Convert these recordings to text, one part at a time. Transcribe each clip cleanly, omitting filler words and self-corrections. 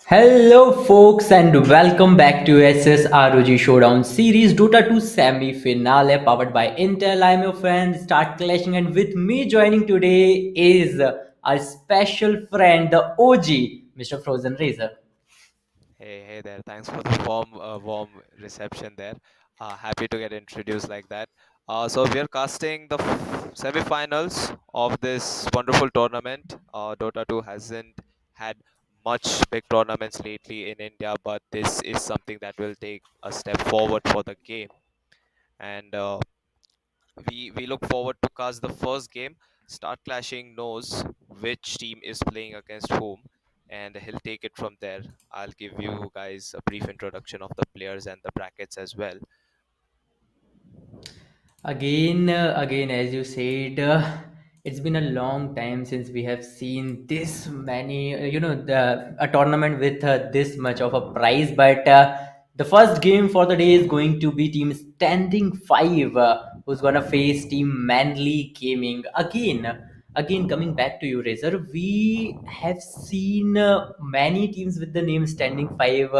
Hello, folks, and welcome back to ASUS ROG Showdown series Dota 2 semi finale powered by Intel. I'm your friend, Start Clashing, and with me joining today is our special friend, the OG, Mr. Frozen Razor. Hey there. Thanks for the warm reception there. Happy to get introduced like that. So we are casting the semi-finals of this wonderful tournament. Dota 2 hasn't had much big tournaments lately in India, but this is something that will take a step forward for the game. And we look forward to cast the first game. Start Clashing knows which team is playing against whom, and he'll take it from there. I'll give you guys a brief introduction of the players and the brackets as well. Again, as you said, it's been a long time since we have seen this many, a tournament with this much of a prize. But the first game for the day is going to be Team Standing 5, who's gonna face Team Manly Gaming. Again, coming back to you, Razor, we have seen many teams with the name Standing 5,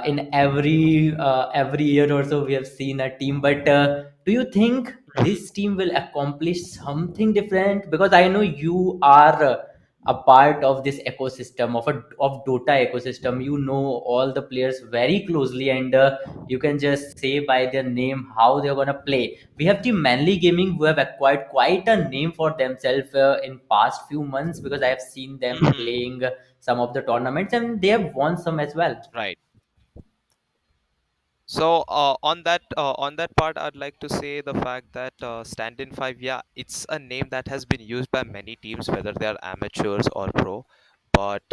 in every year or so we have seen a team, but do you think this team will accomplish something different? Because I know you are a part of this ecosystem of Dota ecosystem. You know all the players very closely, and you can just say by their name how they're gonna play. We have Team Manly Gaming, who have acquired quite a name for themselves in past few months, because I have seen them Mhm. playing some of the tournaments and they have won some as well. Right. So on that part, I'd like to say the fact that Stand-in 5, yeah, it's a name that has been used by many teams, whether they are amateurs or pro. But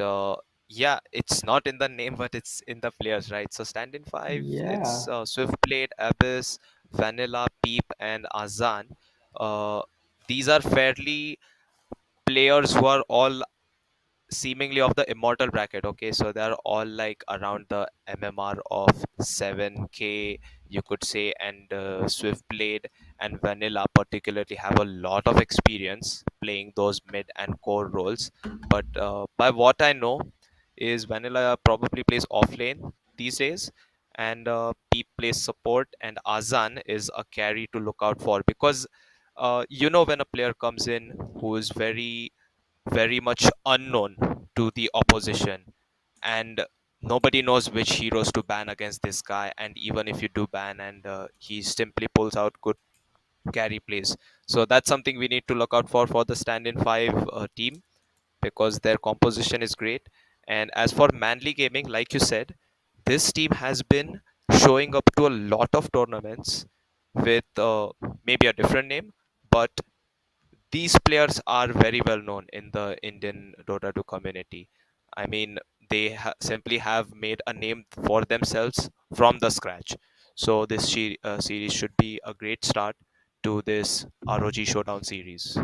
yeah, it's not in the name, but it's in the players, right? So Stand-in 5, it's Yeah. Swiftblade, Abyss, Vanilla, Peep, and Azan. Uh, these are fairly players who are all seemingly of the immortal bracket. Okay, so they're all like around the mmr of 7k, you could say. And Swiftblade and Vanilla particularly have a lot of experience playing those mid and core roles. But by what I know is Vanilla probably plays off lane these days, and Peep plays support, and Azan is a carry to look out for, because when a player comes in who is very much unknown to the opposition, and nobody knows which heroes to ban against this guy, and even if you do ban, and he simply pulls out good carry plays. So that's something we need to look out for the Stand-in 5 team, because their composition is great. And as for Manly Gaming, like you said, this team has been showing up to a lot of tournaments with maybe a different name, but these players are very well known in the Indian Dota 2 community. I mean, they simply have made a name for themselves from the scratch. So this series should be a great start to this ROG Showdown series.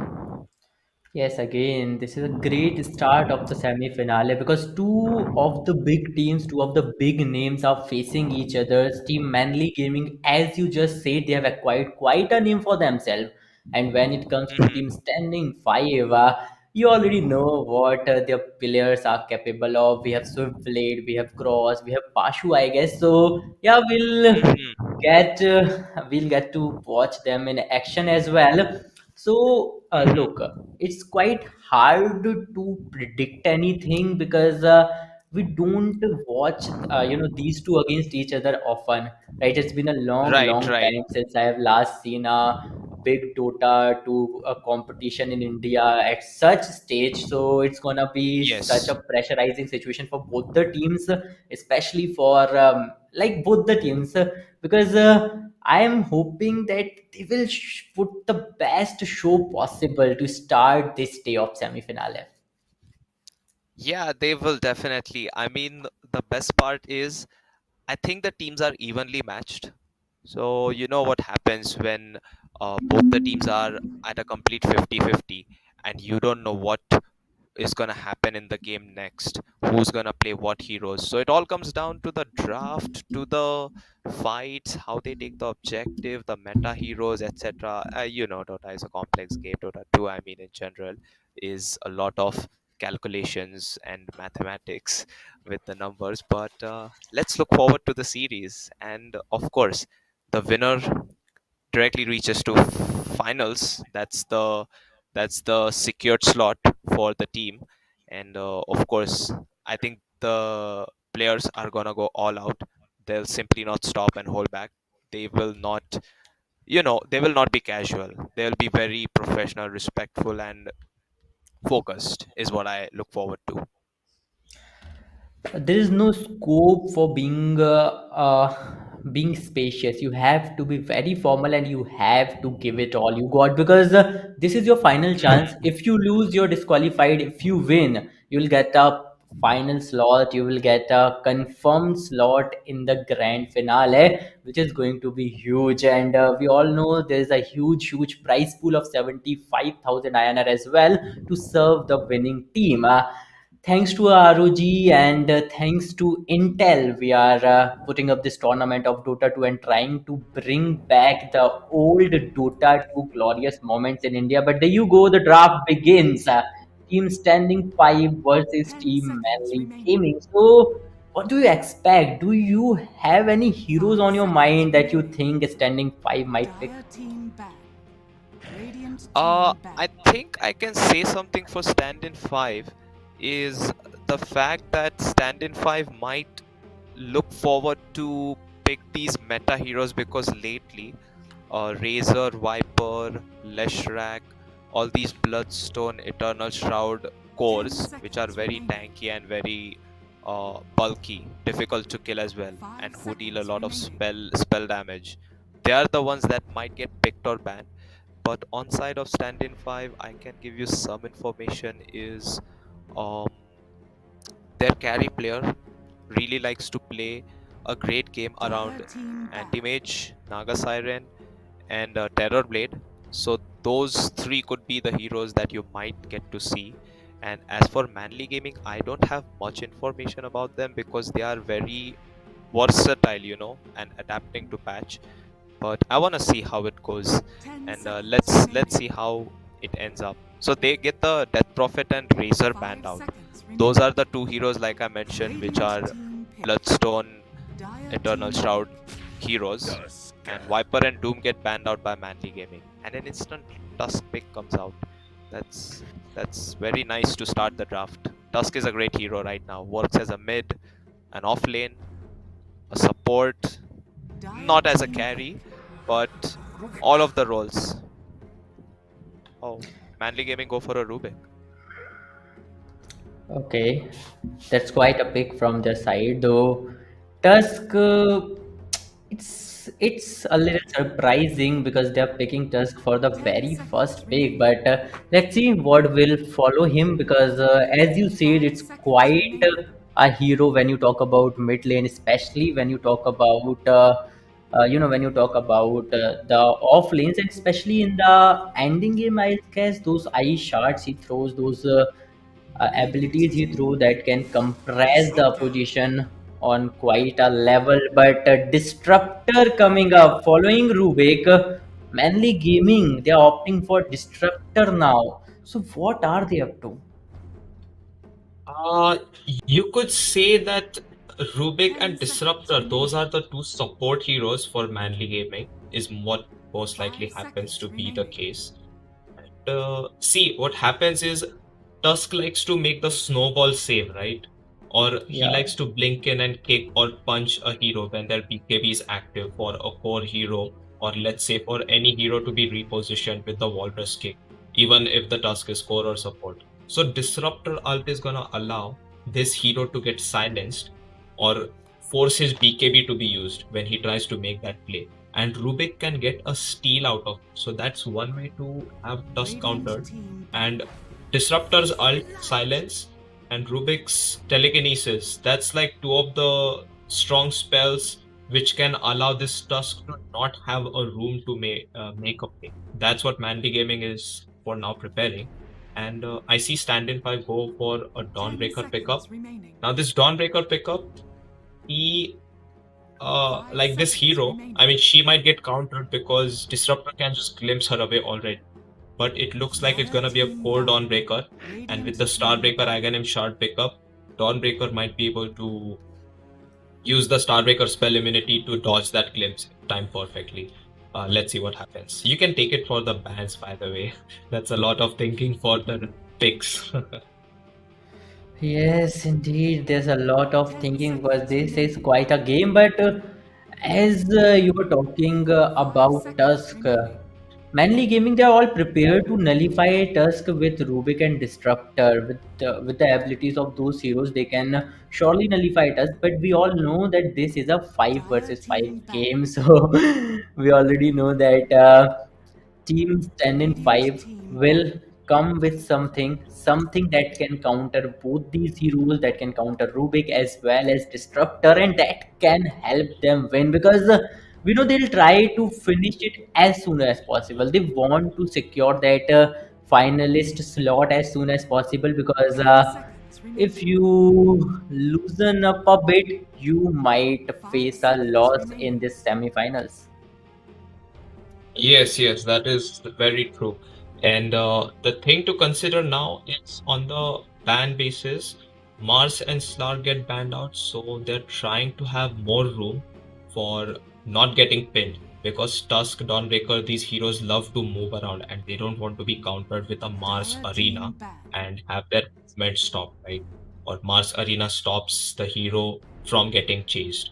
Yes, again, this is a great start of the semi-finale because two of the big teams, two of the big names are facing each other. Team Manly Gaming, as you just said, they have acquired quite a name for themselves. And when it comes to Team Mhm. Standing 5, you already know what their players are capable of. We have Swiftblade, we have Cross, we have Pashu, I guess. So yeah, Mhm. get we'll get to watch them in action as well. So look, Mhm. it's quite hard to predict anything because we don't watch these two against each other often, right? It's been a Right, long right. time since I have last seen a big Dota to a competition in India at such stage. So it's gonna be such Yes. a pressurizing situation for both the teams, especially for like both the teams, because I am hoping that they will put the best show possible to start this day of semi-finale. Yeah, they will definitely. I mean, the best part is I think the teams are evenly matched. So you know what happens when both the teams are at a complete 50-50, and you don't know what is going to happen in the game next, who's going to play what heroes. So it all comes down to the draft, to the fights, how they take the objective, the meta heroes, etc. Dota is a complex game. Dota 2, I mean, in general, is a lot of calculations and mathematics with the numbers. But let's look forward to the series, and of course, the winner directly reaches to finals. That's the secured slot for the team, and of course, I think the players are gonna go all out. They'll simply not stop and hold back. They will not, they will not be casual. They'll be very professional, respectful, and focused. Is what I look forward to. There is no scope for being spacious. You have to be very formal and you have to give it all you got, because this is your final chance. If you lose, you're disqualified. If you win, you'll get a final slot. You will get a confirmed slot in the grand finale, which is going to be huge. And we all know there's a huge prize pool of 75,000 INR as well to serve the winning team. Thanks to ROG and thanks to Intel, we are putting up this tournament of Dota 2 and trying to bring back the old Dota 2 glorious moments in India. But there you go, the draft begins. Team Standing 5 versus Ten Team seconds Manly remaining. Gaming. So, what do you expect? Do you have any heroes 5 on your seconds mind that you remaining. think Standing 5 might pick? Dire team ban. Radiant team ban. I think I can say something for Stand-in 5 is the fact that Stand-in 5 might look forward to pick these meta heroes because lately Razor, Viper, Leshrac, all these Bloodstone, Eternal Shroud 10 cores, which are seconds very remaining. tanky and very bulky, difficult to kill as well, 5 and who deal a seconds lot of remaining. spell damage. They are the ones that might get picked or banned. But on side of Stand-in 5, I can give you some information is um, their carry player really likes to play a great game Dire around team ban. Anti-Mage, Naga Siren, and Terror Blade. So those three could be the heroes that you might get to see. And as for Manly Gaming, I don't have much information about them because they are very versatile, and adapting to patch. But I want to see how it goes, 10 and seconds let's remaining. see how it ends up. So they get the Death Prophet and Razor banned 5 out. seconds Those are remaining. the two heroes, like I mentioned, which Radiant are team picked. Bloodstone, Dire Eternal team Shroud ban. heroes, and Viper and Doom get banned out by Manly Gaming, and an instant Tusk pick comes out. That's very nice to start the draft. Tusk is a great hero right now. Works as a mid, an off lane, a support, Dire not as a team carry, pick. but all of the roles. Oh, Manly Gaming go for a Rubik. Okay, that's quite a pick from their side, though. Tusk, it's a little surprising because they're picking Tusk for the 10 very seconds first pick. remaining. But let's see what will follow him, because as you said, 5 it's seconds quite remaining. a hero when you talk about mid lane, especially when you talk about when you talk about the off lanes, and especially in the ending game, I guess those ice shards he throws, those Radiant abilities he threw team that can ban. compress the Shutdown. opposition on quite a level. But Disruptor coming up following Rubik, Manly Gaming, they are opting for Disruptor now. So what are they up to? Uh, you could say that Rubik 10 and seconds Disruptor, those remaining. are the two support heroes for Manly Gaming, is what most 5 likely happens seconds to be the remaining. case. And see, what happens is Tusk likes to make the snowball save, right? Or he Yeah. likes to blink in and kick or punch a hero when their BKB is active for a core hero, or let's say for any hero to be repositioned with the Walrus kick, even if the Tusk is core or support. So Disruptor ult is gonna allow this hero to get silenced or force his BKB to be used when he tries to make that play. And Rubik can get a steal out of it. So that's one way to have Tusk Radiant countered. team ban. And Disruptor's ult, silence, and Rubik's telekinesis. That's like two of the strong spells which can allow this Tusk to not have a room to make a play. That's what Mandy Gaming is for now preparing. And I see Stand-in 5 go for a 10 Dawnbreaker pickup. seconds remaining. Now this Dawnbreaker pickup, he 5 like this seconds hero, I remaining. mean, she might get countered because Disruptor can just glimpse her away already. but it looks like it's gonna be a core Dawnbreaker, and with the Starbreaker Aghanim Shard pickup, Dawnbreaker might be able to use the Starbreaker spell immunity to dodge that glimpse time perfectly. Let's see what happens. You can take it for the bans, by the way. That's a lot of thinking for the picks. Yes, indeed. There's a lot of thinking because this is quite a game. But as you were talking about Tusk, Manly Gaming, they are all prepared to nullify Tusk with Rubik and Disruptor. With the abilities of those heroes, they can surely nullify Tusk. But we all know that this is a 5 versus 5 game. So we already know that. Team Standin 5 will come with something that can counter both these heroes, that can counter Rubik as well as Disruptor, and that can help them win because we know they'll try to finish it as soon as possible. They want to secure that finalist slot as soon as possible because if you loosen up a bit, you might face a loss in this semifinals. Yes, yes, that is very true. And the thing to consider now is on the ban basis, Mars and Slar get banned out, so they're trying to have more room for not getting pinned. Because Tusk, Dawnbreaker, these heroes love to move around and they don't want to be countered with a Mars Arena and have their movement stopped, right? Or Mars Arena stops the hero from getting chased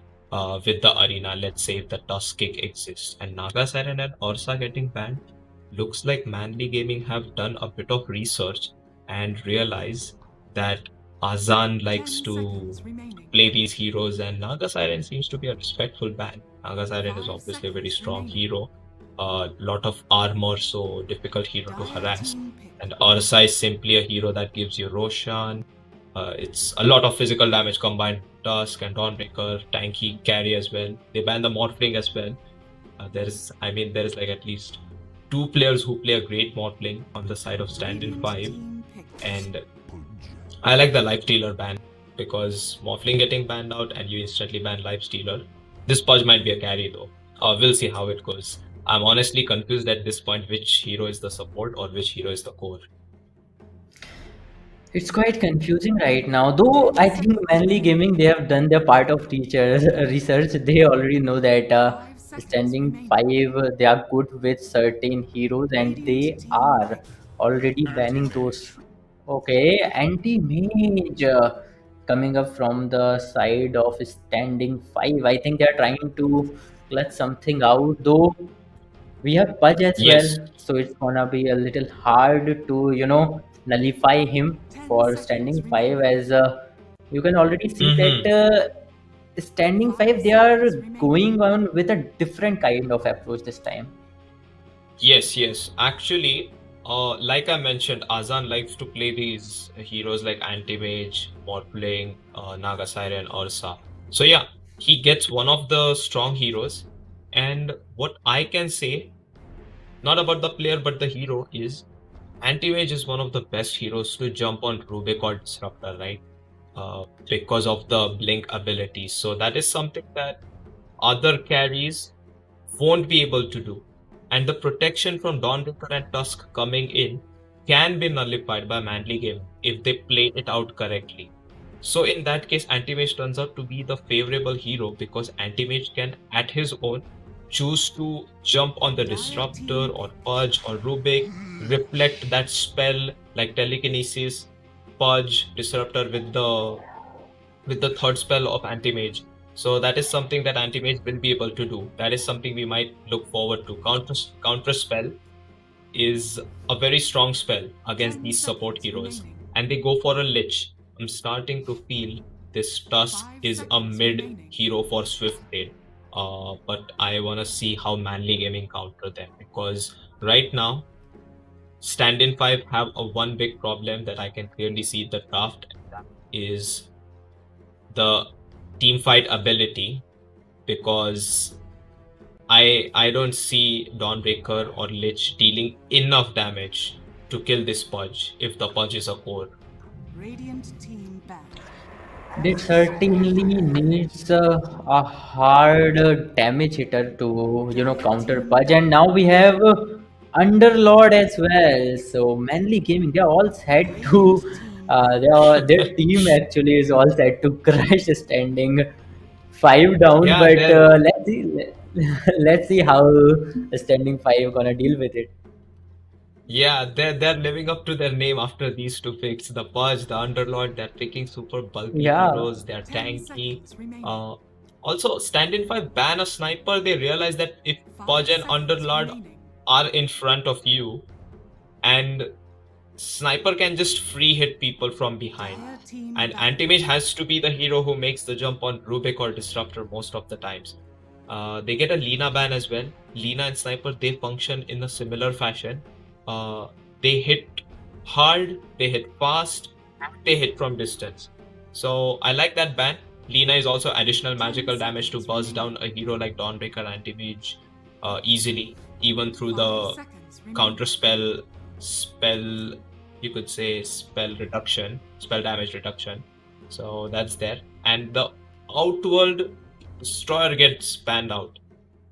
with the arena. Let's say if the Tusk kick exists, and Naga Siren and Ursa getting banned, looks like Manly Gaming have done a bit of research and realize that Azan likes to play these heroes, and Naga Siren seems to be a respectful ban. Naga Siren is obviously a very strong hero, a lot of armor, so difficult hero to harass. And Ursa is simply a hero that gives you Roshan. It's a lot of physical damage combined. Tusk and Dawnbreaker, tanky carry as well. They ban the Morphling as well. There is like at least 2 players who play a great Morphling on the side of Standin 5. And I like the Lifestealer ban because Morphling getting banned out and you instantly ban Lifestealer. This purge might be a carry though. We'll see how it goes. I'm honestly confused at this point which hero is the support or which hero is the core. It's quite confusing right now. Though I think Manly Gaming, they have done their part of research. They already know that standing 5, they are good with certain heroes and they are already banning those. Okay, anti-mage coming up from the side of standing 5. I think they are trying to clutch something out. Though we have Pudge as well, Yes. so it's gonna be a little hard to nullify him for standing 5 as you can already see that standing 5 they are going on with a different kind of approach this time. Yes. Actually, like I mentioned, Azan likes to play these heroes like Anti-Mage, Morphling, Naga Siren, Ursa. So yeah, he gets one of the strong heroes. And what I can say, not about the player but the hero, is Anti-Mage is one of the best heroes to jump on Rubik or Disruptor, right? Because of the blink ability. So that is something that other carries won't be able to do. And the protection from Dawnbreaker and Tusk coming in can be nullified by Manly Game if they play it out correctly. So in that case, Anti-Mage turns out to be the favorable hero because Anti-Mage can, at his own, choose to jump on the Disruptor or Pudge or Rubik, reflect that spell like Telekinesis, Pudge, Disruptor with the third spell of Anti-Mage. So that is something that Anti-Mage will be able to do. That is something we might look forward to. Counter spell is a very strong spell against these support heroes. And they go for a Lich. I'm starting to feel this Tusk is a mid hero for Swift Raid. But I want to see how Manly Gaming counter them. Because right now, Standin 5 have a one big problem that I can clearly see the draft. And that is the team fight ability, because I don't see Dawnbreaker or Lich dealing enough damage to kill this Pudge if the Pudge is a core. Radiant team back. It certainly needs a hard damage hitter to counter Pudge, and now we have Underlord as well. So Manly Gaming, they're all set to. Radiant's team Their team actually is all set to crush standing five down. Yeah, But they're let's see how standing five gonna deal with it. they're living up to their name after these two picks. The Purge, the Underlord, they're picking super bulky Yeah, heroes, they're 10 tanky. seconds remaining. Uh, Also, Standin 5 ban a sniper. They realize that if 5 Purge and seconds Underlord remaining. are in front of you, and Sniper can just free hit people from behind. Dire team And ban. Antimage has to be the hero who makes the jump on Rubik or Disruptor most of the times. They get a Lina ban as well. Lina and Sniper, they function in a similar fashion. They hit hard, they hit fast, and they hit from distance. So I like that ban. Lina is also additional magical damage to buzz down a hero like Dawnbreaker Anti-Mage easily, even through 5 the seconds remaining. counter spell, you could say spell damage reduction. So that's there. And the Outworld Destroyer gets banned out.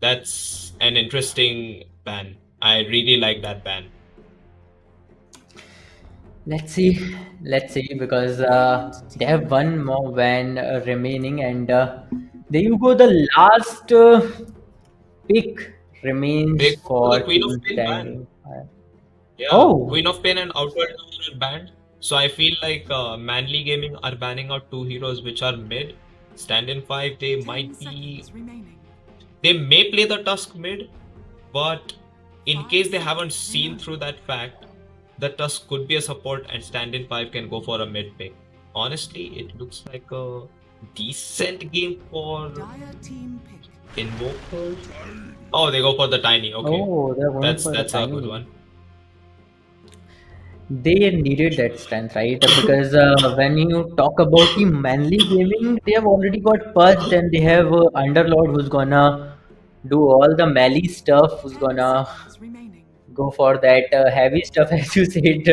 That's an interesting ban. I really like that ban. let's see because they have one more van remaining, and there you go. The last pick remains They go for for the Queen of Team Pain ban. Standing. Yeah, Oh, Queen of Pain and Outworld are banned. So I feel like Manly Gaming are banning out two heroes which are mid. Stand-in 5, they 10 might be. seconds remaining. They may play the Tusk mid, but in 5 case they haven't seconds seen remaining. through that fact, the Tusk could be a support and Stand-in 5 can go for a mid pick. Honestly, it looks like a decent game for Dire team pick. Invoker. Oh, they go for the Tiny. Okay, oh, they're going for the that's a good tiny. one. They needed that strength, right? Because when you talk about the Manly Gaming, they have already got purged, and they have Underlord who's gonna do all the melee stuff, who's 10 gonna seconds remaining. go for that heavy stuff. As you said,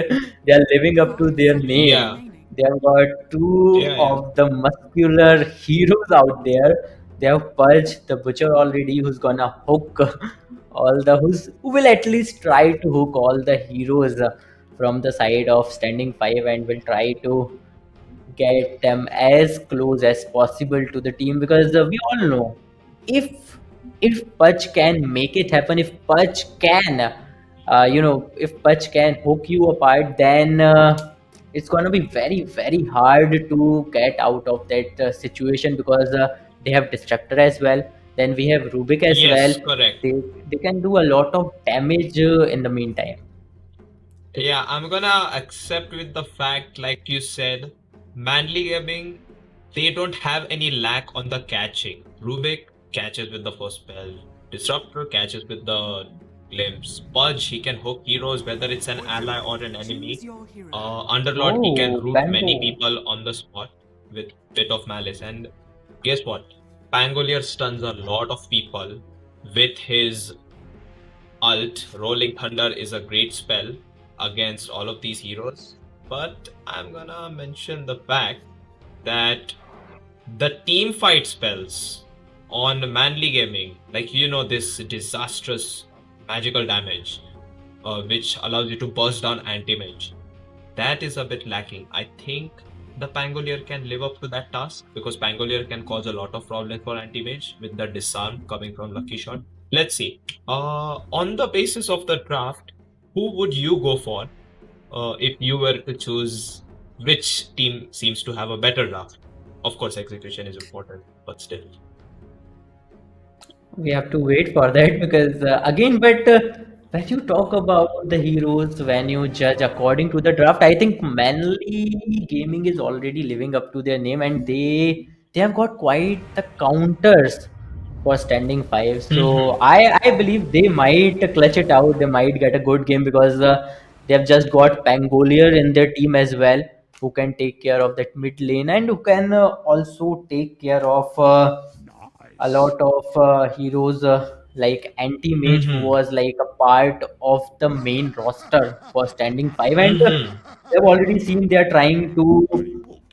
they are living up to 5 their seconds name. Yeah, remaining. They have got two yeah. of the muscular heroes out there. They have purged the butcher already, who's gonna hook all the who will at least try to hook all the heroes from the side of standing five, and will try to get them as close as possible to the team, because we all know, if Pudge can make it happen, if Pudge can if Pudge can hook you apart, then it's gonna be very very hard to get out of that situation, because they have Disruptor as well, then we have Rubik as well. Yes, correct. They can do a lot of damage in the meantime. Yeah, I'm gonna accept with the fact, like you said, Manly Gaming, they don't have any lack on the catching. Rubik catches with the first spell. Disruptor catches with the glimpse. Pudge, he can hook heroes whether it's an ally or an enemy. Choose your hero. Underlord, he can Oh, root many Bango. people on the spot with bit of malice. And guess what? Pangolier stuns a lot of people with his ult. Rolling Thunder is a great spell against all of these heroes. But I'm gonna mention the fact that the team fight spells on Manly Gaming, like this disastrous magical damage, which allows you to burst down anti-mage, that is a bit lacking. I think the Pangolier can live up to that task, because Pangolier can cause a lot of problems for anti-mage with the disarm coming from Lucky Shot. Let's see. On the basis of the draft, who would you go for if you were to choose which team seems to have a better draft? Of course, execution is important, but still. We have to wait for that, because again, but when you talk about the heroes, when you judge according to the draft, I think Manly Gaming is already living up to their name, and they have got quite the counters for standing five. So I believe they might clutch it out. They might get a good game, because they have just got Pangolier in their team as well, who can take care of that mid lane, and who can also take care of a lot of heroes like Anti-Mage, who was like a part of the main roster for Standing 5. And they've already seen they are trying to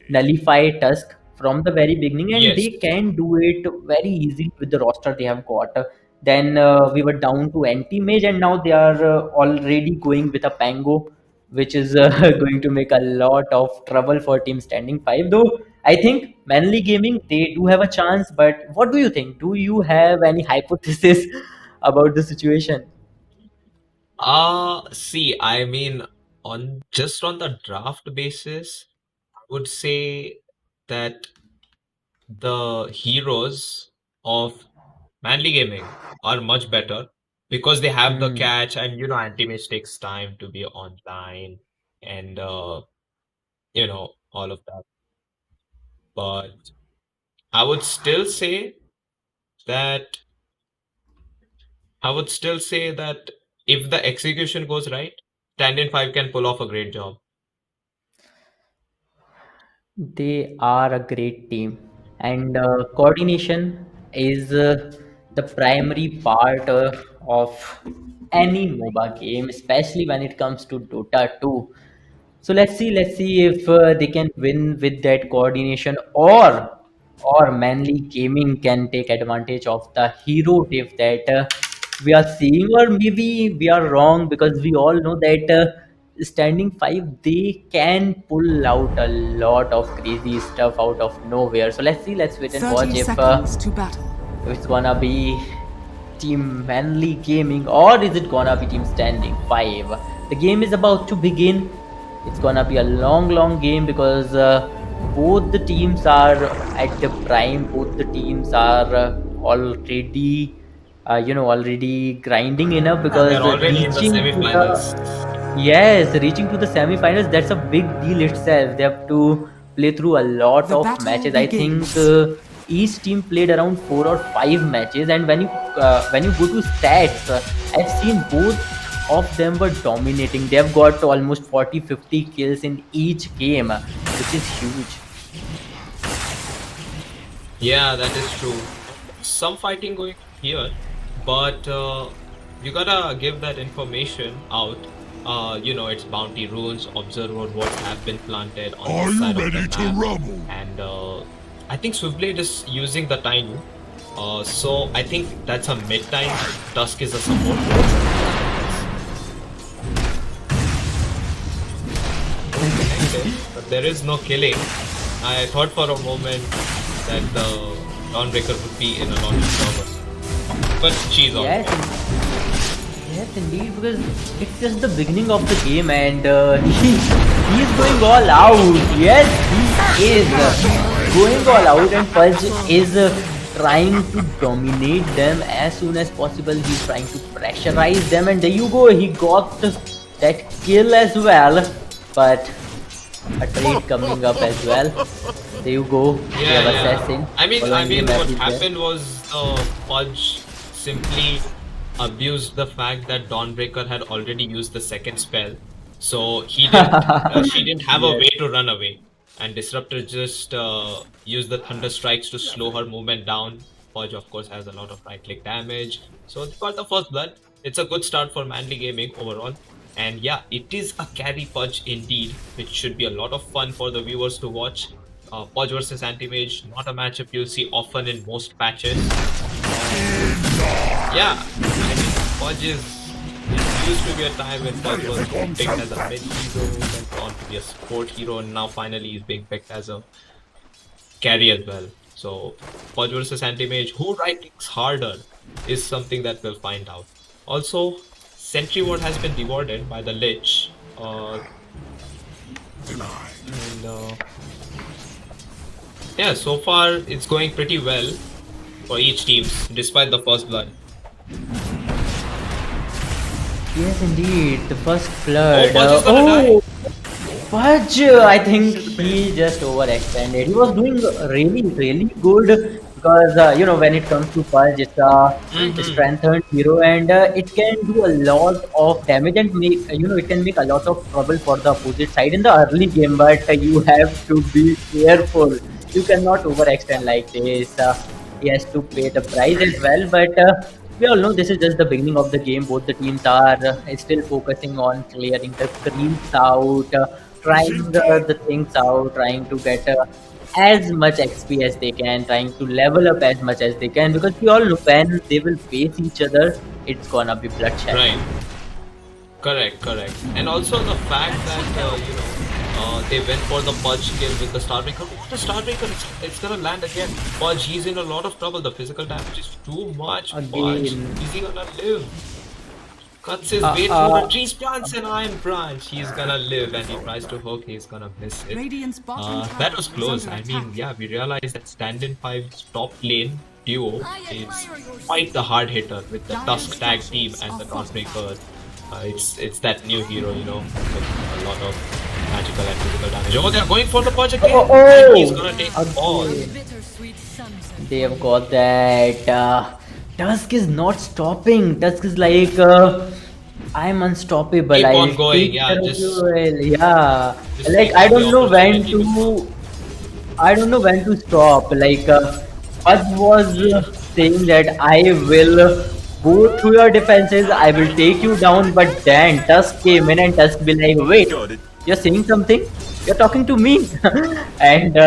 nullify Tusk from the very beginning, and Yes. they can do it very easily with the roster they have got. Then we were down to anti-mage, and now they are already going with a Pango, which is going to make a lot of trouble for Team Standing 5. Though I think Manly Gaming, they do have a chance, but what do you think? Do you have any hypothesis about the situation? See, I mean, on the draft basis, I would say that the heroes of Manly Gaming are much better because they have the Hmm. catch, and anti-mage takes time to be online, and all of that. But I would still say that I would still say that if the execution goes right, Standin 5 can pull off a great job. They are a great team, and coordination is the primary part of any MOBA game, especially when it comes to Dota 2. So let's see if they can win with that coordination, or Manly Gaming can take advantage of the hero diff that we are seeing, or maybe we are wrong because we all know that Standing 5, they can pull out a lot of crazy stuff out of nowhere. So let's wait and watch 30 seconds to battle. if it's gonna be Team Manly Gaming, or is it gonna be Team Standing 5? The game is about to begin. It's gonna be a long game because both the teams are at the prime. Both the teams are already, already grinding enough And they're because already in the reaching to semifinals. yes, reaching to the semi-finals, that's a big deal itself. They have to play through a lot The of battle matches. I think begins. each team played around 4 or 5 matches, and when you go to stats, I've seen both of them were dominating. They've got almost 40-50 kills in each game, which is huge. Yeah, that is true. Some fighting going here, but you gotta give that information out. It's bounty runes, observe what have been planted on this side of the map. And I think Swiftblade is using the Tiny. So I think that's a mid-time. Tusk is a support. Okay, but there is no killing. I thought for a moment that the Dawnbreaker would be in a lot of trouble. But she's on. Yes, yes, indeed, because it's just the beginning of the game, and he is going all out. Yes, he is going all out, and Pudge is trying to dominate them as soon as possible. He's trying to pressurize them, and there you go. He got that kill as well, but a trade coming up as well. There you go. We have Assassin. I mean, following the what message there. happened was Pudge simply abused the fact that Dawnbreaker had already used the second spell, so she didn't have a Yes. way to run away, and Disruptor just used the Thunder Strikes to slow her movement down. Pudge, of course, has a lot of right-click damage, so they got the first blood. It's a good start for Manly Gaming overall. And yeah, it is a carry Pudge indeed, which should be a lot of fun for the viewers to watch. Pudge versus Anti-Mage, not a matchup you'll see often in most patches. Yeah, I mean, Pudge it used to be a time when Pudge was picked as a mid hero, then gone to be a support hero, and now finally he's being picked as a carry as well. So, Pudge versus Anti-Mage, who right-clicks harder is something that we'll find out. Also, Sentry Ward has been rewarded by the Lich. Yeah, so far it's going pretty well for each team, despite the first blood. Yes, indeed, the first blood. Pudge is gonna die. Pudge, I think he just overextended. He was doing really good because when it comes to Pudge, it's a strengthened hero, and it can do a lot of damage and make it can make a lot of trouble for the opposite side in the early game. But you have to be careful. You cannot overextend like this. He has to pay the price as well, but we all know this is just the beginning of the game. Both the teams are still focusing on clearing the creeps out, trying the things out, trying to get as much XP as they can, trying to level up as much as they can, because we all know when they will face each other, it's gonna be bloodshed. Right. Correct. And also the fact that they went for the Pudge kill with the Starbreaker. What a Starbreaker! It's gonna land again. Pudge, he's in a lot of trouble. The physical damage is too much. Pudge, Again. is he gonna live? Cuts his way through the trees, plants an iron branch. He's gonna live, and he tries to hook. He's gonna miss it. Radiant's bottom tower That was is close. under I mean, attack. yeah, we realized that Standin 5's top lane duo is quite the hard hitter with the Tusk tag team and the Dawnbreaker. It's that new hero, with a lot of magical and physical damage. Oh, they're going for the Pudge again. And he's gonna take the ball. They have got that. Tusk is not stopping. Tusk is like, I'm unstoppable. Keep on I'll going, take yeah, care of just- you. Yeah. just Like, take I the don't know when opportunity to. I don't know when to stop. Like, Pudge was saying that I will go through your defenses, I will take you down, but then Tusk came in and Tusk be like, wait, you're saying something? You're talking to me? And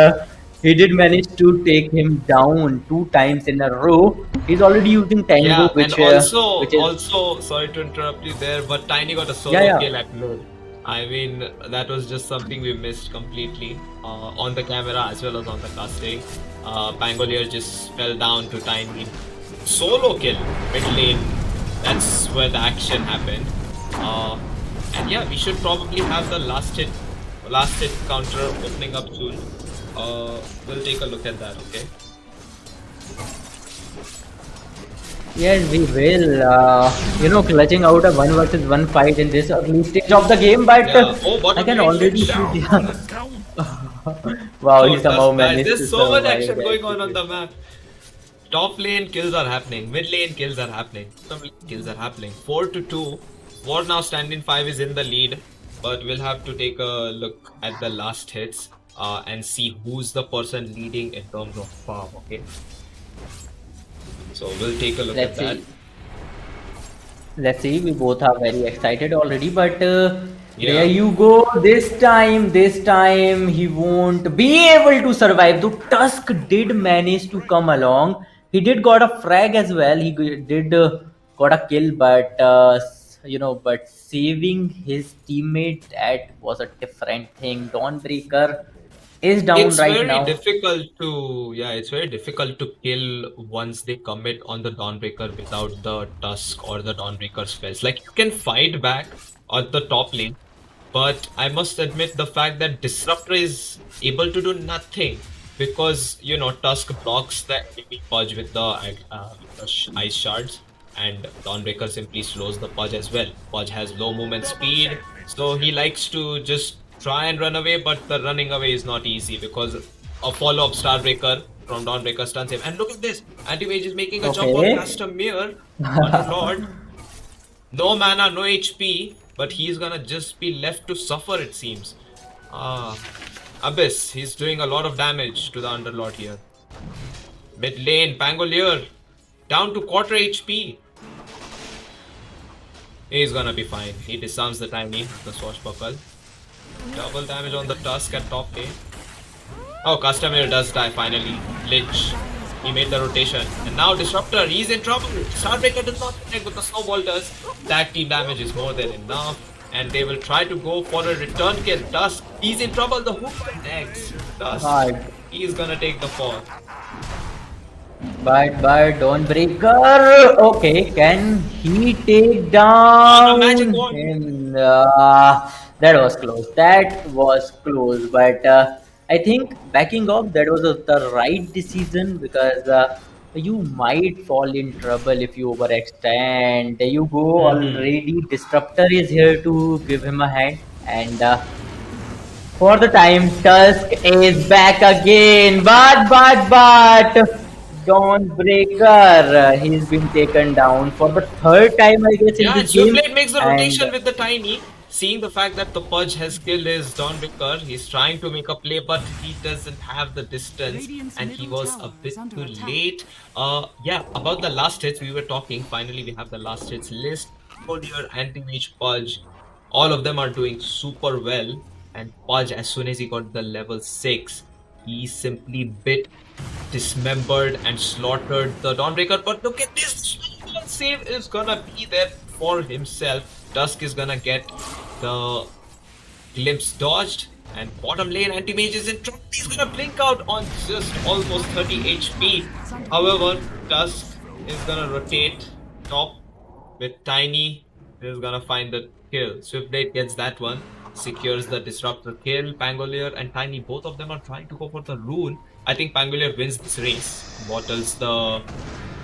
he did manage to take him down 2 times in a row. He's already using Tango, Yeah, which, and also, which is also, sorry to interrupt you there, but Tiny got a solo Yeah, yeah. kill at mid. I mean, that was just something we missed completely on the camera as well as on the casting. Pangolier just fell down to Tiny. Solo kill mid lane. That's where the action happened. And yeah, we should probably have the last hit counter opening up soon. We'll take a look at that, okay? Yes, we will. Clutching out a 1 versus 1 fight in this early stage of the game, but Yeah. Oh, bottom I can lane already hit see down. Wow, he Oh, somehow that's bad. managed to There's so much survive action that going on situation. the map. Top lane kills are happening. Mid lane kills are happening. Some lane kills are happening. 4-2. For now, Standin 5 is in the lead, but we'll have to take a look at the last hits and see who's the person leading in terms of farm. Okay. So we'll take a look Let's at that. see. Let's see. We both are very excited already, but Yeah. there you go. This time he won't be able to survive. Though Tusk did manage to come along. He did got a frag as well. He did got a kill, but but saving his teammate, that was a different thing. Dawnbreaker is down It's right very now. difficult to it's very difficult to kill once they commit on the Dawnbreaker without the Tusk or the Dawnbreaker spells. Like, you can fight back on the top lane, but I must admit the fact that Disruptor is able to do nothing because Tusk blocks the enemy Pudge with the ice shards, and Dawnbreaker simply slows the Pudge as well. Pudge has low movement speed, so he likes to just try and run away, but the running away is not easy because a follow-up Starbreaker from Dawnbreaker stuns him. And look at this! Anti-Mage is making a jump on Okay. Castamere, Underlord. No mana, no HP, but he's gonna just be left to suffer, it seems. Abyss, he's doing a lot of damage to the Underlord here. Mid lane, Pangolier, down to quarter HP. He's gonna be fine. He disarms the Tiny, the Swashbuckle. Double damage on the Tusk at top lane. Oh, Castamere does die finally. Lich. He made the rotation. And now Disruptor, he's in trouble. Starbreaker does not connect, but the Snowball does. Tag team damage is more than enough. And they will try to go for a return kill. Tusk, he's in trouble. The hook connects. Tusk, Hard. he's gonna take the fall. But Dawnbreaker, okay, can he take down magic wand. him? That was close. That was close. But I think backing off, that was the right decision, because you might fall in trouble if you overextend. There you go. Already, Disruptor is here to give him a hand, and for the time, Tusk is back again. But Dawnbreaker, he's been taken down for the 3rd time, I guess, in Yeah, and this game. Swiftlade makes the And, rotation with the Tiny. Seeing the fact that the Pudge has killed his Dawnbreaker, he's trying to make a play, but he doesn't have the distance, Radiant's and he middle was a tower bit is under too attack. late. Yeah, about the last hits we were talking. Finally, we have the last hits list. Pangolier, Anti-Mage, Pudge, all of them are doing super well. And Pudge, as soon as he got the level 6, He simply bit, dismembered, and slaughtered the Dawnbreaker. But look at this! Save is gonna be there for himself. Dusk is gonna get the glimpse dodged, and bottom lane anti-mage is in trouble. He's gonna blink out on just almost 30 HP. However, Dusk is gonna rotate top with Tiny. Is gonna find the kill. Swiftblade gets that one, secures the disruptor kill. Pangolier and Tiny, both of them are trying to go for the rune. I think Pangolier wins this race. Bottles the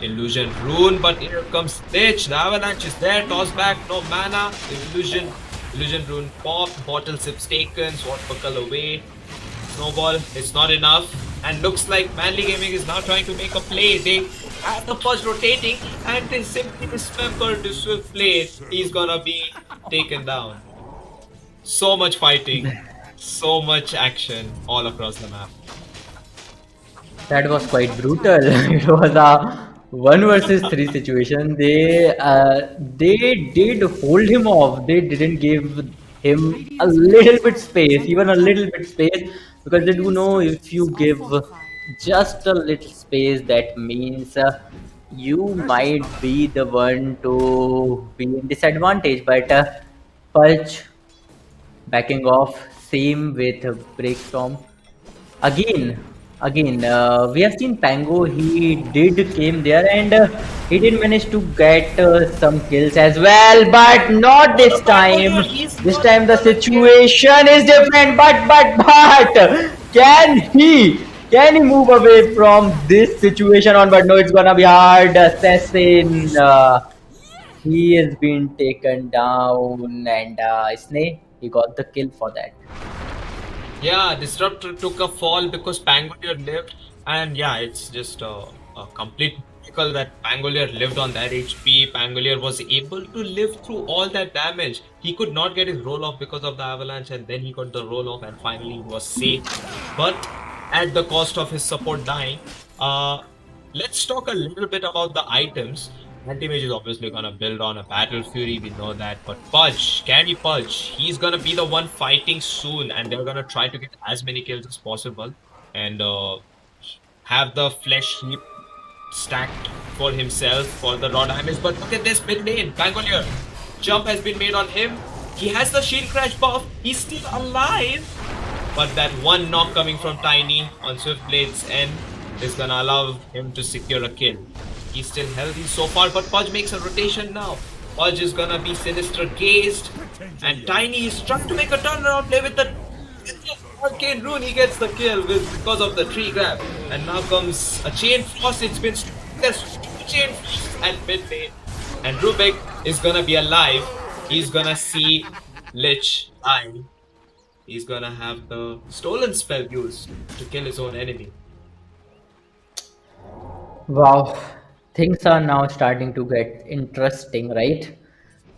illusion rune, but here comes Lich. The avalanche is there, toss back, no mana. Illusion rune pop, bottle sips taken, sword buckle away. Snowball, it's not enough. And looks like Manly Gaming is now trying to make a play. They have the first rotating and they simply dismember the Swiftblade. He's gonna be taken down. So much fighting, so much action all across the map. That was quite brutal. It was a 1 versus 3 situation. They did hold him off. They didn't give him a little bit space, even a little bit space, because they do know if you give just a little space, that means you might be the one to be in disadvantage. But Pulch backing off, same with Breakstorm. Again, we have seen Pango. He did came there and he did manage to get some kills as well, but not this time. This time the situation is different. But can he move away from this situation on? But no, it's gonna be hard. Assassin. He has been taken down, and Snake, he got the kill for that. Yeah, Disruptor took a fall because Pangolier lived, and yeah, it's just a complete miracle that Pangolier lived on that HP. Pangolier was able to live through all that damage. He could not get his roll off because of the avalanche, and then he got the roll off, and finally he was safe. But at the cost of his support dying. Let's talk a little bit about the items. Anti-Mage is obviously gonna build on a Battle Fury, we know that. But Pudge, Candy Pudge, he's gonna be the one fighting soon, and they're gonna try to get as many kills as possible and have the flesh heap stacked for himself for the raw damage. But look at this mid lane, Pangolier. Jump has been made on him. He has the shield crash buff. He's still alive. But that one knock coming from Tiny on Swiftblade's end is gonna allow him to secure a kill. He's still healthy so far, but Pudge makes a rotation now. Pudge is gonna be Sinister Gazed, and Tiny is trying to make a turnaround play with the Arcane Rune. He gets the kill because of the tree grab. And now comes a Chain Frost. It's been there's two Chain Frosts at mid lane, and Rubik is gonna be alive. He's gonna see Lich die. He's gonna have the Stolen spell used to kill his own enemy. Wow, things are now starting to get interesting, right?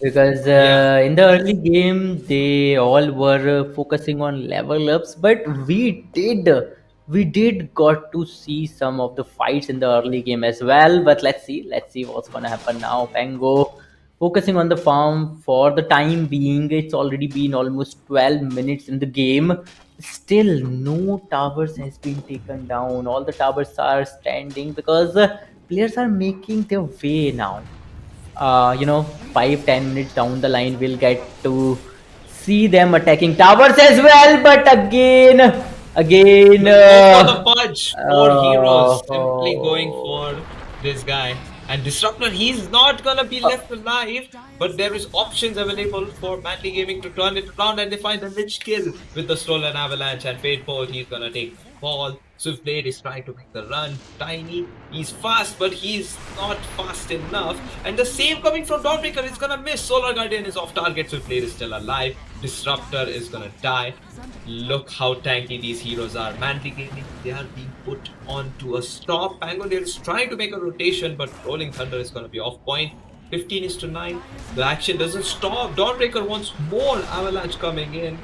Because Yeah. in the early game they all were focusing on level ups, but we did got to see some of the fights in the early game as well. But let's see what's gonna happen now. Pango focusing on the farm for the time being. It's already been almost 12 minutes in the game. Still, no towers has been taken down. All the towers are standing because players are making their way now. 5-10 minutes down the line we'll get to see them attacking towers as well. But again Go for the Pudge. Four heroes simply going oh, for this guy. And Disruptor, he's not gonna be left alive, but there is options available for Manly Gaming to turn it around, and they find a Lich kill with the Stolen Avalanche and Fate Bolt. He's gonna take the fall. Swiftblade is trying to make the run. Tiny, he's fast, but he's not fast enough. And the same coming from Dawnbreaker is gonna miss. Solar Guardian is off target. Swiftblade is still alive. Disruptor is gonna die. Look how tanky these heroes are. Manly Gaming, they are being put onto a stop. Pangolier is trying to make a rotation, but Rolling Thunder is gonna be off point. 15:9. The action doesn't stop. Dawnbreaker wants more avalanche coming in.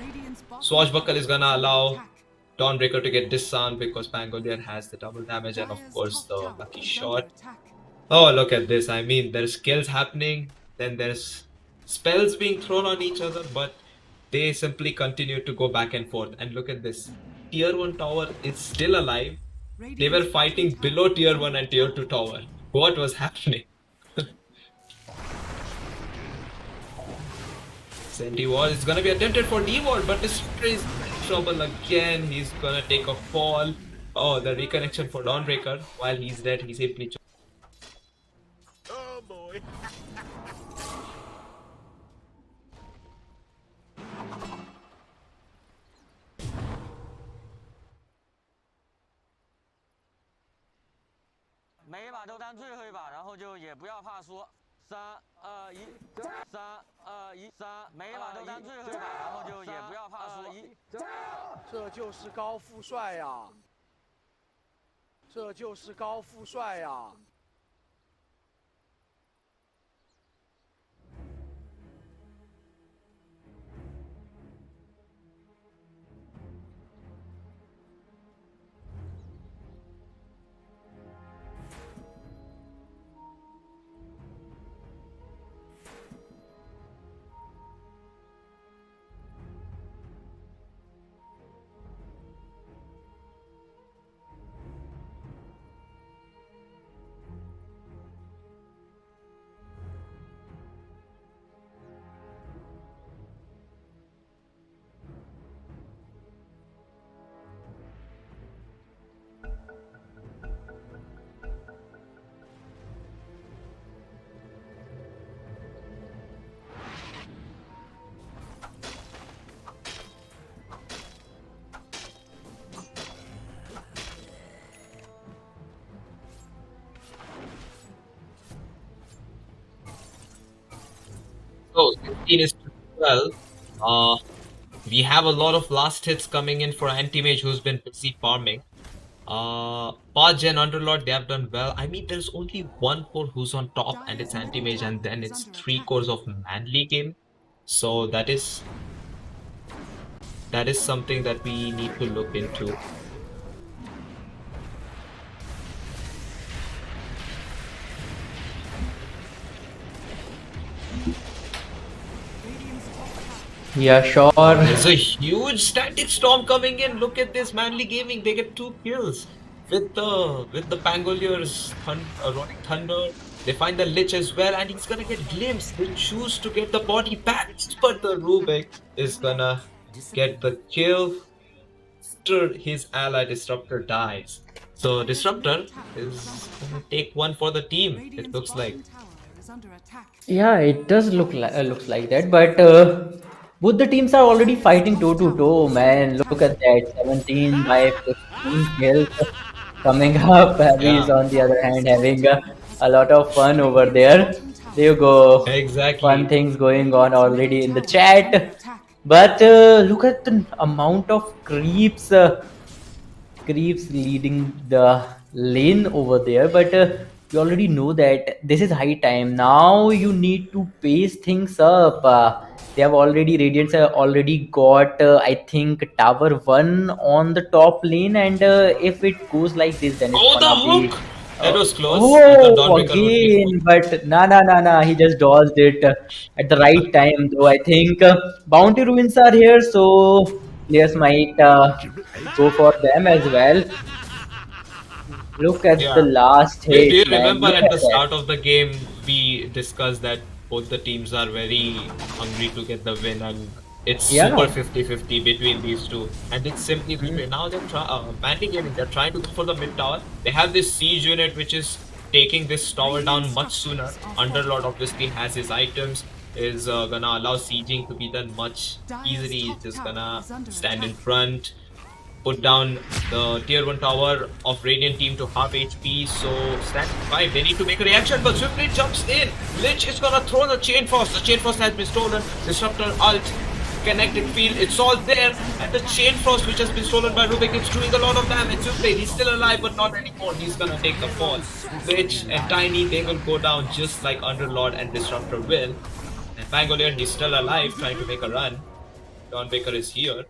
Swashbuckle is gonna allow Dawnbreaker to get disarmed because Pangolier has the double damage and of course the lucky shot. Oh, look at this. I mean, there's kills happening, then there's spells being thrown on each other, but they simply continue to go back and forth. And look at this. tier 1 tower is still alive. They were fighting below tier 1 and tier 2 tower. What was happening? Senti Wall is gonna be attempted for D-Ward, but Disruptor is in trouble again. He's gonna take a fall. Oh, the reconnection for Dawnbreaker. While he's dead, he simply. Oh boy.这就是高富帅呀！这就是高富帅呀！ So 16 is to 12. We have a lot of last hits coming in for Anti-Mage, who's been busy farming. Pudge and Underlord, they have done well. I mean, there's only one core who's on top, and it's Anti-Mage, and then it's 3 cores of Manly game. So that is something that we need to look into. Yeah, sure. There's a huge static storm coming in. Look at this, Manly Gaming. They get 2 kills with the Pangoliers, Ronic Thunder. They find the Lich as well, and he's gonna get glimpsed. They choose to get the body back, but the Rubik is gonna get the kill after his ally Disruptor dies. So Disruptor is gonna take one for the team. It looks like. Yeah, it does looks like that, but both the teams are already fighting toe to toe. Man, look at that, 17 by 15 kills coming up. Heavy's on the other hand having a lot of fun over there. There you go. Exactly. Fun things going on already in the chat. But look at the amount of creeps leading the lane over there. But you already know that this is high time. Now you need to pace things up. They have already, Radiants have already got, I think, Tower 1 on the top lane. And if it goes like this, then it's gonna be... That was close. Oh, again, but nah, he just dodged it at the right time, though. I think bounty ruins are here, so players might go for them as well. Look at the last hit. Do you man. remember Look at the that. start of the game, we discussed that both the teams are very hungry to get the win, and it's super 50-50 between these two, and it's simply between. Now they're Manly Gaming, they're trying to go for the mid tower. They have this siege unit which is taking this tower down much sooner. Underlord obviously has his items, is gonna allow sieging to be done much easily. He's just gonna stand in front, put down the tier 1 tower of Radiant team to half HP. So stand 5, they need to make a reaction, but Swiftly jumps in. Lich is gonna throw the Chain Frost. The Chain Frost has been stolen. Disruptor ult, connected field, it's all there. And the Chain Frost, which has been stolen by Rubik, it's doing a lot of damage. Swiftly, he's still alive, but not anymore. He's gonna take the fall. Lich and Tiny, they will go down just like Underlord and Disruptor will. And Pangolier, he's still alive, trying to make a run. Dawnbreaker is here.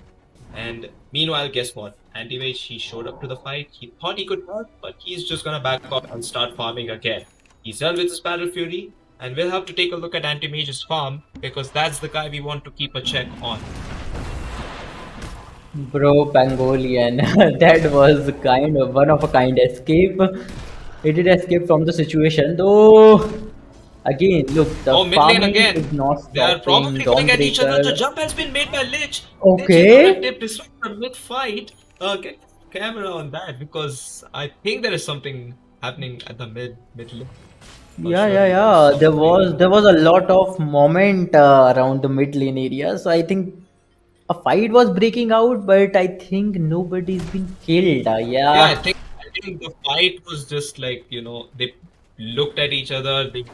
And meanwhile, guess what? Anti-Mage, he showed up to the fight. He thought he could help, but he's just gonna back off and start farming again. He's done with his Battle Fury, and we'll have to take a look at Anti-Mage's farm, because that's the guy we want to keep a check on. Bro, Pangolian, that was kind of one of a kind escape. He did escape from the situation, though. Again, look, the Oh, mid lane farming again. is not They are stopping. probably going at each other. The Dawnbreaker. jump has been made by Lich. Lich is gonna Okay. tip Disruptor mid fight. Get camera on that because I think there is something happening at the mid lane. Yeah, yeah, Surely there's yeah. There something. was there was a lot of moment around the mid lane area. So I think a fight was breaking out, but I think nobody's been killed. Yeah, Yeah, I think the fight was just like, they looked at each other, they yeah.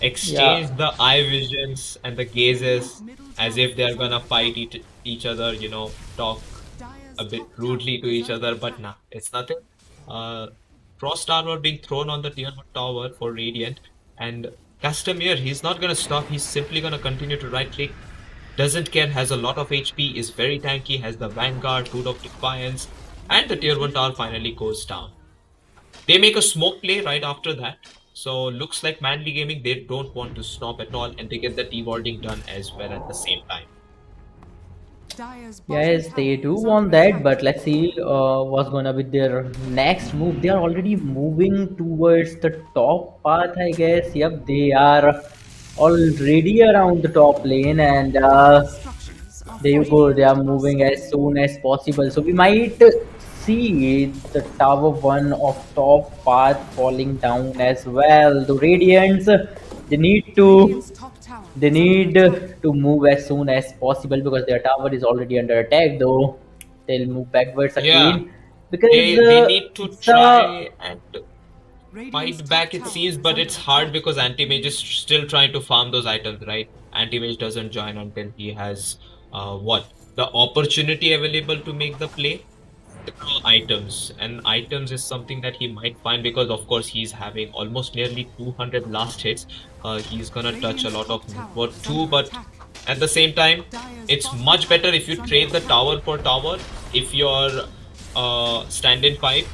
exchanged the eye visions and the gazes Middle as tower if they're is gonna under fight attack. each other, talk Dire's a bit top tower rudely to is each under other, but attack. nah, it's nothing. Uh, Frost armor being thrown on the tier 1 tower for Radiant, and Castamere, he's not gonna stop, he's simply gonna continue to right click. Doesn't care, has a lot of HP, is very tanky, has the Vanguard, Root of Defiance, and the tier 1 tower finally goes down. They make a smoke play right after that. So looks like Manly Gaming, they don't want to stop at all, and they get the dewarding done as well at the same time. Dire's bottom Yes, they tower do is under want that, attack. but let's see what's gonna be their next move. They are already moving towards the top path, I guess. Yep, they are already around the top lane, and Dire's structures are there you falling. go. They are moving as soon as possible. So we might see the tower one of top path falling down as well. The Radiants, they need to Radiant's top tower they is under need attack. to move as soon as possible because their tower is already under attack. Though they'll move backwards Yeah, again because they need to it's a try and Radiant's fight top back, it tower seems, is but under it's hard attack. because Anti-Mage is still trying to farm those items, right? Anti-Mage doesn't join until he has the opportunity available to make the play. Items, and items is something that he might find because of course he's having almost nearly 200 last hits. He's gonna touch a Radiant's lot top of tower network is too, under but attack. at the same time Dire's it's bottom much better tower if you is under trade the attack. tower for tower if you're stand in fight,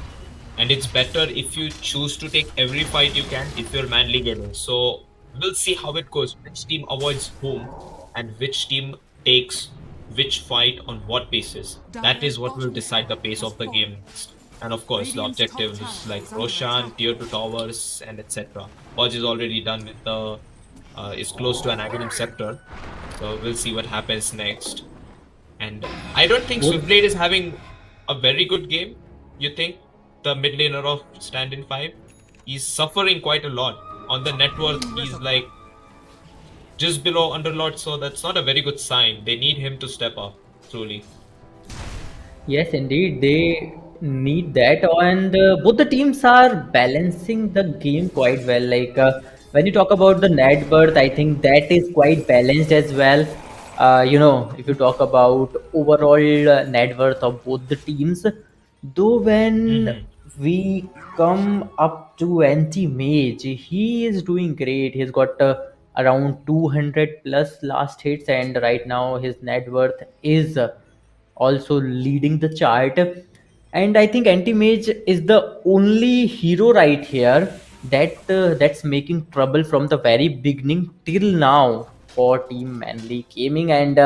and it's better if you choose to take every fight you can if you're Manly Gaming. So we'll see how it goes, which team avoids whom and which team takes which fight on what basis. That is Dire's what will bottom decide the tower pace has of the fallen. game next. And of course, the Radiant's top objective tower is like is under Roshan, attack. tier 2 towers, and etc. Purge is already done with the is close to an Aghanim Scepter. So we'll see what happens next. And I don't think both. Swiftblade is having a very good game. You think the mid laner of Standin 5? He's suffering quite a lot. On the net worth, he's like just below Underlord, so that's not a very good sign. They need him to step up, truly. Yes, indeed, they need that, and both the teams are balancing the game quite well. Like when you talk about the net worth, I think that is quite balanced as well. If you talk about overall net worth of both the teams, though when Hmm. we come up to anti-mage, he is doing great. He's got around 200 plus last hits, and right now his net worth is also leading the chart. And I think anti-mage is the only hero right here that's making trouble from the very beginning till now for team Manly Gaming, and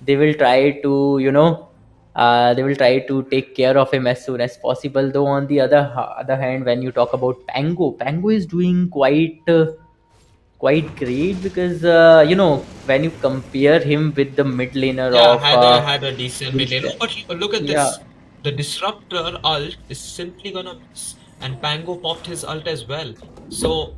they will try to take care of him as soon as possible. Though on the other hand, when you talk about Pango is doing quite great because when you compare him with the mid laner Yeah, of had a decent mid this lane. Oh, but look at yeah. this. The Disruptor ult is simply gonna miss, and Pango popped his ult as well. So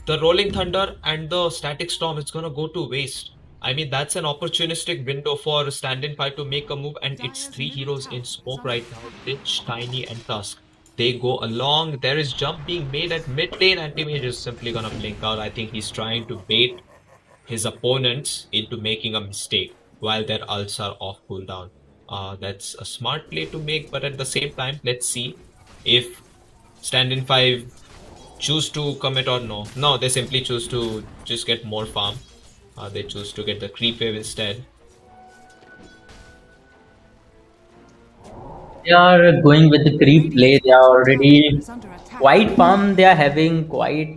the Rolling Thunder and the Static Storm is gonna go to waste. I mean, that's an opportunistic window for Stand-in 5 to make a move, and it's Dire's three middle heroes tower in is smoke under right now, attack. Lich, Tiny, and Tusk. They go along. There is jump being made at mid lane. Anti-Mage is simply gonna blink out. I think he's trying to bait his opponents into making a mistake while their ults are off cooldown. That's a smart play to make, but at the same time, let's see if Stand in 5 choose to commit or no. No, they simply choose to just get more farm. They choose to get the creep wave instead. They are going with the creep play. Radiant's They are bottom tower already is under attack. quite farm. They are having quite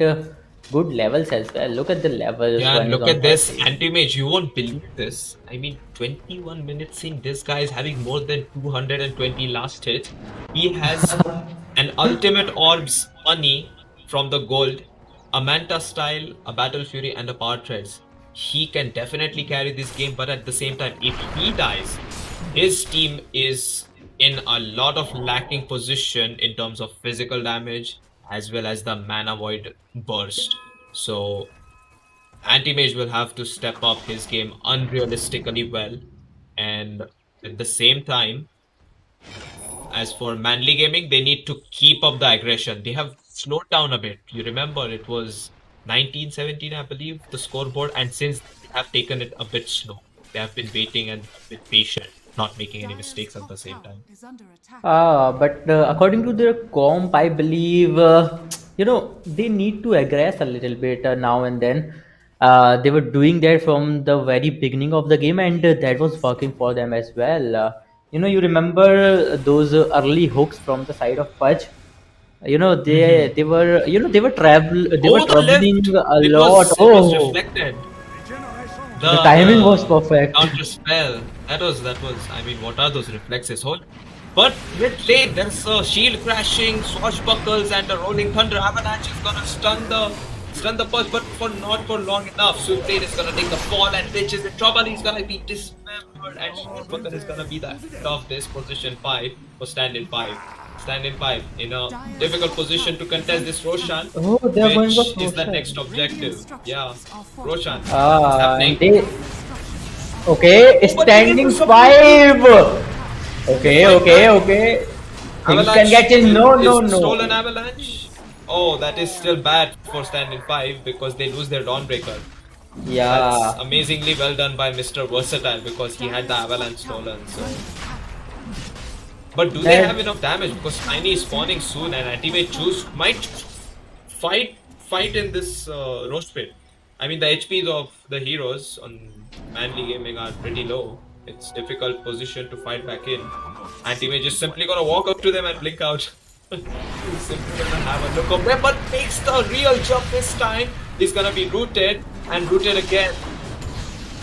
good levels as well. Look at the levels. Yeah, One and is look on at this 30. anti-mage. You won't believe this. I mean, 21 minutes in, this guy is having more than 220 last hits. He has an ultimate orbs money from the gold, a Manta style, a Battle Fury, and a Power Treads. He can definitely carry this game, but at the same time, if he dies, his team is in a lot of lacking position in terms of physical damage as well as the mana void burst. So Anti-Mage will have to step up his game unrealistically well, and at the same time, as for Manly Gaming, they need to keep up the aggression. They have slowed down a bit. You remember it was 1917, I believe, the scoreboard, and since they have taken it a bit slow, they have been waiting and a bit patient, not making any mistakes at the same time. Is under attack. But according to their comp, I believe they need to aggress a little bit now and then. They were doing that from the very beginning of the game, and that was working for them as well. You remember those early hooks from the side of Pudge. They were Oh, the troubling left! a It lot. was Oh, reflected. the timing was perfect. Counter spell. That was. I mean, what are those reflexes? Hold. But with late, there's a shield crashing, swashbuckles, and a rolling thunder. Avalanche is gonna stun the punch, but not for long enough. Swiftblade is gonna take the fall, and Lich is in trouble. He's gonna be dismembered, and swashbuckle is gonna be the end of this position 5 for Standin 5. Standin 5 in a difficult position to contest this Roshan, Oh, they're going which for is the Roshan. next objective. Yeah, Roshan. It's Ah, happening. okay, But they standing need to 5. Okay. Things Avalanche can get in. No, is no. stolen Avalanche. Oh, that is still bad for Standin 5 because they lose their Dawnbreaker. Yeah. That's amazingly well done by Mr. Versatile because he had the Avalanche stolen. So, but do they That- have enough damage? Because Tiny is spawning soon and Anti-Mage might fight in this roast pit. I mean, the HPs of the heroes on Manly Gaming are pretty low. It's difficult position to fight back in. Anti-Mage is simply gonna walk up to them and blink out. He's simply gonna have a look up there, but makes the real jump this time. He's gonna be rooted and rooted again.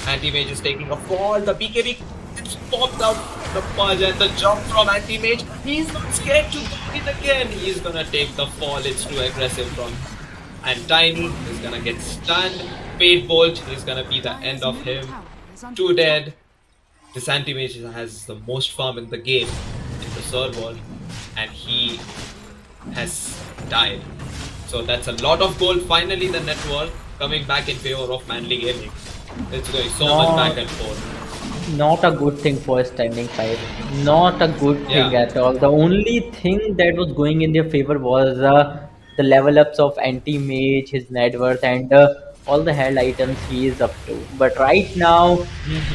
Anti-Mage is taking a fall. The BKB gets popped out the pudge and the jump from Anti-Mage. He's not scared to go in again. He's gonna take the fall. It's too aggressive from. And Tiny is gonna get stunned. Fate Bolt is gonna be the end of him. 2 dead. This Anti-Mage has the most farm in the game in the server, and he has died. So that's a lot of gold. Finally, the network coming back in favor of Manly Gaming. It's going so much back and forth. Not a good thing for standing 5. Not a good thing Yeah. at all. The only thing that was going in their favor was the level ups of anti-mage, his net worth, and all the held items he is up to. But right now,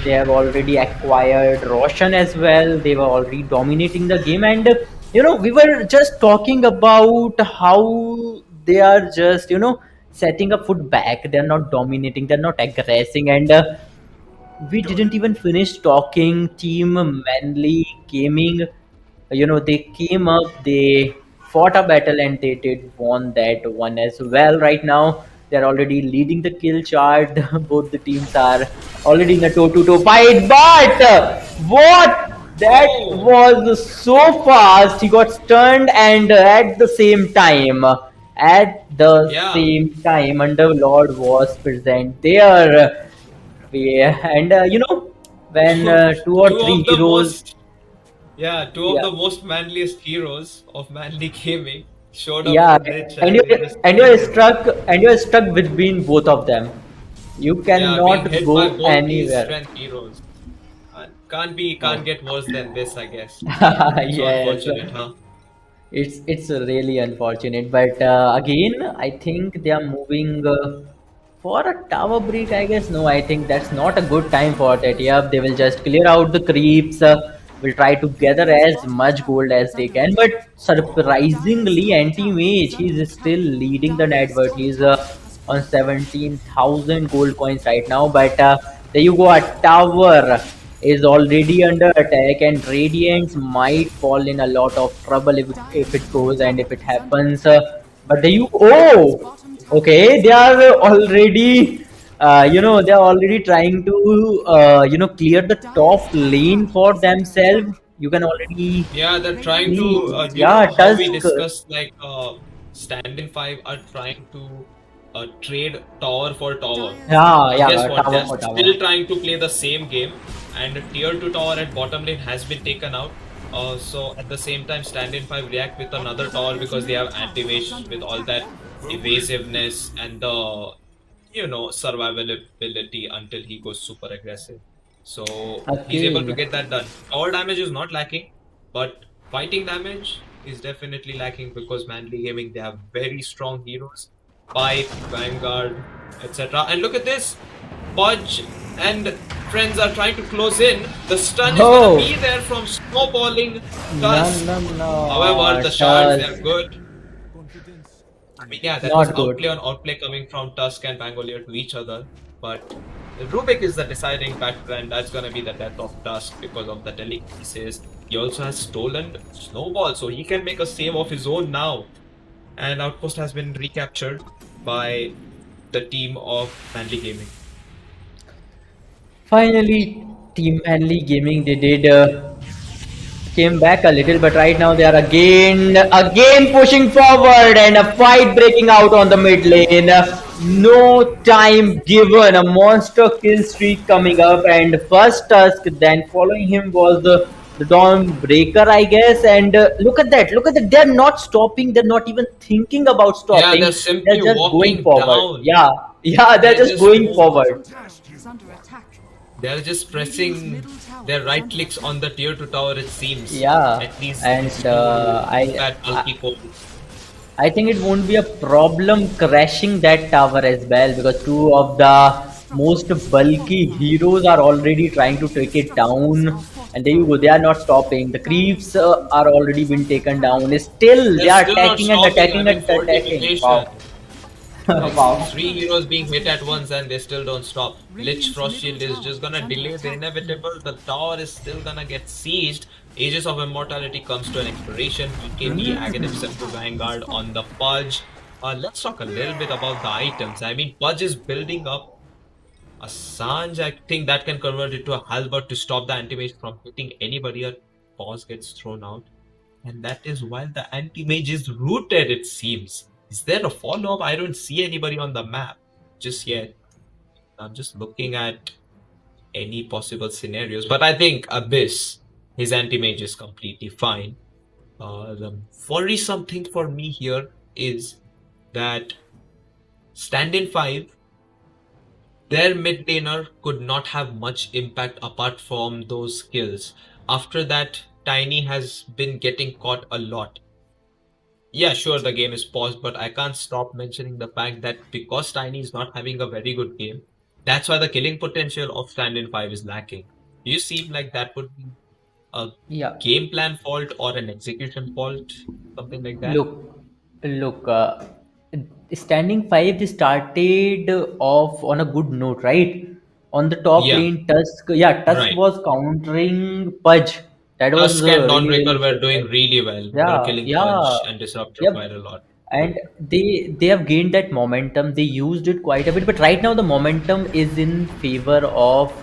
they have already acquired Roshan as well. They were already dominating the game, and we were just talking about how they are just setting a foot back. They're not dominating. They're not aggressing, and we didn't even finish talking team Manly Gaming. They came up, they fought a battle, and they did won that one as well. Right now, they're already leading the kill chart. Both the teams are already in a toe-to-toe fight. But what? That Oh. was so fast. He got stunned, and at the same time, Yeah. Underlord was present there. Yeah, and when two or three of the heroes, two of yeah, the most manliest heroes of Manly Gaming showed up yeah, for Lich, and and they just you're stuck between both of them. You being cannot hit by go both these anywhere. strength heroes. Can't get worse than this, I guess. So Yes, unfortunate, huh? it's really unfortunate, but again, I think they are moving for a tower break. I guess no, I think that's not a good time for that. Yep, they will just clear out the creeps. Will try to gather as much gold as they can, but surprisingly, anti-mage he's still leading the net worth. He's on 17,000 gold coins right now, but there you go, a tower is already under attack, and Radiants might fall in a lot of trouble if it goes and if it happens. But there you oh, Okay, they are already, they are already trying to, clear the top lane for themselves. You can already Yeah, they're trying to, see, you know yeah, how we Tusk. discussed, like, Standin 5 are trying to trade tower for tower. Yeah, Guess yeah, what? tower They're for still tower. trying to play the same game, and tier 2 tower at bottom lane has been taken out. So at the same time, Standin 5 react with another tower because they have anti-mage with all that evasiveness and the survivability until he goes super aggressive. So he's able to Okay. get that done. Tower damage is not lacking, but fighting damage is definitely lacking because Manly Gaming, they have very strong heroes, Pipe, Vanguard, etc. And look at this, Pudge and friends are trying to close in. The stun is gonna Oh, be there from snowballing no, Tusk. no, However, no, the shards, they're Tusk, good. I mean, yeah, that was not outplay good. on outplay coming from Tusk and Pangolier to each other. But Rubik is the deciding factor, and that's going to be the death of Tusk because of the telekinesis. He also has stolen Snowball, so he can make a save of his own now. And Outpost has been recaptured by the team of Manly Gaming. Finally, Team Manly Gaming, they did came back a little, but right now they are again pushing forward and a fight breaking out on the mid lane. No time given, a monster kill streak coming up, and first Tusk, then following him was the Dawn Breaker, I guess. And look at that, they're not stopping, they're not even thinking about Yeah, they're stopping, simply they're just going walking forward. down. Yeah, yeah, they're They're just just going forward. Is under attack. they're just pressing their right clicks on the tier 2 tower, it seems. Yeah, At least and to do I, that bulky call. I think it won't be a problem crashing that tower as well, because two of the most bulky heroes are already trying to take it down. And there you go, they are not stopping. The creeps are already been taken down. Still, they They're are still not attacking and stopping. I attacking mean, and attacking. Wow. fortification. Like Wow. three heroes being hit at once and they still don't stop. Lich Frost Shield is just gonna delay the inevitable. The tower is still gonna get sieged. Aegis of Immortality comes to an expiration. BKB Aghanim Simple Vanguard on the Pudge. Let's talk a little bit about the items. I mean, Pudge is building up a Sanj. I think that can convert it to a Halberd to stop the anti-mage from hitting anybody. A pause gets thrown out. And that is while the anti-mage is rooted, it seems. Is there a follow-up? I don't see anybody on the map just yet. I'm just looking at any possible scenarios. But I think Abyss, his anti-mage is completely fine. The worrisome thing for me here is that Standin 5, their mid laner could not have much impact apart from those skills. After that, Tiny has been getting caught a lot. Yeah, sure, the game is paused, but I can't stop mentioning the fact that because Tiny is not having a very good game, that's why the killing potential of Standin 5 is lacking. Do you seem like that would be a Yeah. game plan fault or an execution fault? Something like that? Look, standing five, they started off on a good note, right? On the top Yeah, lane, Tusk, yeah, Tusk right. was countering Pudge. That was Tusk and really, really Dawnbreaker were good, doing right? really well. They were Yeah, killing yeah, Pudge and Disruptor yep. quite a lot. And they have gained that momentum. They used it quite a bit, but right now the momentum is in favor of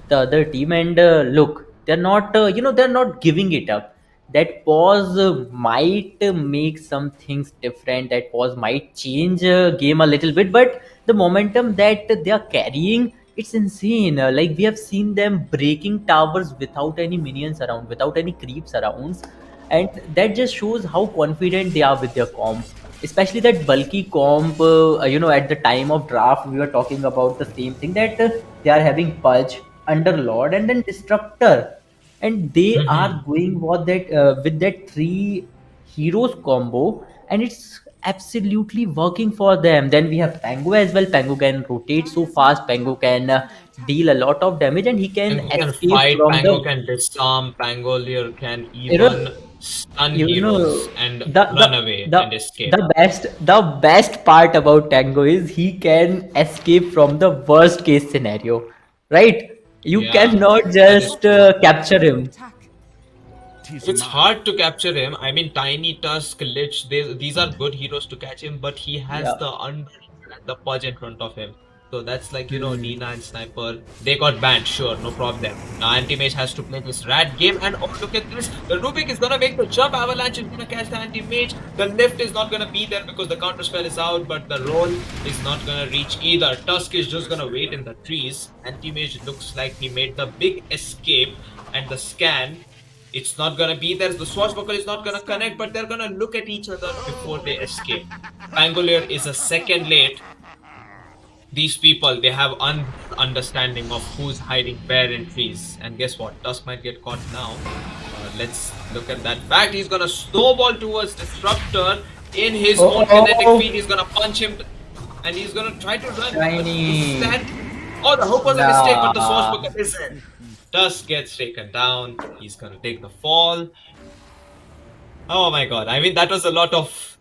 the other team. And look, they're not, they're not giving it up. That pause might make some things different. That pause might change game a little bit, but the momentum that they are carrying, it's insane. Like we have seen them breaking towers without any minions around, without any creeps around, and that just shows how confident they are with their comp, especially that bulky comp. At the time of draft we were talking about the same thing, that they are having Pudge, Underlord, and then Disruptor, and they Mhm. are going with that three heroes combo, and it's absolutely working for them. Then we have Pango as well. Pango can rotate so fast, Pango can deal a lot of damage, and he can Pango can escape fight, from Pango the, can disarm, Pangolier can you know even stun you know heroes and the the run away the and escape. the best part about Tango is he can escape from the worst case scenario, right? You Yeah, cannot that is just true. capture him. It's hard to capture him. I mean, Tiny, Tusk, Lich, these are good heroes to catch him, but he has Yeah. the the Pudge in front of him. So that's like, Hmm. Nina and Sniper. They got banned, sure, no problem. Now Anti-Mage has to play this rat game, and oh, look at this. The Rubik is gonna make the jump. Avalanche is gonna catch the Anti-Mage. The lift is not gonna be there because the counter spell is out, but the roll is not gonna reach either. Tusk is just gonna wait in the trees. Anti-Mage looks like he made the big escape, and the scan, it's not gonna be there. The swashbuckle is not gonna connect, but they're gonna look at each other before they escape. Pangolier is a second late. These people, they have understanding of who's hiding where in trees. And guess what? Tusk might get caught now. Let's look at that fact. He's gonna snowball towards Disruptor in his own kinetic Oh, field. He's gonna punch him, and he's gonna try to run. But Tiny. is that... Oh, the hook was a mistake, but the Nah. swashbuckle isn't. Tusk gets taken down. He's gonna take the fall. Oh my god. I mean, that was a lot of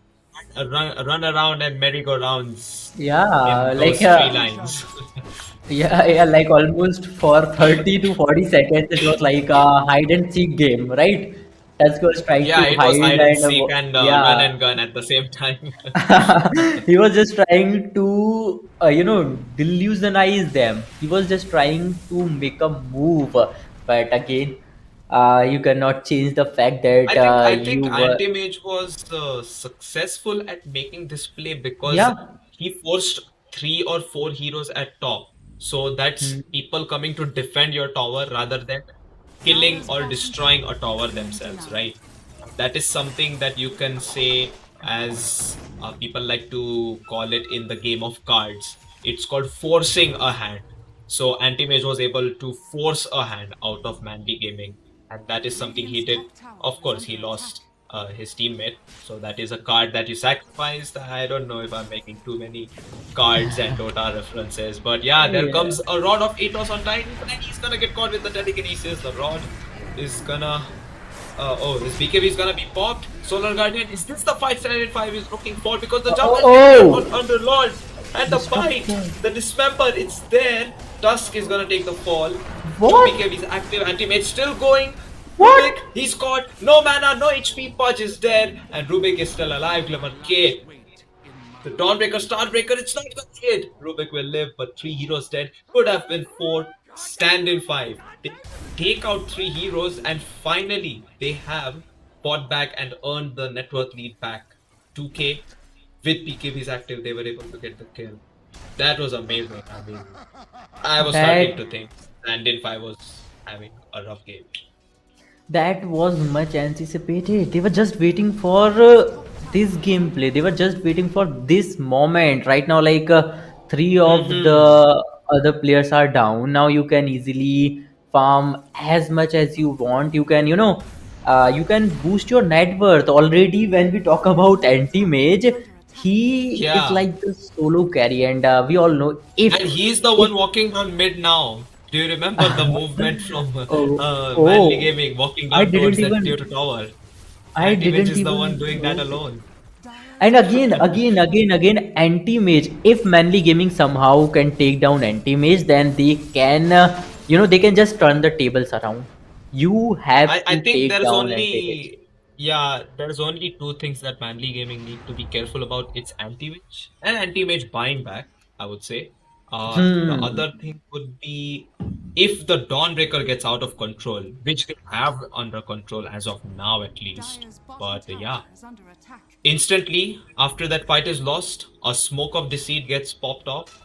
run around and merry-go-rounds Yeah, in those like three lines. yeah, like almost for 30 to 40 seconds, it was like a hide and seek game, right? Tusk was trying Yeah, to it was hide hide and and seek and run yeah, and gun at the same time. he was just trying to, delusionize them. He was just trying to make a move, but again, you cannot change the fact that I think you were, Anti-Mage was successful at making this play because yeah. he forced 3 or 4 heroes at top. So that's Hmm. people coming to defend your tower rather than killing or destroying a tower themselves, right? That is something that you can say, as people like to call it in the game of cards. It's called forcing a hand. So Anti-Mage was able to force a hand out of Manly Gaming, and that is something he did. Of course, he lost his teammate, so that is a card that you sacrificed. I don't know if I'm making too many cards and Dota references, but yeah, there Yeah. comes a Rod of Atos on Titan, and he's gonna get caught with the telekinesis. The Rod is gonna... oh, his BKB is gonna be popped. Solar Guardian, is this the fight Standin 5 is looking for? Because the jump Oh, on Underlord and the bite, Disruptor. the dismember, it's there. Tusk is gonna take the fall. What? BKB is active, Anti-Mage still going. What? Rubik, he's caught. No mana, no HP, Pudge is dead, and Rubik is still alive. Glimmer K. The Dawnbreaker, Starbreaker, it's not gonna hit. Rubik will live, but 3 heroes dead. Could have been 4. Standin 5. They take out 3 heroes, and finally they have fought back and earned the net worth lead back. 2k. With PKBs active, they were able to get the kill. That was amazing. I mean, I was starting to That think Standin 5 was having a rough game. that was much anticipated. They were just waiting for this gameplay. They were just waiting for this moment. Right now, like three of Mm-hmm. the other players are down. Now you can easily farm as much as you want. You can boost your net worth. Already, when we talk about anti-mage, he is Yeah. like the solo carry, and we all know And he's the if one walking down mid now. Do you remember the movement from oh Manly oh Gaming walking I down towards didn't that even Toyota tower? I Anti-Mage didn't is the one even doing that know. alone. And again, anti-mage. If Manly Gaming somehow can take down anti-mage, then they can, they can just turn the tables around. You have I to think take there's down anti-mage. only... Yeah, there's only 2 things that Manly Gaming need to be careful about. It's anti-mage and anti-mage buying back, I would say. The Hmm. other thing would be if the Dawnbreaker gets out of control, which they have under control as of now at least. But yeah, instantly after that fight is lost, a smoke of deceit gets popped off.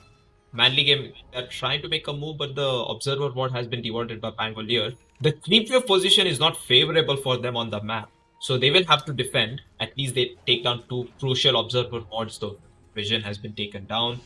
Manly Game, they're trying to make a move, but the observer mod has been devoted by Pangolier. The 3-5 position is not favorable for them on the map, so they will have to defend. At least they take down 2 crucial observer mods, though. Vision has been taken down.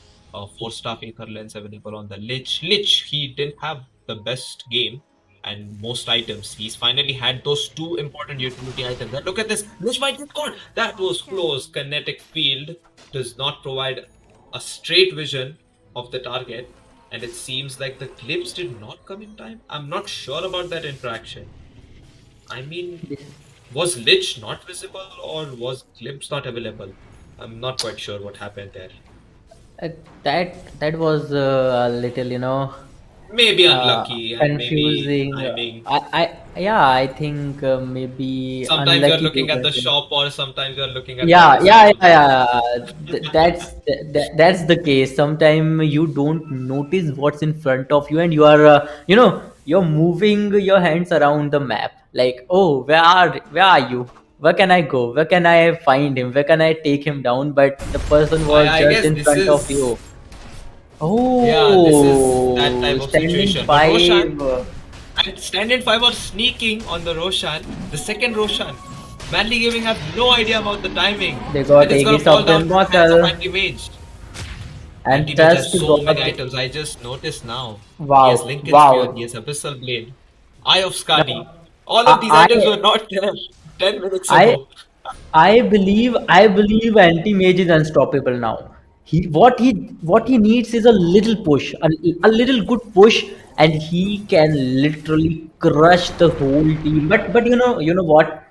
4-star Aether Lens available on the Lich. Lich, he didn't have the best game and most items. He's finally had those 2 important utility items. And look at this. Lich might get caught. That was close. Kinetic Field does not provide a straight vision of the target, and it seems like the clips did not come in time. I'm not sure about that interaction. I mean, was Lich not visible or was clips not available? I'm not quite sure what happened there. Uh, that was a little, Maybe unlucky and maybe confusing. timing. Yeah, I think maybe Sometimes you're unlucky you looking at can the say. shop, or sometimes you're looking at the Yeah, other yeah, side yeah, of the road. yeah. That's the case. Sometimes you don't notice what's in front of you, and you are, you're moving your hands around the map. Like, oh, where are you? Where can I go? Where can I find him? Where can I take him down? But the person was I just guess in this front of is, you. yeah, this is that Oh, type of standing situation. But Roshan five. and Standin 5 are sneaking on the Roshan. The second Roshan. Manly Gaming have no idea about the timing. They got And it's gonna Aegis fall of the down to the hands of Immortal, Anti-Mage. and Anti-Mage has Trust so many got. items. I just noticed now. He has Wow, Lincoln Sphere, he wow. has Abyssal Blade, Eye of Skadi. Now, All of these I, items were not there 10 minutes I, ago. I believe anti-mage is unstoppable now. What he needs is a little push, a little good push, and he can literally crush the whole team. But you know what?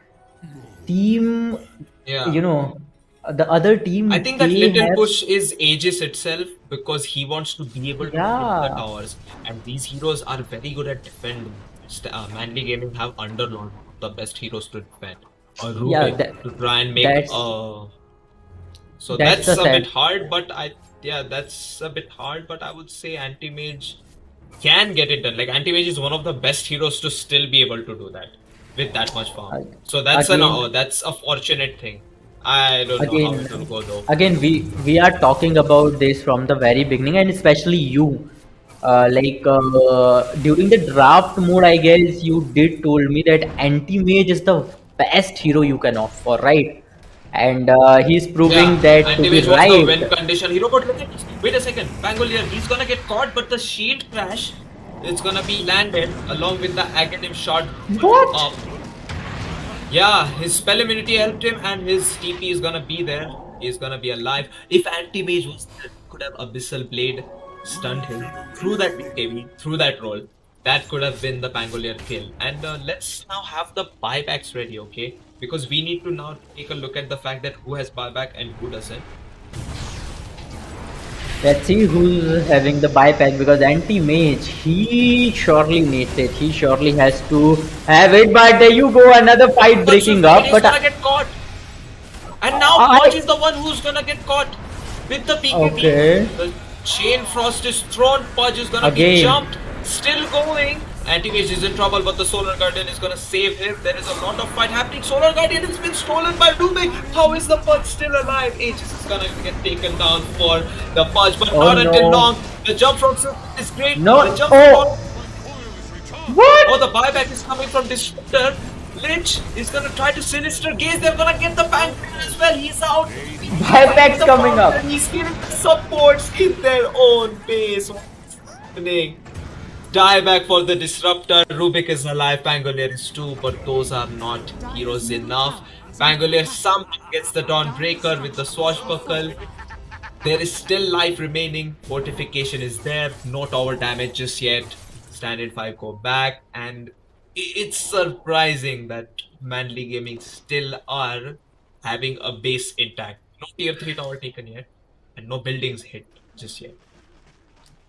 Team, Yeah. you know, the other I team think that they little have. push is Aegis itself, because he wants to be able to hit the Yeah, towers, and these heroes are very good at defending. Manly Gaming have Underlord, one of the best heroes to defend, or yeah. Rubik to try and make That's so that's that's the a sad. bit hard, but that's a bit hard, but I would say Anti-Mage can get it done. Like, Anti-Mage is one of the best heroes to still be able to do that with that much farm. So Again, that's a fortunate thing. I don't know how again it will go though. again we are talking about this from the very beginning, and especially you, during the draft mode, I guess you did told me that anti-mage is the best hero you can opt for, right? And he's proving Yeah, that to be anti-mage was the right. win condition. Hero got look at, wait a second, Pangolier, he's gonna get caught, but the shield crash is gonna be landed along with the Aghanim shot What? up. Yeah, his spell immunity helped him, and his TP is gonna be there. He's gonna be alive. If anti-mage was there, could have Abyssal Blade stunned him through that BKB, through that roll. That could have been the Pangolier kill. And let's now have the buybacks ready, okay? Because we need to now take a look at the fact that who has buyback and who doesn't. Let's see who's having the buyback, because anti-mage, he surely needs it. He surely has to have it. But there you go, another fight But breaking Swift Kid up. is But gonna get caught. And now I Pudge is the one who's gonna get caught with the PKB. okay. The chain frost is thrown. Pudge is gonna be Again, jumped. Still going. Anti-Mage is in trouble, but the Solar Guardian is gonna save him. There is a lot of fight happening. Solar Guardian has been stolen by Rubik. How is the Pudge still alive? Aegis is gonna get taken down for the Pudge, but oh not until no, long. The jump from Swift is great. no, The jump from oh, Oh, what? the buyback is coming from Disruptor. Lynch is gonna try to Sinister Gaze. They're gonna get the bank as well. He's out. Buyback's The coming up. fountain. He's killing the supports in their own base. What's happening? Dieback for the Disruptor. Rubik is alive. Pangolier is too, but those are not heroes enough. Pangolier somehow gets the Dawnbreaker with the Swashbuckle. There is still life remaining. Fortification is there. No tower damage just yet. Standard 5 go back. And it's surprising that Manly Gaming still are having a base intact. No tier 3 tower taken yet. And no buildings hit just yet.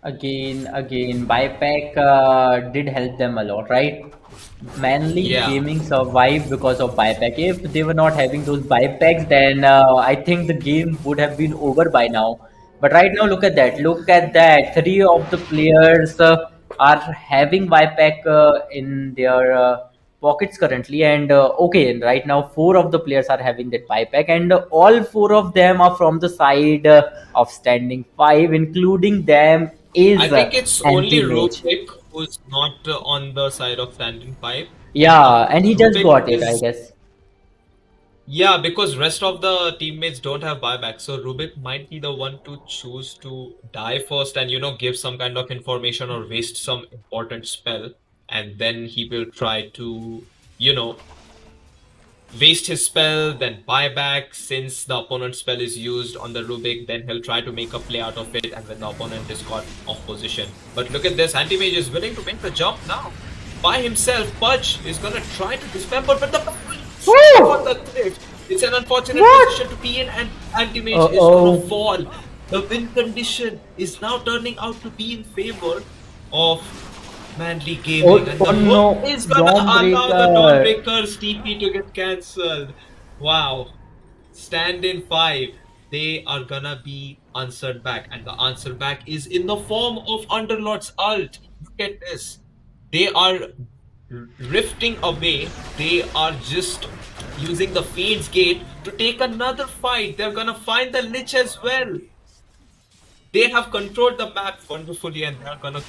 Again, buyback did help them a lot, right? Manly Yeah. Gaming survived because of buyback. If they were not having those buybacks, then I think the game would have been over by now. But right now, look at that. Look at that. Three of the players are having buyback in their pockets currently, and okay, right now four of the players are having that buyback, and all four of them are from the side of standing five, including them I is think it's only anti-mage. Rubik who's not on the side of Standing 5. Yeah, and he just Rubik got it, I is. guess. Yeah, because rest of the teammates don't have buyback, so Rubik might be the one to choose to die first and give some kind of information or waste some important spell, and then he will try to you know waste his spell, then buyback. Since the opponent's spell is used on the Rubik, then he'll try to make a play out of it, and when the opponent is caught off position. But look at this, Anti-Mage is willing to make the jump now by himself. Pudge is gonna try to dismember, but the on the cliff. It's an unfortunate What? position to be in, and Anti-Mage is Uh-oh. gonna fall. The win condition is now turning out to be in favor of Manly Oh, Gaming, and oh the hook no, is gonna allow the Dawnbreaker. Dawnbreaker's TP to get cancelled. Wow. Standin 5, they are gonna be answered back, and the answer back is in the form of Underlord's ult. Look at this. They are rifting away. They are just using the Fade's Gate to take another fight. They're gonna find the Lich as well. They have controlled the map wonderfully, and they're gonna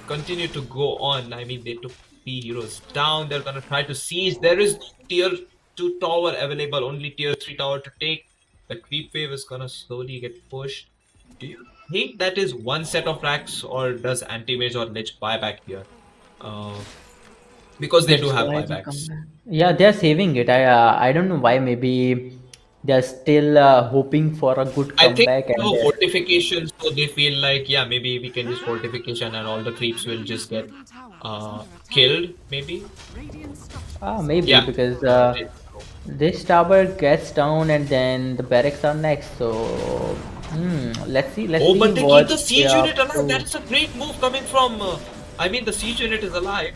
continue to go on. I mean, they took 3 heroes down. They're gonna try to siege. There is no tier 2 tower available, only tier 3 tower to take. The creep wave is gonna slowly get pushed. Do you think that is one set of racks, or does anti-mage or lich buyback here? Because they do That's have why they come buybacks. back. Yeah, they're saving it. I don't know why. Maybe they're still hoping for a good I think comeback, and fortification, so they feel like, yeah, maybe we can use fortification and all the creeps will just get Middle tower is under attack. killed, maybe. Radiant structures maybe Yeah. because There you go. this tower gets down, and then the barracks are next. So let's see. Let's Oh, see but they keep the what they siege are unit up alive. to. That's a great move coming from. I mean, the siege unit is alive,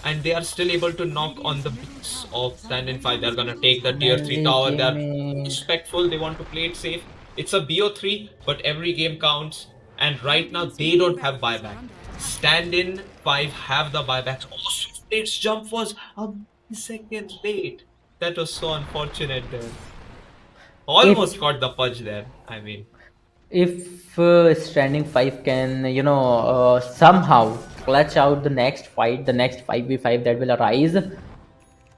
and they are still able to knock on the beats of Standin 5. They're gonna take the tier 3 Manly tower. They're Gaming. respectful. They want to play it safe. It's a BO3, but every game counts. And right now, they don't have buyback. Standin 5 have the buybacks. Oh, Swiftblade's jump was a second late. That was so unfortunate there. Almost If caught the punch there. I mean. if Standing Five can somehow clutch out the next fight, the next 5v5 that will arise,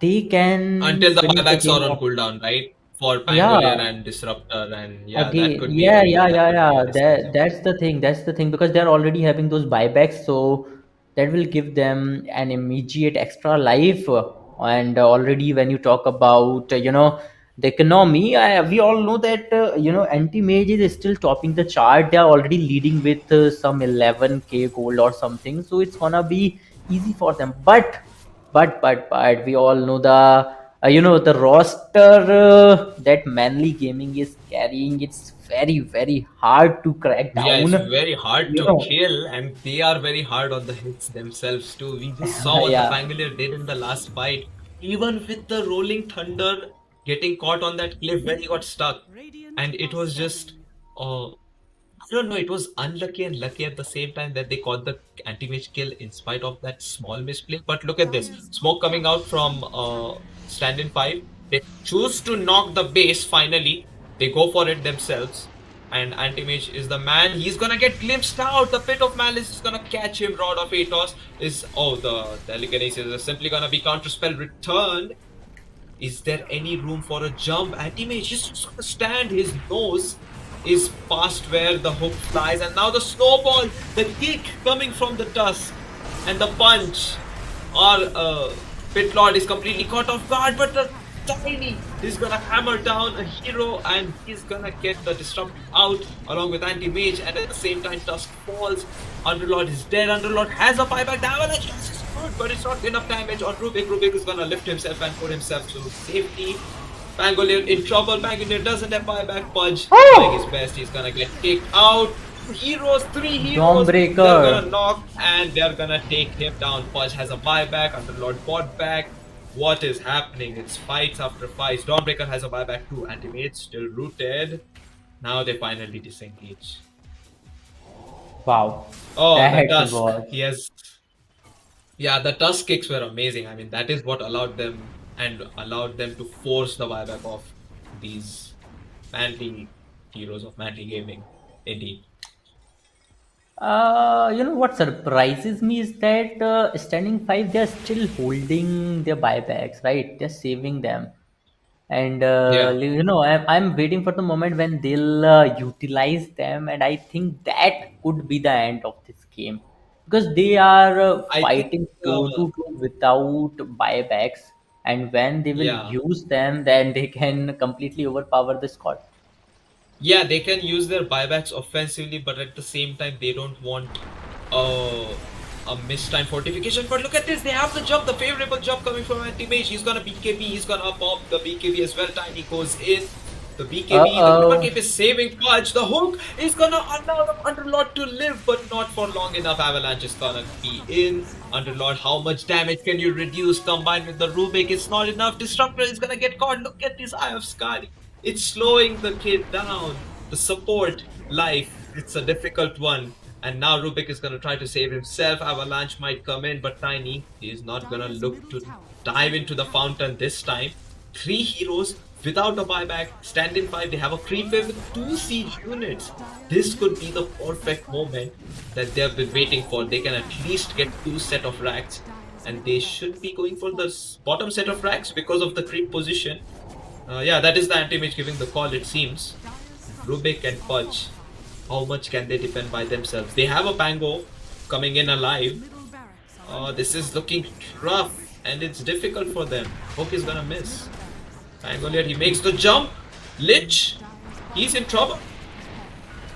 they can Until the finish the buybacks game are on off. cooldown, right? For Pangolier Yeah, and Disruptor, and yeah, that again, could be yeah, very, yeah, that yeah, could be yeah. a decisive. That's the thing. That's the thing because they're already having those buybacks, so that will give them an immediate extra life. And already, when you talk about the economy, we all know that anti mage is still topping the chart. They are already leading with some 11k gold or something, so it's gonna be easy for them. But we all know the roster that Manly Gaming is carrying. It's very hard to crack Yeah, it's down. very hard You to know, kill, and they are very hard on the hits themselves too. We just saw what the yeah. Pangolier did in the last fight. Even with the rolling thunder getting caught on that cliff where he got stuck, Radiant and it are was just summoning. I don't know, it was unlucky and lucky at the same time that they caught the anti-mage kill in spite of that small misplay. But look at this. Dire's Smoke top coming out tower is from under attack. Stand-in 5. They choose to knock the base finally. They go for it themselves. And anti-mage is the man. He's gonna get glimpsed out. The Pit of Malice is gonna catch him. Rod of Atos is... Oh, the telekinesis is simply gonna be counterspell returned. Is there any room for a jump? Anti-mage is just gonna stand. His nose is past where the hook flies, and now the snowball, the kick coming from the tusk, and the punch. Our Pit Lord is completely caught off guard, but the Tiny is gonna hammer down a hero, and he's gonna get the disrupt out along with anti-mage, and at the same time Tusk falls. Underlord is dead. Underlord has a buyback. The avalanche is good, but it's not enough damage on Rubik. Rubik is gonna lift himself and put himself to safety. Pangolier in trouble. Pangolier doesn't have buyback. Pudge trying his Oh, best. He's gonna get kicked out. Heroes, 3 heroes. They're Dawnbreaker. gonna knock and they're gonna take him down. Pudge has a buyback. Underlord bought back. What is happening? It's fights after fights. Dawnbreaker has a buyback too. Anti-mage still rooted. Now they finally disengage. Wow, Oh, the that Tusk. was He has. Yeah, the Tusk kicks were amazing. I mean, that is what allowed them to force the buyback of these manly heroes of manly gaming. Indeed. what surprises me is that Standing Five, they're still holding their buybacks, right? They're saving them. And Yeah. I'm waiting for the moment when they'll utilize them, and I think that could be the end of this game because they are I think. fighting toe to toe without buybacks, and when they will Yeah. use them, then they can completely overpower the squad. Yeah, they can use their buybacks offensively, but at the same time, they don't want uh, a missed time fortification. But look at this, they have the jump, the favorable jump coming from anti-mage. He's gonna BKB, he's gonna pop the BKB as well. Tiny goes in. The BKB, the Glimmer Uh-oh. Cape is saving Pudge. The hook is gonna allow the Underlord to live, but not for long enough. Avalanche is gonna be in. Underlord, how much damage can you reduce combined with the Rubik? It's not enough. Disruptor is gonna get caught. Look at this Eye of Skadi. It's slowing the kid down. The support life, it's a difficult one. And now Rubik is gonna try to save himself. Avalanche might come in, but Tiny is not gonna look to dive into the fountain this time. 3 heroes without a buyback. Standin 5, they have a creep wave with 2 siege units. This could be the perfect moment that they have been waiting for. They can at least get 2 set of racks. And they should be going for the bottom set of racks because of the creep position. Yeah, that is the anti-mage giving the call, it seems. Rubik and Pudge, how much can they defend by themselves? They have a Pango coming in alive. This is looking rough and it's difficult for them. Hook is gonna miss. Pangolier, he makes the jump. Lich, he's in trouble.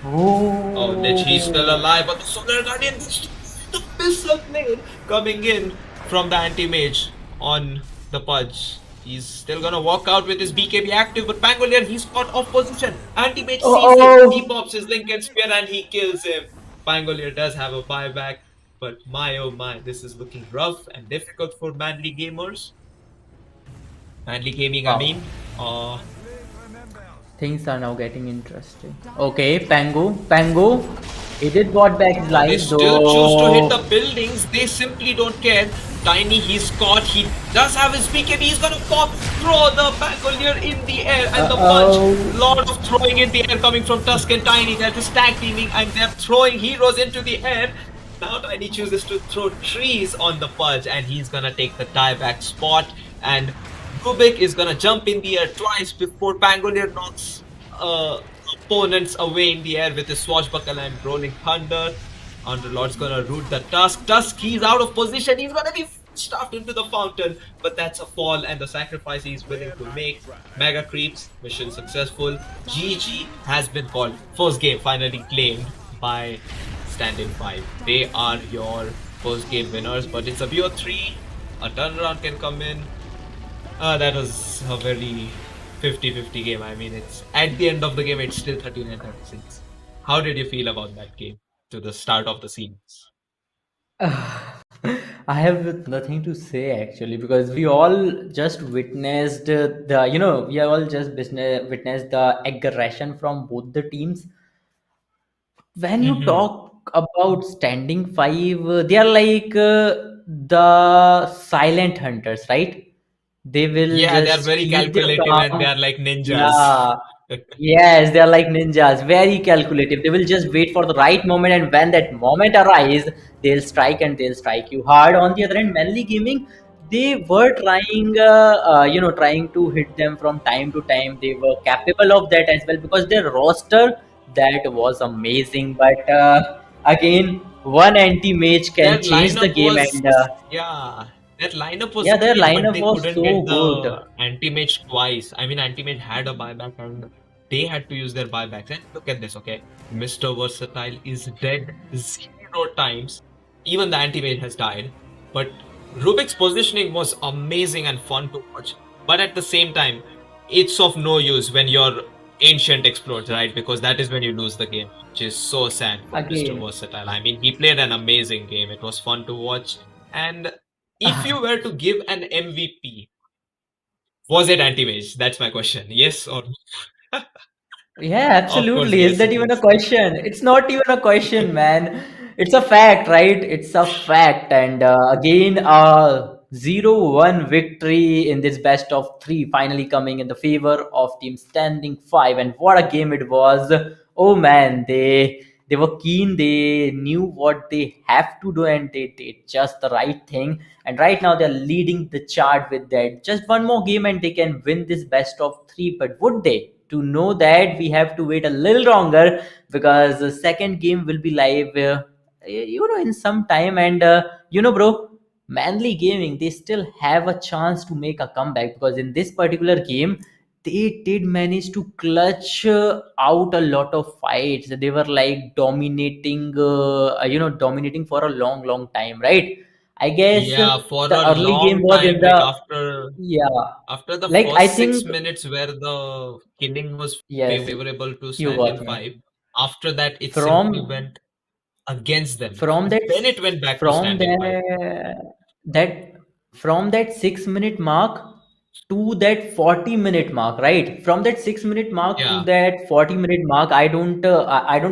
Oh, Lich, he's still alive, but the Solar Guardian, the missile blade coming in from the anti-mage on the Pudge. He's still gonna walk out with his BKB active, but Pangolier, he's caught off position. Anti-mage sees him, he pops his Lincoln Spear and he kills him. Pangolier does have a buyback, but my oh my, this is looking rough and difficult for Manly gamers. Manly gaming, I mean. Things are now getting interesting. Okay, Pango. He did bought back his They life still choose to hit though. the buildings. They simply don't care. Tiny, he's caught. He does have his BKB. He's gonna pop, throw the Pangolier in the air, and the punch. Lot of throwing in the air coming from Tusk and Tiny. They're just tag teaming and they're throwing heroes into the air. Now Tiny chooses to throw trees on the Pudge, and he's gonna take the dieback spot. And Rubik is gonna jump in the air twice before Pangolier knocks opponents away in the air with his swashbuckle and rolling thunder. Underlord's gonna root the Tusk. Tusk, he's out of position. He's gonna be stuffed into the fountain, but that's a fall and the sacrifice he's willing to make. Mega creeps, mission successful. GG has been called. First game finally claimed by Standin 5. They are your first game winners, but it's a BO3. A turnaround can come in. That was a very 50-50 game. I mean, it's at the end of the game, it's still 39-36. How did you feel about that game to the start of the series? I have nothing to say actually because we all just witnessed we all just witnessed the aggression from both the teams. When you talk about standing five, they are like the silent hunters, right? They will Yeah, they are just very keep their calculative and they calm. are like ninjas. Yeah, yes, they are like ninjas, very calculative. They will just wait for the right moment, and when that moment arrives, they'll strike and they'll strike you hard. On the other hand, Manly Gaming, they were trying to hit them from time to time. They were capable of that as well because their roster that was amazing. But again, one anti-mage Their can change the lineup game, was, and yeah, that lineup was yeah, their clean, but lineup they was couldn't so get good. the anti-mage twice. I mean, anti-mage had a buyback and they had to use their buybacks. And look at this, okay? Mr. Versatile is dead 0 times. Even the anti-mage has died. But Rubik's positioning was amazing and fun to watch. But at the same time, it's of no use when your ancient explodes, right? Because that is when you lose the game, which is so sad for Mr. Again, Versatile. I mean, he played an amazing game. It was fun to watch. And if you were to give an MVP, was it anti-mage? That's my question. Yes or no? yeah, Of course, absolutely. Is yes, that it even a is. question? It's not even a question, man. It's a fact, right? It's a fact. And again, a 0-1 victory in this best of three finally coming in the favor of team standing five. And what a game it was. Oh man, they were keen, they knew what they have to do, and they did just the right thing. And right now they're leading the chart with that. Just one more game and they can win this best of three. But would they? To know that, we have to wait a little longer because the second game will be live in some time. And bro, Manly Gaming, they still have a chance to make a comeback because in this particular game they did manage to clutch out a lot of fights. They were like dominating for a long time, right? I guess Yeah, for the a early game long was in time, like the, yeah, after the like I first six think, minutes where the killing was yes, favorable to you Stand in got me. 5, after that it simply From went against them. from that Then it went back to from Stand in 5. that from that 6 minute mark to that 40 minute mark, right? From that 6 minute mark to Yeah. that 40 minute mark, I don't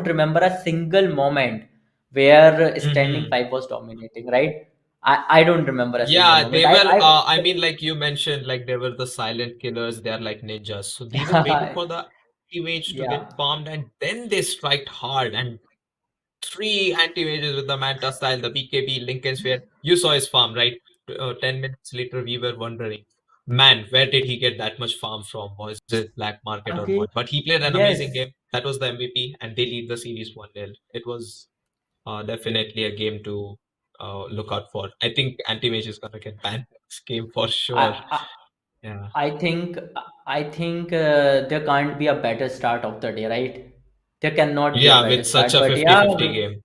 remember a single moment where Standing Hmm. Five was dominating, right? I don't remember a single Yeah, moment. they were, I mean, like you mentioned, like they were the silent killers, they are like ninjas. So they were waiting for the anti-mage to get Yeah. farmed and then they striked hard and three anti-mages with the Manta style, the BKB, Lincoln Sphere. You saw his farm, right? 10 minutes later, we were wondering, man, where did he get that much farm from? Was it black market or Okay. what? But he played an amazing Yes. game. That was the MVP, and they lead the series 1-0. It was definitely a game to look out for. I think anti-mage is gonna get banned this game for sure. I, Yeah. I think I think there can't be a better start of the day, right? There cannot be a Yeah, better with such start. a But yeah, 50-50 game.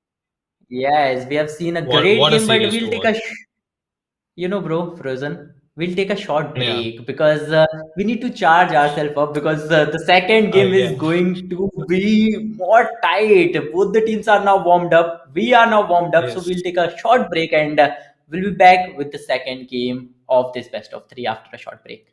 yes, we have seen a What great what a game, but series we'll to take watch. a, bro, Frozen. We'll take a short Yeah. break because we need to charge ourselves up because the second game is Yeah. going to be more tight. Both the teams are now warmed up. We are now warmed up, so Yes. we'll take a short break and we'll be back with the second game of this best of three after a short break.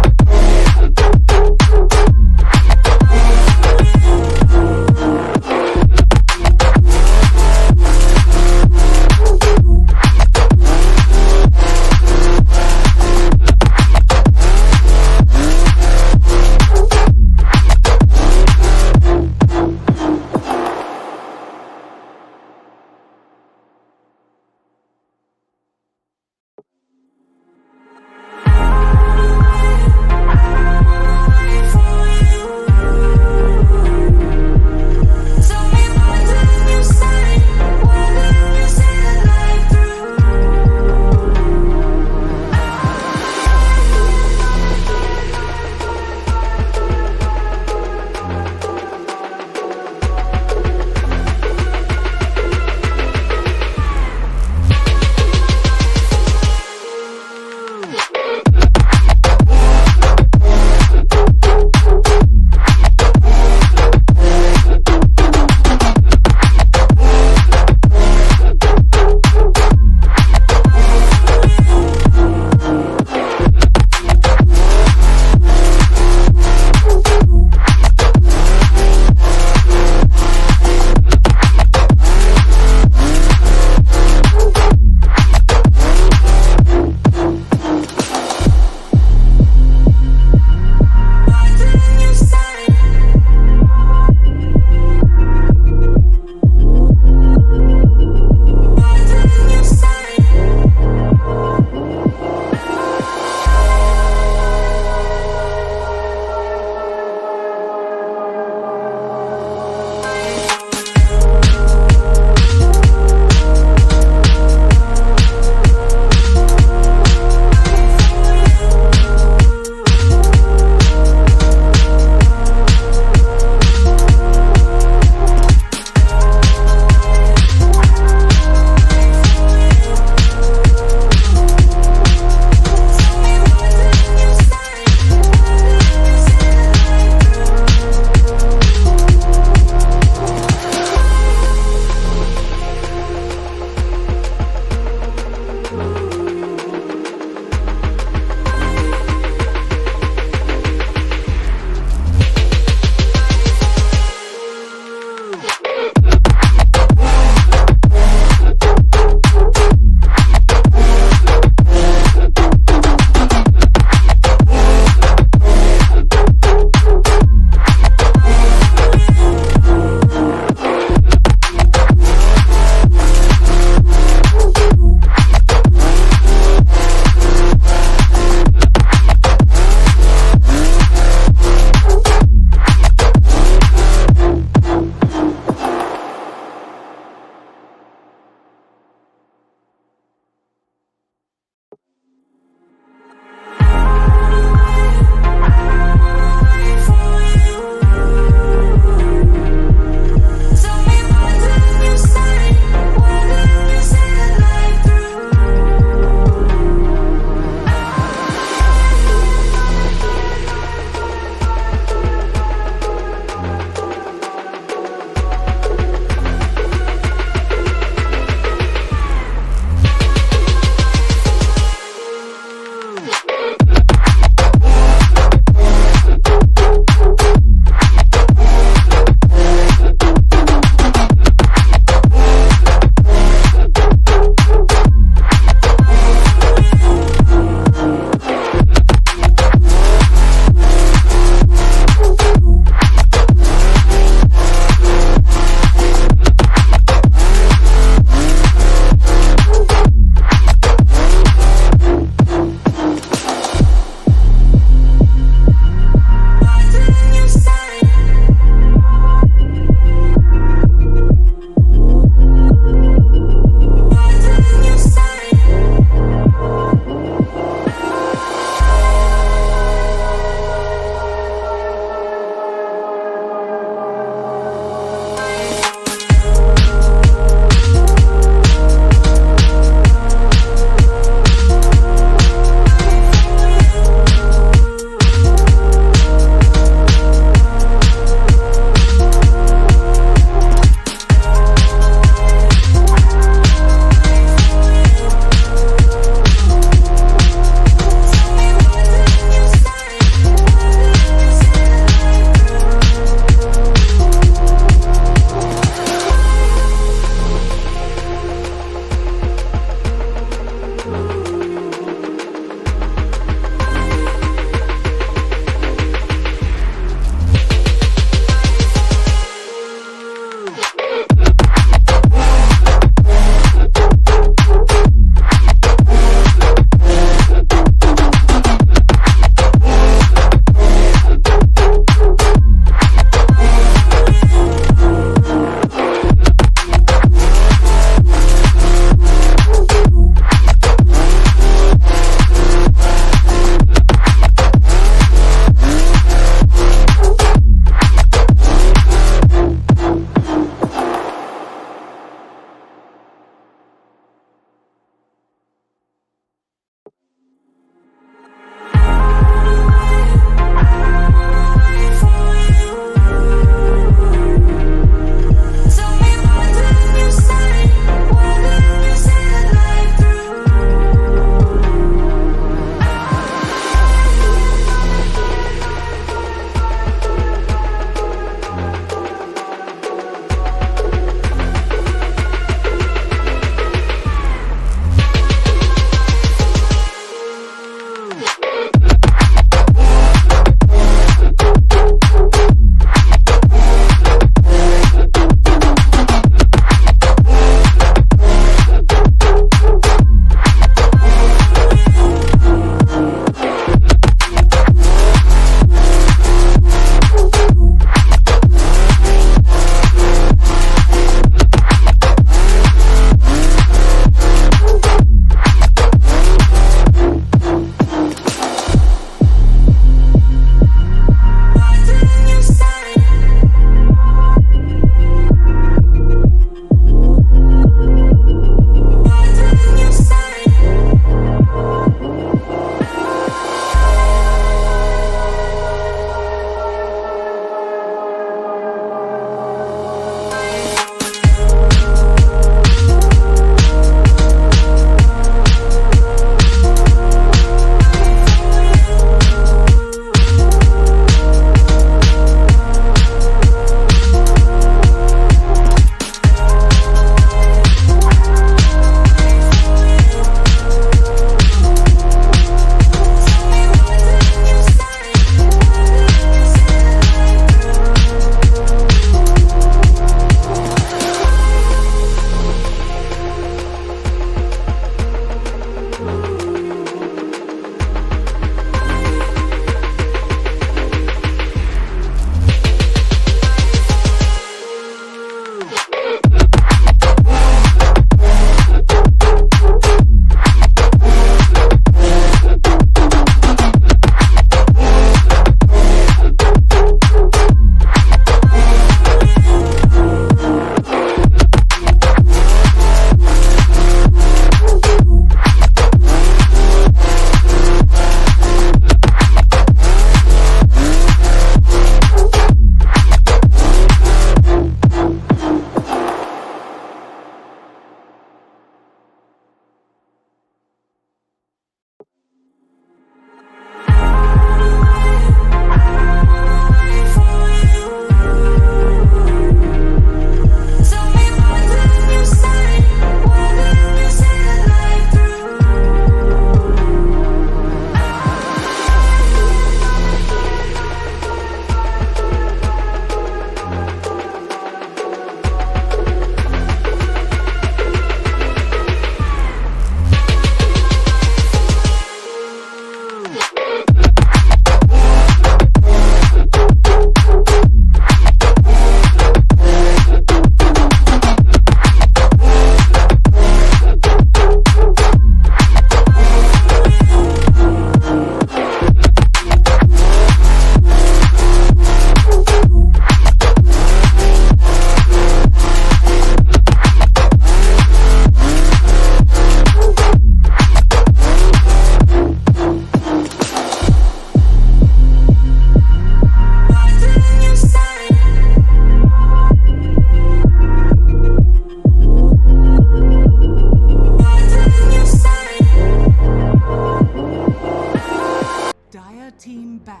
team ban.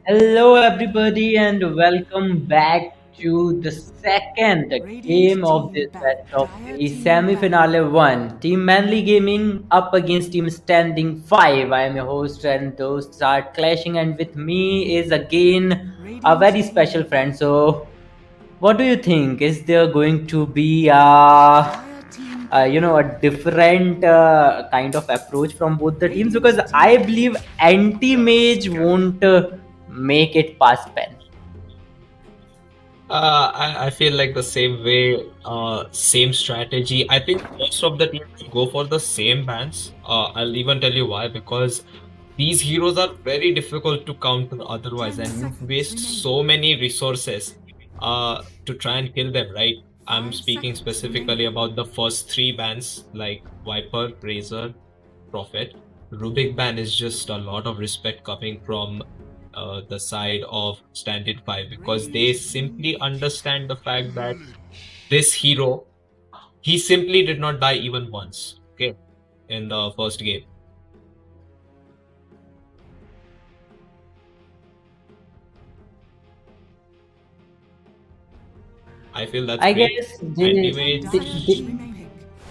Hello, everybody, and welcome back to the second game of this best of three semi-finale one. Team Manly Gaming up against Team Standing 5. I am your host, and those are clashing, and with me is again a very special friend. So, what do you think? Is there going to be a different kind of approach from both the teams? Because I believe anti-mage won't make it past pen. I feel like the same way, same strategy. I think most of the teams go for the same bans. I'll even tell you why, because these heroes are very difficult to counter otherwise, and you waste so many resources to try and kill them, right? I'm speaking specifically about the first three bans like Viper, Razor, Prophet. Rubik ban is just a lot of respect coming from the side of Standin 5 because they simply understand the fact that this hero, he simply did not die even once, okay, in the first game. I feel that's I great. guess Anti-mage.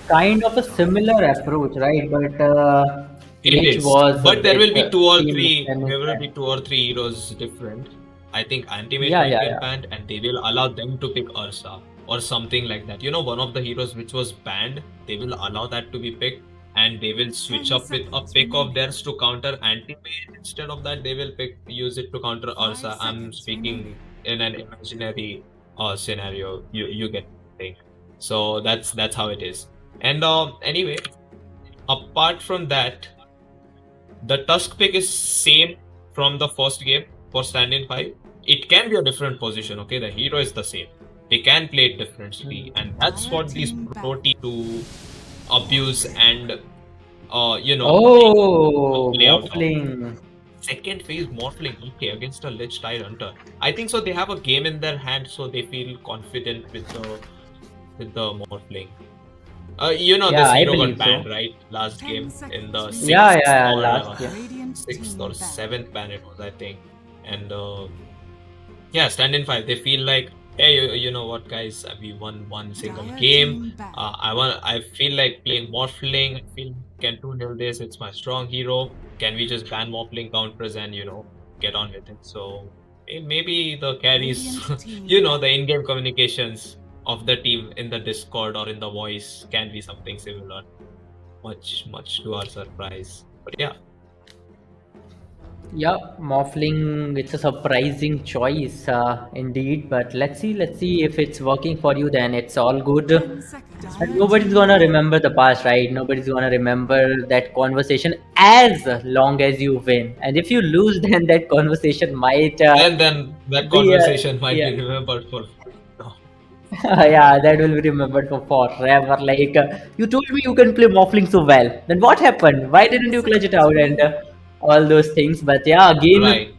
kind of a similar approach, right? But It which is, was but there will be with two or Team three. Standing There will 5. be two or three heroes different. I think Anti-Mage Yeah, might yeah, get yeah. banned, and they will allow them to pick Ursa or something like that. You know, one of the heroes which was banned, they will allow that to be picked, and they will switch up with a pick of theirs to counter Anti-Mage. Instead of that, they will use it to counter Ursa. I'm speaking in an imaginary scenario. You get the thing. So that's how it is. And anyway, apart from that, the Tusk pick is same from the first game for Stand-in 5. It can be a different position, okay? The hero is the same. They can play it differently, and that's what these pro team to abuse and Oh, play out of. Morphling. Second phase Morphling, okay, against a Lich Tide Hunter. I think so. They have a game in their hand, so they feel confident with the Morphling. Yeah, this I hero got believe banned, so. right? Last game in the sixth Yeah, yeah, or last game. sixth or seventh ban it was, I think. And yeah, Stand-in 5. They feel like, hey, you know what, guys? We won one single game. I feel like playing Morphling. I feel can 2-0 this. It's my strong hero. Can we just ban Morphling counters and get on with it? So maybe the carries, the in-game communications of the team in the Discord or in the voice can be something similar. Much to our surprise. But yeah. Yeah, Morphling, it's a surprising choice, indeed. But let's see if it's working for you. Then it's all good. And nobody's gonna remember the past, right? Nobody's gonna remember that conversation as long as you win. And if you lose, then that conversation might then that be conversation might yeah. be remembered for. Yeah, that will be remembered for forever. Like, you told me you can play Morphling so well. Then what happened? Why didn't you clutch it out and all those things? But yeah, again, Right.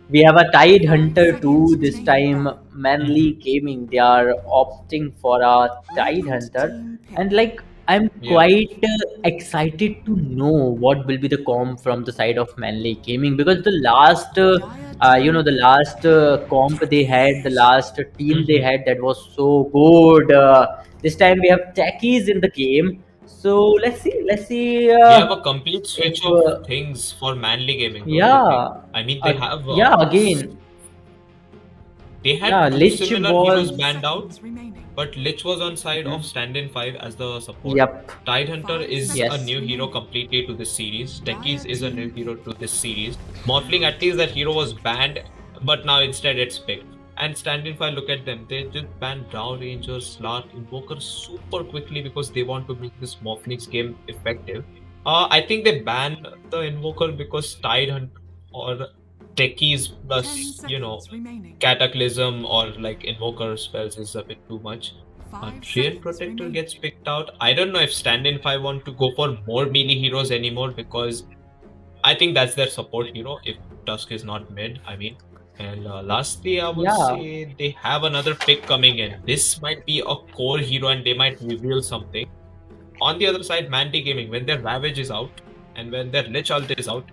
we have a Tide Hunter too. This time, Manly Gaming, they are opting for a Tide Hunter, and like I'm Yeah. quite excited to know what will be the comp from the side of Manly Gaming, because the last, the last comp they had, the last team they had, that was so good. This time we have techies in the game, so let's see. We have a complete switch If of things for Manly Gaming, don't you think? yeah, I mean, they have yeah, again. they had Yeah, two Lich similar heroes was. banned out, but Lich was on side of Stand-in 5 as the support. Yep. Tide Hunter is Yes. a new hero completely to this series. Techies is a new hero to this series. Morphling, at least that hero was banned, but now instead it's picked. And Stand-in 5, look at them. They just ban Drow Rangers, Slark, Invoker super quickly because they want to make this Morphling's game effective. I think they banned the Invoker because Tide Hunter or Techies plus, Cataclysm or like Invoker spells is a bit too much. Trail Protector gets picked out. I don't know if Stand-in 5 want to go for more melee heroes anymore, because I think that's their support hero if Tusk is not mid, I mean. And lastly, I would say they have another pick coming in. This might be a core hero and they might reveal something. On the other side, Mandy Gaming, when their Ravage is out and when their Lich Ult is out,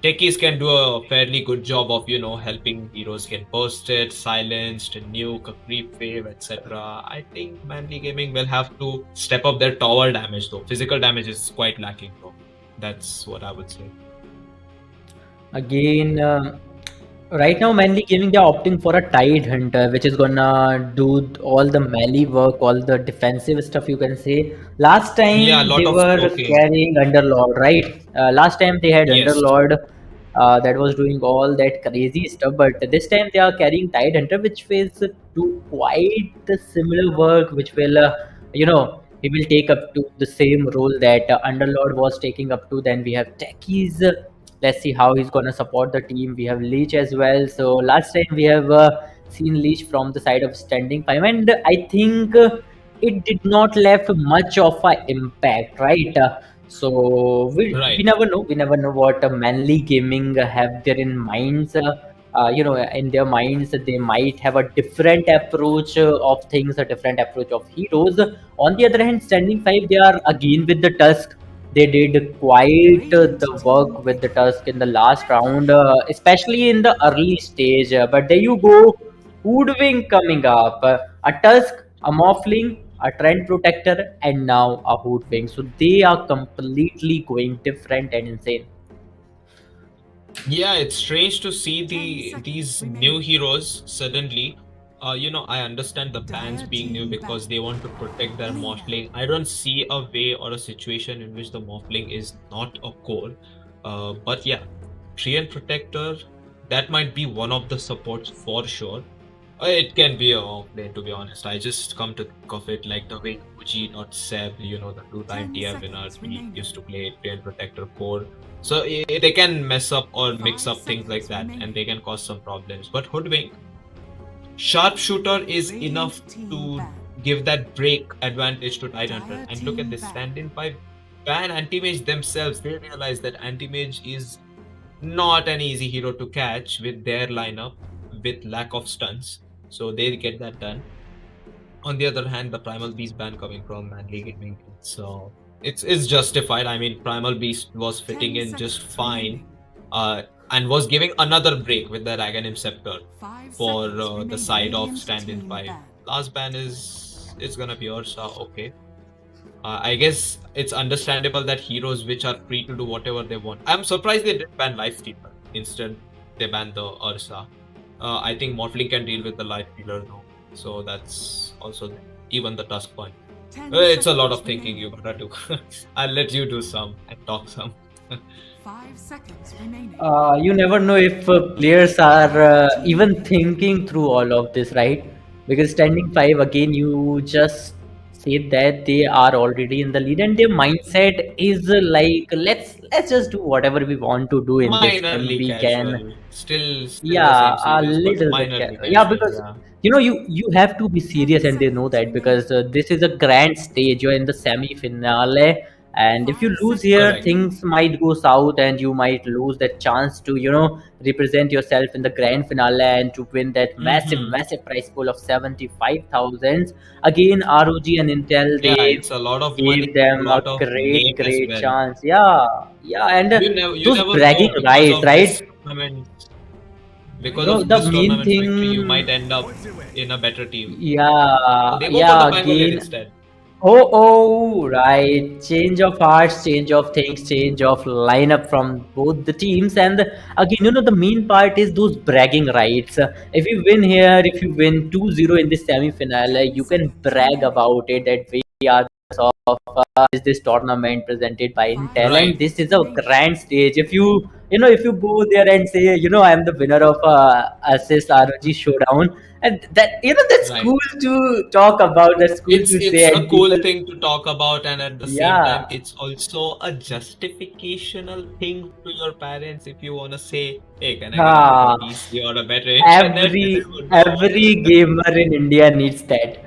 techies can do a fairly good job of, helping heroes get bursted, silenced, nuke, a creep wave, etc. I think Manly Gaming will have to step up their tower damage though. Physical damage is quite lacking though. That's what I would say. Again, right now, mainly gaming, they're opting for a Tide Hunter, which is gonna do all the melee work, all the defensive stuff, you can say. Last Yeah, a time lot they of were smoking. carrying Underlord, right? Last time they had Yes. Underlord that was doing all that crazy stuff, but this time they are carrying Tide Hunter, which will do quite the similar work, which will, he will take up to the same role that Underlord was taking up to. Then we have Techies. Let's see how he's gonna support the team. We have Leech as well. So last time we have seen Leech from the side of Standing 5, and I think it did not left much of an impact, right? So we Right. never know. We never know what Manly Gaming have there in minds. In their minds, they might have a different approach of things, a different approach of heroes. On the other hand, Standing 5, they are again with the Tusk. They did quite the work with the Tusk in the last round, especially in the early stage. But there you go, Hoodwink coming up. A Tusk, a Morphling, a Trend Protector, and now a Hoodwink. So they are completely going different and insane. Yeah, it's strange to see these new heroes suddenly. I understand the bans being new because they want to protect their morphling. I don't see a way or a situation in which the morphling is not a core. But yeah, Treant Protector, that might be one of the supports for sure. It can be a offlane, to be honest. I just come to think of it like the way Uji, not Seb, the two-time TF winner, we used to play Trail Protector core. So they can mess up or mix up things like that, and they can cause some problems. But Hoodwink, Sharpshooter is enough to give that break advantage to Tidehunter. And look at this, Standin 5 ban Anti-Mage themselves. They realize that Anti-Mage is not an easy hero to catch with their lineup with lack of stunts. So they get that done. On the other hand, the Primal Beast ban coming from Manly Gaming, it's justified. I mean, Primal Beast was fitting in just fine, and was giving another break with the Raganim Scepter for the side of Stand-in 5. Last ban is gonna be Ursa, okay. I guess it's understandable that heroes which are free to do whatever they want. I'm surprised they didn't ban Life Stealer. Instead, they banned the Ursa. I think Morphling can deal with the Life Stealer though. So that's also even the Tusk point. It's a lot of thinking you gotta do. I'll let you do some and talk some. 5 seconds remaining. You never know if players are even thinking through all of this, right? Because Standing 5, again, you just say that they are already in the lead, and their mindset is like, let's just do whatever we want to do in this game. Minorly We can, casual. Still the yeah, same a serious, but little bit. minorly Yeah, casual, because yeah. you have to be serious, and they know that because this is a grand stage. You're in the semi-finale, and if you lose here, Correct. things might go south, and you might lose that chance to represent yourself in the grand finale and to win that Mm-hmm. massive prize pool of 75,000. Again, ROG and Intel, Yeah, they it's a lot of money, gave a them a lot of name as great well. chance. Yeah, yeah, and You those never bragging know because rights, of this right? tournament. Because of The this main tournament victory, you thing, might end up in a better team. Oh, yeah, they go for the yeah, Primal again. instead. Oh, right. Change of hearts, change of things, change of lineup from both the teams. And again, the main part is those bragging rights. If you win here, if you win 2-0 in this semi-finale, you can brag about it that we are of is this tournament presented by Intel, and Right. this is a grand stage. If you go there and say, I am the winner of ASUS ROG Showdown, and that's Right. cool to talk about. That's cool to It's say, a and cool people, thing to talk about, and at the same time, yeah, it's also a justificational thing to your parents if you wanna say, "Hey, can I get a better ah, PC or a better internet?" They would know. every gamer in India needs that.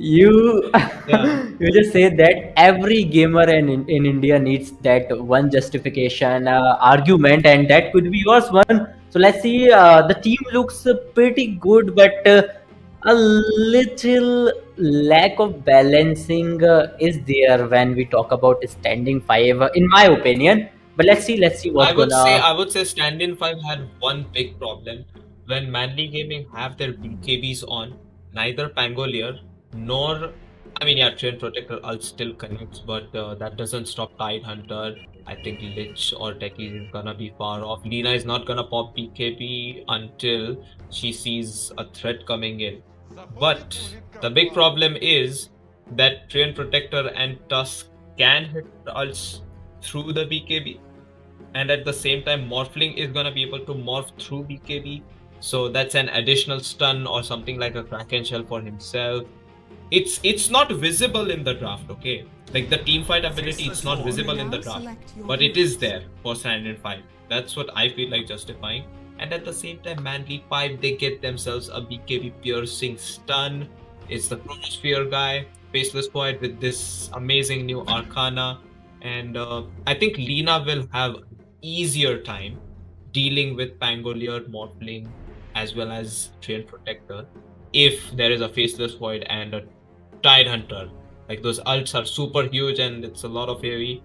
You Yeah. you just say that every gamer in India needs that one justification argument, and that could be yours one. So let's see. The team looks pretty good, but a little lack of balancing is there when we talk about Standing 5, in my opinion. But let's see what's gonna. I would say Standin 5 had one big problem. When Manly Gaming have their BKBs on, neither Pangolier nor I mean, yeah, Train Protector ult still connects, but that doesn't stop Tide Hunter. I think Lich or Techie is gonna be far off. Lina is not gonna pop BKB until she sees a threat coming in. But the big problem is that Train Protector and Tusk can hit ults through the BKB, and at the same time Morphling is going to be able to morph through BKB, so that's an additional stun or something like a Kraken Shell for himself. It's not visible in the draft, okay? Like the team fight ability, it's not visible in the draft, but it is there for Standard 5. That's what I feel like justifying. And at the same time, Manly 5, they get themselves a BKB piercing stun. It's the Chronosphere guy, Faceless Void with this amazing new Arcana. And I think Lina will have easier time dealing with Pangolier, Morphling, as well as Trail Protector if there is a Faceless Void and a Tide Hunter. Like those ults are super huge and it's a lot of AoE.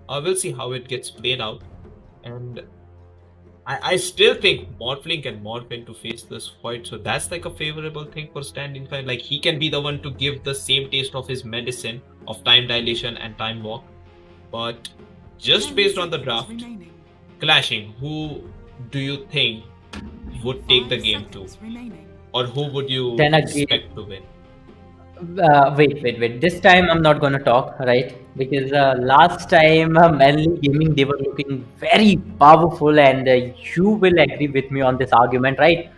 We'll see how it gets played out. And I still think Morphling can morph into Faceless Void, so that's like a favorable thing for Standing 5. Like he can be the one to give the same taste of his medicine of time dilation and time walk. But just based on the draft, clashing, who do you think would take the game to? Or who would you Then again, expect to win? wait. This time I'm not gonna talk, right? Because last time Manly Gaming, they were looking very powerful, and you will agree with me on this argument, right?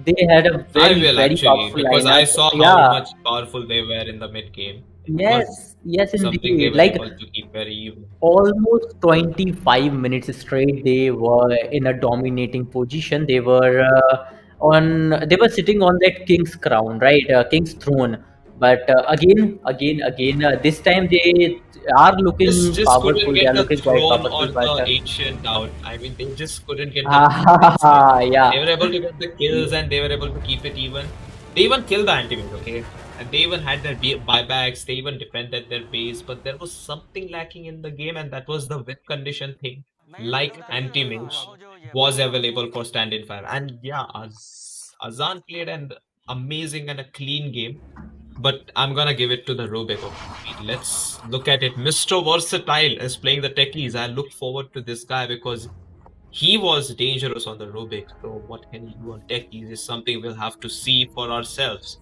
They had a I very will very actually, powerful because I lineup. saw how Yeah. much powerful they were in the mid game. It was Yes, something they indeed. were Like able to keep very even. almost 25 minutes straight, they were in a dominating position. They were they were sitting on that king's crown, right? King's throne. But again, this time they are looking Just couldn't powerful. They get are the looking quite throne or powerful. But the ancient out. I mean, they just couldn't get the throne itself. yeah, They were able to get the kills and they were able to keep it even. They even killed the anti-mage, okay? And they even had their buybacks. They even defended their base, but there was something lacking in the game, and that was the win condition thing. Like anti-mage was available for stand-in fire, and yeah, Azan played an amazing and a clean game. But I'm gonna give it to the Rubik. Okay? Let's look at it. Mr. Versatile is playing the techies. I look forward to this guy because he was dangerous on the Rubik. So what can he do on techies is something we'll have to see for ourselves.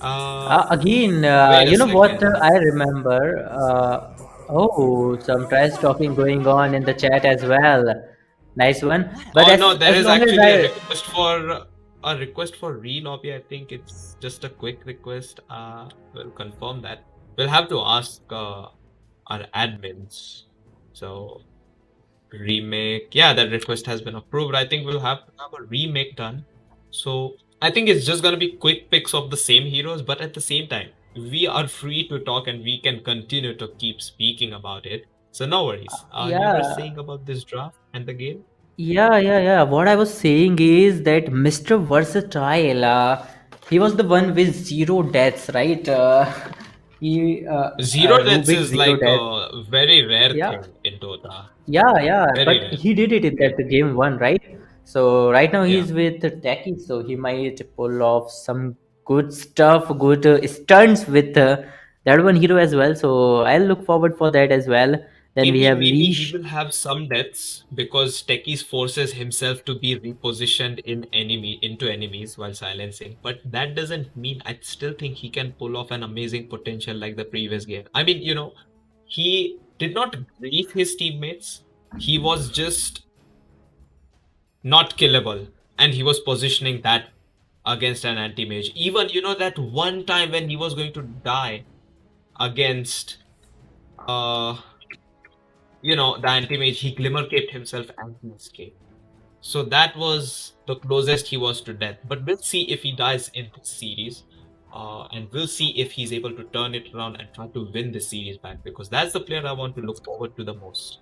again, Wait a you know what second. I remember? Oh, some trash talking going on in the chat as well. Nice one. But Oh no, there as is long as actually I a request for re-lobby. I think it's just a quick request. We'll confirm that. We'll have to ask our admins. So remake, yeah, that request has been approved. I think we'll have to have a remake done. So I think it's just gonna be quick picks of the same heroes, but at the same time, we are free to talk and we can continue to keep speaking about it. So no worries. You were yeah. saying about this draft and the game? Yeah. What I was saying is that Mr. Versatile, he was the one with zero deaths, right? He Zero deaths Rubik is zero like deaths. a very rare Yeah, thing in Dota. yeah. Very But rare. he did it in that game one, right? So right now Yeah. he's with Techie, so he might pull off some good stuff, good stunts with that one hero as well. So I'll look forward for that as well. Then we have Maybe he Leash. will have some deaths because Techis forces himself to be repositioned into enemies while silencing. But that doesn't mean I still think he can pull off an amazing potential like the previous game. I mean, he did not grief his teammates. He was just not killable. And he was positioning that against an anti-mage. Even, that one time when he was going to die against the anti-mage, he glimmer caped himself and he escaped. So that was the closest he was to death. But we'll see if he dies in this series. And we'll see if he's able to turn it around and try to win the series back, because that's the player I want to look forward to the most.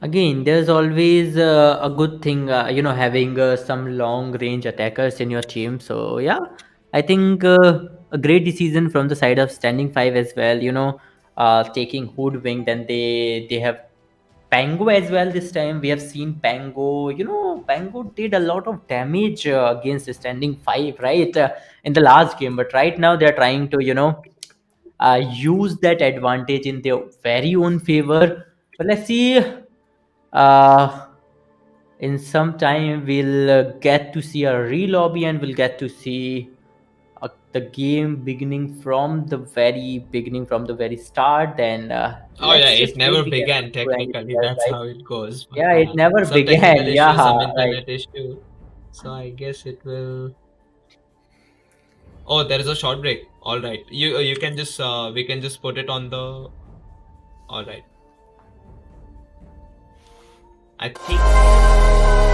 Again, there's always a good thing, having some long range attackers in your team. So yeah, I think a great decision from the side of Standing 5 as well. Taking Hoodwink, then they have Pango as well this time. We have seen Pango. Pango did a lot of damage against Standing 5, right? In the last game. But right now they're trying to, use that advantage in their very own favor. But let's see. Uh, in some time, we'll get to see a re-lobby and we'll get to see the game beginning from the very beginning, from the very start. Then Oh yeah, let's it just wait never we get began to technically. anywhere, That's right? how it goes. But Yeah, it yeah, never some technical began. issue, Yeah, some right. internet issue. So I guess it will. Oh, there is a short break. All right, you can just we can just put it on the. All right. I think.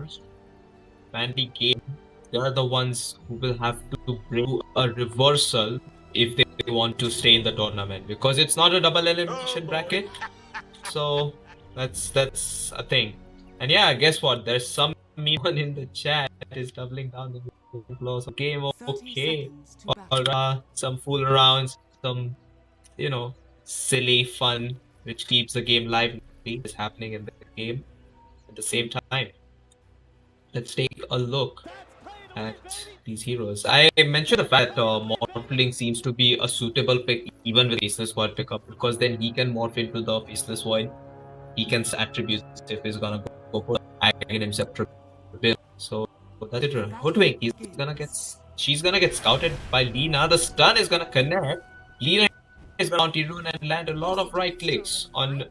players, Vandy game, they are the ones who will have to bring a reversal if they want to stay in the tournament, because it's not a double elimination bracket. So that's a thing. And yeah, guess what? There's some one in the chat is doubling down the flows of game. 30 Okay, seconds to or battle. some fool arounds, some silly fun which keeps the game lively is happening in the game at the same time. Let's take a look at these heroes. I mentioned the fact that Morphling seems to be a suitable pick even with Faceless Void pickup, because then he can morph into the Faceless Void. He can attributes if he's gonna go for Aghanim Scepter build. So that's it. Hoodwink, she's gonna get scouted by Lina. The stun is gonna connect. Lina is gonna anti-rune and land a lot of right clicks on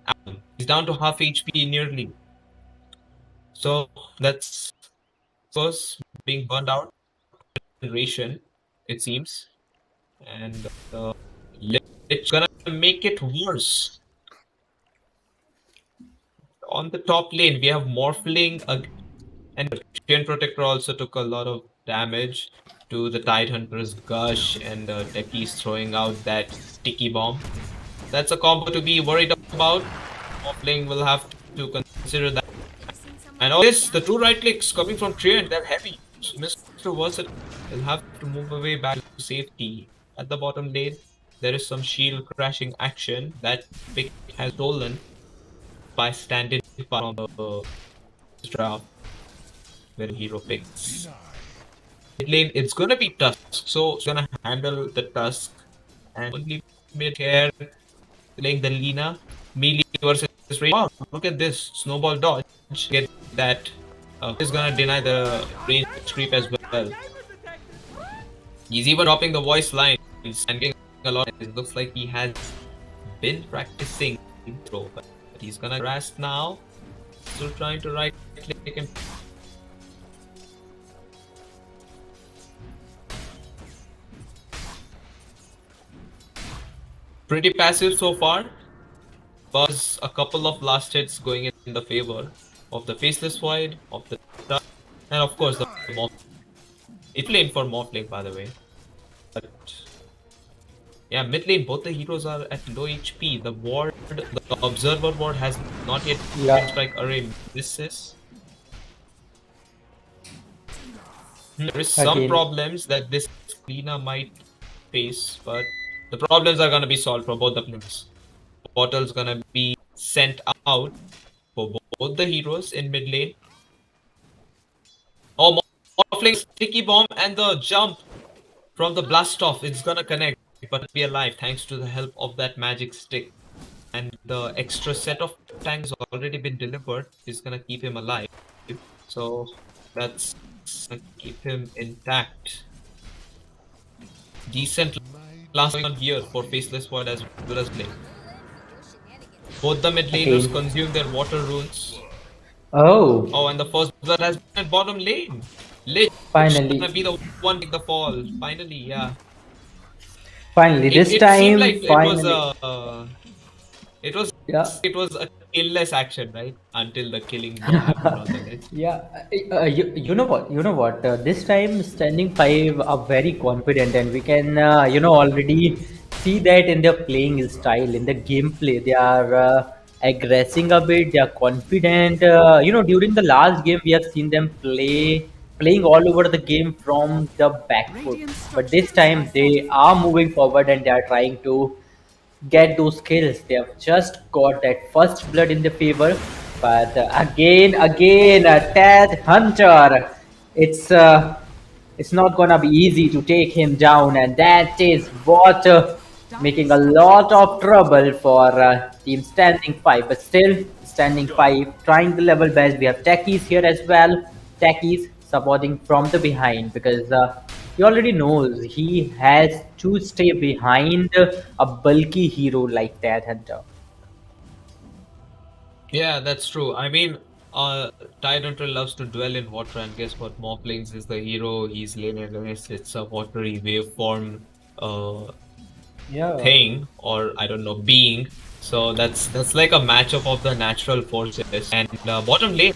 Adam. He's down to half HP nearly. So that's first being burned out. Ration, it seems, and it's gonna make it worse. On the top lane, we have Morphling, and Chain Protector also took a lot of damage to the Tidehunter's Gush, and Decky's throwing out that sticky bomb. That's a combo to be worried about. Morphling will have to consider that. And all this, the two right clicks coming from Treant, they're heavy. Mr. Versatile will have to move away back to safety. At the bottom lane, there is some shield crashing action that pick has stolen by Standin from the draft where hero picks. Mid lane, it's gonna be Tusk, so it's gonna handle the Tusk and only mid care playing the Lina. Melee versus range. Wow, look at this snowball dodge. Get that. He's gonna deny the range creep as well. He's even dropping the voice line and getting a lot. It looks like he has been practicing intro, but he's gonna rest now. Still trying to right click him. Pretty passive so far. Was a couple of last hits going in the favor of the Faceless Void, of the Tusk, and of course the Morph. It lane for Morphling, by the way. But yeah, mid lane, both the heroes are at low HP. The ward, the Observer ward has not yet strike array misses. There is some problems that this Lina might face, but the problems are gonna be solved for both the players. Portal's gonna be sent out for both the heroes in mid lane. Oh, Morphling sticky bomb and the jump from the blast off. It's gonna connect, but be alive thanks to the help of that magic stick. And the extra set of tanks already been delivered. Is gonna keep him alive. So that's gonna keep him intact. Decent last one here for Faceless Void as well as Blade. Both the mid laners consume their water runes. Oh, and the first blood has been at bottom lane. Lich Finally. gonna be the one take the fall. Finally, yeah. Finally, this it time, seemed like finally. it was a killless action, right? Until the killing happened on the ledge. Yeah, you know what? This time, Standing 5 are very confident, and we can, already see that in their playing style, in the gameplay. They are aggressing a bit. They are confident. During the last game, we have seen them playing all over the game from the back foot. But this time, they are moving forward and they are trying to get those kills. They have just got that first blood in the favor, but again, Ted Hunter. It's not gonna be easy to take him down, and that is what making a lot of trouble for Team Standing 5. But still, Standing 5 trying the level best. We have Techies here as well. Techies supporting from the behind, because he already knows he has to stay behind a bulky hero like that Hunter. Yeah, that's true. I mean, Tidehunter loves to dwell in water, and guess what? Morphlings is the hero. He's lane against. It's a watery waveform thing, or I don't know, being. So that's like a matchup of the natural forces. And bottom lane,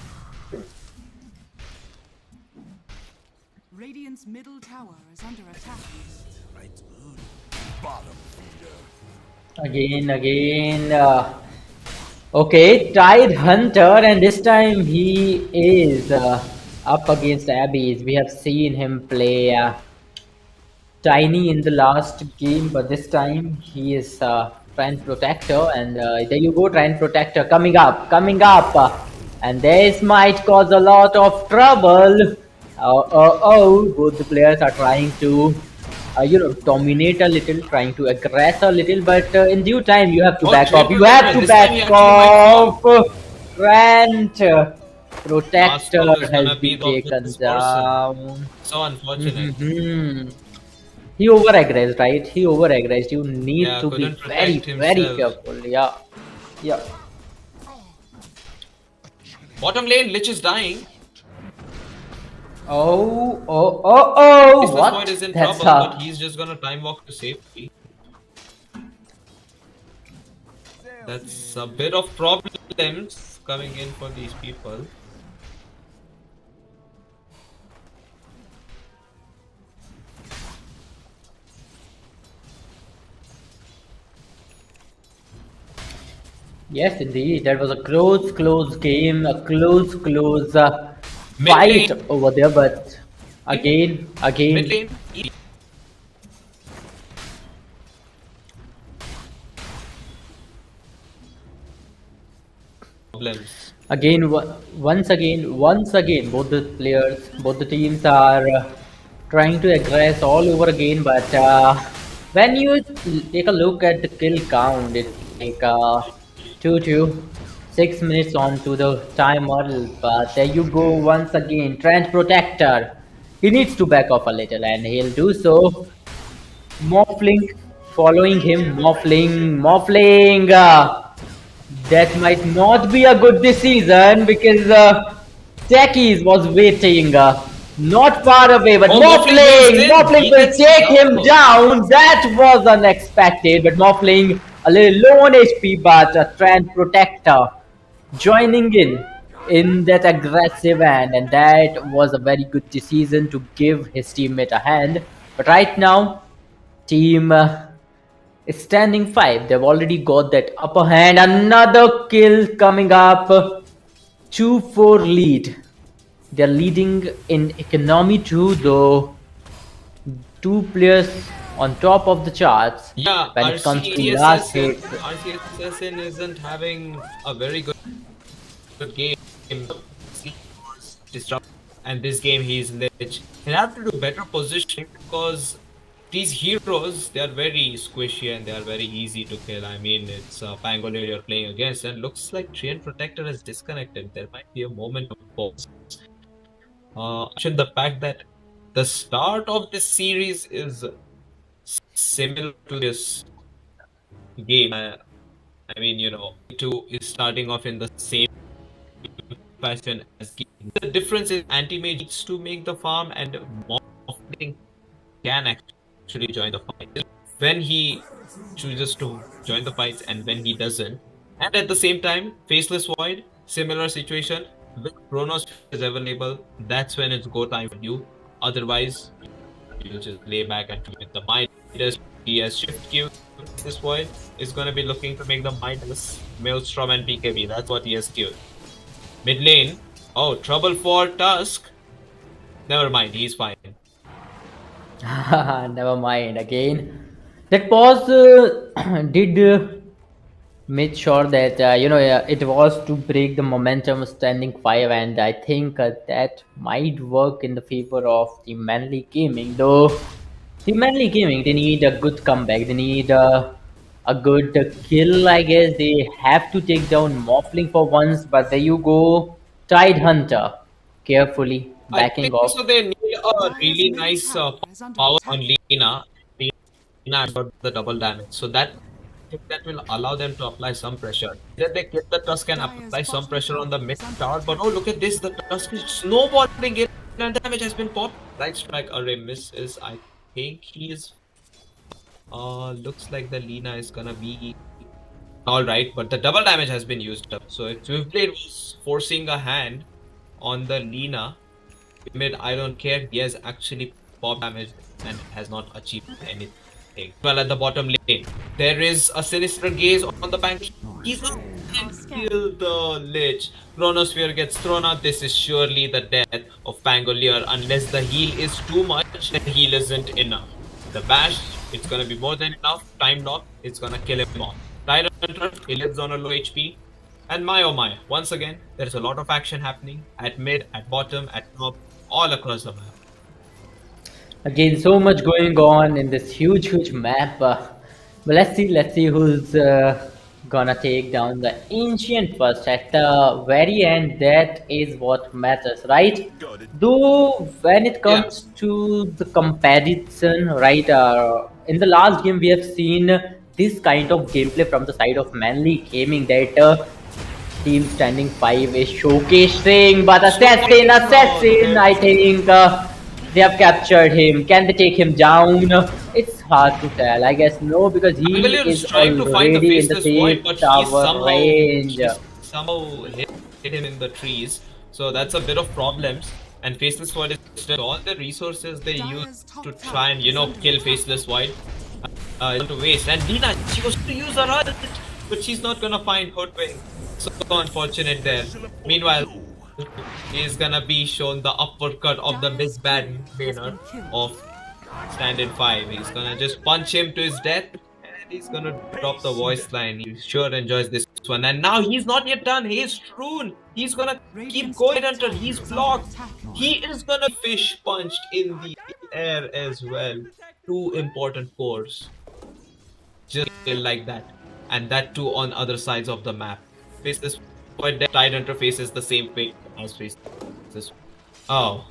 Radiant's middle tower is under attack. Again. Okay, Tide Hunter, and this time he is up against Abby's. We have seen him play Tiny in the last game, but this time he is Trend Protector, and there you go, Trend Protector coming up, and this might cause a lot of trouble. Both the players are trying to, dominate a little, trying to aggress a little, but in due time you have to back off. You have to back off. Trend Protector has been taken down. So unfortunate. He over-aggressed, right? He over-aggressed. You need Yeah, to be couldn't very, protect very himself. careful. Yeah. Bottom lane, Lich is dying. Oh! This What? point is in That's trouble, but he's just gonna time walk to safety. That's a bit of problems coming in for these people. Yes, indeed. That was a close game, a close Mid fight lane. over there. But again, Mid lane, problems. once again, both the teams are trying to aggress all over again. But when you take a look at the kill count, it's like 2-2, 6 minutes on to the timer. But there you go once again. Trent Protector. He needs to back off a little, and he'll do so. Morphling following him. Morphling. That might not be a good decision because Techies was waiting not far away, but Morphling will take him down. That was unexpected, but Morphling a little low on HP, but a Trend Protector joining in that aggressive end, and that was a very good decision to give his teammate a hand. But right now, team is standing 5. They've already got that upper hand. Another kill coming up. 2-4 lead. They're leading in economy too, though. 2 players on top of the charts. Yeah, When it comes to last hit. RCSN isn't having a very good game. Disrupt, and this game he's Lich. He'll have to do better positioning because these heroes, they are very squishy and they are very easy to kill. I mean, it's Pangolier you're playing against, and looks like Treant Protector is disconnected. There might be a moment of pause. Mention the fact that the start of this series is similar to this game. I mean, two is starting off in the same fashion as game. The difference is anti-mage needs to make the farm, and Morphling can actually join the fight when he chooses to join the fights and when he doesn't. And at the same time, Faceless Void, similar situation. When Chronos is available, that's when it's go time for you. Otherwise, you just lay back and with the Midas. He has Shift Q. This Void is going to be looking to make the Midas, Maelstrom, and PKB. That's what he has queued. Mid lane. Oh, trouble for Tusk. Never mind, he's fine. Never mind. Again, that pause did make sure that it was to break the momentum standing 5, and I think that might work in the favor of the Manly Gaming. Though the Manly Gaming, they need a good comeback. They need a good kill, I guess. They have to take down Morphling for once, but there you go. Tide Hunter carefully I backing think off. so. They need a really nice power on Lina. Lina has got the double damage, so that will allow them to apply some pressure. Then they get the Tusk and apply some pressure on the mid tower. But oh, look at this! The Tusk is snowballing in, and damage has been popped. Right strike array misses. I think he's. Looks like the Lina is gonna be all right, but the double damage has been used up. So if Swiftblade was forcing a hand on the Lina mid, I don't care. He has actually pop damage and has not achieved anything. Well, at the bottom lane, there is a sinister gaze on the bank. He's not kill the Lich. Chronosphere gets thrown out. This is surely the death of Pangolier unless the heal is too much. The heal isn't enough. The bash, it's gonna be more than enough. Time lock, it's gonna kill him off. Tyrant, he lives on a low HP. And my oh my, once again, there's a lot of action happening at mid, at bottom, at top, all across the map. Again, so much going on in this huge map. But let's see who's gonna take down the ancient first. At the very end, that is what matters, right? Though when it comes to the comparison, right? In the last game, we have seen this kind of gameplay from the side of Manly Gaming that Team Standing 5 is showcasing, but Assassin, I think they have captured him. Can they take him down? It's hard to tell. I guess no, because he is already in the safe tower range. Somehow hit him in the trees, so that's a bit of problems. And Faceless Void is all the resources they use to try and kill Faceless Void to waste. And Dina, she was to use her ult, but she's not gonna find Hoodwink. So unfortunate there. Meanwhile, he's gonna be shown the uppercut of the Miss Bad laner of Standin 5. He's gonna just punch him to his death and he's gonna drop the voice line. He sure enjoys this one. And now he's not yet done. He's strewn. He's gonna keep going until he's blocked. He is gonna fish punched in the air as well. Two important cores. Just like that. And that too on other sides of the map. Faceless Void Tidehunter faces the same fate as Faceless. Oh.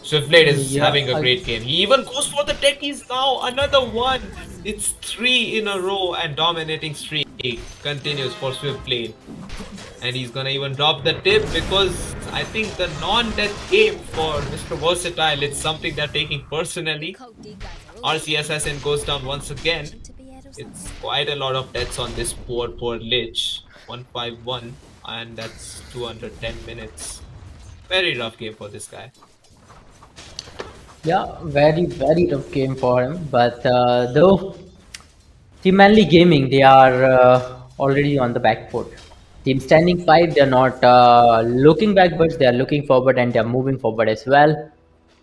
Swiftblade is having a great game. He even goes for the techies now. Another one. It's 3 in a row and dominating streak continues for Swiftblade. And he's gonna even drop the tip because I think the non-death game for Mr. Versatile is something they're taking personally. RC Assassin goes down once again. It's quite a lot of deaths on this poor Lich. 151 and that's 210 minutes. Very rough game for this guy. Yeah, very tough game for him. But though Team Manly Gaming, they are already on the back foot. Team Standing 5, they're not looking backwards, they are looking forward and they're moving forward as well.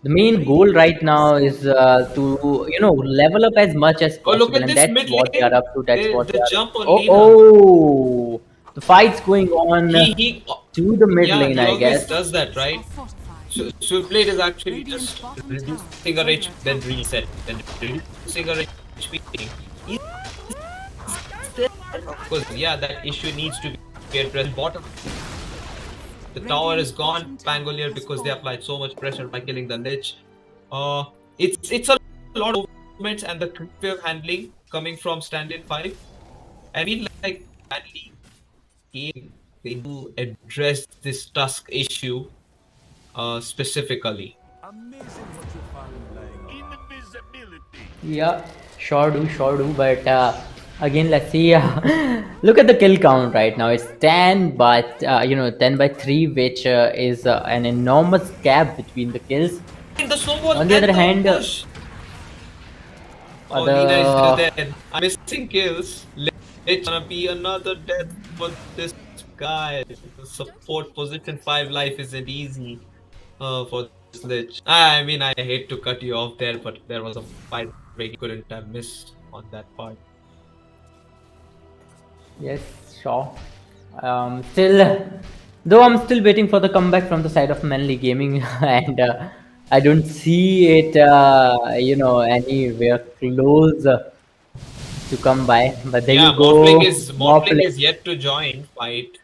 The main goal right now is to level up as much as possible, and that's what they are up to. That's what they are. Oh, the fight's going on to the mid lane, I guess. Does that, right? So Swiftblade is actually just reducing her HP, then reset, then reducing her HP. Of course, yeah, that issue needs to be addressed. Bottom. The tower is gone, Pangolier, because they applied so much pressure by killing the Lich. It's a lot of movements and the quick handling coming from Standin 5. I mean, like, Manly game, they do address this Tusk issue specifically. Yeah, sure do. But again, let's see. Look at the kill count right now. It's 10, but 10 by 3, which is an enormous gap between the kills. On the other hand, Lina is still dead. I'm missing kills. It's gonna be another death for this guy. The support position 5 life isn't easy for this Lich. I mean, I hate to cut you off there, but there was a fight where he couldn't have missed on that part. Yes, sure. Though I'm still waiting for the comeback from the side of Manly Gaming, and I don't see it, anywhere close to come by. But there you go. Morphling is yet to join fight.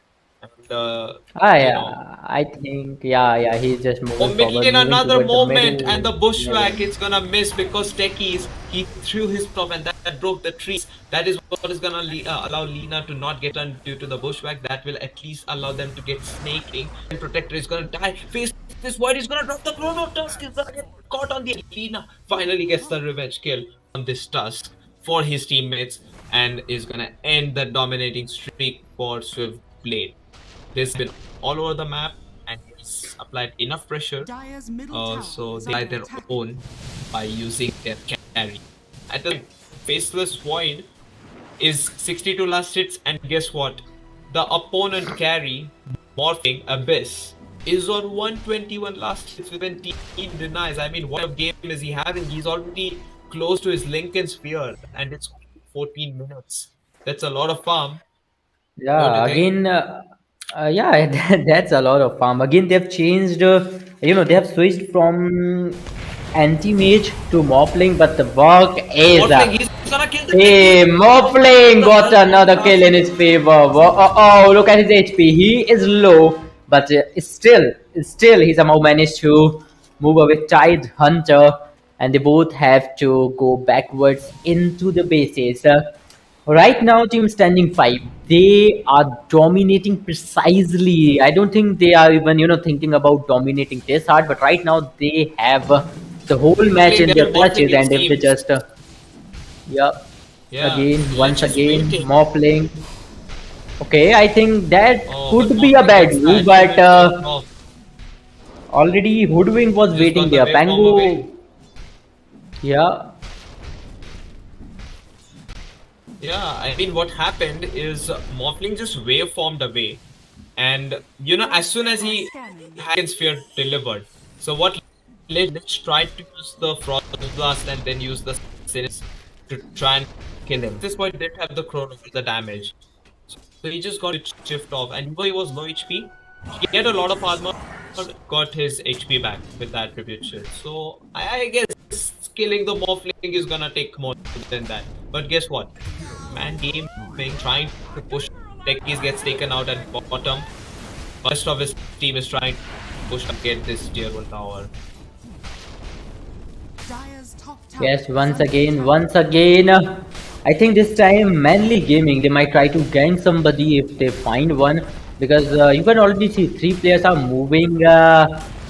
And, I think, he's just moving forward. In another moment, and the bushwhack is gonna miss because techies, he threw his prop and that broke the trees. That is what is gonna allow Lina to not get done due to the bushwhack. That will at least allow them to get snaking. And Protector is gonna die. Face this Void is gonna drop the Chrono Tusk. Is gonna get caught on the Lina. Finally gets the revenge kill on this Tusk for his teammates and is gonna end the dominating streak for Swiftblade. This has been all over the map and he's applied enough pressure. Dire's middle tower So is they buy under their attack. own by using their carry. At the Faceless Void is 62 last hits, and guess what? The opponent carry, Morphing Abyss, is on 121 last hits when team denies. I mean, what a game is he having? He's already close to his Lincoln Sphere, and it's 14 minutes. That's a lot of farm. Don't you Yeah, think? again, yeah, that's a lot of farm. Again, they've changed, they have switched from anti-mage to Morphling, but the work is, Morphling, he's gonna kill the hey, Techie! Morphling The got another last kill in his favor. Oh, look at his HP. He is low, but still, he somehow managed to move away Tide Hunter, and they both have to go backwards into the bases. Right now, team standing 5. They are dominating precisely. I don't think they are even, thinking about dominating this hard, but right now they have the whole match in They're their morphing clutches, in and if they teams. just, yeah, Yeah, again, once Lich is again, waiting. Morphling. Okay, I think that Oh, but could be a Morphling bad gets the move, but attribute turned off. already Hoodwink was Just waiting got the there. waveform away. Pango, yeah, Yeah, I mean, what happened is Morphling just waveformed away. And, as soon as he had Sphere delivered. So what Lich tried to use the Frost Blast and then use the Sinus to try and kill him. At this point, didn't have the Chrono for the damage. So he just got it shift off. And though he was low HP, he had a lot of armor, got his HP back with that attribute shield. So I guess killing the Morphling is gonna take more than that. But guess what? Man gaming, trying to push Techies gets taken out at bottom. Rest of his team is trying to push to get this tier 1 tower. Dire's top tower yes, is once under again, attack. once again. I think this time, Manly Gaming, they might try to gank somebody if they find one, because you can already see 3 players are moving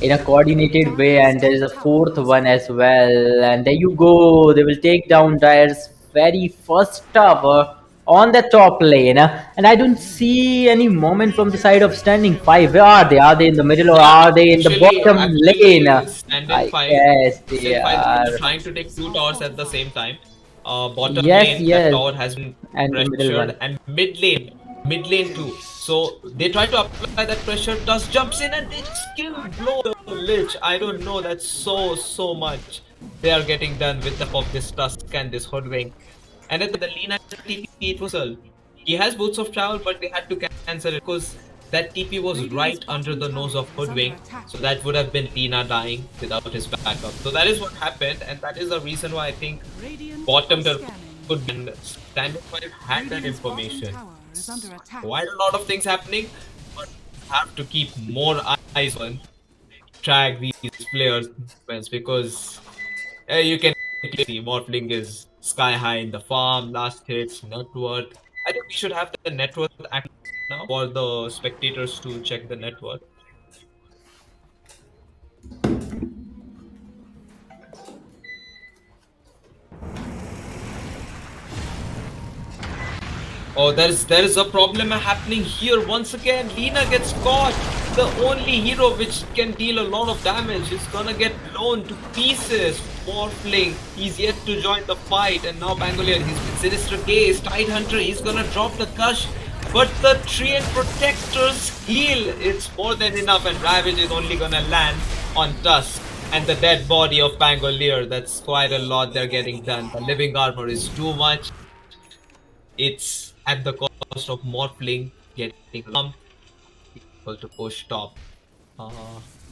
in a coordinated way, and there is a fourth one as well. And there you go, they will take down Dyer's very first tower on the top lane. And I don't see any moment from the side of standing 5. Where are they? Are they in the middle or Yeah, are they in the bottom lane? Standin I 5, guess they Stand 5 are. trying to take 2 towers at the same time. Bottom Yes, lane, that yes, tower has been and the middle pressured, one. and mid lane too. So they try to apply that pressure. Tusk jumps in and they skill blow the Lich. I don't know. That's so much they are getting done with the help of this Tusk and this Hoodwink. And at the Lina TP, it was a. He has Boots of Travel, but they had to cancel it because that TP was right under the nose of Hoodwink. So that would have been Lina dying without his backup. So that is what happened, and that is the reason why I think Radiant bottom are turret scanning. could be Standing 5 had that Radiant's bottom information. tower is under attack. Quite a lot of things happening, but have to keep more eyes on track these players' movements because you can see Morphling is sky high in the farm, last hits, net worth. I think we should have the net worth active now for the spectators to check the net worth. Oh, there is a problem happening here once again. Lina gets caught. The only hero which can deal a lot of damage is gonna get blown to pieces. Morphling, he's yet to join the fight, and now Bangalore, he's with Sinister Gaze, Tidehunter, he's gonna drop the Gush. But the Treant Protector's heal, it's more than enough, and Ravage is only gonna land on Tusk and the dead body of Pangolier. That's quite a lot they're getting done. The living armor is too much. It's at the cost of Morphling getting lump, able to push top.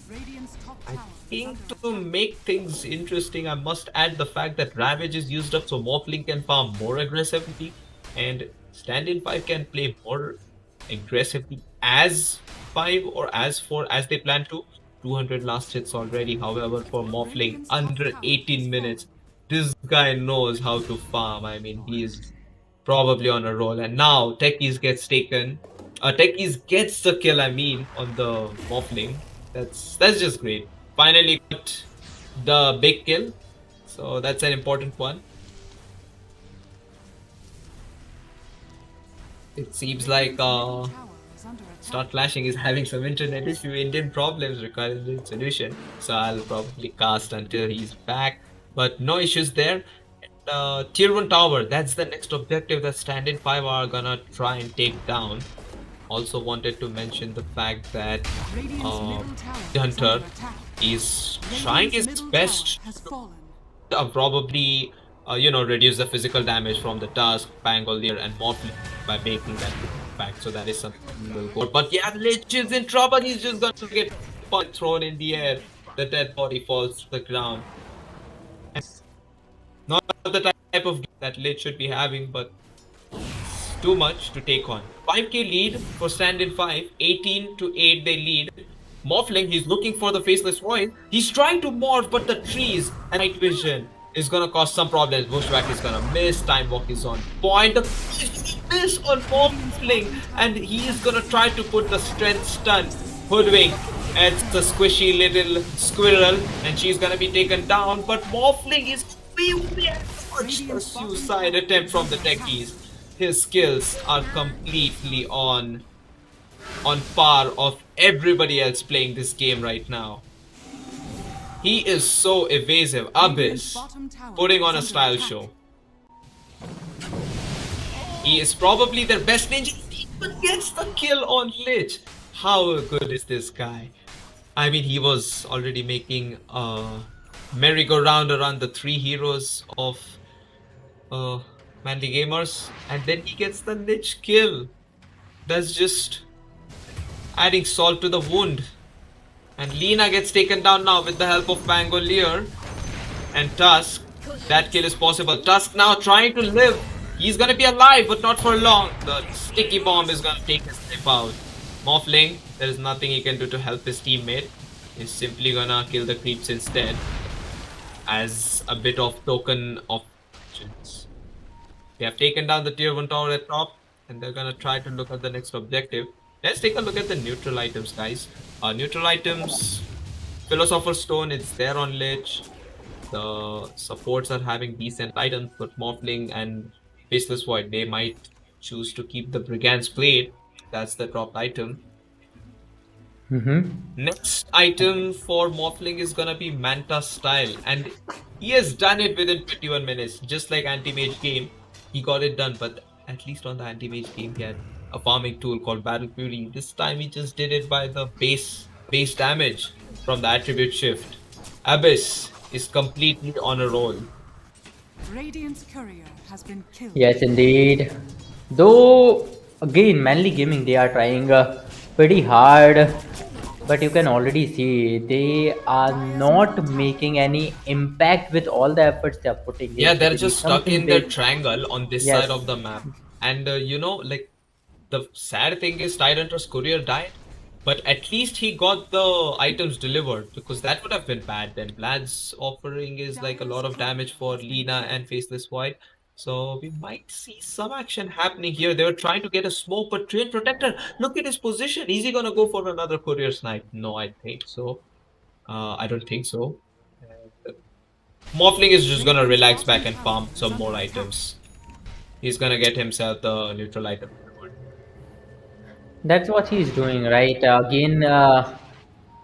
Radiant's top I tower is think under to attack. make things interesting, I must add the fact that Ravage is used up so Morphling can farm more aggressively and Stand-in 5 can play more aggressively as 5 or as 4 as they plan to. 200 last hits already, however, for Morphling under 18 minutes. This guy knows how to farm. I mean, he's probably on a roll. And now Techies gets taken. Techies gets the kill, I mean, on the Morphling. That's just great. Finally got the big kill. So that's an important one. It seems like Radiant's middle tower is under start flashing is having some internet issue, Indian problems requiring solution. So I'll probably cast until he's back. But no issues there. Tier 1 tower, that's the next objective that Standin 5 are gonna try and take down. Also wanted to mention the fact that Radiant's middle tower is Hunter under attack. is trying Radiant's his middle best tower has fallen. probably reduce the physical damage from the Tusk, Pangolier, and Morphle by making that impact. So that is something will go. But yeah, Lich is in trouble. He's just going to get thrown in the air. The dead body falls to the ground. Not the type of game that Lich should be having, but it's too much to take on. 5k lead for Standin 5. 18 to 8 they lead. Morphling, he's looking for the Faceless Void. He's trying to morph, but the trees and night vision is gonna cause some problems. Bushwhack is gonna miss. Time Walk is on point. Miss on Morphling, and he is gonna try to put the strength stun. Hoodwink. It's the squishy little squirrel, and she's gonna be taken down. But Morphling is such a suicide attempt from the techies. His skills are completely on par of everybody else playing this game right now. He is so evasive. Abyss putting on a style show. He is probably their best ninja, but gets the kill on Lich. How good is this guy? I mean, he was already making a merry-go-round around the 3 heroes of Manly Gamers, and then he gets the Lich kill. That's just adding salt to the wound. And Lina gets taken down now with the help of Pangolier and Tusk. That kill is possible. Tusk now trying to live. He's gonna be alive, but not for long. The sticky bomb is gonna take his life out. Morphling, there is nothing he can do to help his teammate. He's simply gonna kill the creeps instead, as a bit of token of vengeance. They have taken down the tier 1 tower at top, and they're gonna try to look at the next objective. Let's take a look at the neutral items, guys. Neutral items, Philosopher's Stone, it's there on Lich. The supports are having decent items, but Morphling and Faceless Void, they might choose to keep the Brigand's Blade. That's the dropped item. Next item for Morphling is gonna be Manta Style, and he has done it within 21 minutes, just like Anti-Mage game. He got it done, but at least on the Anti-Mage game, he had a farming tool called Battle Fury. This time he just did it by the base damage from the attribute shift. Abyss is completely on a roll. Radiant's courier has been killed. Yes, indeed. Though, again, Manly Gaming, they are trying pretty hard. But you can already see they are not making any impact with all the efforts they are putting. Yeah, in. they're It just is stuck something in their big. triangle on this Yes. side of the map. And like, the sad thing is Tidehunter's courier died, but at least he got the items delivered, because that would have been bad then. Vlad's offering is like a lot of damage for Lina and Faceless Void. So we might see some action happening here. They were trying to get a smoke, but Train Protector, look at his position. Is he gonna go for another courier snipe? No, I think so. I don't think so. Morphling is just gonna relax back and farm some more items. He's gonna get himself the neutral item. That's what he's doing, right? Again,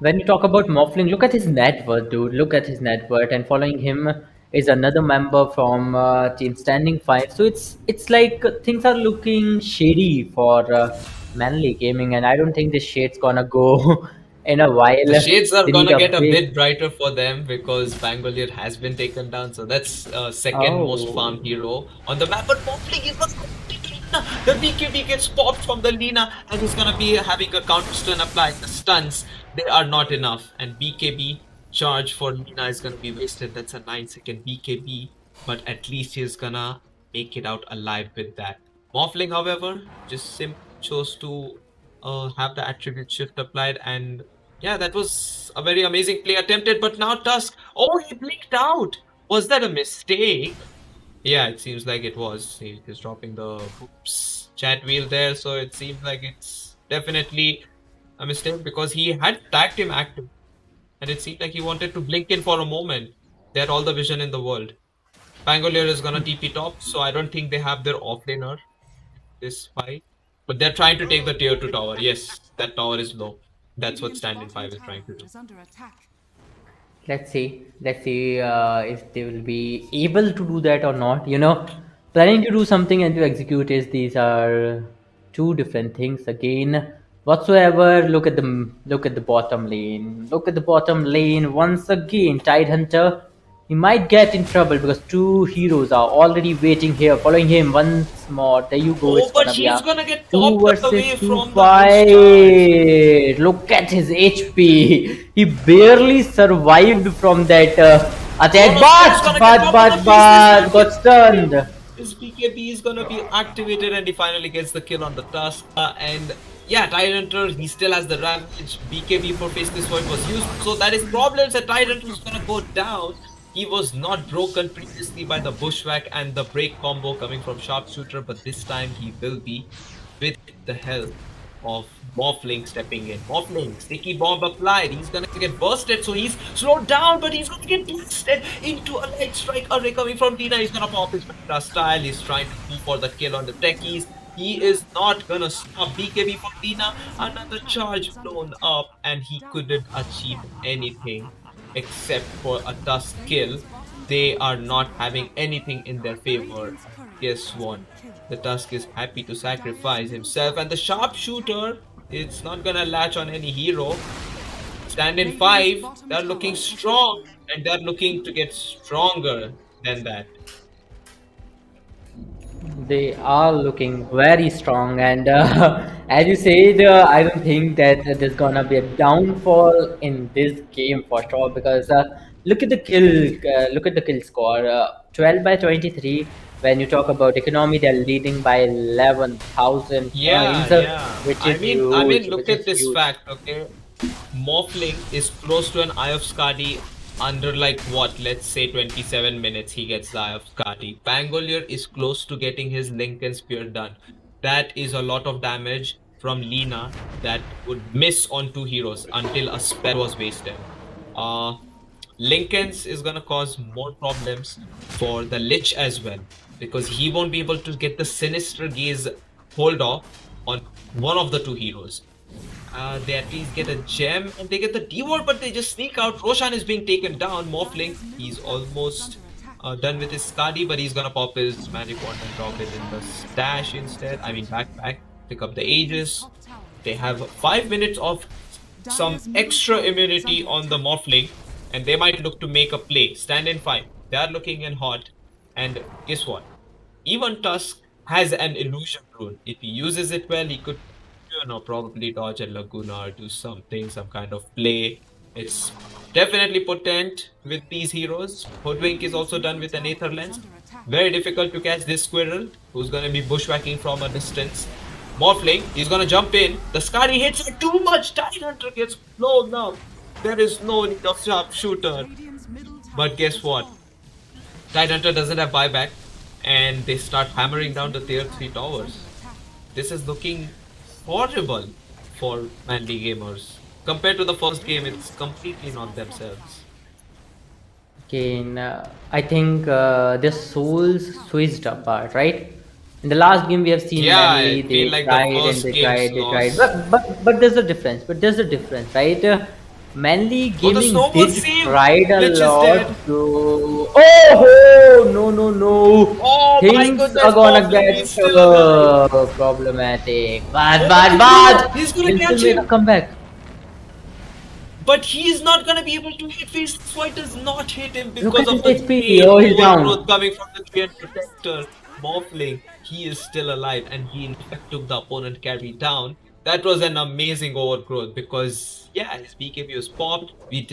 when you talk about Morphling, look at his net worth, dude. Look at his net worth, and following him is another member from Team Standing 5. So it's like things are looking shady for Manly Gaming, and I don't think this shade's gonna go in a while. The shades are They need gonna get a big. bit brighter for them because Pangolier has been taken down, so that's second most Oh. farmed hero on the map. But Morphling is gonna the BKB gets popped from the Lina, and he's gonna be having a counter stun applied. The stuns, they are not enough, and BKB charge for Lina is gonna be wasted. That's a 9-second BKB, but at least he's gonna make it out alive with that. Morphling, however, just simply chose to have the attribute shift applied, and yeah, that was a very amazing play attempted. But now Tusk, oh, he blinked out. Was that a mistake? Yeah, it seems like it was. He's dropping the oops chat wheel there, so it seems like it's definitely a mistake because he had tagged him active, and it seemed like he wanted to blink in for a moment. They had all the vision in the world. Pangolier is gonna TP top, so I don't think they have their offlaner this fight. But they're trying to take the tier 2 tower. Yes, that tower is low. That's what Radiant's Standin bottom 5 is trying to tower do. is under attack. Let's see. Let's see if they will be able to do that or not. Planning to do something and to execute is these are two different things again. Whatsoever. Look at the bottom lane. Look at the bottom lane once again. Tidehunter. He might get in trouble because two heroes are already waiting here, following him once more. There you go. Oh, It's but gonna be he's a gonna get two popped versus away two from the bush charge. fight. Look at his HP. He barely survived from that attack, Chronosphere's gonna get popped on the but face. got stunned. His BKB is gonna be activated and he finally gets the kill on the Tusk. And yeah, Tidehunter, he still has the Ravage. BKB for Faceless Void was used. So that is problems that Tidehunter is gonna go down. He was not broken previously by the Bushwhack and the break combo coming from Sharpshooter, but this time he will be with the help of Morphling stepping in. Morphling, sticky bomb applied. He's gonna get bursted, so he's slowed down, but he's gonna get blasted into a leg strike array coming from Tina. He's gonna pop his Penta style. He's trying to go for the kill on the techies. He is not gonna stop BKB from Tina. Another charge blown up, and he couldn't achieve anything except for a Tusk kill. They are not having anything in their favor. Guess what? The Tusk is happy to sacrifice himself, and the Sharpshooter, it's not gonna latch on any hero. Standin 5, they're looking strong, and they're looking to get stronger than that. They are looking very strong, and as you said, I don't think that there's gonna be a downfall in this game for sure. Because look at the kill score, 12 by 23. When you talk about economy, they're leading by 11,000 Yeah, points, yeah. which I is mean, I huge, mean, look which is at this huge. fact, okay? Morphling is close to an Eye of Skadi under like what, let's say 27 minutes he gets the Eye of Skadi. Pangolier is close to getting his Lincoln Spear done. That is a lot of damage from Lina that would miss on two heroes until a spell was wasted. Lincoln's is gonna cause more problems for the Lich as well, because he won't be able to get the Sinister Gaze hold off on one of the two heroes. They at least get a gem and they get the D-ward, but they just sneak out. Roshan is being taken down. Morphling, he's almost done with his Skadi, but he's gonna pop his magic wand and drop it in the stash instead. I mean, backpack. Pick up the Aegis. They have 5 minutes of some extra immunity on the Morphling, and they might look to make a play. Standin 5. They are looking in hot, and guess what? Even Tusk has an illusion rune. If he uses it well, he could, probably dodge a Laguna or do something, some kind of play. It's definitely potent with these heroes. Hoodwink is also done with an Aether Lens. Very difficult to catch this squirrel, who's gonna be bushwhacking from a distance. Morphling, he's gonna jump in. The Skadi hits it too much. Tidehunter gets blown up. There is no need of Sharpshooter. But guess what? Tidehunter doesn't have buyback, and they start hammering down the tier 3 towers. This is looking horrible for Manly gamers. Compared to the first game, it's completely not themselves. Again, I think their souls switched apart, right? In the last game, we have seen Yeah, Manly. I feel They like the tried and first they game's tried, they tried. loss. But there's a difference. But there's a difference, right? Manly Oh, the Gaming snowball did save! tried a Lich is lot dead. to. Oh no no no! Oh my Things goodness, are gonna Morphling get is still alive. problematic. Oh, But he's he gonna can still catch make a him. comeback. But he's not gonna be able to hit. Faceless Void does not hit him Look because at of his the HP. great Oh, he's down. overgrowth coming from the Giant Protector. Morphling, he is still alive, and he in fact took the opponent carry down. That was an amazing overgrowth because, yeah, his BKB was popped. I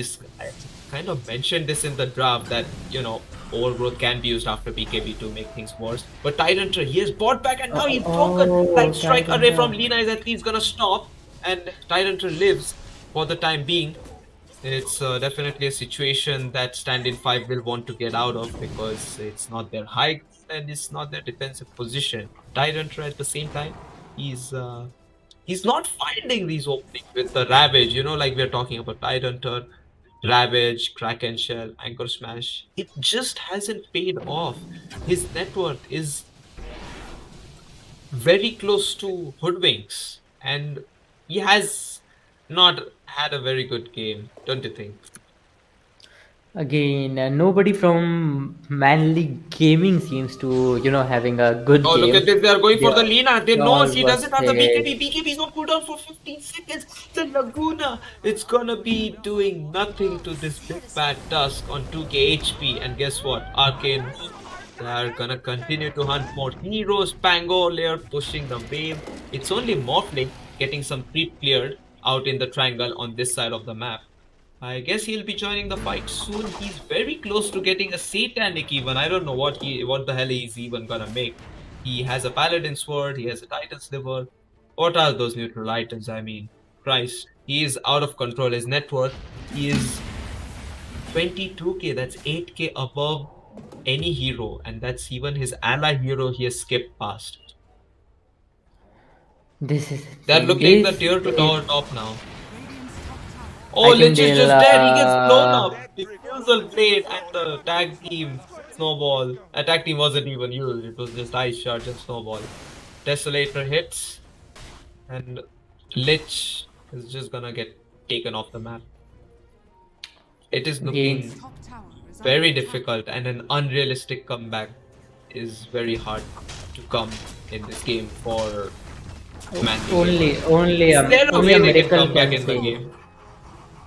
kind of mentioned this in the draft that, overgrowth can be used after BKB to make things worse. But Tidehunter, he has bought back, and now he's broken. Light Strike Array from Lina is at least gonna stop, and Tidehunter lives for the time being. It's definitely a situation that Standin 5 will want to get out of because it's not their height and it's not their defensive position. Tidehunter at the same time, he's not finding these openings with the Ravage, like we're talking about Tidehunter, Ravage, Kraken Shell, Anchor Smash. It just hasn't paid off. His net worth is very close to Hoodwinks, and he has not had a very good game, don't you think? Again, nobody from Manly Gaming seems to, having a good Oh, look at game. this. They are going They for the are, Lina. They they know all he was doesn't have the hit. BKB. BKB is on cooldown for 15 seconds. The Laguna. It's gonna be doing nothing to this big bad Tusk on 2k HP. And guess what? Arcane, they are gonna continue to hunt more heroes. Pango layer pushing the wave. It's only Morphling getting some creep cleared out in the triangle on this side of the map. I guess he'll be joining the fight soon. He's very close to getting a satanic even. I don't know what the hell he's even gonna make. He has a paladin sword, he has a titan sliver. What are those neutral items? I mean, Christ, he is out of control. His net worth, he is 22k, that's 8k above any hero, and that's even his ally hero he has skipped past. This is They're insane. looking the This tier 2 is, tower top now. Oh, I think Lich is they'll, just dead. He gets blown up. Diffusal blade and the tag team snowball. Attack team wasn't even used. It was just ice charge and snowball. Desolator hits, and Lich is just gonna get taken off the map. It is again, looking very difficult, and an unrealistic comeback is very hard to come in this game for Manly only, Gamers. only a, Is there a only way a they can miracle come back can in the save. game?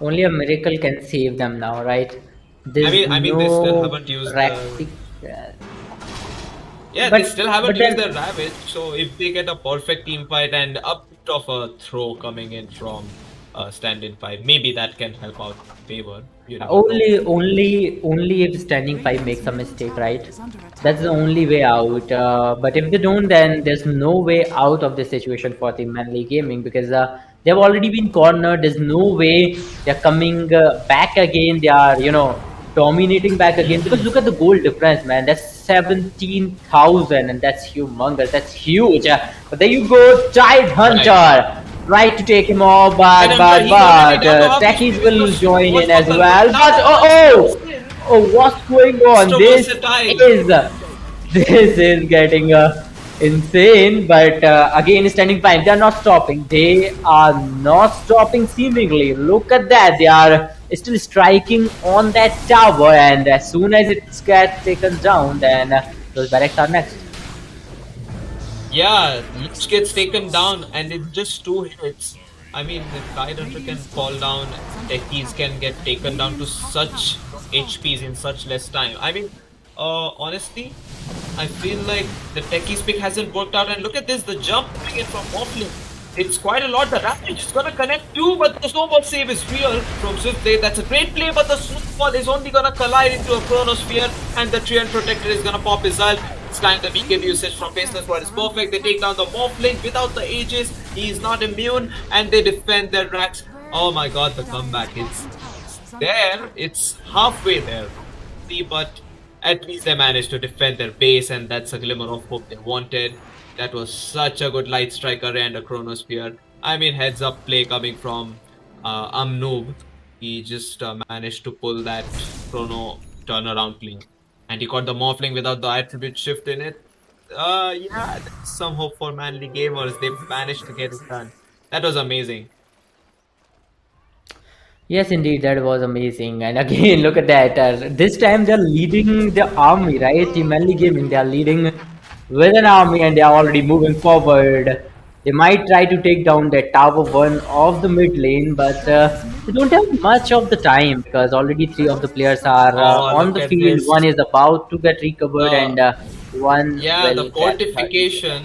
Only a miracle can save them now, right? There's I mean, they still no haven't used the. practical. Yeah, they But still haven't but used their then Ravage, so if they get a perfect team fight and a bit of a throw coming in from stand-in fight, maybe that can help out in favor. You never know. only if standing five makes a mistake, right? That's the only way out. But if they don't, then there's no way out of this situation for the Manly Gaming, because they've already been cornered. There's no way they're coming back again. They are, dominating back again, because look at the goal difference, man. That's 17,000, and that's humongous. That's huge. But there you go, Tide Right. Hunter. Try to take him off, And Hunter, he's already down to half Techies HP with will the join in as Watchbuckle, well. but now But the oh, Watchbuckle oh, comes in. oh, what's going on? Extra versatile. This is getting insane. But again, standing fine. They are not stopping. They are not stopping. Seemingly, look at that. They are still striking on that tower, and as soon as it gets taken down, then those barracks are next. Yeah, Lich gets taken down, and in just 2 hits. I mean, if Tide Hunter can fall down, techies can get taken down to such HPs in such less time. I mean, honestly, I feel like the techies pick hasn't worked out. And look at this, the jump coming in from Morphling. It's quite a lot. The Ravage is gonna connect too, but the snowball save is real from Swiftblade. That's a great play, but the snowball is only gonna collide into a chronosphere, and the Treant Protector is gonna pop his ult. This time the BKB usage from Baseless Squad is perfect. They take down the Morphling without the Aegis. He is not immune, and they defend their racks. Oh my god, the comeback. It's there. It's halfway there. See, but at least they managed to defend their base, and that's a glimmer of hope they wanted. That was such a good Light Striker and a Chronosphere. I mean, heads up play coming from Noob. He just managed to pull that Chrono turnaround clean. And he got the Morphling without the attribute shift in it. Yeah, there's some hope for Manly Gamers. They managed to get it done. That was amazing. Yes, indeed, that was amazing. And again, look at that. This time they're leading the army, right? Team Manly Gaming, they are leading with an army, and they are already moving forward. They might try to take down that tower one of the mid lane, but they don't have much of the time, because already three of the players are Oh, on look the at field. this. One is about to get recovered, The and one Yeah, the will get hurt.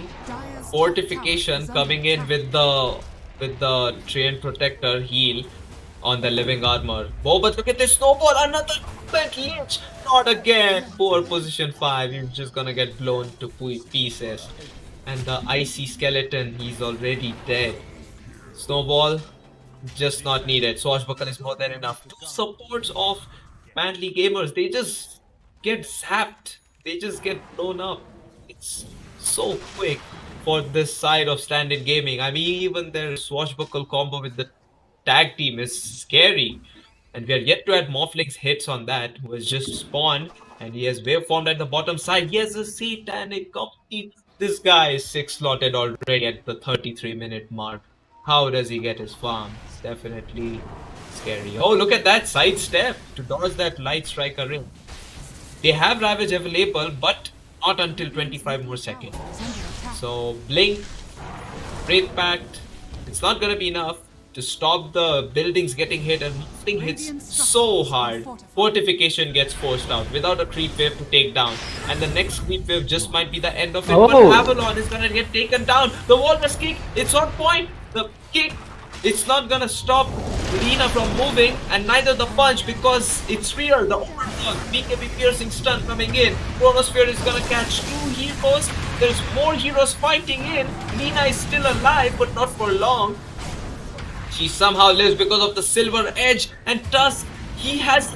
fortification coming in with the Treant Protector heal on the living armor. Oh, but look at this snowball! Another pet Lynch! Not again! Poor position 5. He's just gonna get blown to pieces. And the icy skeleton, he's already dead. Snowball, just not needed. Swashbuckle is more than enough. Two supports of Manly Gamers, they just get zapped. They just get blown up. It's so quick for this side of Standin Gaming. I mean, even their Swashbuckle combo with the tag team is scary. And we are yet to add Morphling's hits on that, who has just spawned. And he has waveformed at the bottom side. He has a satanic complete This guy is 6 slotted already at the 33-minute mark. How does he get his farm? It's definitely scary. Oh, look at that sidestep to dodge that light striker ring. They have Ravage available, but not until 25 more seconds. So Blink, Wraith Pact, it's not gonna be enough to stop the buildings getting hit, and nothing hits so hard. Fortification gets forced out without a creep wave to take down, and the next creep wave just might be the end of it. But Oh, Avalon is gonna get taken down. The Walrus kick, it's on point. The kick, it's not gonna stop Lina from moving, and neither the punch, because it's real. The overlord, BKB piercing stun coming in. Chronosphere is gonna catch 2 heroes. There's more heroes fighting in. Lina is still alive, but not for long. She somehow lives because of the silver edge, and Tusk, he has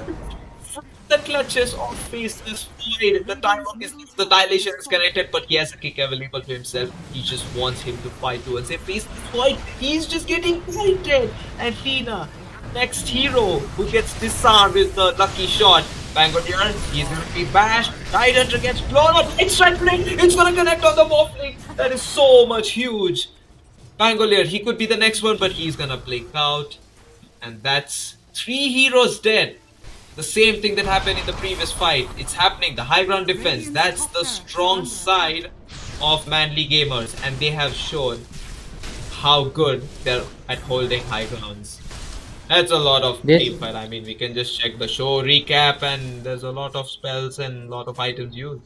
the clutches of faceless void. The dilation is connected, but he has a kick available to himself. He just wants him to fight towards a faceless void. He's just getting pointed. And Lina, next hero who gets disarmed with the lucky shot. Bangolier, he's gonna be bashed. Tidehunter gets blown up. It's strike blink. It's gonna connect on the morphling. That is so much huge. Bangolier, he could be the next one, but he's gonna blink out. And that's 3 heroes dead. The same thing that happened in the previous fight. It's happening. The high ground defense. That's the strong side of Manly Gamers. And they have shown how good they're at holding high grounds. That's a lot of this team fight. I mean, we can just check the show recap, and there's a lot of spells and a lot of items used.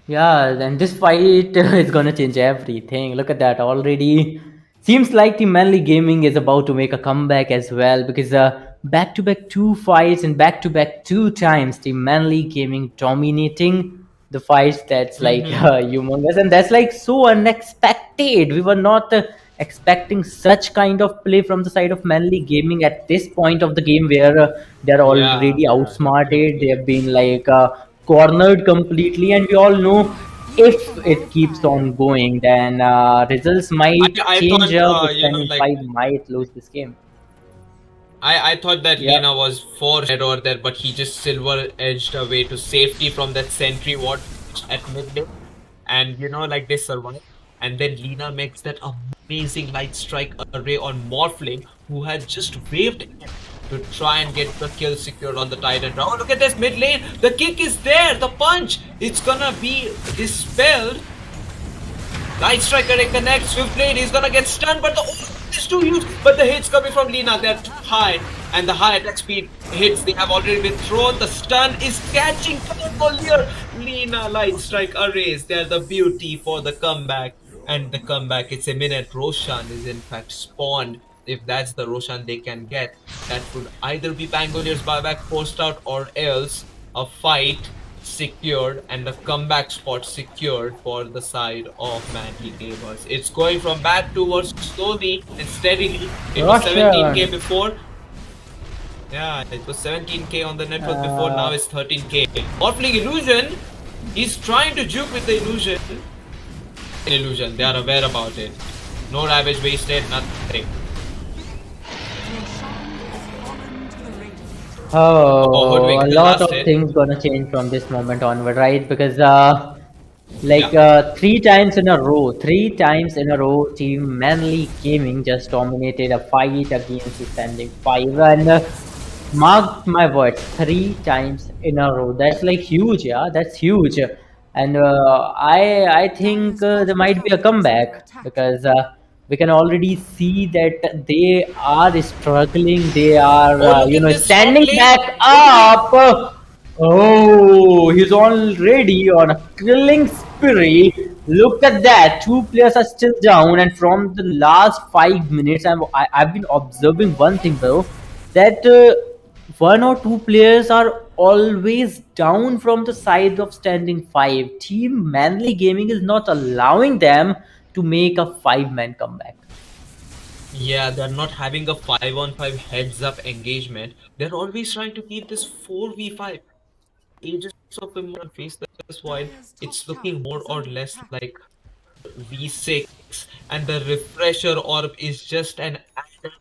Yeah, and this fight is gonna change everything. Look at that already. Seems like the Manly Gaming is about to make a comeback as well, because back-to-back 2 fights and back-to-back 2 times the Manly Gaming dominating the fights. That's like humongous, and that's like so unexpected. We were not expecting such kind of play from the side of Manly Gaming at this point of the game, where they're already outsmarted. They Definitely. have been like cornered completely, and we all know if it keeps on going, then results might I change up. thought, The standing like, five might lose this game. I thought that Yeah. Lina was for dead over there, but he just silver edged away to safety from that sentry ward at midday. And like they survive. And then Lina makes that amazing light strike array on Morphling, who had just waved in to try and get the kill secured on the Titan. Oh, look at this mid lane. The kick is there. The punch. It's gonna be dispelled. Light Striker connects, Swift Blade, he's gonna get stunned, but the ult is too huge. But the hits coming from Lina, they're too high. And the high attack speed hits, they have already been thrown. The stun is catching Cavalier. Lina Light Strike arrays, they're the beauty for the comeback. And the comeback, it's a minute. Roshan is in fact spawned. If that's the Roshan they can get, that would either be Pangolier's buyback forced out, or else a fight secured and a comeback spot secured for the side of Manly Gamers. It's going from bad to worse slowly and steadily. It was 17k Russia. before. Yeah, it was 17k on the network before, now it's 13k. Morphling Illusion, he's trying to juke with the illusion. Illusion, they are aware about it. No ravage wasted, nothing. Oh, Hoodwink a the lot last of hit. things gonna change from this moment onward, right? Because like Yeah. 3 times in a row, 3 times in a row, Team Manly Gaming just dominated a fight against the standing five, and mark my words, 3 times in a row. That's like huge, yeah. That's huge, and I think there might be a comeback, because we can already see that they are struggling. They are, Oh, look at this top standing lane. back up. Oh, he's already on a killing spree. Look at that. 2 players are still down, and from the last 5 minutes, I've been observing one thing, though, that 1 or 2 players are always down from the side of standing five. Team Manly Gaming is not allowing them to make a 5-man comeback. Yeah, they're not having a 5-on-5 heads-up engagement. They're always trying to keep this 4v5. Ages of Immortal Faceless Void, it's looking more or less like V6, and the refresher orb is just an added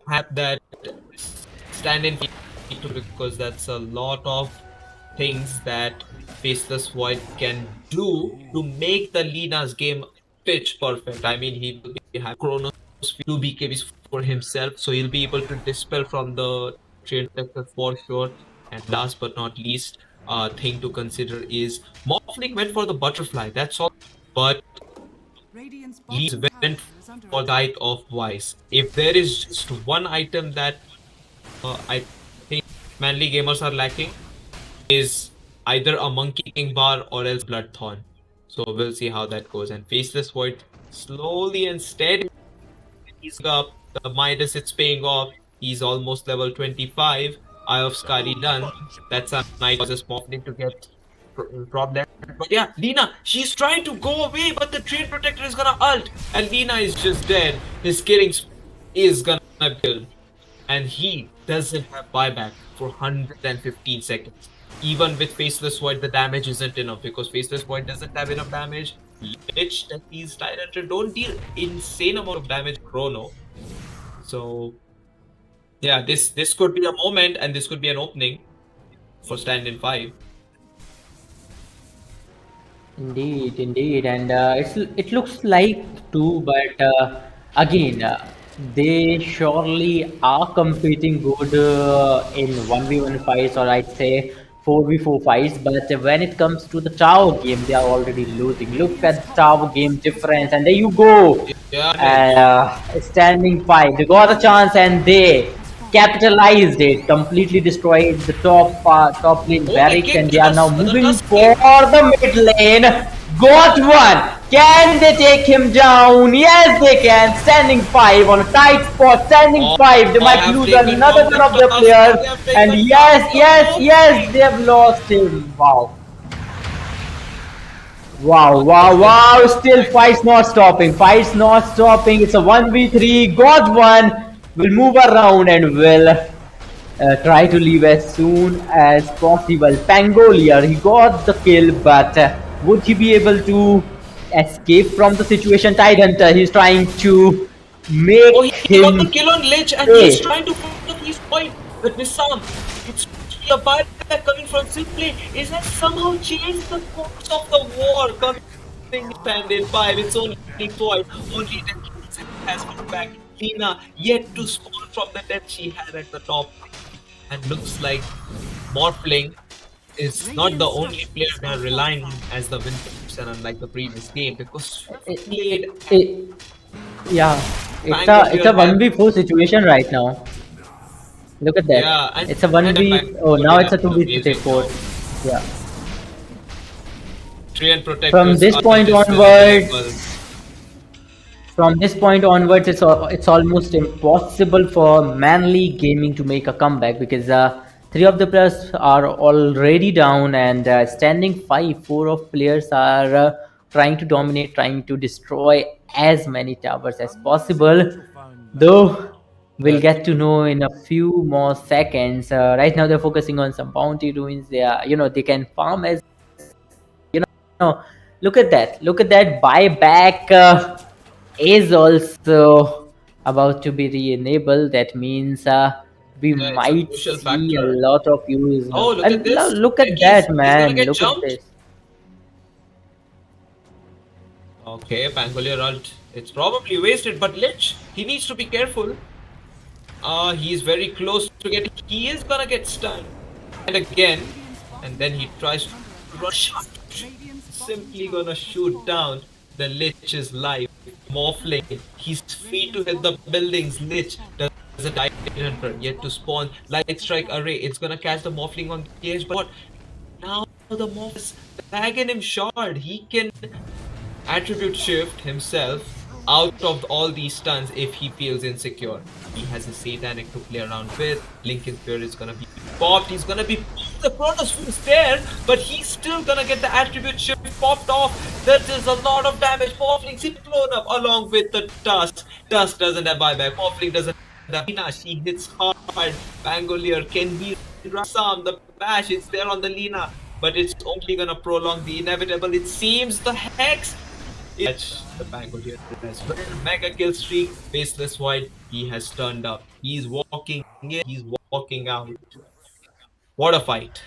have that stand in to, because that's a lot of things that Faceless Void can do to make the Lina's game pitch perfect. I mean, he will be having Chronos 2 BKBs for himself, so he'll be able to dispel from the Train Protector for sure. And last but not least, thing to consider is Morphling went for the butterfly. That's all, but Radiant's he bottom went tower is under for the attack. Guide of Vice. If there is just one item that I think manly gamers are lacking, is either a Monkey King bar or else Bloodthorn. So we'll see how that goes. And Faceless Void slowly and steady he's up. The Midas it's paying off. He's almost level 25. Eye of Skari done. That's a nice causes Morphling to get problem. But yeah, Lina, she's trying to go away, but the Train Protector is gonna ult. And Lina is just dead. His killing is gonna kill. And he doesn't have buyback for 115 seconds. Even with Faceless Void, the damage isn't enough because Faceless Void doesn't have enough damage. Lich that he's directed don't deal insane amount of damage chrono. So yeah, this could be a moment and this could be an opening for Standin 5. Indeed, indeed, and it looks like too, but again, they surely are competing good in 1v1 fights, or I'd say 4v4 fights. But when it comes to the tower game, they are already losing. Look at the tower game difference, and there you go, Yeah, standing five. They got a chance, and they capitalized it, completely destroyed the top lane oh, barracks, and they the are now Tusk, the moving Tusk for the mid lane. Got one. Can they take him down? Yes, they can. Standing five on a tight spot. Standing five. They might have lose taken another down one the of their Tusk, players. they have And taken yes, down the yes, Tusk. yes, they have lost him. Wow. Wow, wow, wow. Still fight's not stopping. Fight's not stopping. It's a 1v3. Got one. We'll move around and we'll try to leave as soon as possible. Pangolier, he got the kill, but would he be able to escape from the situation? Tidehunter, he's trying to make Oh, he got the him kill on Lich and pay. he's trying to put up his point with Wissam. It's a buyback coming from Simply. Is that somehow changed the course of the war coming Standin 5? It's only Void. Only the kills has come back. Lina yet to spawn from the death she had at the top. And looks like Morphling is not the only player they're relying on as the win percent unlike the previous game because played It, yeah, it's a Pangolier 1v4 situation right now. Look at that. yeah, and It's a 1v. Oh, now it's a 2v4. Yeah. Train protectors From this are point just onwards, available. it's almost impossible for Manly Gaming to make a comeback because three of the players are already down, and standing four of players are trying to dominate, trying to destroy as many towers as possible. Though we'll get to know in a few more seconds. Right now they're focusing on some bounty ruins. They are, they can farm as no, look at that. Look at that. Buyback is also about to be re-enabled. That means we Yeah, it's a might crucial see a factor. lot of use. Oh, look at And this. look at He's that, gonna man. get Look at jumped. this. Okay, Pangolier ult. It's probably wasted, but Lich, he needs to be careful. He's very close to getting. He is gonna get stunned. And again, and then he tries to rush out. Simply gonna shoot down the Lich's life. Morphling. He's free to hit the buildings. Lich doesn't die yet to spawn. Light strike array. It's gonna catch the Morphling on the edge. But what? Now the Morph is bagging him short. He can attribute shift himself out of all these stuns if he feels insecure. He has a satanic to play around with. Lincoln Fear is gonna be popped. He's gonna be the Chronos is there, but he's still gonna get the attribute shift popped off. That is a lot of damage. Morphling is blown up along with the Tusk. Tusk doesn't have buyback. Morphling doesn't have Lina. She hits hard. Pangolier can be some. The bash is there on the Lina, but it's only gonna prolong the inevitable. It seems the Hex the Pangolier as well. Mega kill streak, Faceless Void, he has turned up. He's walking in, he's walking out. What a fight.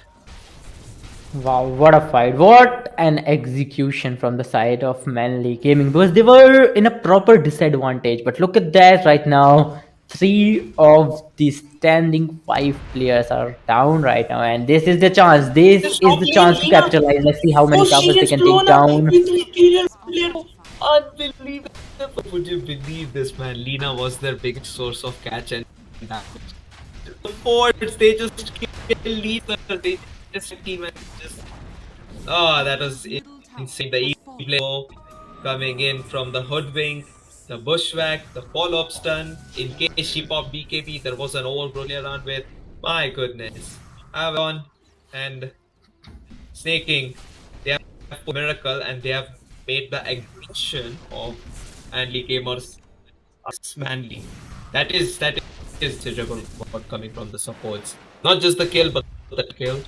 Wow, what a fight. What an execution from the side of Manly Gaming, because they were in a proper disadvantage. But look at that right now. Three of the standing five players are down right now, and this is the chance. This Just is top the lane, chance to Lina. capitalize. Let's see how Oh, many she towers they gets can take blown up down. with the Imperial player. Alpha Unbelievable. Would you believe this, man? Lina was their biggest source of catch and damage. The forwards, they just kill Lisa. They just team and just. Oh, that was insane. The E play coming in from the hoodwink, the bushwhack, the follow-up stun. In case she popped BKB, there was an overgrowth around with. My goodness. Avon and Snaking, they have a miracle and they have made the aggression of Manly gamers manly. That is terrible what coming from the supports. Not just the kill, but the kill.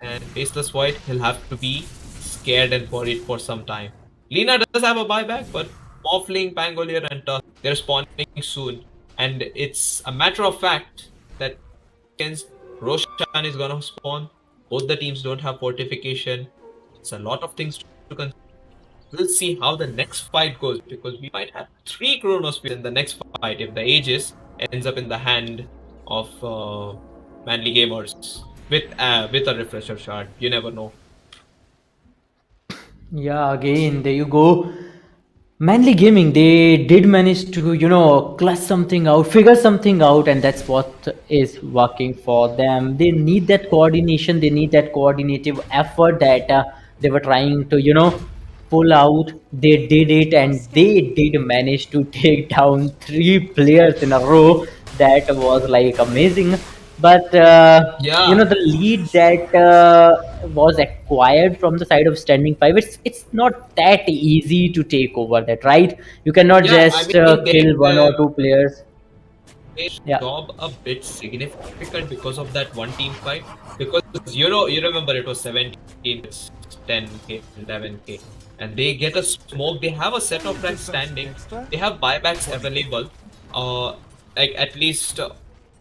And Faceless Void, he'll have to be scared and worried for some time. Lina does have a buyback, but Morphling, Pangolier, and Tusk, they're spawning soon. And it's a matter of fact that against Roshan is gonna spawn. Both the teams don't have fortification. It's a lot of things to consider. We'll see how the next fight goes because we might have 3 Chronospheres in the next fight if the Aegis ends up in the hand of Manly Gamers with a refresher shard. You never know. Yeah, again, there you go. Manly Gaming, they did manage to, clutch something out, figure something out, and that's what is working for them. They need that coordination, they need that coordinative effort that they were trying to, pull out. They did it, and they did manage to take down three players in a row. That was like amazing. But Yeah, the lead that was acquired from the side of standing five, it's not that easy to take over that, right? You cannot yeah. I just mean, kill one or two players. they Yeah. job a bit significant because of that one team fight. Because you remember it was 17, it's 10k, 11k, and they get a smoke. They have a set of ranks standing. They have buybacks available. Like at least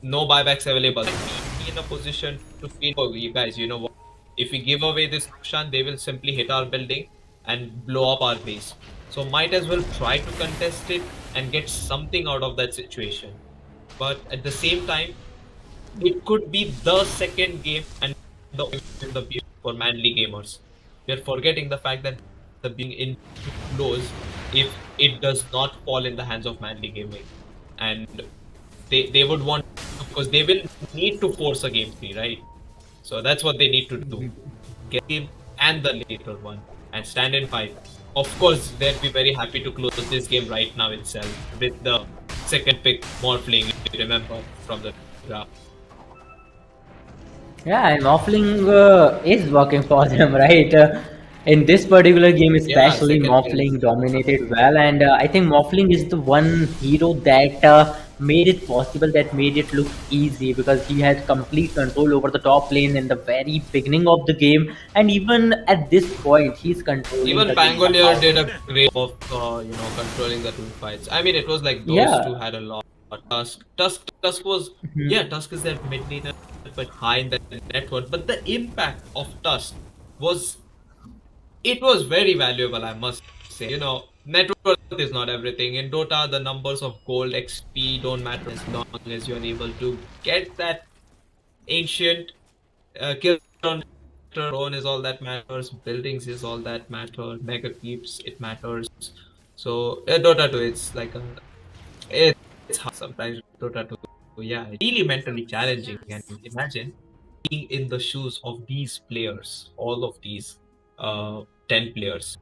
no buybacks available. Be in a position to feel, oh, you guys, you know what? If we give away this Kushan, they will simply hit our building and blow up our base. So might as well try to contest it and get something out of that situation. But at the same time, it could be the second game and the beat for Manly gamers. We're forgetting the fact that the being in close if it does not fall in the hands of Manly gaming, and they would want, because they will need to force a game 3, right? So that's what they need to do. Get him and the later one and stand in fight. Of course, they'd be very happy to close this game right now itself with the second pick more playing. Remember from the draft. Yeah, and Morphling is working for them, right? In this particular game, Yeah, especially, second pick. Morphling dominated well, and I think Morphling is the one hero that made it possible, that made it look easy, because he had complete control over the top lane in the very beginning of the game, and even at this point, he's controlling Even the game Pangolier somehow. did a great job of controlling the two fights. I mean, it was like those Yeah. two had a lot. Tusk was, Mhm. yeah, Tusk is their mid laner, but high in the network. But the impact of Tusk was, it was very valuable, I must say. Net worth is not everything. In Dota, the numbers of gold XP don't matter as long as you're able to get that ancient kill on drone is all that matters. Buildings is all that matter. Mega keeps, it matters. So Dota 2, it's like it's hard sometimes. Dota 2, yeah, really mentally challenging. And imagine being in the shoes of these players, all of these 10 players.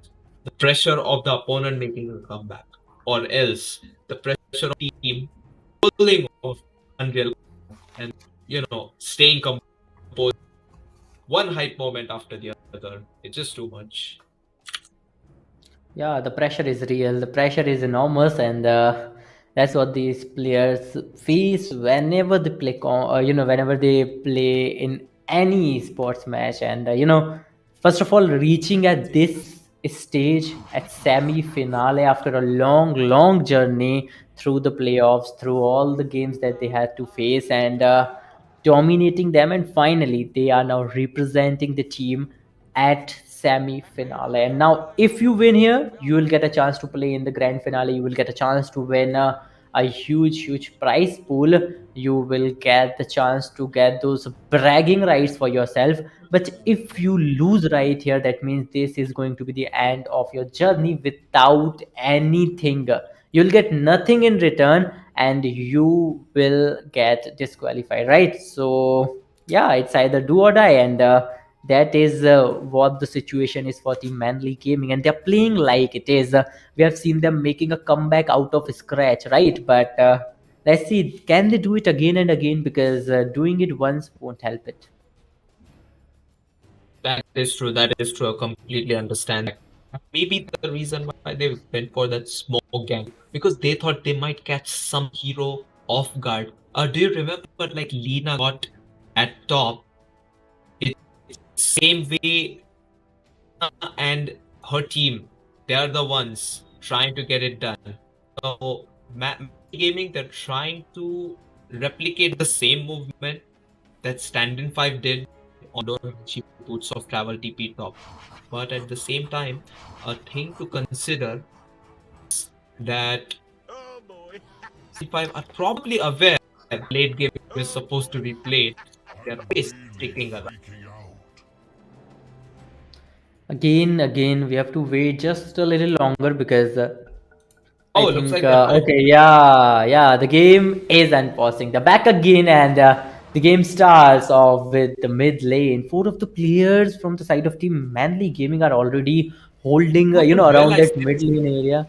The pressure of the opponent making a comeback, or else the pressure of the team pulling off unreal and staying composed. One hype moment after the other. It's just too much. Yeah, the pressure is real. The pressure is enormous, and that's what these players face whenever they play. Whenever they play in any sports match, and first of all, reaching at this stage at semi-finale after a long, long journey through the playoffs, through all the games that they had to face, and dominating them, and finally they are now representing the team at semi-finale. And now if you win here, you will get a chance to play in the grand finale. You will get a chance to win a huge prize pool. You will get the chance to get those bragging rights for yourself. But if you lose right here, that means this is going to be the end of your journey without anything. You'll get nothing in return, and you will get disqualified, right? So yeah, it's either do or die. And that is what the situation is for Team Manly Gaming, and they're playing like it is. We have seen them making a comeback out of scratch, right? But let's see, can they do it again and again? Because doing it once won't help it. That is true. That is true. I completely understand that. Maybe the reason why they went for that smoke gang, because they thought they might catch some hero off guard. Do you remember like Lena got at top? It's same way, and her team, they are the ones trying to get it done. So Gaming, they're trying to replicate the same movement that Standin 5 did on the cheap boots of travel TP top. But at the same time, a thing to consider is that C5 are probably aware that late game is supposed to be played. They're sticking around. Again, we have to wait just a little longer because Oh, I it looks think like they're back. okay, yeah, the game is unpausing. They're back again, and the game starts off with the mid lane. 4 of the players from the side of Team Manly Gaming are already holding, I you know, didn't around realize that this. mid lane area.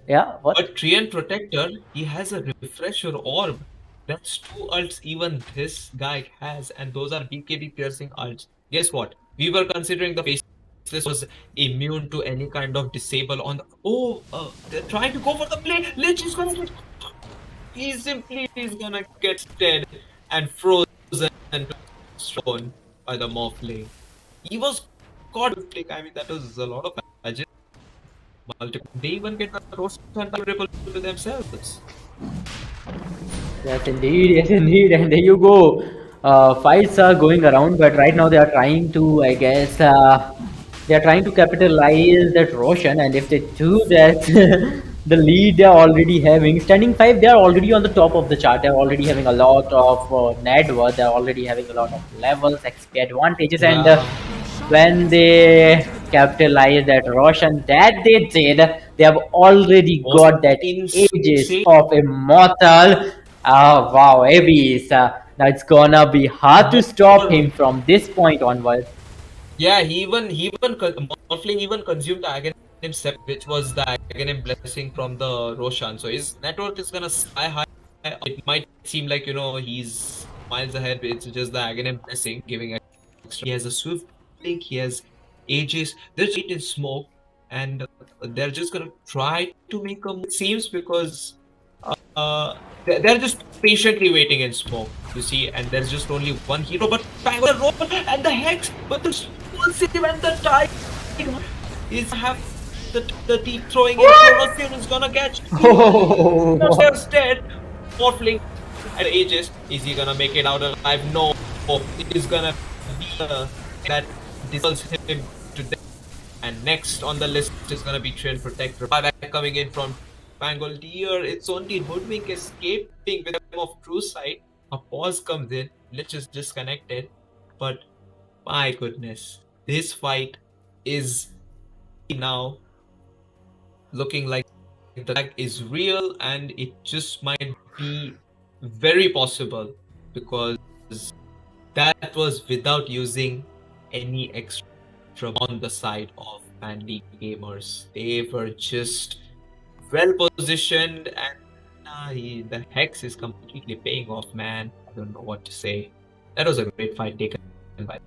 Yeah, what? But Treant Protector, he has a refresher orb. That's 2 ults even this guy has, and those are BKB piercing ults. Guess what? We were considering the Faceless was immune to any kind of disable on the. Oh, they're trying to go for the play. Lich is gonna get. He simply is gonna get dead and frozen and thrown by the Morphling. He was caught with flick. I mean, that was a lot of magic. They even get the roast and triple to themselves. Yes, indeed, and there you go. Fights are going around, but right now they are trying to, I guess, they are trying to capitalize that Roshan, and if they do that, the lead they're already having, standing 5, they are already on the top of the chart. They're already having a lot of net worth. They're already having a lot of levels, XP advantages, and when they capitalize that Roshan that they did, they have already got that Aegis of Immortal. Oh wow, Abyss. Now it's gonna be hard to stop him from this point onwards. Yeah, Morphling even consumed the Aghanim Sep, which was the Aghanim blessing from the Roshan. So his net worth is gonna sky high. It might seem like he's miles ahead, but it's just the Aghanim blessing giving extra. He has a swift blink, he has Aegis. They're just in smoke, and they're just gonna try to make a move. It seems because they're just patiently waiting in smoke, you see, and there's just only one hero, but bang the roll and the hex, but the explosive and the tide is have the deep throwing in. Corruption is gonna catch. Oh, Just dead. Morphling at Aegis. Is he gonna make it out alive? No. It is gonna be that dispels him to death. And next on the list is gonna be Treant Protector. Buyback coming in from Bengal Deer. It's only Hoodwink escaping with them of True Sight. A pause comes in. Lich is disconnected. But my goodness, this fight is now looking like the lag is real, and it just might be very possible because that was without using any extra on the side of Manly Gamers. They were just well positioned, and the hex is completely paying off, man. I don't know what to say. That was a great fight taken by.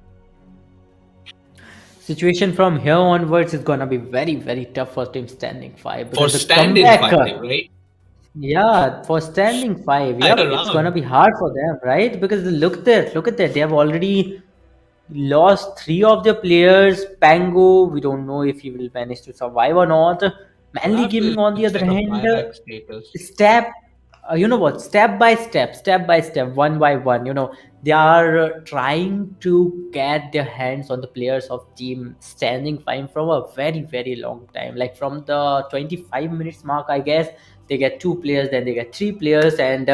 Situation from here onwards is gonna be very tough for Team Standing 5. For Because the Standin comeback, 5, right? yeah, for Standing 5, yep, it's gonna be hard for them, right? Because look at that, they have already lost 3 of their players. Pango, we don't know if he will manage to survive or not. Manly Gaming, on the other hand, step you know what, step by step, one by one, they are trying to get their hands on the players of team standing fine from a very very long time, like from the 25 minutes mark, I guess. They get two players, then they get three players, and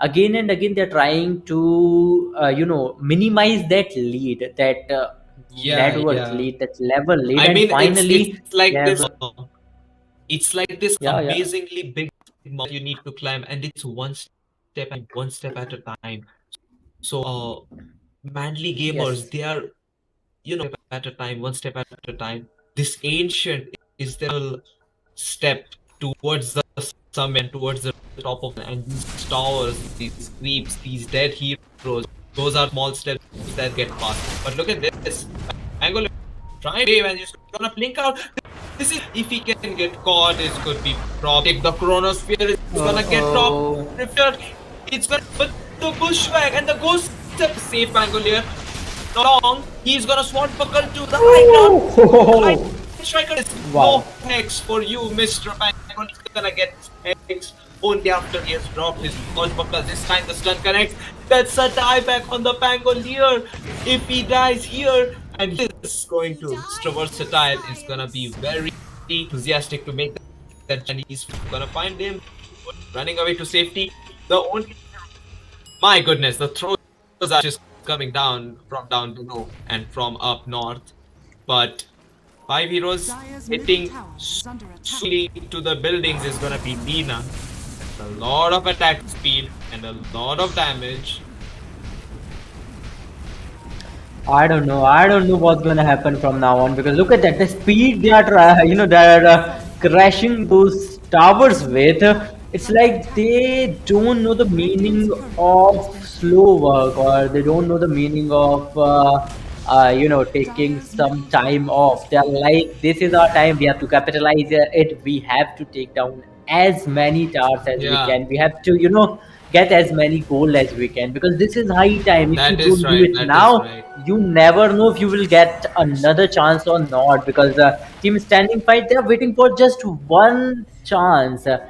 again they're trying to minimize that lead, that Yeah, network yeah. lead, that level lead, I and mean, finally it's like they this. have. It's like this Yeah, yeah. amazingly big mountain you need to climb, and it's one step at a time. So, manly gamers, Yes. they are, at a time, one step at a time. This ancient is their step towards the summit and towards the top of, and these towers, these creeps, these dead heroes, those are small steps that get past. But look at this. Angle try wave and just gonna blink out. This is if he can get caught, it could be prop. If the chronosphere is gonna get Oh. dropped, it's gonna put the bushwhack and the ghost step safe angle here. Not long, he's gonna swat buckle to the high ground. The high Oh. striker is Wow. no hex for you, Mr. Pango. He's gonna get hex only after he has dropped his first buckle. This time the stun connects. That's a dieback on the Pangolier. If he dies here, and he's going to Mr. Versatile is gonna be very enthusiastic to make that, and he's gonna find him running away to safety. The only, my goodness, the throws are just coming down from down below and from up north, but 5 heroes Dire's middle hitting tower is under attack. solely to the buildings is gonna be Lina. A lot of attack speed and a lot of damage. I don't know. I don't know what's gonna happen from now on, because look at that, the speed they are, they're crashing those towers with. It's like they don't know the meaning of slow work, or they don't know the meaning of, taking some time off. They're like, this is our time. We have to capitalize it. We have to take down as many towers as we Yeah, can. We have to, get as many gold as we can, because this is high time. If you that is don't do right. it That is now, right. you never know if you will get another chance or not, because team standing fight, they're waiting for just one chance that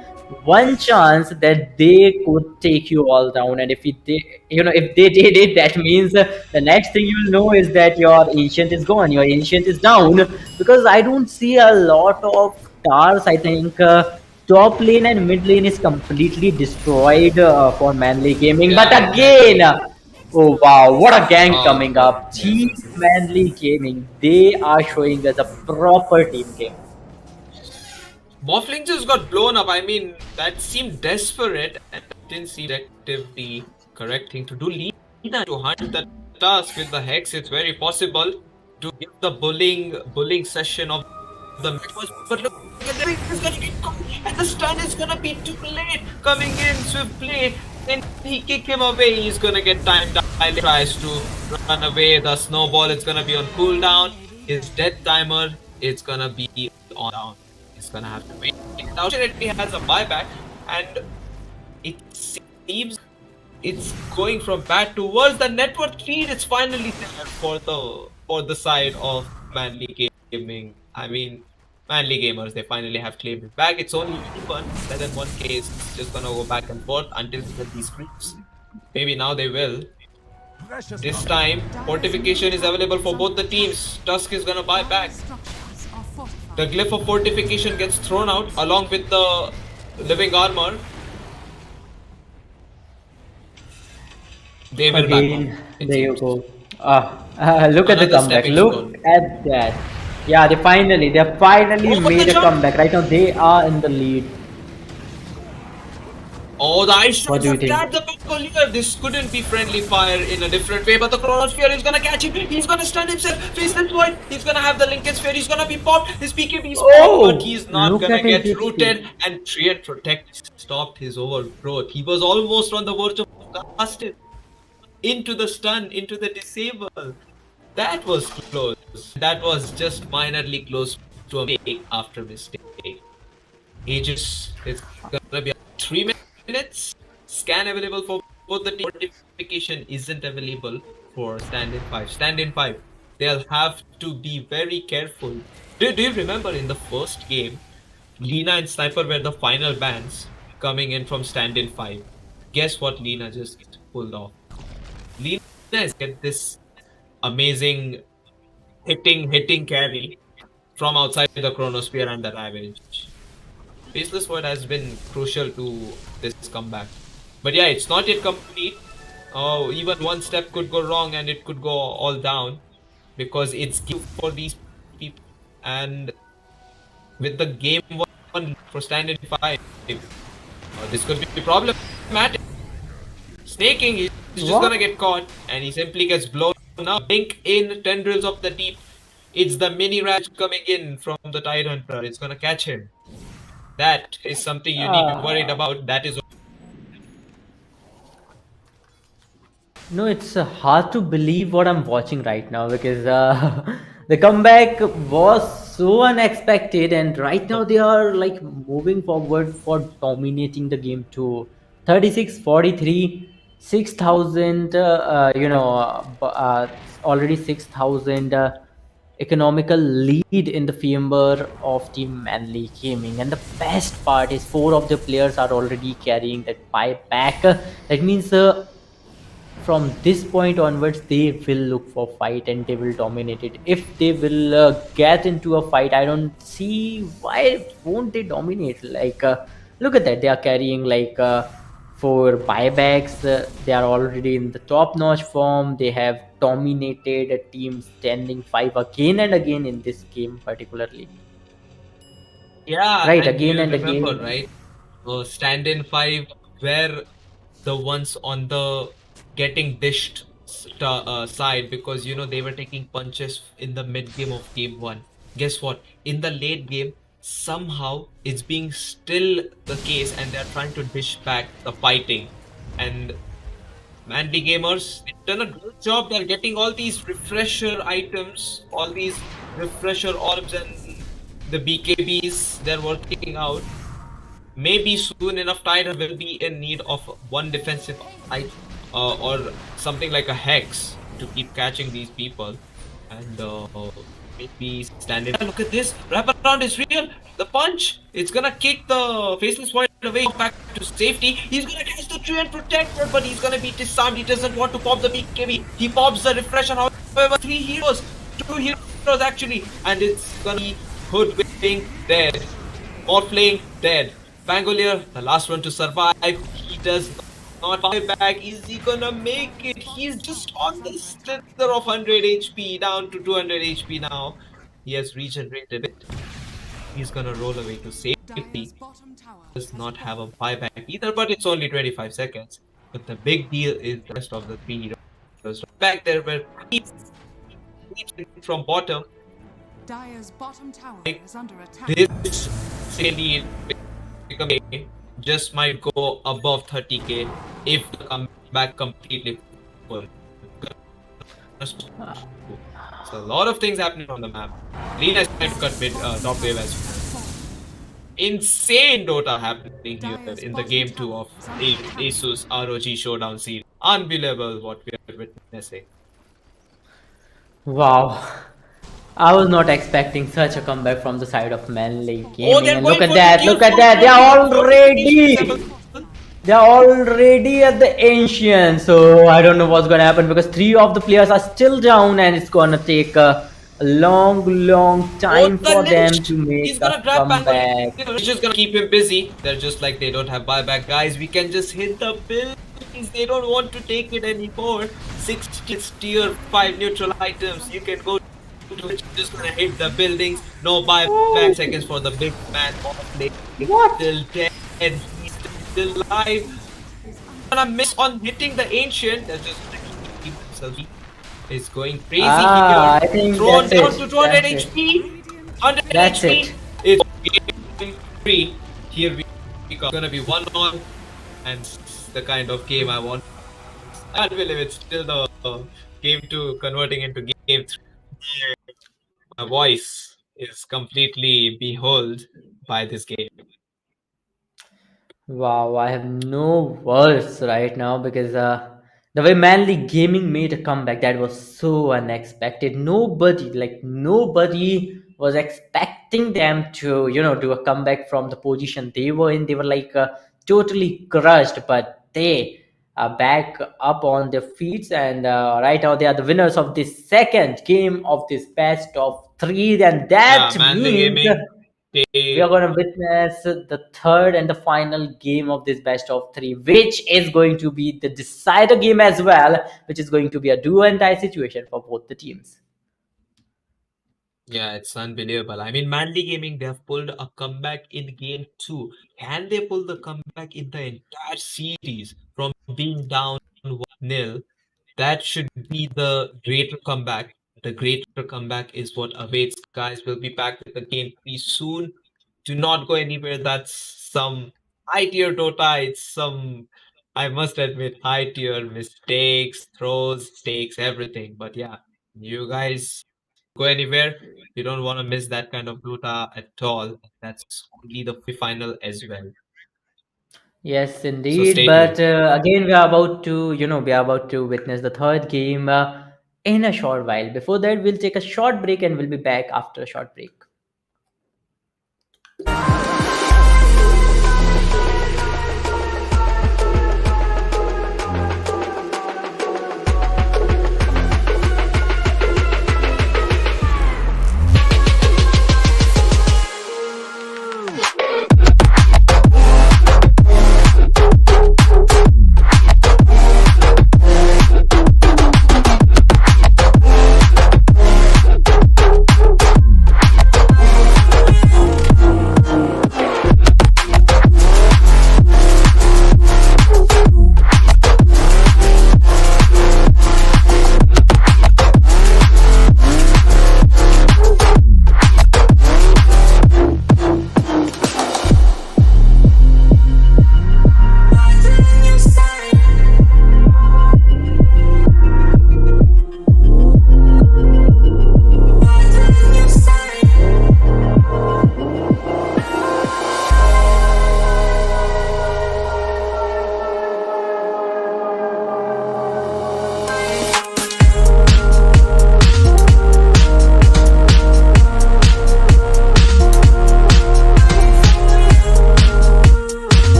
they could take you all down. And if they did it, that means the next thing you will know is that your ancient is gone, your ancient is down, because I don't see a lot of stars. I think top lane and mid lane is completely destroyed for manly gaming. But Yeah, again, exactly. oh wow, what a gang Oh coming god, up. yes, Team yes, yes. Manly Gaming, they are showing us a proper team game. Morphling just got blown up. I mean, that seemed desperate and didn't seem the correct thing to do. Lina to hunt the task with the Hex, it's very possible to give the bullying session of the match. But look at the He's gonna get caught, and the stun is gonna be too late. Coming in swiftly, and he kick him away. He's gonna get timed out. Tries to run away. The snowball is gonna be on cooldown. His death timer is gonna be on down. He's gonna have to wait. Now, fortunately, has a buyback, and it seems it's going from bad to worse. The network feed is finally there for the side of Manly Gaming. I mean, Manly Gamers, they finally have claimed it back. It's only even 1K is just gonna go back and forth until they get these creeps. Maybe now they will. This time, fortification is available for both the teams. Tusk is gonna buy back. Structures are fortified. The glyph of fortification gets thrown out along with the living armor. They will back Again, off, it there you seems. go. Look at the Another comeback. stepping Look stone. at that. Yeah, they finally Oh, but made the a jump! comeback. Right now, they are in the lead. Oh, the ice What shots do you have think? grabbed the Pangolier. This couldn't be friendly fire in a different way, but the Chronosphere is gonna catch him. He's gonna stun himself. Face this void. He's gonna have the Lincoln Sphere. He's gonna be popped. His PKB is popped, but he's not Look gonna at his get HP. rooted. And Triad Protect stopped his overgrowth. He was almost on the verge of casted into the stun, into the disable. That was close. That was just minorly close to a mistake after mistake. Aegis is gonna be 3 minutes. Scan available for both the team. Fortification isn't available for Standin 5. Standin 5. They'll have to be very careful. Do you remember in the first game, Lina and Sniper were the final bans? coming in from Standin 5. Guess what Lena just pulled off? Lena has get this amazing hitting carry from outside the Chronosphere and the Ravage. Faceless Void has been crucial to this comeback. But yeah, it's not yet complete. Oh, even one step could go wrong and it could go all down because it's cute for these people. And with the game one for Standard 5, this could be problematic. Snaking, he's just gonna get caught and he simply gets blown up. Blink in Tendrils of the Deep. It's the mini Raj coming in from the Tidehunter. It's gonna catch him. That is something you need to be worried about. That is. No, it's hard to believe what I'm watching right now because the comeback was so unexpected, and right now they are like moving forward for dominating the game to 36-43, 6,000, already 6,000 economical lead in the favor of Team Manly Gaming. And the best part is 4 of the players are already carrying that buyback. That means from this point onwards they will look for fight and they will dominate it. If they will get into a fight, I don't see why won't they dominate. Like look at that, they are carrying like 4 buybacks. They are already in the top notch form. They have dominated a team standing 5 again and again in this game particularly. Yeah, Right, and again you and remember, again. right? Stand-in 5 were the ones on the getting dished side because they were taking punches in the mid game of game 1. Guess what? In the late game, somehow it's being still the case and they're trying to dish back the fighting. And Manly gamers, they've done a good job. They're getting all these refresher items, all these refresher orbs and the BKBs they're working out. Maybe soon enough Titan will be in need of one defensive item or something like a hex to keep catching these people. And maybe Standin. Look at this. Wraparound is real. The punch. It's gonna kick the faceless void away back to safety. He's gonna catch the tree and protect her, but he's gonna be disarmed. He doesn't want to pop the BKB. He pops the refresher. However, 3 heroes. 2 heroes actually. And it's gonna be Hoodwink dead. Morphling dead. Pangolier, the last one to survive. He does not buy back. Is he gonna make it? He's just on the slither of 100 HP, down to 200 HP now. He has regenerated it. He's gonna roll away to safety. Does not have a buyback either, but it's only 25 seconds. But the big deal is the rest of the 3 heroes. Back there were creeps from bottom. Dire's bottom tower is under attack. This really just might go above 30k if the comeback completely full. So a lot of things happening on the map. Lena is trying to cut mid top wave as well. Insane Dota happening here in the game 2 of ASUS ROG Showdown series. Unbelievable what we are witnessing. Wow, I was not expecting such a comeback from the side of Manly Gaming. Oh, they're And going look at for that, the look kill at that, for they're already at the ancient. So I don't know what's gonna happen because 3 of the players are still down and it's gonna take a long time for them to He's make gonna a grab comeback. It's just gonna keep him busy. They're just like, they don't have buyback, guys. We can just hit the buildings. They don't want to take it anymore. 6 tier 5 neutral items. You can go to it. Just gonna hit the buildings. No buyback seconds for the big man. What? Still dead. He's still alive. Gonna miss on hitting the ancient. They're just keep themselves. It's going crazy here. I think Thrown that's down it. to 200 That's it. HP. 100 That's HP. it. It's game 3. Here we go. Gonna be 1-1, and it's the kind of game I want. I can't believe it's still the game 2 converting into game 3. My voice is completely behold by this game. Wow, I have no words right now because the way Manly Gaming made a comeback, that was so unexpected. Nobody was expecting them to, do a comeback from the position they were in. They were like totally crushed, but they are back up on their feet, and right now they are the winners of this second game of this best of three, and that Manly means Gaming, we are they going to witness the third and the final game of this best of three, which is going to be the decider game as well, which is going to be a do and die situation for both the teams. Yeah, it's unbelievable. I mean, Manly Gaming, they have pulled a comeback in game two. Can they pull the comeback in the entire series from being down 1-0? That should be the greater comeback. The greater comeback is what awaits, guys. We'll be back with the game pretty soon. Do not go anywhere. That's some high tier Dota. It's some, I must admit, high tier mistakes, throws, stakes, everything. But yeah, you guys go anywhere. You don't want to miss that kind of Dota at all. That's only the final as well. Yes, So indeed. stay But tuned. again, we are about to, we are about to witness the third game in a short while. Before that, we'll take a short break and we'll be back after a short break.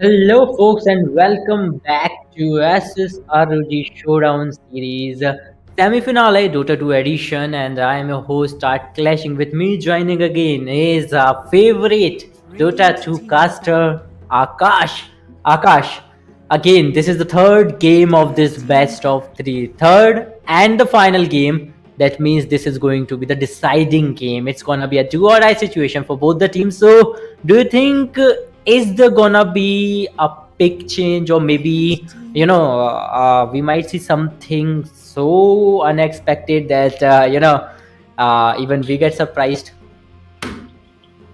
Hello, folks, and welcome back to ASUS ROG Showdown Series semi-finale Dota 2 edition. And I am your host, Start Clashing. With me joining again is our favorite Dota 2 caster, Akash. Akash, again, this is the third game of this best of three, third and the final game. That means this is going to be the deciding game. It's gonna be a do or die situation for both the teams. So, do you think is there gonna be a big change, or maybe we might see something so unexpected that even we get surprised?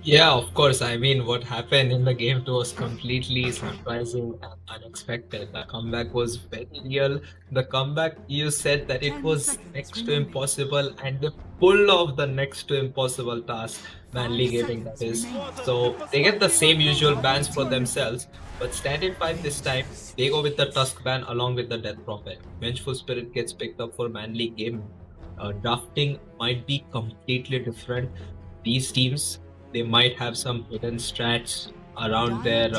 Yeah, of course. I mean, what happened in the game 2 was completely surprising and unexpected. The comeback was very real. The comeback, you said that it 10 was seconds next to remaining. impossible, and they pulled off the next to impossible task, Manly 5 Gaming, that seconds is. remaining. So they get the same usual bans for Team themselves, but Standin 5 this time, they go with the Tusk ban along with the Death Prophet. Vengeful Spirit gets picked up for Manly Gaming. Drafting might be completely different. These teams, they might have some hidden strats around their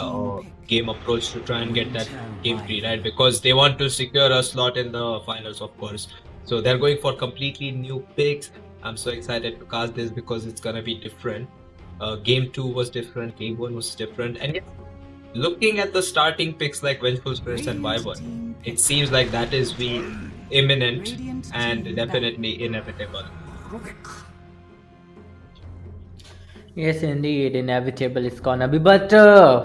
game approach to try and get that game 3, right? Because they want to secure a slot in the finals, of course. So they're going for completely new picks. I'm so excited to cast this because it's gonna be different. Game 2 was different, game 1 was different, and yeah, looking at the starting picks like Vengeful Spirits and Wyvern, it seems like that is be imminent and definitely inevitable. Yes, indeed, inevitable it's gonna be. But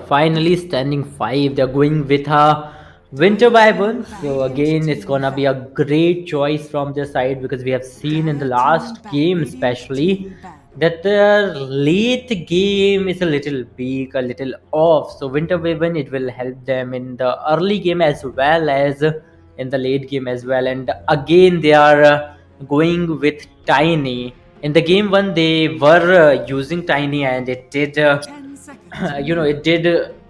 finally, standing five, they're going with a Winter Wyvern. So again, it's gonna be a great choice from their side, because we have seen in the last game, especially, that the late game is a little weak, a little off. So Winter Wyvern, it will help them in the early game as well as in the late game as well. And again, they are going with Tiny. In the game one, they were using Tiny, and it did 10 seconds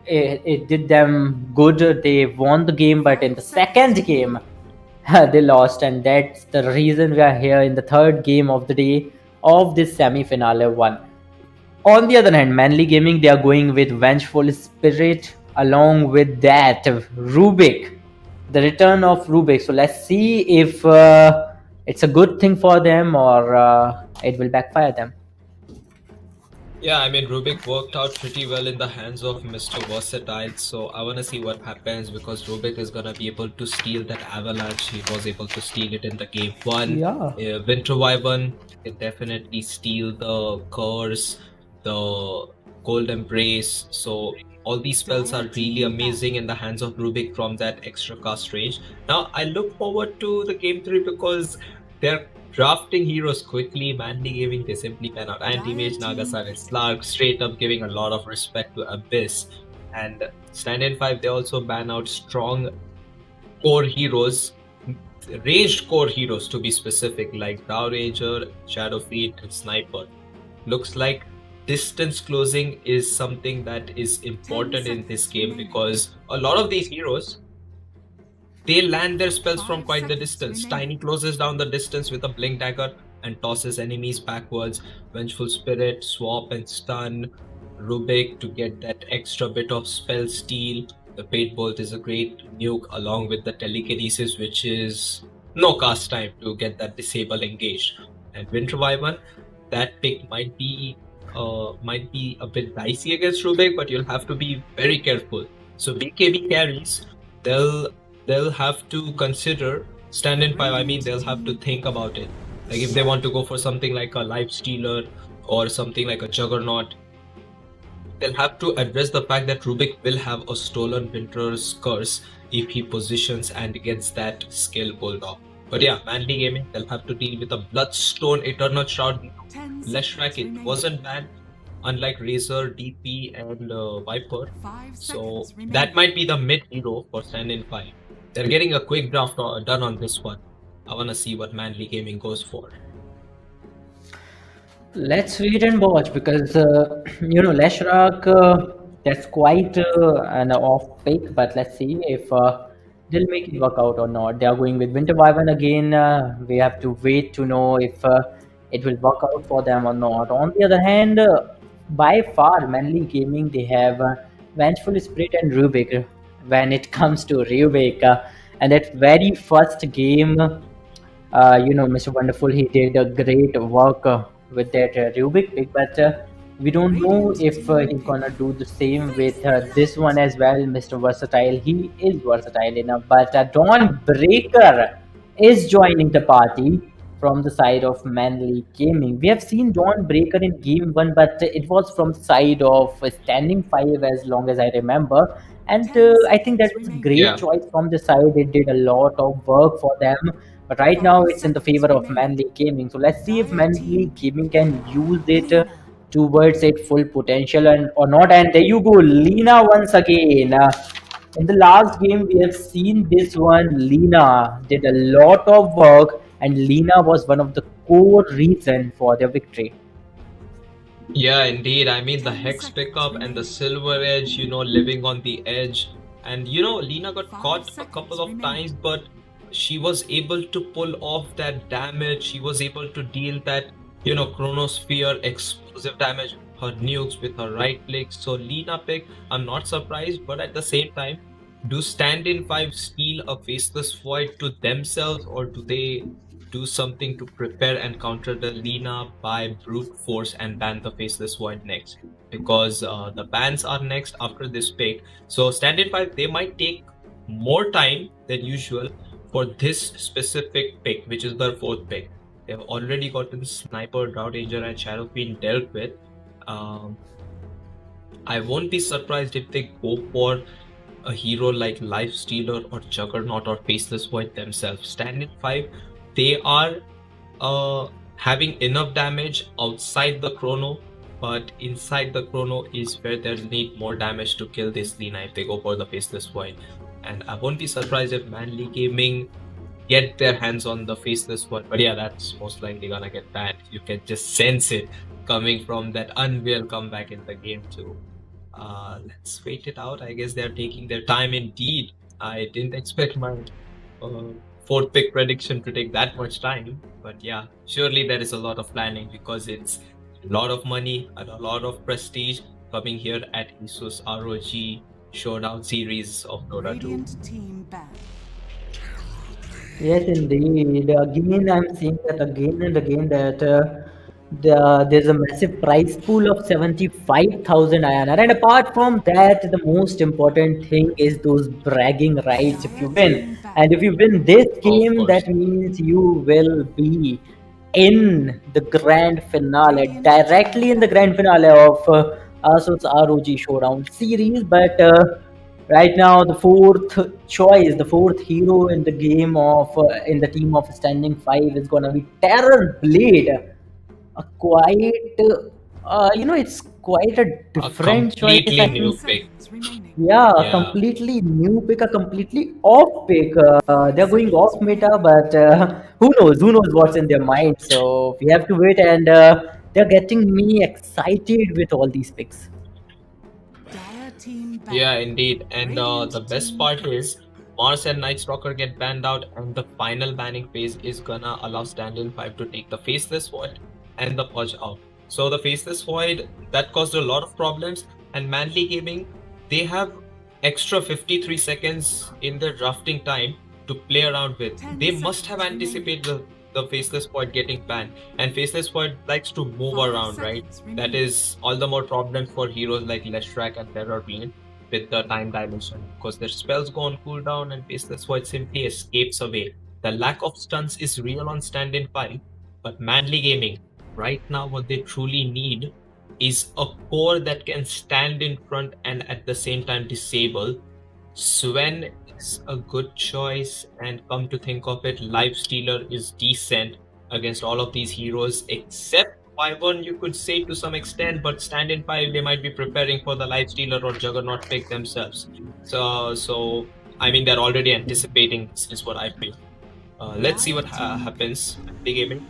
it did them good. They won the game, but in the second game they lost, and that's the reason we are here in the third game of the day of this semi-finale one. On the other hand, Manly Gaming, they are going with Vengeful Spirit, along with that Rubik, the return of Rubik. So let's see if it's a good thing for them, or it will backfire them. Yeah, I mean, Rubik worked out pretty well in the hands of Mr. Versatile, so I want to see what happens, because Rubik is going to be able to steal that avalanche. He was able to steal it in the game 1. Yeah. Winter Wyvern can definitely steal the Curse, the Cold Embrace, so all these spells are really amazing in the hands of Rubik from that extra cast range. Now, I look forward to the game 3 because they're drafting heroes quickly. Manly Gaming, they simply ban out Anti-Mage, Nagasari, Slark, straight up giving a lot of respect to Abyss. And Standin 5, they also ban out strong core heroes, ranged core heroes to be specific, like Dow Ranger, Shadowfeet, and Sniper. Looks like distance closing is something that is important in this game, because a lot of these heroes, they land their spells from quite the distance. Tiny closes down the distance with a blink dagger and tosses enemies backwards. Vengeful Spirit, swap and stun. Rubik to get that extra bit of spell steal. The Fate Bolt is a great nuke along with the telekinesis, which is no cast time to get that disable engaged. And Winter Wyvern, that pick might be a bit dicey against Rubik, but you'll have to be very careful. So BKB carries, they'll have to consider Standin 5. I mean, they'll have to think about it. Like if they want to go for something like a Life Stealer or something like a Juggernaut, they'll have to address the fact that Rubik will have a stolen Winter's Curse if he positions and gets that skill pulled off. But yeah, Manly Gaming, they'll have to deal with a Bloodstone Eternal Shroud. Leshrac, it wasn't banned, unlike Razor, DP, and Viper. So that might be the mid hero for Standin 5. They're getting a quick draft done on this one. I want to see what Manly Gaming goes for. Let's wait and watch, because Leshrac, that's quite an off pick, but let's see if they'll make it work out or not. They are going with Winter Wyvern again. We have to wait to know if it will work out for them or not. On the other hand, by far, Manly Gaming, they have Vengeful Spirit and Rubik. When it comes to Rubik, and that very first game, Mr. Wonderful, he did a great work with that Rubik pick, but we don't know Radiant's if team he's pick. gonna do the same Face with the this one challenge. as well, Mr. Versatile. He is versatile enough, but Dawn Breaker is joining the party from the side of Manly Gaming. We have seen Dawn Breaker in game one, but it was from the side of Standing Five, as long as I remember. And 10 I think that seconds was a remaining. great Yeah. choice from the side. It did a lot of work for them. But right now, 5 it's in the seconds favor of remaining. Manly Gaming. So let's see if Dire Manly team Gaming pick. can use it Lina. towards its full potential and or not. And there you go, Lina once again. In the last game, we have seen this one. Lina did a lot of work, and Lina was one of the core reason for their victory. Yeah, indeed. I mean, the 10 Hex seconds pickup and the remaining. Silver Edge, living on the edge. And, Lina got 5 caught a couple seconds of times, remaining. but she was able to pull off that damage. She was able to deal that, Chronosphere explosive damage with her nukes, with her right click. So, Lina pick, I'm not surprised, but at the same time, do Standin 5 steal a Faceless Void to themselves, or do they do something to prepare and counter the Lina by brute force and ban the Faceless Void next? Because the bans are next after this pick. So Standard 5, they might take more time than usual for this specific pick, which is their fourth pick. They've already gotten Sniper, Drought Ranger, and Shadow Fiend dealt with. I won't be surprised if they go for a hero like Life Stealer or Juggernaut or Faceless Void themselves. Standard 5, they are having enough damage outside the chrono, but inside the chrono is where they'll need more damage to kill this Lina if they go for the Faceless Void. And I won't be surprised if Manly Gaming get their hands on the Faceless Void, but yeah, that's most likely gonna get banned. You can just sense it coming from that unreal comeback in the game too. Let's wait it out. I guess they're taking their time indeed. I didn't expect my uh, fourth pick prediction to take that much time, but yeah, surely there is a lot of planning because it's a lot of money and a lot of prestige coming here at ASUS ROG Showdown series of Dota 2. Radiant team back. Yes, indeed. Again, I'm seeing that again and again that there's a massive prize pool of 75,000 INR. And apart from that, the most important thing is those bragging rights. If you Dire win, team back. and if you win this Of game, course. that means you will be in the grand finale, Radiant directly in the grand finale of ASUS ROG Showdown series. But right now, the fourth choice, the fourth hero in the game of in the team of Standing Five is gonna be Terror Blade. A quite, it's quite a A different choice. completely I 10 new think, pick. seconds remaining. yeah, a Yeah. completely new pick, a completely off pick. 5 They're going seconds off meta, remaining. but who knows? Who knows what's in their mind? So we have to wait, and they're getting me excited with all these picks. Dire team back. Yeah, indeed. And Radiant the best team part pick. is Mars and Night Stalker get banned out, and the final banning phase is gonna allow Standin 5 to take the Faceless Void and the Purge out. So the Faceless Void, that caused a lot of problems, and Manly Gaming, they have extra 53 seconds in their drafting time to play around with. 10 They must have seconds anticipated the Faceless Void getting banned, and Faceless Void likes to move 5 around, right? seconds That remaining. is all the more problem for heroes like Leshrac and Terror Blade with the time dimension, because their spells go on cooldown and Faceless Void simply escapes away. The lack of stunts is real on Stand-in 5, but Manly Gaming, right now what they truly need is a core that can stand in front and at the same time disable. Sven is a good choice, and come to think of it, Life Stealer is decent against all of these heroes except Wyvern, you could say to some extent, but Stand-in 5 they might be preparing for the Life Stealer or Juggernaut pick themselves. So I mean they're already anticipating this is what I feel. Let's see what happens. Manly Gaming,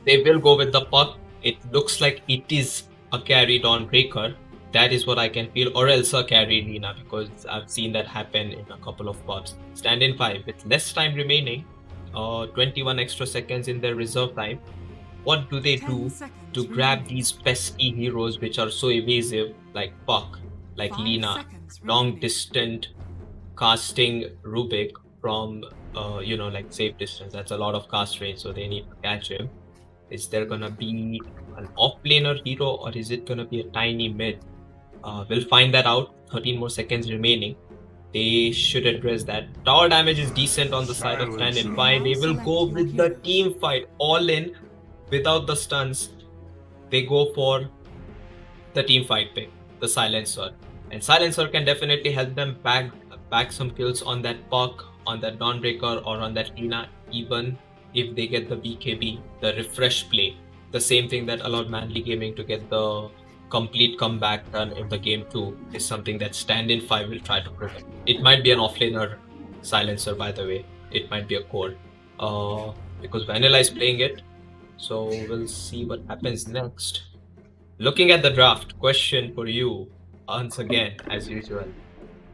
they will go with the puck. It looks like it is a carry Dawnbreaker. That is what I can feel, or else a carry Lina, because I've seen that happen in a couple of pubs. Stand-in 5 with less time remaining, 21 extra seconds in their reserve time. What do they 10 do seconds to grab remaining. these pesky heroes which are so evasive like Puck? like 5 Lina, seconds long remaining. distant casting Rubik from like safe distance. That's a lot of cast range, so they need to catch him. Is there gonna be an off-laner hero, or is it gonna be a tiny mid? We'll find that out. 13 more seconds remaining. They should address that. Tower damage is decent on the side of Standin. Why? They will go with the team fight all in without the stuns. They go for the team fight pick, the Silencer. And Silencer can definitely help them back some kills on that Puck, on that Dawnbreaker, or on that Lina, even if they get the BKB, the refresh play. The same thing that allowed Manly Gaming to get the complete comeback run in the game 2 is something that Standin 5 will try to prevent. It might be an offlaner Silencer, by the way. It might be a core. Because Vanilla is playing it. So we'll see what happens next. Looking at the draft, question for you once again, as usual.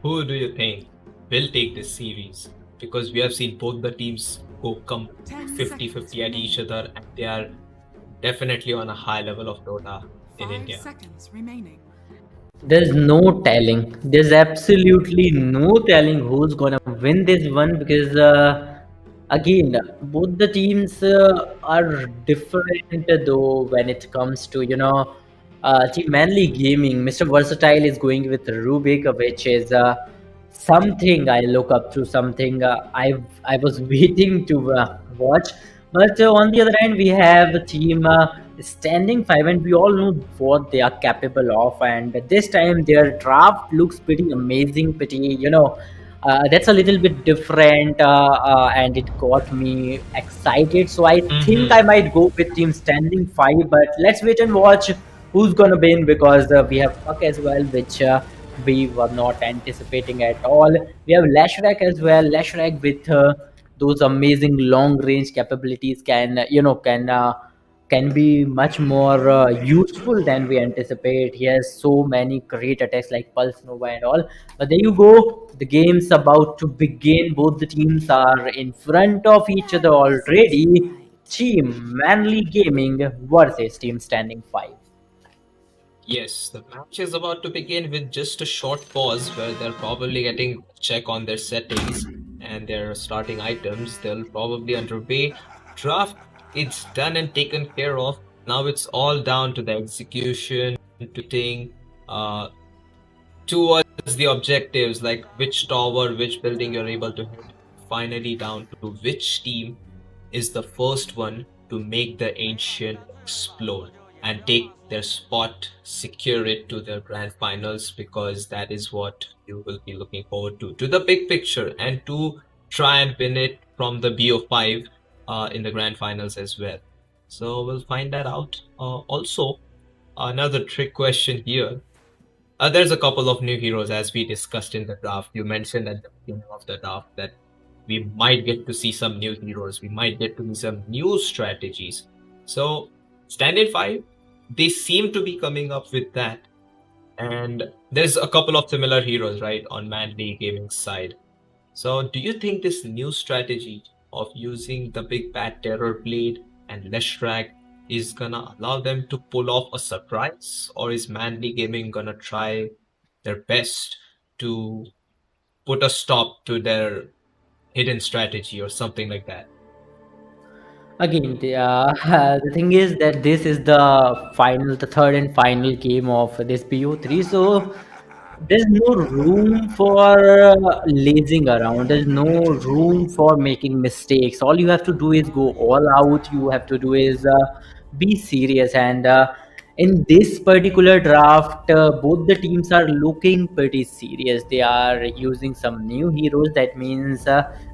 Who do you think will take this series? Because we have seen both the teams go come 50-50 at each other, and they are definitely on a high level of Dota in 5 India. seconds remaining. There's no telling. There's absolutely no telling who's gonna win this one because again, both the teams are different though when it comes to Team Manly Gaming. Mr. Versatile is going with Rubik, which is something I look up to, something I was waiting to watch. But on the other hand, we have a team standing 5, and we all know what they are capable of. And this time, their draft looks pretty amazing, pretty, that's a little bit different, and it got me excited. So I think I might go with team standing 5, but let's wait and watch who's gonna win because we have Puck as well, which we were not anticipating at all. We have Lashrak as well. Lashrak with those amazing long range capabilities can be much more useful than we anticipate. He has so many great attacks like Pulse Nova and all. But there you go. The game's about to begin. Both the teams are in front of each other already. Team Manly Gaming versus Team Standing 5. Yes, the match is about to begin with just a short pause where they're probably getting check on their settings and their starting items. They'll probably underway. Draft, it's done and taken care of. Now it's all down to the execution, to thing, towards the objectives, like which tower, which building you're able to hit. Finally down to which team is the first one to make the ancient explode and take their spot, secure it to their grand finals, because that is what you will be looking forward to the big picture, and to try and win it from the BO5 in the grand finals as well. So we'll find that out. Also, another trick question here. There's a couple of new heroes as we discussed in the draft. You mentioned at the beginning of the draft that we might get to see some new heroes. We might get to see some new strategies. So Standard 5, they seem to be coming up with that. And there's a couple of similar heroes, right, on Manly Gaming's side. So do you think this new strategy of using the big bad terror blade and Leshrac is gonna allow them to pull off a surprise? Or is Manly Gaming gonna try their best to put a stop to their hidden strategy or something like that? Again, the thing is that this is the third and final game of this BO3. So there's no room for lazing around. There's no room for making mistakes. All you have to do is go all out. You have to do is be serious. And in this particular draft, both the teams are looking pretty serious. They are using some new heroes. That means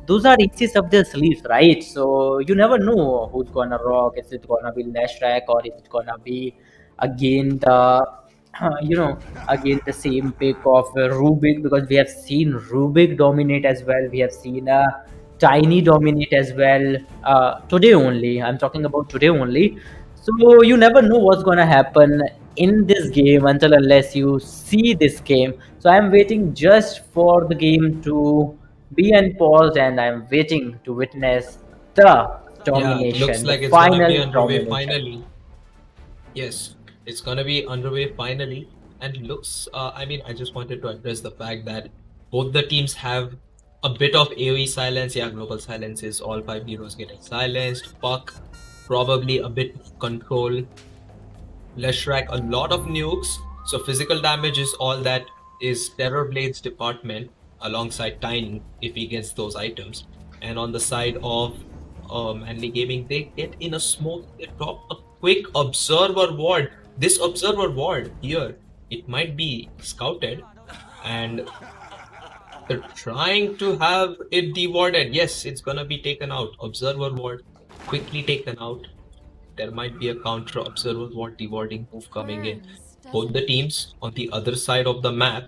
those are aces up their sleeves, right? So you never know who's gonna rock. Is it gonna be Lashrak, or is it gonna be again the again the same pick of Rubik, because we have seen Rubik dominate as well. We have seen Tiny dominate as well today only. I'm talking about today only. So you never know what's gonna happen in this game until unless you see this game. So I'm waiting just for the game to be unpaused, and I'm waiting to witness the Yeah, it looks domination, the like it's gonna be final underway domination. finally. Yes, it's gonna be underway finally. and looks. I mean, I just wanted to address the fact that both the teams have a bit of AoE silence. Yeah, global silence is all 5 heroes getting silenced. Puck, probably a bit of control. Leshrac, a lot of nukes. So physical damage is all that is Terrorblade's department alongside Tiny if he gets those items. And on the side of Manly Gaming, they get in a smoke, they drop a quick observer ward. This observer ward here, it might be scouted, and they're trying to have it dewarded. Yes, it's gonna be taken out. Observer ward quickly taken out. There might be a counter observer ward dewarding move coming in. Both the teams on the other side of the map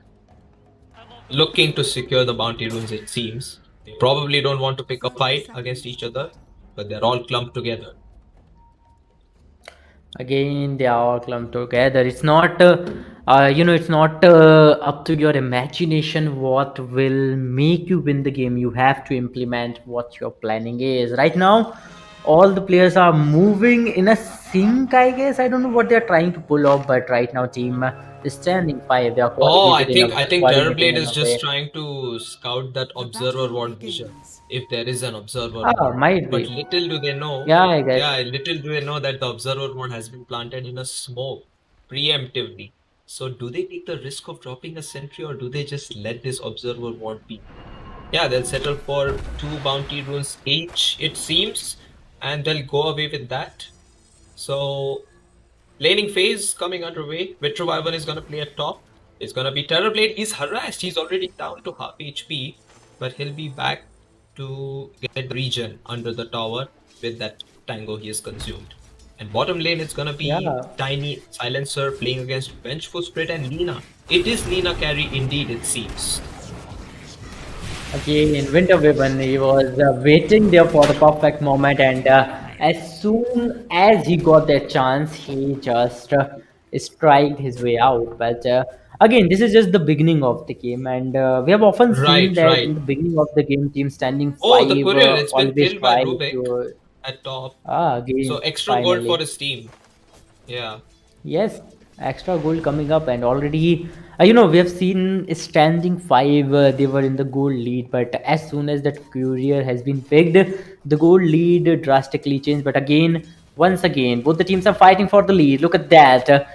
looking to secure the bounty runes, it seems. They probably don't want to pick a fight against each other, but they're all clumped together. Again, they are all clumped together. It's not, it's not up to your imagination what will make you win the game. You have to implement what your planning is. Right now, all the players are moving in a sync, I guess. I don't know what they're trying to pull off, but right now, team is standing 5. They are Oh, I coordinated think coordinating Terrorblade in is a just way. trying to scout that observer ward vision, if there is an observer Ah, ward. might But be. little do they know, Yeah, I guess. little do they know that the observer ward has been planted in a smoke preemptively. So do they take the risk of dropping a sentry, or do they just let this observer ward be? Yeah, they'll settle for 2 bounty runes each, it seems, and they'll go away with that. So laning phase coming underway. Vitrovivan is gonna play at top. It's gonna be Terrorblade. He's harassed. He's already down to half HP, but he'll be back to get the region under the tower with that tango he has consumed. And bottom lane, it's gonna be Yeah. Tiny Silencer playing against Vengeful Spirit and Lina. It is Lina carry indeed, it seems. Again, Winter Ribbon, he was waiting there for the perfect moment, and as soon as he got that chance, he just striked his way out. But again, this is just the beginning of the game, and we have often seen Right, that right. in the beginning of the game, team standing Oh, the 5 courier, it's been always killed by try Rubik to. at top. So Again, extra gold for finally. his team. Yeah. Yes, extra gold coming up, and already, we have seen standing 5. They were in the gold lead, but as soon as that courier has been picked, the gold lead drastically changed. But again, once again, both the teams are fighting for the lead. Look at that.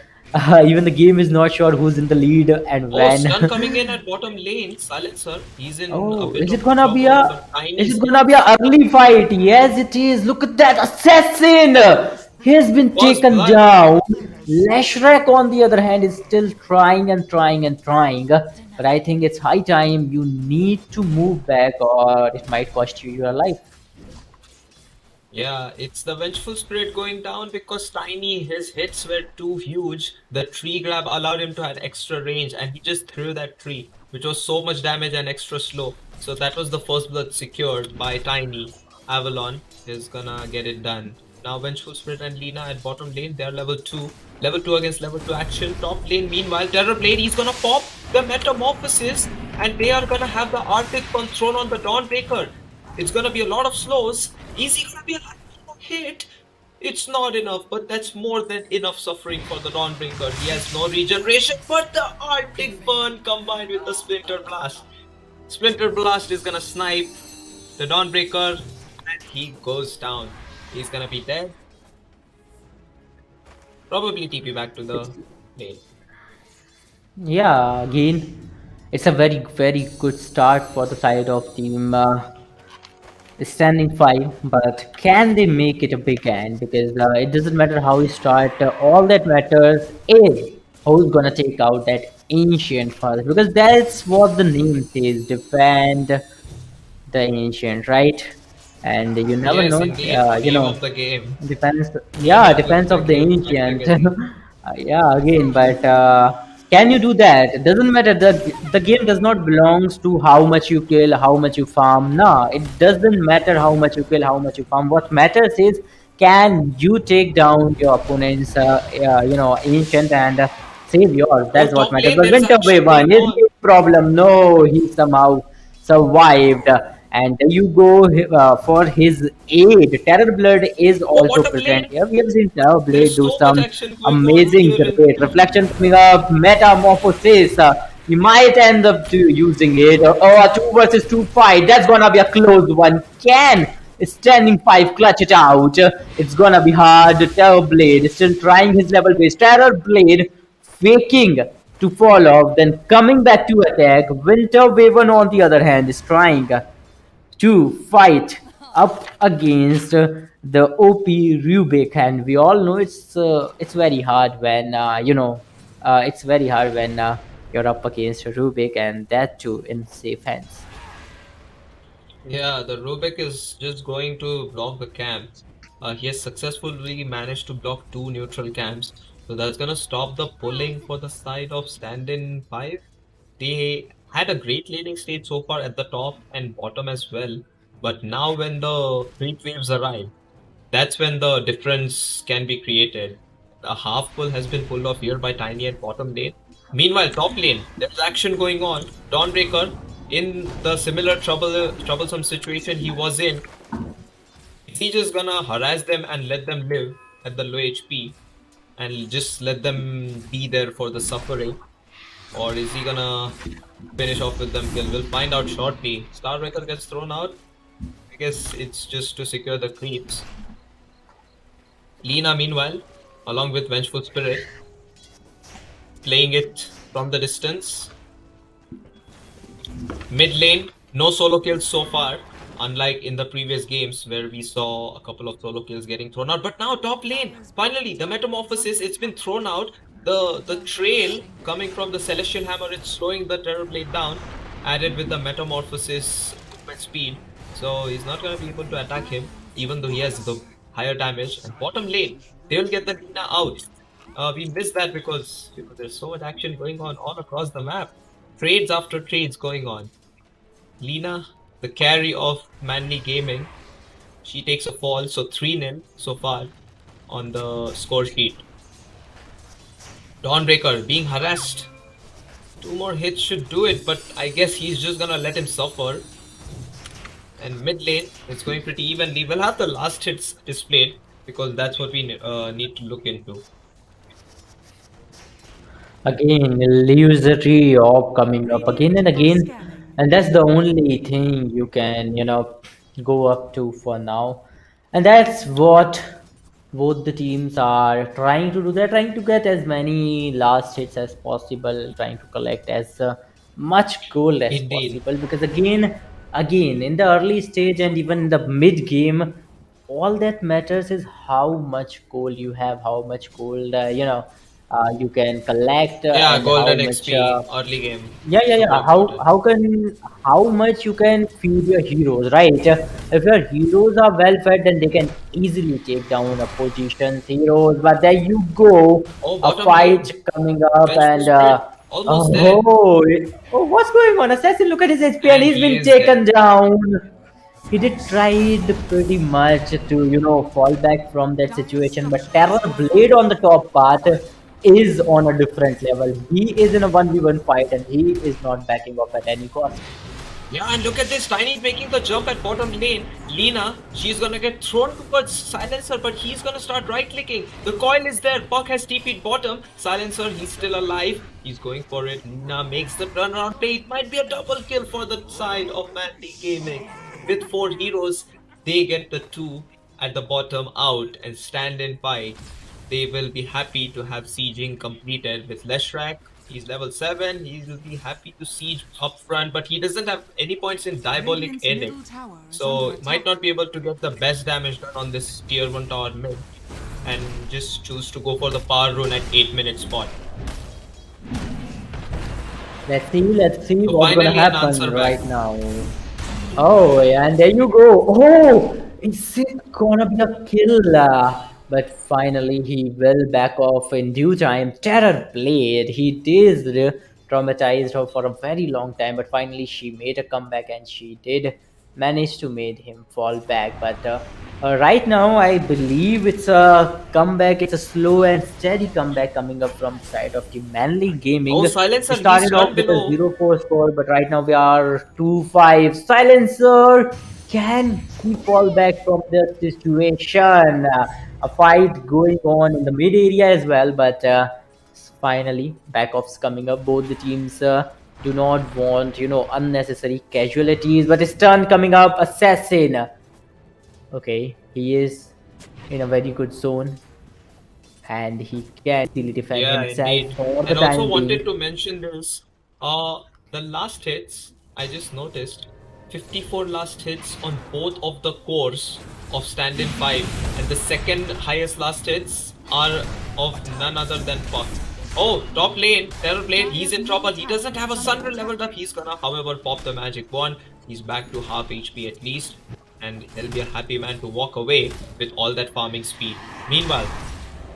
Even the game is not sure who's in the lead and Oh, when. stun coming in at bottom lane. Silencer. He's in a Oh, bit is of it gonna be trouble, a? but Is Tiny's it gonna be a early fight? Yes, it is. Look at that assassin. He has been first taken blood. down. Leshrac, on the other hand, is still trying and trying and trying. But I think it's high time you need to move back, or it might cost you your life. Yeah, it's the Vengeful Spirit going down because Tiny, his hits were too huge. The tree grab allowed him to have extra range, and he just threw that tree, which was so much damage and extra slow. So that was the first blood secured by Tiny. Avalon is gonna get it done. Now Vengeful Spirit and Lina at bottom lane, they're level 2. Level 2 against level 2 action. Top lane, meanwhile, Terrorblade, he's gonna pop the Metamorphosis, and they are gonna have the Arctic control on the Dawnbreaker. It's gonna be a lot of slows. Easy gonna be a hit. It's not enough, but that's more than enough suffering for the Dawnbreaker. He has no regeneration, but the Arctic Burn combined with the Splinter Blast. Splinter Blast is gonna snipe the Dawnbreaker, and he goes down. He's gonna be dead. Probably TP back to the lane. Yeah, again, it's a very, very good start for the side of team standing 5, but can they make it a big end? Because it doesn't matter how you start, all that matters is who's gonna take out that ancient first, because that's what the name says, defend the ancient, right? And you never Yes, know, indeed. Name of the game. defense, Yeah, defense the of the game fight ancient. legacy. Yeah, again, but can you do that? It doesn't matter. The game does not belongs to how much you kill, how much you farm. No, it doesn't matter how much you kill, how much you farm. What matters is can you take down your opponent's, ancient and save yours. Oh, That's what top matters. lane, But there's Winter action Waven going is on. his problem. No, he somehow survived. And there you go for his aid. Terror Blood is Oh, also bottom present lane. here. We have seen Terror There's Blade do so much some action going on amazing here. great reflection coming up. Metamorphosis. He might end up using it. Oh, a 2 versus 2 fight. That's gonna be a close one. Can Standing 5 clutch it out? It's gonna be hard. Terror Blade is still trying his level base. Terror Blade faking to fall off, then coming back to attack. Winter Waven, on the other hand, is trying to fight up against the OP Rubik, and we all know it's very hard when it's very hard when you're up against Rubik, and that too in safe hands. Yeah, the Rubik is just going to block the camps. He has successfully managed to block 2 neutral camps. So that's going to stop the pulling for the side of Standin 5. They had a great laning stage so far at the top and bottom as well. But now when the creep waves arrive, that's when the difference can be created. A half pull has been pulled off here by Tiny at bottom lane. Meanwhile, top lane, there's action going on. Dawnbreaker in the similar troublesome situation he was in. Is he just gonna harass them and let them live at the low HP and just let them be there for the suffering? Or is he gonna finish off with them kill? We'll find out shortly. Starbreaker gets thrown out. I guess it's just to secure the creeps. Lina, meanwhile, along with Vengeful Spirit, playing it from the distance. Mid lane, no solo kills so far, unlike in the previous games where we saw a couple of solo kills getting thrown out. But now top lane, finally, the Metamorphosis, it's been thrown out. The trail coming from the Celestial Hammer, it's slowing the Terror Blade down, added with the Metamorphosis movement speed. So he's not going to be able to attack him, even though he has the higher damage. And bottom lane, they will get the Lina out. We missed that because there's so much action going on all across the map. Trades after trades going on. Lina, the carry of Manly Gaming, she takes a fall, so 3-0 so far on the score sheet. Dawnbreaker being harassed. 2 more hits should do it, but I guess he's just gonna let him suffer. And mid lane, it's going pretty evenly. We'll have the last hits displayed because that's what we need to look into. Again, illusory orb coming up again and again, and that's the only thing you can go up to for now, and that's what both the teams are trying to do. They're trying to get as many last hits as possible, trying to collect as much gold as Indeed. possible, because again in the early stage and even in the mid game, all that matters is how much gold you have, how much gold you can collect, Yeah, and how golden much XP early game. yeah, Super important. how much you can feed your heroes, right? If your heroes are well fed, then they can easily take down opposition's heroes. But there you go, Oh, a bottom fight lane. coming up, Vengeful and Spirit almost dead. what's going on? Assassin, look at his HP, and And he's he been is taken dead. down. He did tried pretty much to fall back from that situation, but Terror Blade on the top path is on a different level. He is in a 1v1 fight, and he is not backing off at any cost. Yeah, and look at this. Tiny's making the jump at bottom lane. Lina, she's gonna get thrown towards Silencer, but he's gonna start right-clicking. The coil is there. Puck has TP'd bottom. Silencer, he's still alive. He's going for it. Lina makes the turnaround play. It might be a double kill for the side of Manly Gaming. With 4 heroes, they get the 2 at the bottom out and stand in fight. They will be happy to have sieging completed with Leshrak. He's level 7. He will be happy to siege up front, but he doesn't have any points in Diabolic Edict. So might not be able to get the best damage done on this tier 1 tower mid. And just choose to go for the power rune at 8-minute spot. Let's see So what's gonna finally an happen answer right back. now. Oh, yeah, and there you go. Oh, is it gonna be a kill? But finally, he will back off in due time. Terror Blade. He did traumatized her for a very long time, but finally, she made a comeback, and she did managed to make him fall back. But right now, I believe it's a comeback. It's a slow and steady comeback coming up from the side of the Manly Gaming. Oh, We Silencer, he's started off stunned with a below. 0-4 score, but right now we are 2-5. Silencer can he fall back from the situation? A fight going on in the mid area as well, but finally backups coming up. Both the teams do not want unnecessary casualties, but it's turn coming up. Assassin. Okay, he is in a very good zone and he can easily defend Yeah, himself indeed. for the And also time wanted being. to mention this. The last hits, I just noticed 54 last hits on both of the cores of Standin 5, and the second highest last hits are of none other than Puck. Oh, top lane, Terror Blade, he's in trouble. He doesn't have a Sunder leveled up. He's gonna, however, pop the magic wand. He's back to half HP at least, and he'll be a happy man to walk away with all that farming speed. Meanwhile,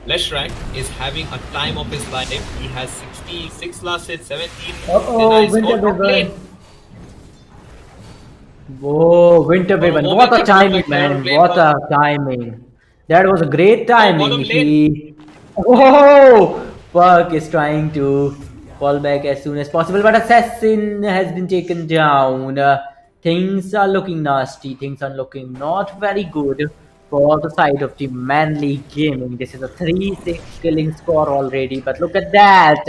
Leshrak is having a time of his life. He has 66 last hits, 17 Oh, denies. Winter Oh, top lane. Wyvern. Whoa, Winter For a Wyvern. moment, What a it looked timing, like Terror man. Blade What was. a timing. That was a great Oh, timing. bottom lane. Oh, Puck is trying to fall back as soon as possible, but Assassin has been taken down. Things are looking nasty. Things are looking not very good for the side of the Manly Gaming. This is a 3-6 killing score already, but look at that.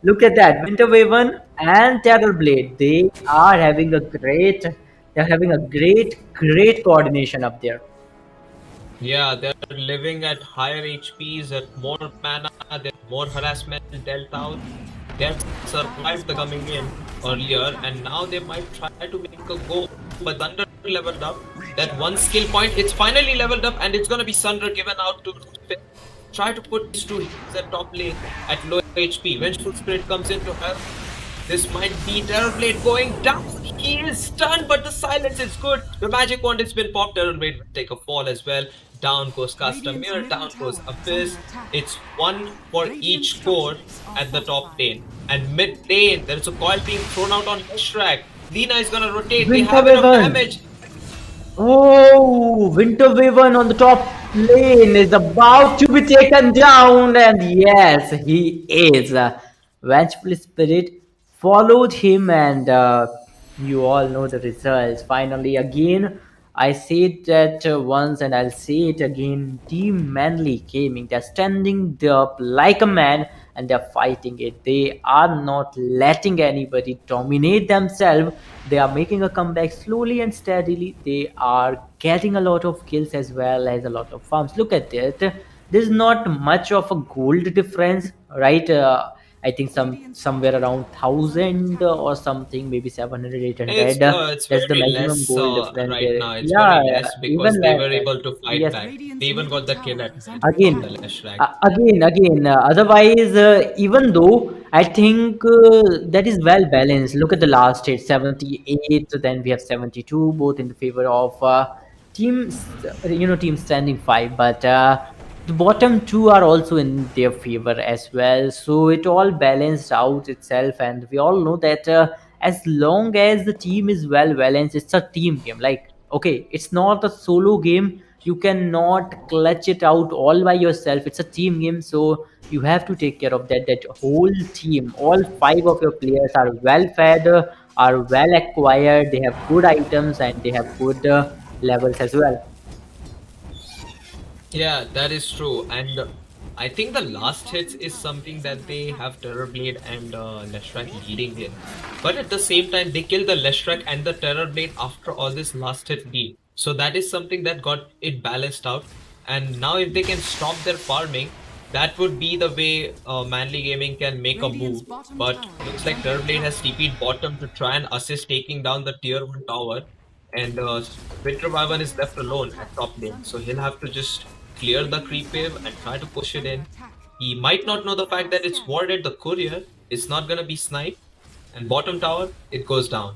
Look at that. Winter Wyvern and Terrorblade. They're having a great coordination up there. Yeah, they're living at higher HPs, at more mana, there's more harassment dealt out. They have survived the coming in earlier, and now they might try to make a go. But Thunder leveled up. That one skill point, it's finally leveled up, and it's gonna be Sunder given out to try to put these two heroes at top lane at low HP. Vengeful Spirit comes in to help. This might be Terrorblade going down. He is stunned, but the silence is good. The magic wand has been popped. Terrorblade will take a fall as well. Down goes Castamere, down goes Abyss. It's one for each core at the top lane. And mid lane, there's a coil being thrown out on Leshrak. Lina is gonna rotate. They Winter have enough Wyvern. damage. Oh, Winter Wyvern on the top lane is about to be taken down, and yes, he is. Vengeful Spirit followed him, and you all know the results. Finally, again, I said that once, and I'll say it again. Team Manly Gaming, they're standing up like a man, and they're fighting it. They are not letting anybody dominate themselves. They are making a comeback slowly and steadily. They are getting a lot of kills as well as a lot of farms. Look at it. There's not much of a gold difference, right? I think somewhere around 1,000 or something, maybe 700, 800. It's That's the very maximum less gold difference right there. now. It's Yeah, very less because even they less. were able to fight Yes, back. They even got the kill at mid from the again Leshrak. again otherwise even though I think that is well balanced. Look at the last hit, 78, then we have 72, both in the favor of team standing 5, but the bottom two are also in their favor as well, so it all balanced out itself. And we all know that as long as the team is well balanced, it's a team game. Like, okay, it's not a solo game. You cannot clutch it out all by yourself. It's a team game, so you have to take care of that whole team. All 5 of your players are well fed, are well acquired, they have good items, and they have good levels as well. Yeah, that is true. And I think the last hits is something that they have Terrorblade and Leshrak leading in. But at the same time, they kill the Leshrak and the Terrorblade after all this last hit lead. So that is something that got it balanced out. And now if they can stop their farming, that would be the way Manly Gaming can make a move. But looks like Terrorblade has TP'd bottom to try and assist taking down the tier 1 tower. And Winter Wyvern is left alone at top lane. So he'll have to just clear the creep wave and try to push it in. He might not know the fact that it's warded the courier. It's not gonna be sniped. And bottom tower, it goes down.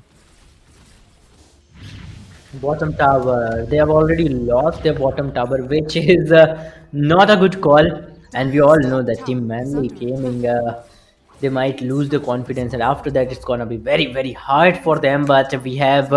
Bottom tower, they have already lost their bottom tower, which is not a good call. And we all know that Team Manly Gaming, they might lose the confidence, and after that, it's gonna be very hard for them. But we have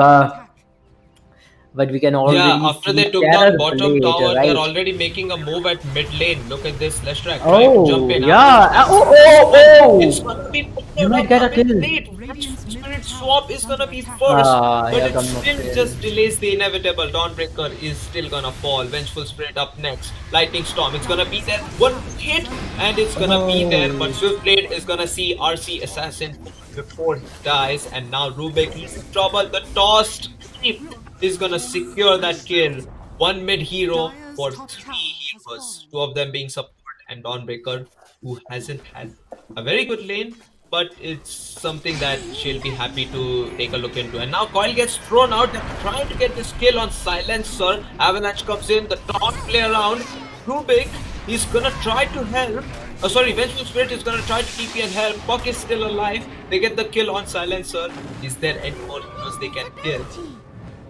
but we can Yeah, already after they see took Terror down bottom Blade, tower, they're right? already making a move at mid lane. Look at this, Leshrac trying to jump Oh, in. yeah. Avalanche comes Oh, in with a oh, stun. It's oh. gonna be You followed might up get a a bit kill. late. Vengeful Radiant's middle Spirit tower swap is is gonna under be attack. first, but Here it come a still kill. just delays the inevitable. Dawnbreaker is still gonna fall. Vengeful Spirit up next. Lightning Storm, it's gonna be there. One hit, and it's gonna be there, but Oh. Swiftblade is gonna see RC Assassin before he dies, and now Rubik, he's in trouble. The tossed creep is gonna secure that kill. One mid hero Dire's for top tower three has heroes, fallen. two of them being support and Dawnbreaker, who hasn't had a very good lane, but it's something that she'll be happy to take a look into. And now Coil gets thrown out. They're trying to get this kill on Silencer. Avalanche comes in, the taunt play around. Rubik, he's gonna try to help. Oh, sorry, Vengeful Spirit is gonna try to TP and help. Puck is still alive. They get the kill on Silencer. Is there any more heroes they can kill?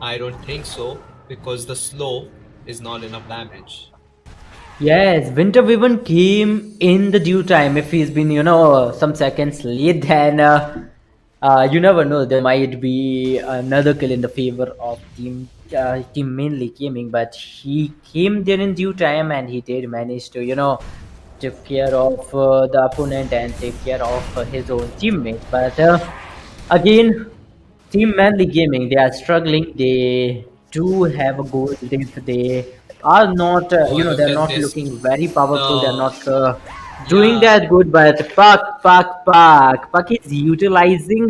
I don't think so, because the slow is not enough damage. Yes, Winter Wyvern came in the due time. If he's been, some seconds late, then you never know. There might be another kill in the favor of team mainly gaming. But he came there in due time, and he did manage to, take care of the opponent and take care of his own teammates. But again, Team Manly Gaming, they are struggling. They do have a goal if they are not, Oh, look they're at not this. looking very powerful. They're The not doing Yeah, that good. But Puck is utilizing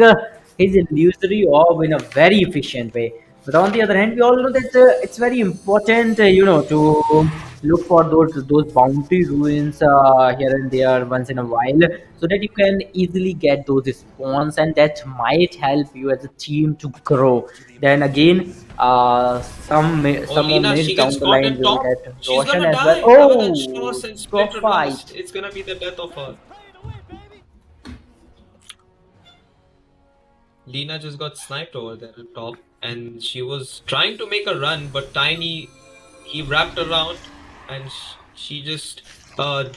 his illusory orb in a very efficient way. But on the other hand, we all know that it's very important, to look for those bounty ruins here and there once in a while, so that you can easily get those spawns, and that might help you as a team to grow. Then again, some more Olina, minutes she gets down the caught line, in we will top. get She's Roshan gonna as well. die. Avalanche Oh, toss and pro split are lost. fight. It's gonna be the death of her. Lena just got sniped over there at top, and she was trying to make a run, but Tiny, he wrapped around, and she just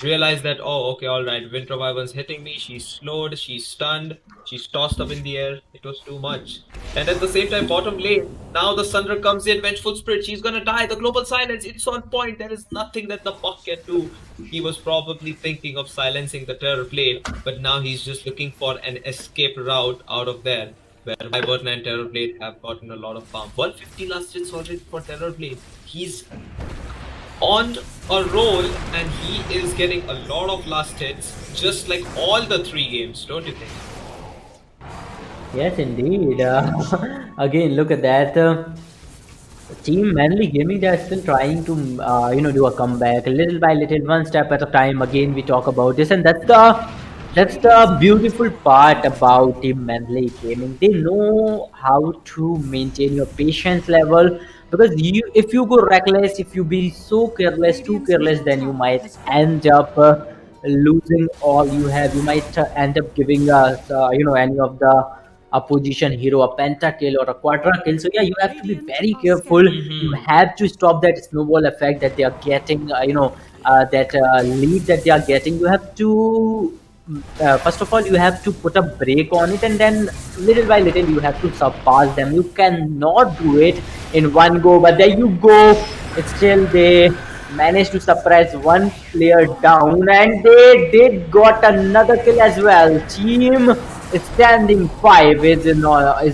realized that, oh, okay, all right, Winter Wyvern's hitting me. She's slowed, she's stunned, she's tossed up in the air. It was too much. And at the same time, bottom lane, now the Sundra comes in, Vengeful Spirit, she's gonna die. The global silence, it's on point. There is nothing that the Puck can do. He was probably thinking of silencing the Terror Blade, but now he's just looking for an escape route out of there, where Wyvern and Terror Blade have gotten a lot of farm. 150 last hits already for Terror Blade. He's on a roll, and he is getting a lot of last hits, just like all the three games, don't you think? Yes, indeed. Again, look at that. Team Manly Gaming, they are still trying to, do a comeback little by little, one step at a time. Again, we talk about this, and that's the beautiful part about Team Manly Gaming. They know how to maintain your patience level, because if you go reckless, if you be so careless, too Radiant's careless, middle then you tower might has fallen. end up losing all you have. You might end up giving us, any of the opposition hero a pentakill or a quadra kill. So yeah, you have to be Radiant very are careful. scanning. You have to stop that snowball effect that they are getting. That lead that they are getting. You have to first of all, you have to put a break on it, and then little by little you have to surpass them. You cannot do it in one go, but there you go. It's still they managed to suppress one player down, and they did got another kill as well. Team Standing 5 is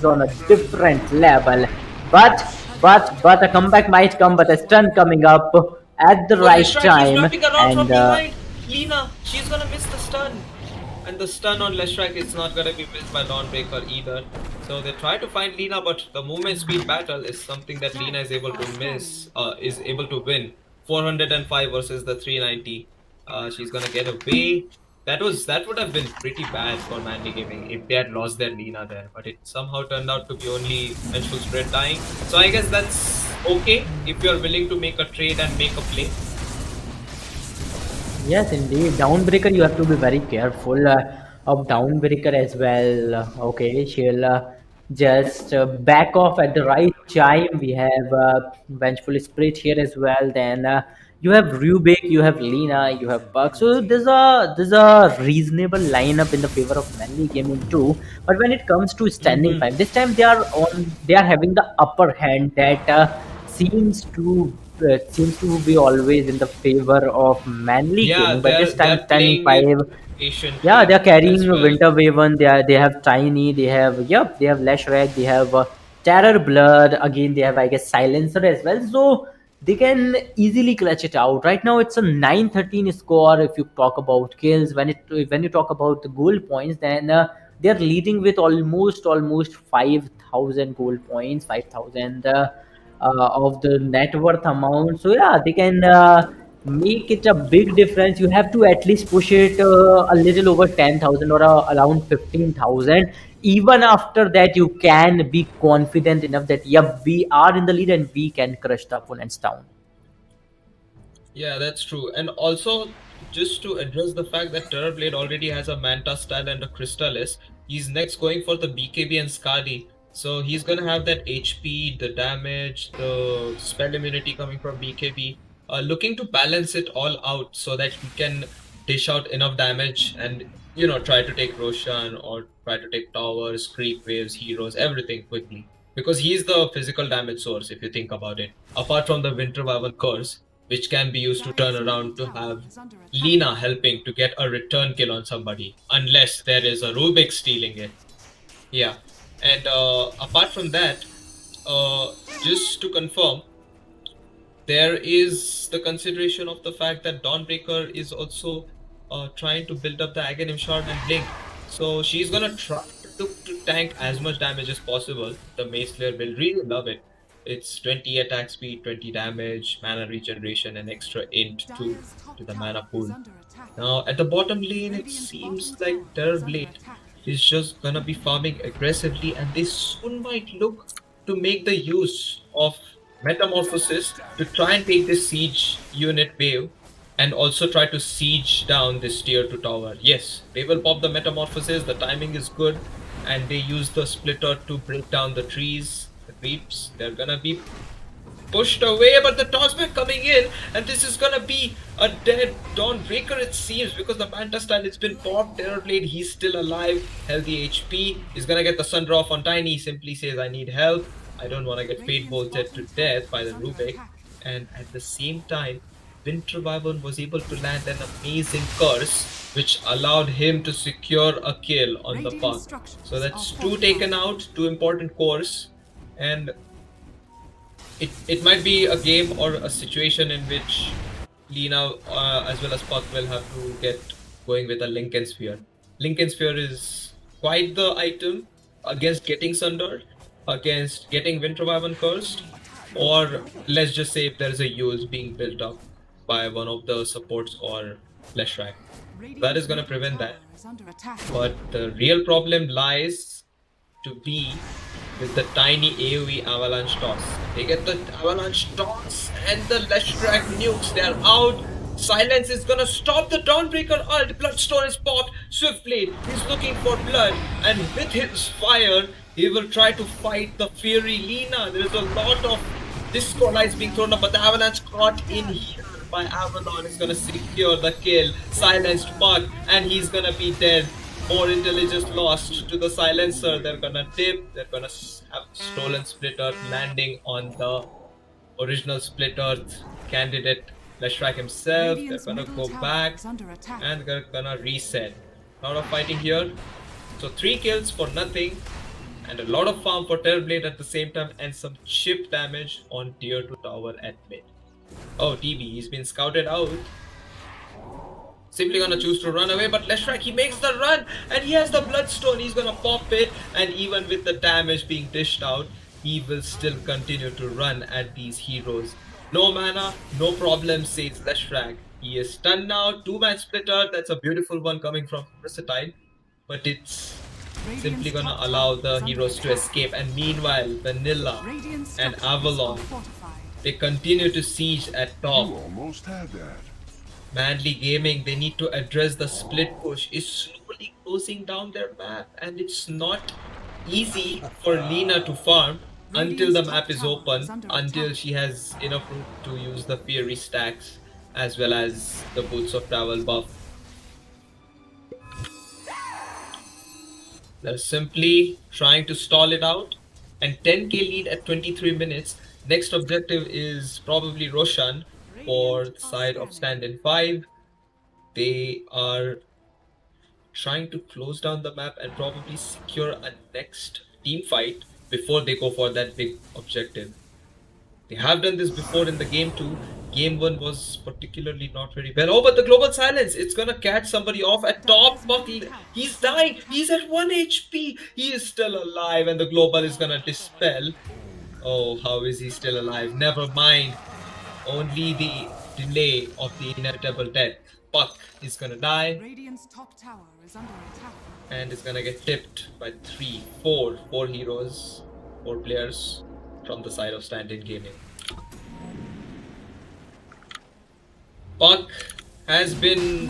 on a different level, but a comeback might come, but a stun coming up at the Oh, right Leshrac, he's time. wrapping around from And behind. Lena, she's gonna miss the stun. And the stun on Leshrac is not gonna be missed by Dawnbreaker either. So they try to find Lena, but the movement speed battle is something that Lena is able to is able to win. 405 versus the 390. She's gonna get away. That would have been pretty bad for Mandy Gaming if they had lost their Lena there, but it somehow turned out to be only Vengeful Spread dying. So I guess that's okay if you're willing to make a trade and make a play. yes, indeed. Downbreaker, you have to be very careful of Downbreaker as well. Okay, she'll just back off at the right time. We have Vengeful Spirit here as well. Then you have Rubik, you have Lena, you have Buck. So there's a reasonable lineup in the favor of Manly Gaming too. But when it comes to Standing 5, this time they are having the upper hand, that seems to be always in the favor of manly Yeah, gaming, but this time they're Standing playing it 5. Yeah, patiently they're carrying as well. Winter Waven. They have Tiny. They have Leshrac. They have Terror Blood. Again, they have, I guess, Silencer as well. So they can easily clutch it out. Right now, it's a 913 score. If you talk about kills, when you talk about the goal points, then they're leading with almost 5,000 goal points, 5,000 of the net worth amount. So yeah, they can. Make it a big difference. You have to at least push it a little over 10,000 or around 15,000. Even after that, you can be confident enough that, yep, we are in the lead and we can crush the opponents down. Yeah, that's true. And also, just to address the fact that Terrorblade already has a Manta style and a Crystallis, he's next going for the BKB and Skadi. So he's gonna have that HP, the damage, the spell immunity coming from BKB, looking to balance it all out so that he can dish out enough damage and try to take Roshan or try to take towers, creep waves, heroes, everything quickly. Because he's the physical damage source if you think about it. Apart from the Winter Wyvern curse, which can be used to turn around to have Lina helping to get a return kill on somebody, unless there is a Rubik stealing it. Yeah, and apart from that, just to confirm, there is the consideration of the fact that Dawnbreaker is also trying to build up the Aghanim Shard and Blink. So she's gonna try to tank as much damage as possible. The Mace Slayer will really love it. It's 20 attack speed, 20 damage, mana regeneration, and extra int to the mana pool. Now at the bottom lane, it seems like Terrorblade is just gonna be farming aggressively, and they soon might look to make the use of Metamorphosis to try and take this siege unit wave and also try to siege down this tier 2 tower. Yes, they will pop the Metamorphosis, the timing is good, and they use the splitter to break down the trees, the creeps. They're gonna be pushed away, but the Tossback coming in, and this is gonna be a dead Dawnbreaker, it seems, because the Manta style has been popped. Terrorblade, he's still alive, healthy HP. He's gonna get the Sun off on Tiny. He simply says, I need help. I don't want to get Fate Bolted to death by the Rubik. And at the same time, Winter Wyvern was able to land an amazing curse, which allowed him to secure a kill on the Pug. So that's 2 taken out, 2 important cores, and it might be a game or a situation in which Lina as well as Puck will have to get going with a Lincoln Sphere. Lincoln Sphere is quite the item against getting Sundered, against getting Winter Wyvern cursed, or let's just say if there is a use being built up by one of the supports or Leshrac. That is going to prevent that. But the real problem lies to be with the tiny AoE avalanche toss. They get the avalanche toss and the Leshrac nukes. They're out. Silence is gonna stop the Dawnbreaker ult. Bloodstone is popped. Swiftblade is looking for blood, and with his fire, he will try to fight the Fury Lina. There is a lot of disco lights being thrown up, but the avalanche caught in here by Avalon is gonna secure the kill. Silenced Puck, and he's gonna be dead. More intelligence lost to the silencer. They're gonna dip. They're gonna have stolen Split Earth landing on the original Split Earth candidate Leshrac himself. They're gonna go back and they're gonna reset. A lot of fighting here. So 3 kills for nothing, and a lot of farm for Terrorblade at the same time, and some chip damage on tier 2 tower at mid. Oh, TB, he's been scouted out. Simply gonna choose to run away, but Leshrac, he makes the run, and he has the Bloodstone. He's gonna pop it, and even with the damage being dished out, he will still continue to run at these heroes. No mana, no problem, says Leshrac. He is stunned now. 2-man splitter, that's a beautiful one coming from Versatile, but it's simply gonna allow the heroes to escape. And meanwhile, Vanilla and Avalon, they continue to siege at top. You almost had that. Manly Gaming, they need to address the split push. Is slowly closing down their map, and it's not easy for Lina to farm until the map is open, until she has enough room to use the Fury stacks as well as the Boots of Travel buff. They're simply trying to stall it out, and 10k lead at 23 minutes. Next objective is probably Roshan for the side of Standin 5. They are trying to close down the map and probably secure a next team fight before they go for that big objective. They have done this before in the game 2. Game 1 was particularly not very well. Oh, but the global silence, it's gonna catch somebody off at top. Buck, he's dying. He's at 1 HP. He is still alive and the global is gonna dispel. Oh, how is he still alive? Never mind. Only the delay of the inevitable death. Puck is gonna die Radiant's top tower is under attack. and is gonna get tipped by four heroes, 4 players from the side of Standin Gaming. Puck has been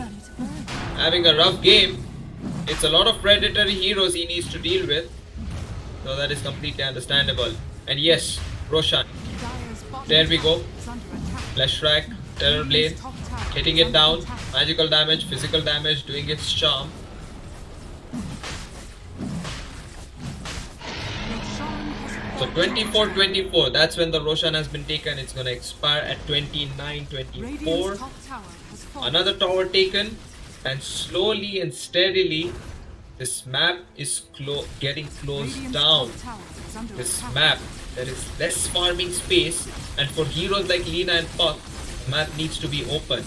having a rough game. It's a lot of predatory heroes he needs to deal with, so that is completely understandable. And yes, Roshan, Dire's bottom there we go. tower is under attack. Flash Rack, Terror Blade, Radiant's top tower hitting is it under down, attack. magical damage, physical damage, doing its charm. Roshan has So fallen. 24-24, that's when the Roshan has been taken. It's gonna expire at 29-24. Radiant's top tower has fallen. Another tower taken, and slowly and steadily, this map is getting closed Radiant's down. top tower is under This attack. map, there is less farming space, and for heroes like Lina and Puck, the map needs to be open.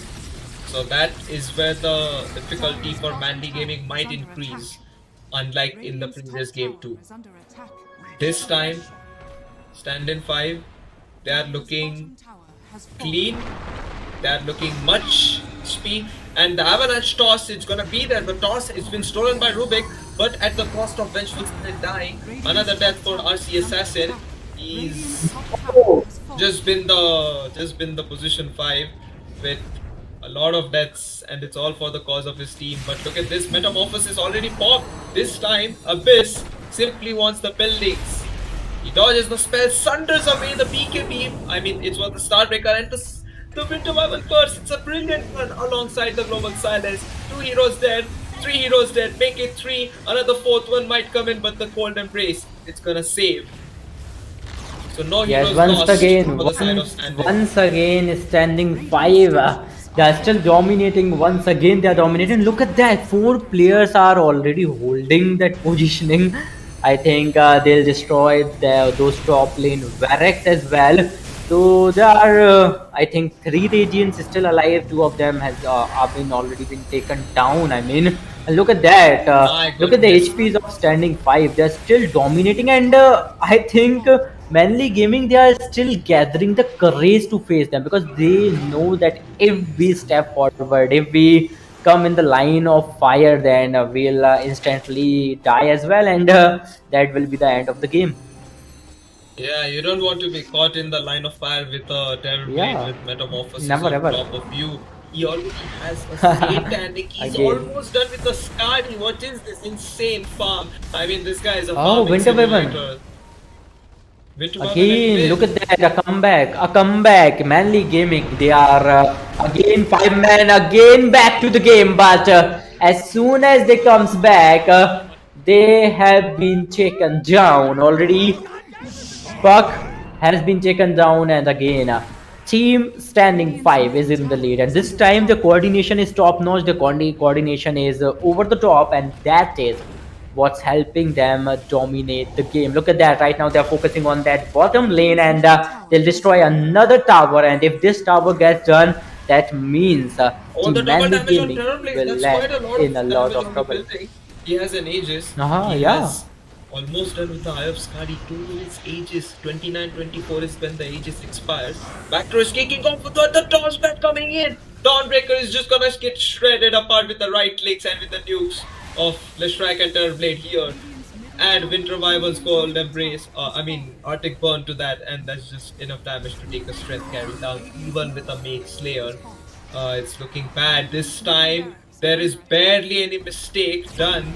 So that is where the difficulty for Mandy Gaming might increase, unlike in the Radiant's previous top game tower 2. is under attack. This time, Standin 5, they are looking Bottom tower has fallen. clean, they are looking much speed, and the avalanche toss is gonna be there. The toss has been stolen by Rubik, but at the cost of Vengeful Spirit dying. Another death for RC Assassin. He's Radiant's top tower has fallen. just been the position 5 with a lot of deaths, and it's all for the cause of his team. But look at this, Metamorphosis already popped. This time Abyss simply wants the buildings. He dodges the spell, sunders away the PK beam. I mean, it's what the Starbreaker and the Winter Wyvern Curse. It's a brilliant one alongside the Global Silence. 2 heroes dead, 3 heroes dead, make it 3. Another 4th one might come in, but the Cold Embrace, it's gonna save. So no Yes, heroes once lost again, for the side of Standin. once again, Standing 5. They are still dominating. Once again, they are dominating. Look at that. 4 players are already holding that positioning. I think they'll destroy those top lane Varix as well. So there are, I think, 3 Radiants still alive. 2 of them has been already been taken down. I mean, and look at that. My Look at the goodness. HPs of Standing 5. They're still dominating, and I think Manly Gaming, they are still gathering the courage to face them, because they know that if we step forward, if we come in the line of fire, then we'll instantly die as well, and that will be the end of the game. Yeah, you don't want to be caught in the line of fire with a Terror Blade Yeah. with Metamorphosis Never on ever. top of you. He already has a satanic. He's Again. almost done with the SCAR. What is this insane farm? I mean, this guy is a Oh, farming Winter Wyvern. simulator. Winter Wyvern Again, and look at that, a comeback. Manly Gaming, they are again 5 men, again back to the game. But as soon as they comes back, they have been taken down already. Puck has been taken down, and again, team Standing 5 is in the lead. And this time, the coordination is top notch. The coordination is over the top, and that is what's helping them dominate the game. Look at that. Right now, they're focusing on that bottom lane, and they'll destroy another tower. And if this tower gets done, that means all the Team double Manly damage on Gaming Terror Blade. will That's land quite a lot in a of lot damage of on the trouble. building. He has an Aegis. He Yeah. has almost done with the Eye of Skadi. 2 minutes Aegis. 29-24 is when the Aegis expires. Backdoor is kicking off with the toss back coming in. Dawnbreaker is just gonna get shredded apart with the right clicks and with the nukes of Leshrac and Terrorblade here. And Winter Wyvern's Cold Embrace, Arctic Burn to that, and that's just enough damage to take a strength carry down, even with a Mage Slayer. It's looking bad. This time, there is barely any mistake done.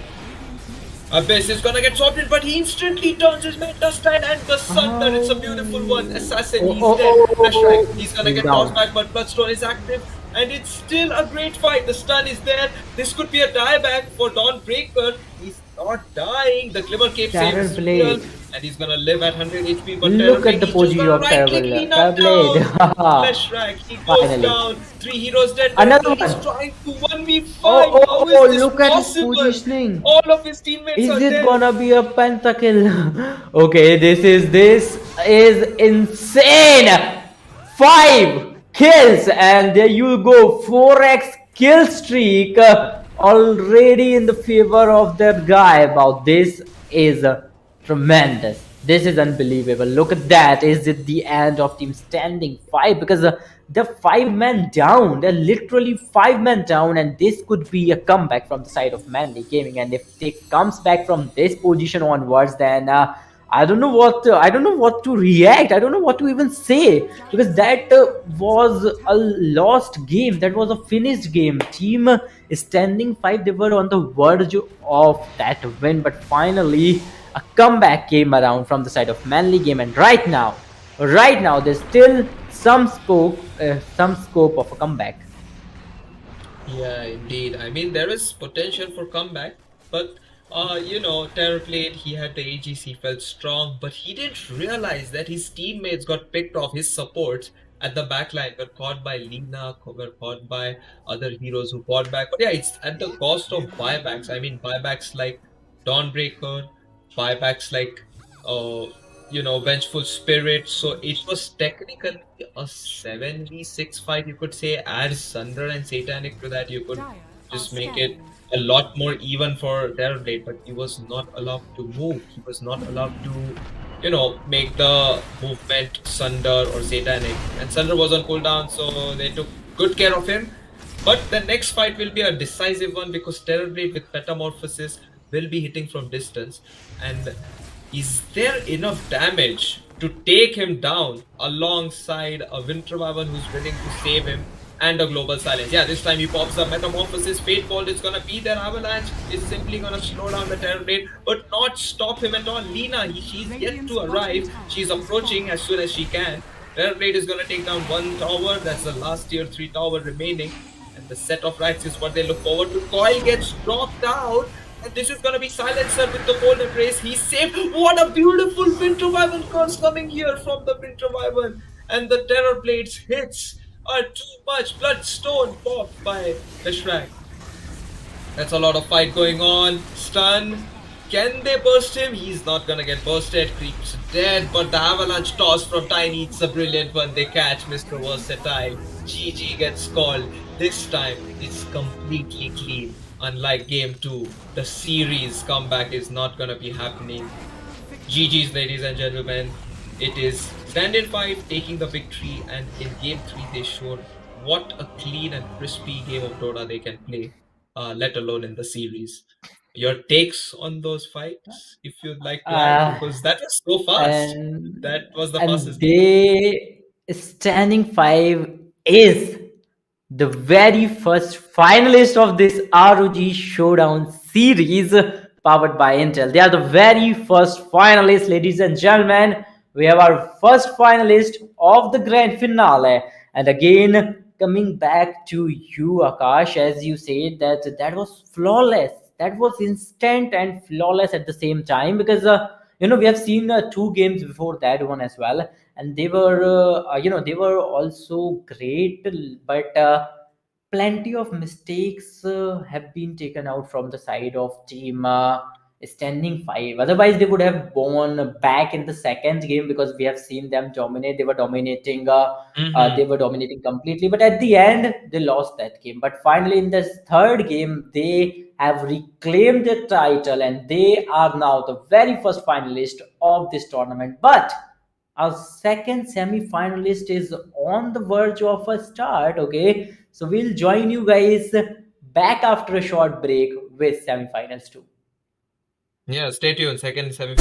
Abyss is gonna get sorted, but he instantly turns his Meta Stand and the Sunder. It's a beautiful one. Assassin, he's dead. That's right. He's gonna get tossed back, but Bloodstone is active. And it's still a great fight. The stun is there. This could be a dieback for Dawnbreaker. He's not dying. The Glimmer Cape Terror saves Blade. real. and he's gonna live at 100 HP. But Look at Terrorblade, the he's just position gonna of right click Terrorblade. Lina down. Terrorblade. Flashback, he goes Finally. down. 3 heroes dead. Another Terrorblade is one. trying to 1v5. Oh, How oh, is oh, this look at his possible? positioning. All of his teammates Is are this dead. gonna be a pentakill? Okay, this is insane. 5 kills, and there you go. 4x kill streak already in the favor of that guy. Wow, this is tremendous. This is unbelievable. Look at that. Is it the end of team standing 5? Because they're 5 men down. They're literally 5 men down, and this could be a comeback from the side of Manly Gaming. And if they comes back from this position onwards, then I don't know what to react. I don't know what to even say, because that was a lost game. That was a finished game. Team standing 5. They were on the verge of that win, but finally a comeback came around from the side of Manly Game. And right now, there's still some scope of a comeback. Yeah, indeed. I mean, there is potential for comeback, but Terrorblade, he had the AGC, felt strong, but he didn't realize that his teammates got picked off. His supports at the backline got caught by Lina, got caught by other heroes who fought back. But yeah, it's at the cost of buybacks. I mean, buybacks like Dawnbreaker, buybacks like Vengeful Spirit. So it was technically a 7v6 fight, you could say. Add Sunder and Satanic to that, you could just make it a lot more even for Terrorblade, but he was not allowed to move. He was not allowed to, make the movement Sunder or Satanic. And Sunder was on cooldown, so they took good care of him. But the next fight will be a decisive one, because Terrorblade with Metamorphosis will be hitting from distance. And is there enough damage to take him down alongside a Winter Wyvern who's willing to save him and a Global Silence? Yeah, this time he pops up Metamorphosis. Fatefall is gonna be there. Avalanche is simply gonna slow down the Terrorblade, but not stop him at all. Lina, she's yet to arrive. She's approaching as soon as she can. Terrorblade is gonna take down 1 tower. That's the last tier 3 tower remaining. And the set of racks is what they look forward to. Coil gets dropped out. And this is gonna be Silencer with the Golden Race. He's saved. What a beautiful Winter Wyvern curse coming here from the Winter Wyvern. And the Terrorblade's hits are too much. Bloodstone popped by the Shrek. That's a lot of fight going on. Stun. Can they burst him? He's not gonna get bursted. Creep's dead, but the avalanche toss from Tiny, it's a brilliant one. They catch Mr. Versatile. GG gets called. This time, it's completely clean. Unlike game 2, the series comeback is not gonna be happening. GG's, ladies and gentlemen. It is Standin 5 taking the victory, and in game 3 they showed what a clean and crispy game of Dota they can play, let alone in the series. Your takes on those fights, if you'd like to add, because that was so fast. That was the fastest. They Standing 5 is the very first finalist of this ROG Showdown series powered by Intel. They are the very first finalists, ladies and gentlemen. We have our first finalist of the grand finale. And again, coming back to you, Akash, as you said, that was flawless. That was instant and flawless at the same time, because we have seen 2 games before that one as well, and they were they were also great, but plenty of mistakes have been taken out from the side of team Standing 5. Otherwise they would have won back in the second game, because we have seen them dominate. They were dominating completely, but at the end they lost that game. But finally in this third game they have reclaimed the title, and they are now the very first finalist of this tournament. But our second semi-finalist is on the verge of a start. Okay, so we'll join you guys back after a short break with semi-finals too. Yeah, stay tuned. Second semi.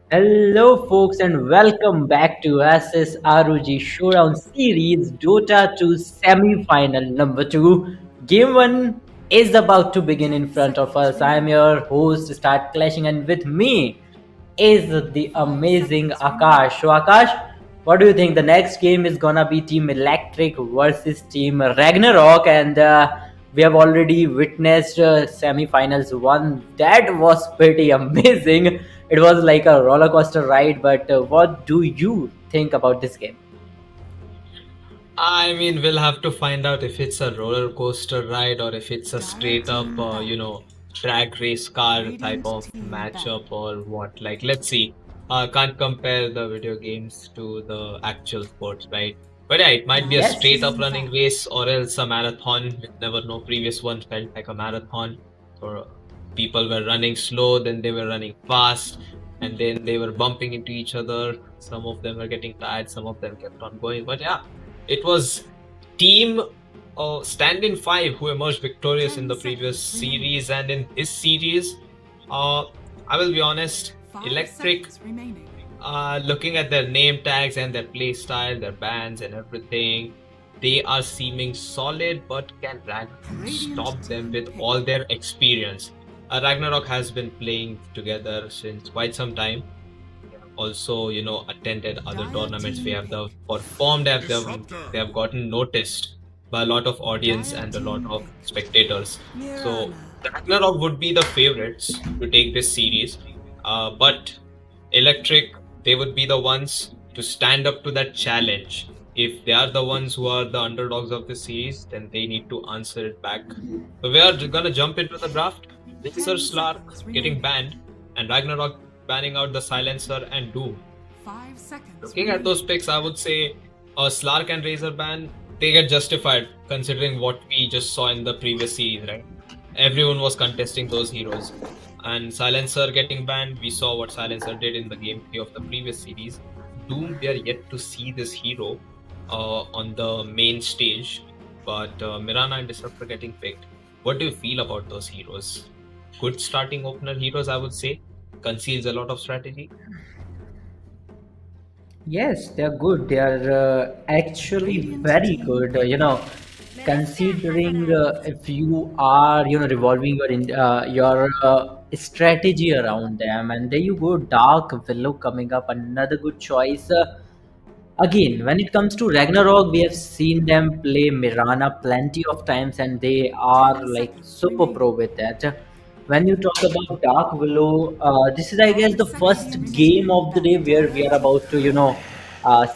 Hello, folks, and welcome back to ASUS ROG Showdown Series Dota 2 semi-final number 2. Game 1 is about to begin in 10 front of seconds us. I am your remaining. host, Start Clashing, and with me is the 5 amazing seconds Akash. remaining. So, Akash, what do you think? The next game is gonna be Team Electric versus Team Ragnarok, and we have already witnessed semi-finals one. That was pretty amazing. It was like a roller coaster ride. But what do you think about this game? I mean, we'll have to find out if it's a roller coaster ride or if it's a Dire straight up, team back. drag race car type Radiant of team matchup or what. Like, let's see. Can't compare the video games to the actual sports, right? But yeah, it might be a Dire Yes. straight up team running back. race or else a marathon. You never know. Previous one felt like a marathon, or people were running slow, then they were running fast, and then they were bumping into each other. Some of them were getting tired, some of them kept on going. But yeah, it was Team Standin 5 who emerged victorious in 10 the previous seconds remaining. series, and in this series, I will be honest, 5 Electric, seconds remaining. looking at their name tags and their play style, their bans and everything, they are seeming solid, but can Ragnarok stop them with all their experience? Ragnarok has been playing together since quite some time. Also, attended other tournaments. We have performed, they have gotten noticed by a lot of audience and a lot of spectators. So Ragnarok would be the favorites to take this series, but Electric, they would be the ones to stand up to that challenge. If they are the ones who are the underdogs of the series, then they need to answer it back. So we are gonna jump into the draft. Sir Slark getting banned, and Ragnarok banning out the Silencer and Doom. 5 seconds. Looking at those picks, I would say Slark and Razor ban, they get justified considering what we just saw in the previous series, right? Everyone was contesting those heroes. And Silencer getting banned, we saw what Silencer did in the game 3 of the previous series. Doom, we are yet to see this hero on the main stage, but Mirana and Disruptor getting picked. What do you feel about those heroes? Good starting opener heroes, I would say. Conceals a lot of strategy. Yes, they are good. They are actually very good. Considering if you are, revolving your strategy around them, and there you go, Dark Willow coming up, another good choice. Again, when it comes to Ragnarok, we have seen them play Mirana plenty of times, and they are 10 like seconds super pro remaining. with that. When you talk about Dark Willow, this is, I guess, 5 the seconds first game remaining. of the day where we are about to,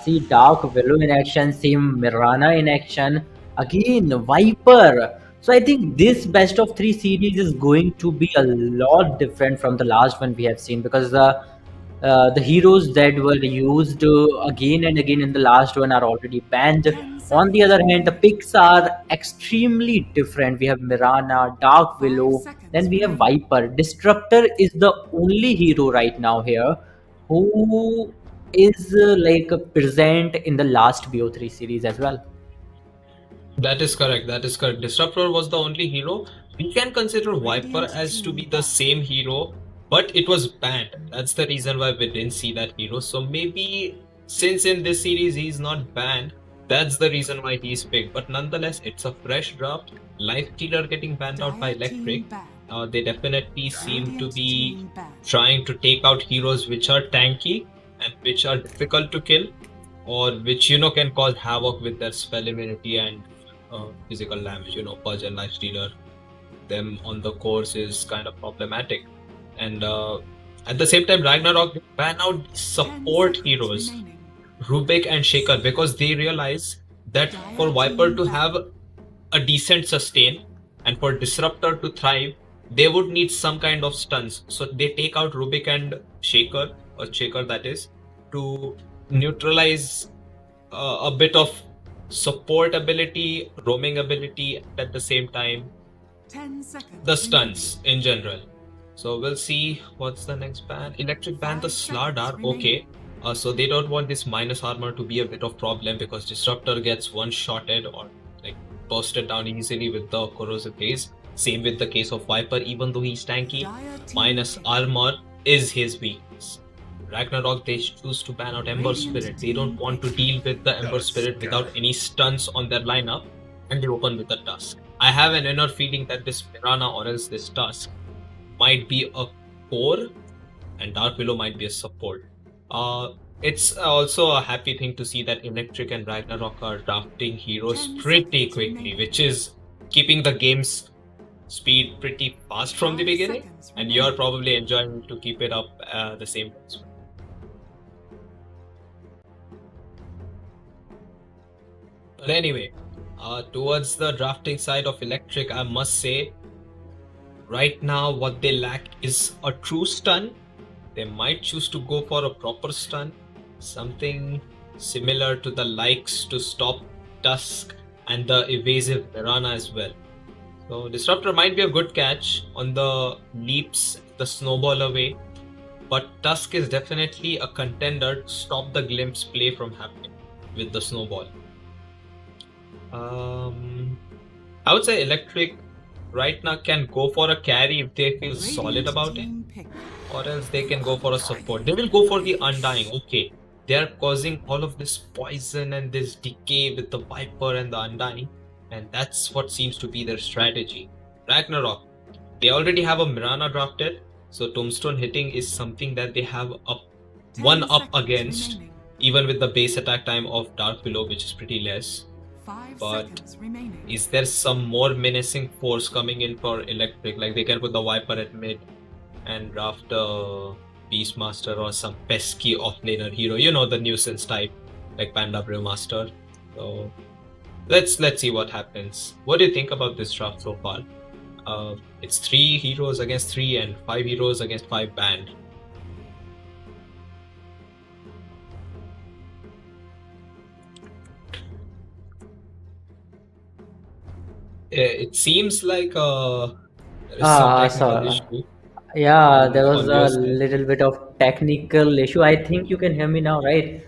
see Dark Willow in action, same Mirana in action. Again, Viper. So I think this best of three series is going to be a lot different from the last one we have seen, because the heroes that were used again and again in the last one are already banned. 10 On the seconds other hand, the remaining. picks are extremely different. We have Mirana, Dark 5 Willow, then seconds we have remaining. Viper. Disruptor is the only hero right now here who is like present in the last BO3 series as well. That is correct. That is correct. Disruptor was the only hero. We can consider Viper Radiant as to be team the back. same hero, but it was banned. That's the reason why we didn't see that hero. So maybe since in this series he's not banned, that's the reason why he's picked. But nonetheless, it's a fresh draft. Life Stealer getting banned out by Dire team Electric. back. They definitely seem to Radiant be team back. trying to take out heroes which are tanky and which are difficult to kill, or which can cause havoc with their spell immunity and physical damage. Purge and Life Stealer, them on the course is kind of problematic. And at the same time, Ragnarok ban out 10 support seconds heroes, remaining. Rubik and Shaker, because they realize that for Dire Viper team to back. have a decent sustain and for Disruptor to thrive, they would need some kind of stuns. So they take out Rubik and Shaker, or Shaker that is, to neutralize a bit of support ability, roaming ability, and at the same time 10 seconds. the remaining. stuns in general. So we'll see what's the next ban. Electric ban the 5 seconds Slardar. Okay. So they don't want this minus armor to be a bit of problem, because Disruptor gets one-shotted or like bursted down easily with the corrosive haze. Same with the case of Viper, even though he's tanky, Dire team minus pick. armor is his weakness. Ragnarok, they choose to ban out Ember Spirit. They don't want to deal with the Ember Spirit without any stunts on their lineup, and they open with the Tusk. I have an inner feeling that this Mirana or else this Tusk might be a core, and Dark Willow might be a support. It's also a happy thing to see that Electric and Ragnarok are drafting heroes pretty quickly, which is keeping the game's speed pretty fast from the beginning, and you're probably enjoying to keep it up the same pace. But anyway, towards the drafting side of Electric, I must say, right now what they lack is a true stun. They might choose to go for a proper stun, something similar to the likes to stop Tusk and the evasive Mirana as well. So Disruptor might be a good catch on the leaps, the snowball away, but Tusk is definitely a contender to stop the glimpse play from happening with the snowball. I would say Electric right now can go for a carry if they feel solid about it, or else they can go for a support. They will go for the Undying. Okay, they are causing all of this poison and this decay with the Viper and the Undying, and that's what seems to be their strategy. Ragnarok, they already have a Mirana drafted, so Tombstone hitting is something that they have a 1-up against, even with the base attack time of Dark Willow, which is pretty less. But is there some more menacing force coming in for Electric? Like they can put the Viper at mid and draft a Beastmaster or some pesky offlaner hero, you know, the nuisance type like Panda Brewmaster. So let's see what happens. What do you think about this draft so far? It's 3 heroes against 3 and 5 heroes against 5 banned. It seems like there is some I technical saw. issue. Yeah, there was on a your side. little bit of technical issue. I think you can hear me now, right?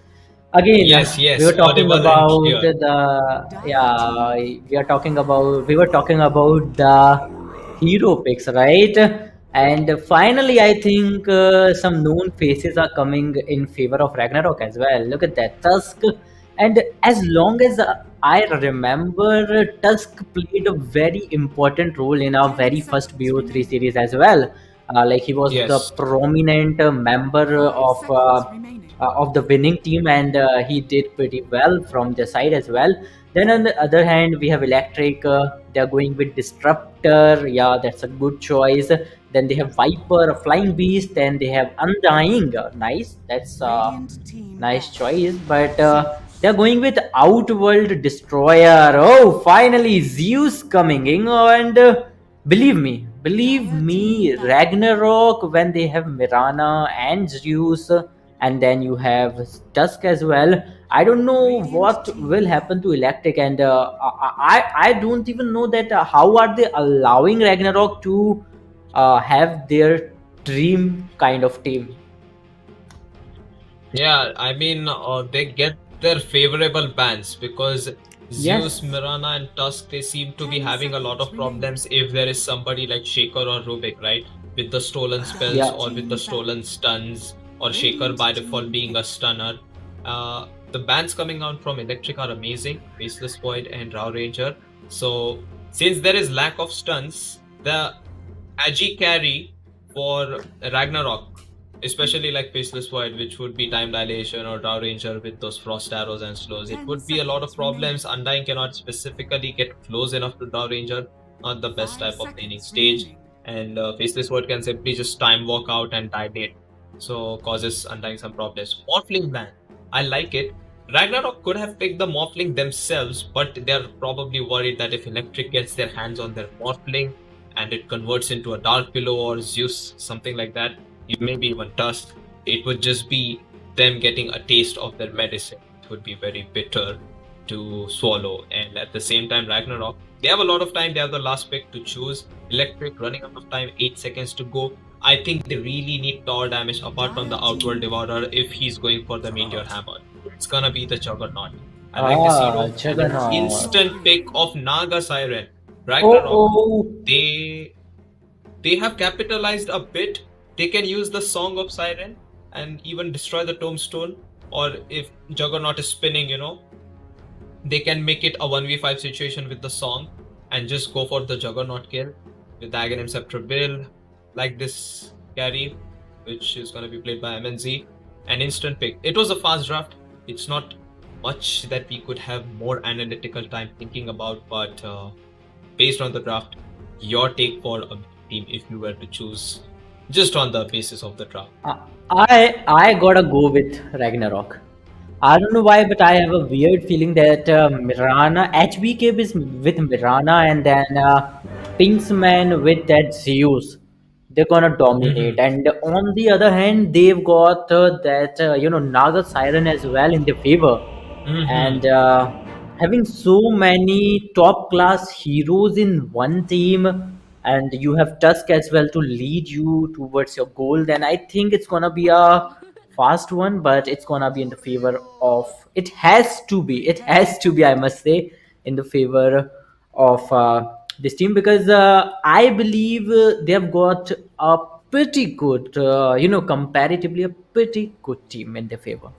Again, Yes, we were talking audible and about clear. we were talking about the hero picks, right? And finally, I think some known faces are coming in favor of Ragnarok as well. Look at that, Tusk. And as long as I remember, Tusk played a very important role in our very first BO3 series as well. Like he was the Yes. prominent member of the winning team, and he did pretty well from the side as well. Then on the other hand, we have Electric. They're going with Disruptor. Yeah, that's a good choice. Then they have Viper, a Flying Beast. Then they have Undying. Nice. That's nice choice. But they're going with Outworld Destroyer. Oh, finally Zeus coming in, and believe me, Ragnarok, when they have Mirana and Zeus, and then you have Tusk as well. I don't know what will happen to Electric, and I don't even know that how are they allowing Ragnarok to have their dream kind of team. Yeah, I mean, they get their favorable bans because Yes. Zeus, Mirana, and Tusk, they seem to be having a lot of problems if there is somebody like Shaker or Rubik, right? With the stolen spells Yeah. or with the stolen stuns, or Shaker by default being a stunner. The bans coming out from Electric are amazing, Faceless Void and Raw Ranger. So, since there is lack of stuns, the Agi carry for Ragnarok, especially like Faceless Void, which would be Time Dilation, or Raw Ranger with those Frost Arrows and Slows, it would be a lot of problems. Undying cannot specifically get close enough to Raw Ranger, not the best type of laning stage. And Faceless Void can simply just time walk out and die dead, so causes Undying some problems. Morphling ban, I like it. Ragnarok could have picked the Morphling themselves, but they're probably worried that if Electric gets their hands on their Morphling and it converts into a Dark Willow or Zeus, something like that, maybe even Tusk, it would just be them getting a taste of their medicine. It would be very bitter to swallow. And at the same time, Ragnarok, they have a lot of time. They have the last pick to choose. Electric running out of time, 8 seconds to go. I think they really need tower damage apart from the Outworld Devourer if he's going for the Meteor Hammer. It's gonna be the Juggernaut. I like this hero. Juggernaut. And an instant pick of Naga Siren. Ragnarok, Oh, they have capitalized a bit. They can use the Song of Siren and even destroy the tombstone. Or if Juggernaut is spinning, they can make it a 1v5 situation with the song and just go for the Juggernaut kill with the Aghanim Scepter build, like this carry, which is going to be played by MNZ. An instant pick. It was a fast draft. It's not much that we could have more analytical time thinking about, but based on the draft, your take for a team if you were to choose just on the basis of the draft. I gotta go with Ragnarok. I don't know why, but I have a weird feeling that Mirana, HBK is with Mirana, and then Pinksman with that Zeus. They're gonna dominate. And on the other hand, they've got that Naga Siren as well in their favor. And having so many top class heroes in one team, and you have Tusk as well to lead you towards your goal, then I think it's gonna be a fast one, but it's gonna be in the favor of, it has to be, I must say, in the favor of this team, because I believe they have got a pretty good, comparatively a pretty good team in their favor.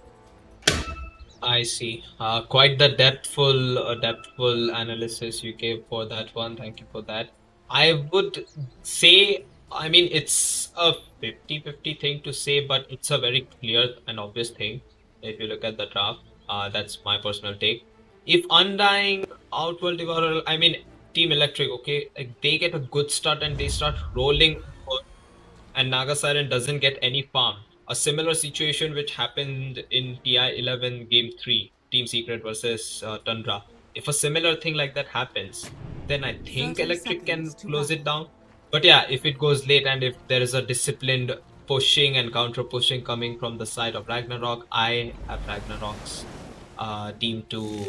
I see. Quite the depthful analysis you gave for that one. Thank you for that. I would say, I mean, it's a 50-50 thing to say, but it's a very clear and obvious thing. If you look at the draft, that's my personal take. If Undying, Outworld Devourer, I mean, Team Electric, okay, like they get a good start and they start rolling, and Naga Siren doesn't get any farm. A similar situation which happened in TI-11 Game 3, Team Secret versus Tundra. If a similar thing like that happens, then I think 30 Electric can seconds to close go. it down. But yeah, if it goes late and if there is a disciplined pushing and counter pushing coming from the side of Ragnarok, I have Ragnarok's team to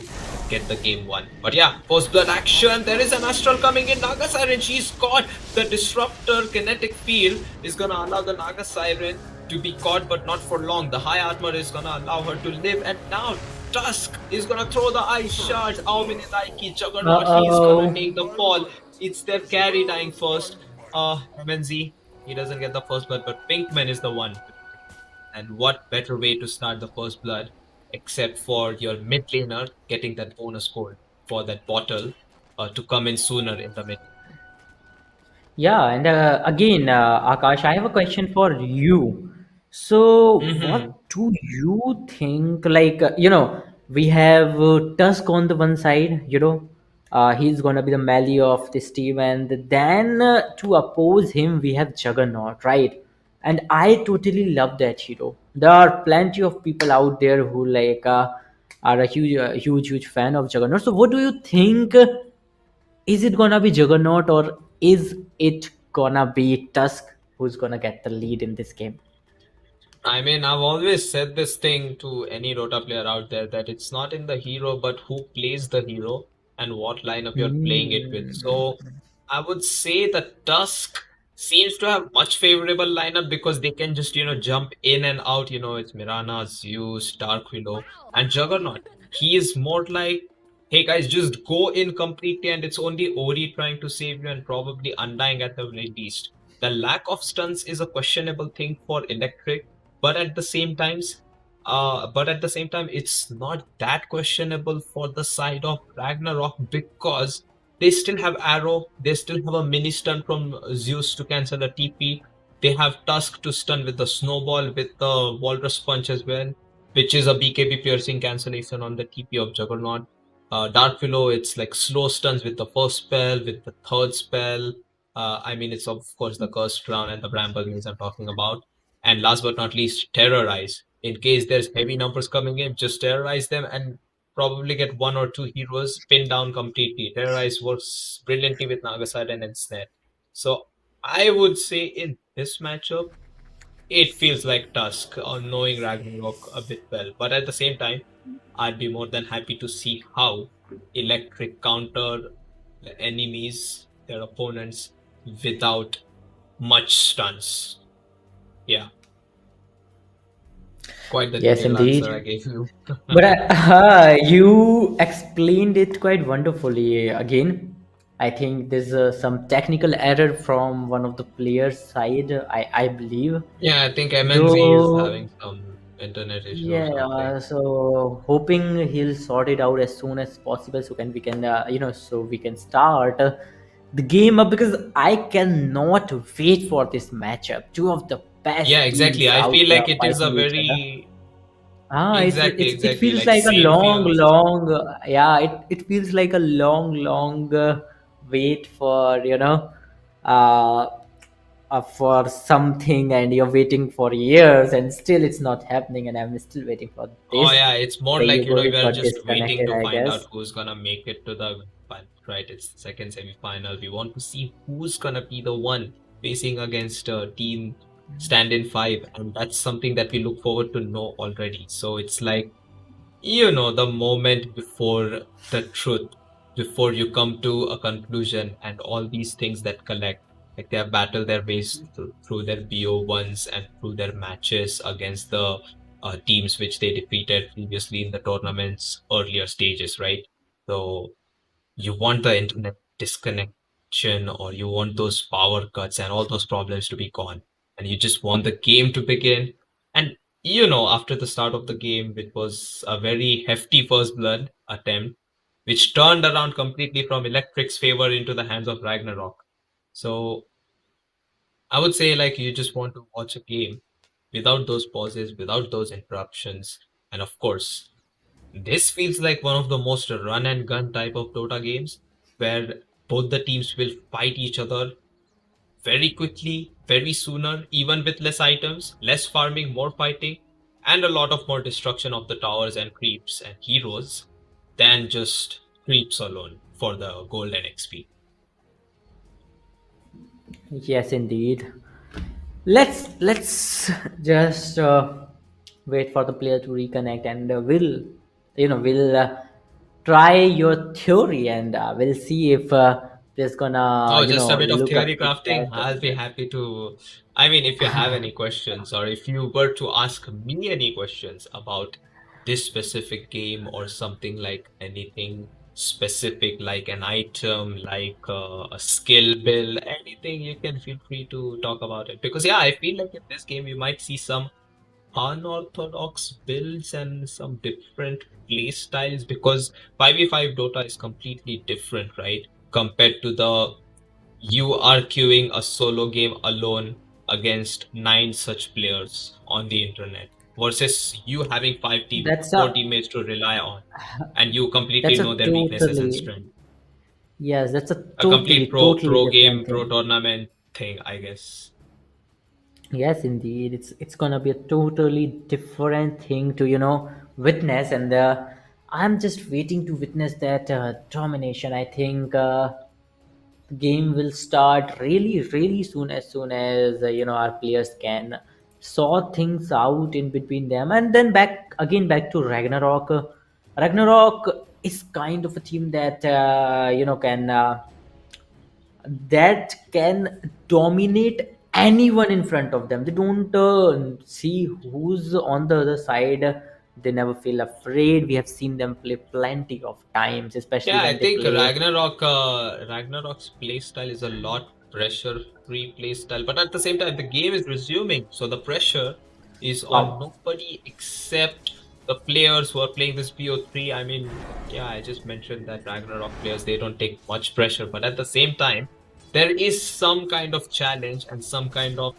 get the game won. But yeah, post blood action. There is an Astral coming in. Naga Siren, she's caught. The disruptor kinetic field is gonna allow the Naga Siren to be caught, but not for long. The high armor is gonna allow her to live, and now Tusk is gonna throw the ice shards. Aumine Daiki Juggernaut, he's gonna take the fall. It's their carry dying first. MNZ, he doesn't get the first blood, but Pinkman is the one. And what better way to start the first blood except for your mid laner getting that bonus gold for that bottle to come in sooner in the mid. Yeah, and again, Akash, I have a question for you. So, what do you think? Like, we have Tusk on the one side, he's gonna be the melee of this team, and then to oppose him, we have Juggernaut, right? And I totally love that hero. There are plenty of people out there who are a huge fan of Juggernaut. So, what do you think? Is it gonna be Juggernaut, or is it gonna be Tusk who's gonna get the lead in this game? I mean, I've always said this thing to any Dota player out there that it's not in the hero, but who plays the hero and what lineup you're playing it with. So I would say that Tusk seems to have much favorable lineup because they can just, jump in and out. It's Mirana, Zeus, Dark Willow, and Juggernaut. He is more like, hey guys, just go in completely, and it's only Ori trying to save you and probably Undying at the very least. The lack of stunts is a questionable thing for Electric, but at the same times, it's not that questionable for the side of Ragnarok because they still have Arrow, they still have a mini stun from Zeus to cancel a TP. They have Tusk to stun with the snowball, with the Walrus Punch as well, which is a BKB piercing cancellation on the TP of Juggernaut. Dark Willow, it's like slow stuns with the first spell, with the third spell. I mean, it's of course the Cursed Crown and the Bramble Maze I'm talking about. And last but not least, Terrorize. In case there's heavy numbers coming in, just terrorize them and probably get one or two heroes pinned down completely. Terrorize works brilliantly with Nagaside and Snare. So I would say in this matchup, it feels like Tusk on knowing Ragnarok a bit well. But at the same time, I'd be more than happy to see how Electric counter the enemies, their opponents, without much stuns. Yeah. Quite the Yes, detailed indeed. answer I gave you. But you explained it quite wonderfully again. I think there's some technical error from one of the players' side. I believe. Yeah, I think MNZ is Though, having some internet issue or yeah. something. So hoping he'll sort it out as soon as possible, so we can so we can start the game up, because I cannot wait for this matchup. Two of the Yeah, best exactly. teams I out feel there like it is a fighting each other. very It's it exactly feels like like a same long, feels. long, yeah. It feels like a long, long wait for uh, for something, and you're waiting for years, and still it's not happening, and I'm still waiting for Oh this. yeah, it's more There like you go. we It are got just waiting disconnected, to I find out guess. who's gonna make it to the final, right? It's the second semi-final. We want to see who's gonna be the one facing against team Standin 5, and that's something that we look forward to know already. So it's like, the moment before the truth, before you come to a conclusion, and all these things that collect, like they have battled their ways through their BO1s and through their matches against the teams which they defeated previously in the tournament's earlier stages, right? So you want the internet disconnection, or you want those power cuts and all those problems to be gone, and you just want the game to begin. And after the start of the game, which was a very hefty first blood attempt, which turned around completely from Electric's favor into the hands of Ragnarok. So I would say, like, you just want to watch a game without those pauses, without those interruptions. And of course, this feels like one of the most run and gun type of Dota games, where both the teams will fight each other very quickly, very sooner, even with less items, less farming, more fighting, and a lot of more destruction of the towers and creeps and heroes than just creeps alone for the golden XP. Yes, indeed. Let's just wait for the player to reconnect, and we'll try your theory, and we'll see if there's gonna Oh, just a bit of look up theory to crafting. that or I'll be not. happy to. I mean, if you have any questions, or if you were to ask me any questions about this specific game, or something like anything specific, like an item, like a skill build, anything, you can feel free to talk about it. Because, yeah, I feel like in this game, you might see some unorthodox builds and some different play styles, because 5v5 Dota is completely different, right? Compared to the you are queuing a solo game alone against 9 such players on the internet, versus you having That's four a teammates to rely on, and you completely that's a know their weaknesses and totally strength. yes, that's a A complete totally pro different game, pro thing. tournament thing, I guess. Yes, indeed. It's gonna be a totally different thing to witness, and I'm just waiting to witness that domination. I think the game will start really, really soon, as our players can sort things out in between them, and then back to Ragnarok. Ragnarok is kind of a team that can dominate anyone in front of them. They don't see who's on the other side. They never feel afraid. We have seen them play plenty of times, especially Yeah, I when they think play. Ragnarok's playstyle is a lot pressure-free playstyle, but at the same time, the game is resuming, so the pressure is on Wow. nobody except the players who are playing this BO3. I mean, yeah, I just mentioned that Ragnarok players, they don't take much pressure, but at the same time, there is some kind of challenge and some kind of,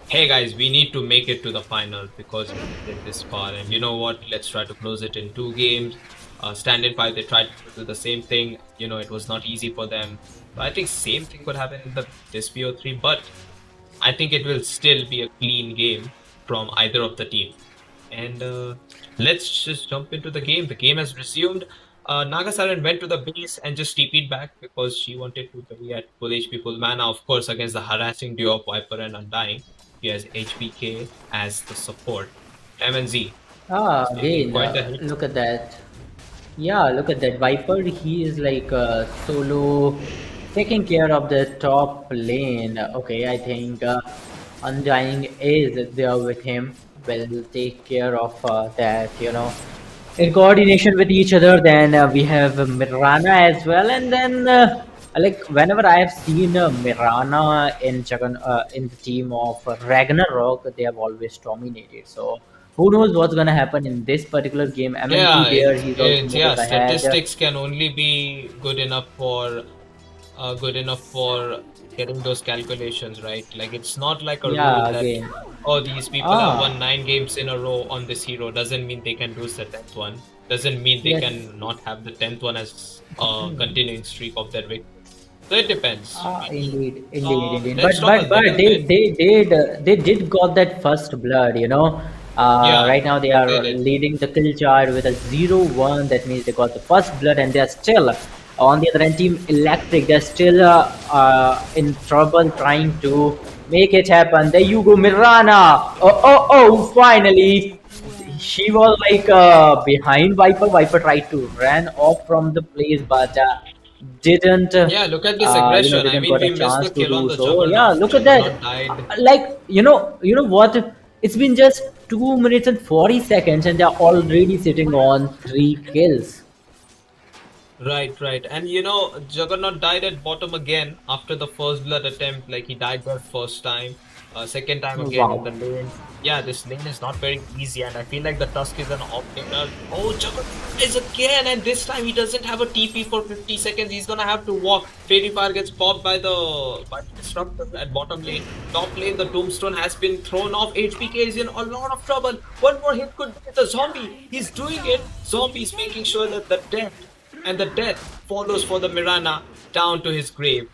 hey guys, we need to make it to the final because we made it this far, and you know what? Let's try to close it in 2 games. Standin 5, they tried to do the same thing. It was not easy for them. But I think same thing could happen in the this BO3, but I think it will still be a clean game from either of the team. And let's just jump into the game. The game has resumed. Nagasaran went to the base and just TP'd back because she wanted to be at full HP, full mana, of course, against the harassing duo of Viper and Undying. He has HBK as the support. MNZ Ah, is taking again, quite a hit. look at that. Yeah, look at that. Viper, he is like solo taking care of the top lane. Okay, I think Undying is there with him. Will take care of that. In coordination with each other. Then we have Mirana as well, and then Like whenever I have seen Mirana in the team of Ragnarok, they have always dominated. So who knows what's gonna happen in this particular game? MNC Yeah, here, he's also yeah. moving ahead. Statistics can only be good enough for getting those calculations right. Like it's not like a rule Yeah, that again. oh these people have Ah, won 9 games in a row on this hero doesn't mean they can lose the 10th one. Doesn't mean they yes. can not have the 10th one as a continuing streak of their victory. So it depends. Ah, indeed, indeed, indeed. Let's talk a But little bit. they did got that first blood, you know. Yeah, Right now they they are did. leading the kill chart with a 0-1. That means they got the first blood, and they are still on the other end. Team Electric, they're still in trouble trying to make it happen. There you go, Mirana. Oh! Finally, she was like behind Viper. Viper tried to run off from the place, but didn't Yeah, look at this aggression. I didn't mean, got a we missed chance the to kill on do the so. Yeah, Juggernaut. look at that. Juggernaut died. Like you know what? It's been just 2 minutes and 40 seconds, and they're already sitting on 3 kills. Right. And you know, Juggernaut died at bottom again after the first blood attempt. Like he died there first time, second time again in the Wow. lane. Yeah, this lane is not very easy, and I feel like the Tusk is an off-laner. Oh, Juggernaut is again, and this time he doesn't have a TP for 50 seconds. He's gonna have to walk. Fairy Fire gets popped by the Disruptor at bottom lane. Top lane, the Tombstone has been thrown off. HBK is in a lot of trouble. One more hit could get the Zombie. He's doing it. Zombie's making sure that the death follows for the Mirana down to his grave.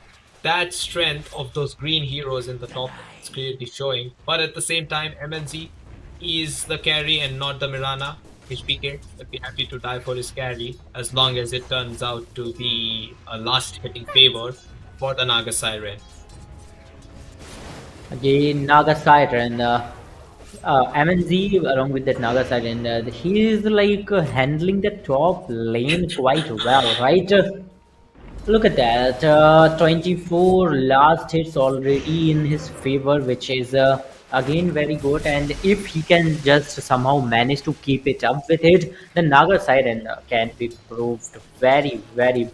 That strength of those green heroes in the top is clearly showing. But at the same time, MNZ is the carry and not the Mirana. HPK would be happy to die for his carry as long as it turns out to be a last hitting favor for the Naga Siren. Again, Naga Siren, MNZ along with that Naga Siren, he is like handling the top lane quite well, right? Look at that, 24 last hits already in his favor, which is again very good. And if he can just somehow manage to keep it up with it, then Naga Siren can be proved very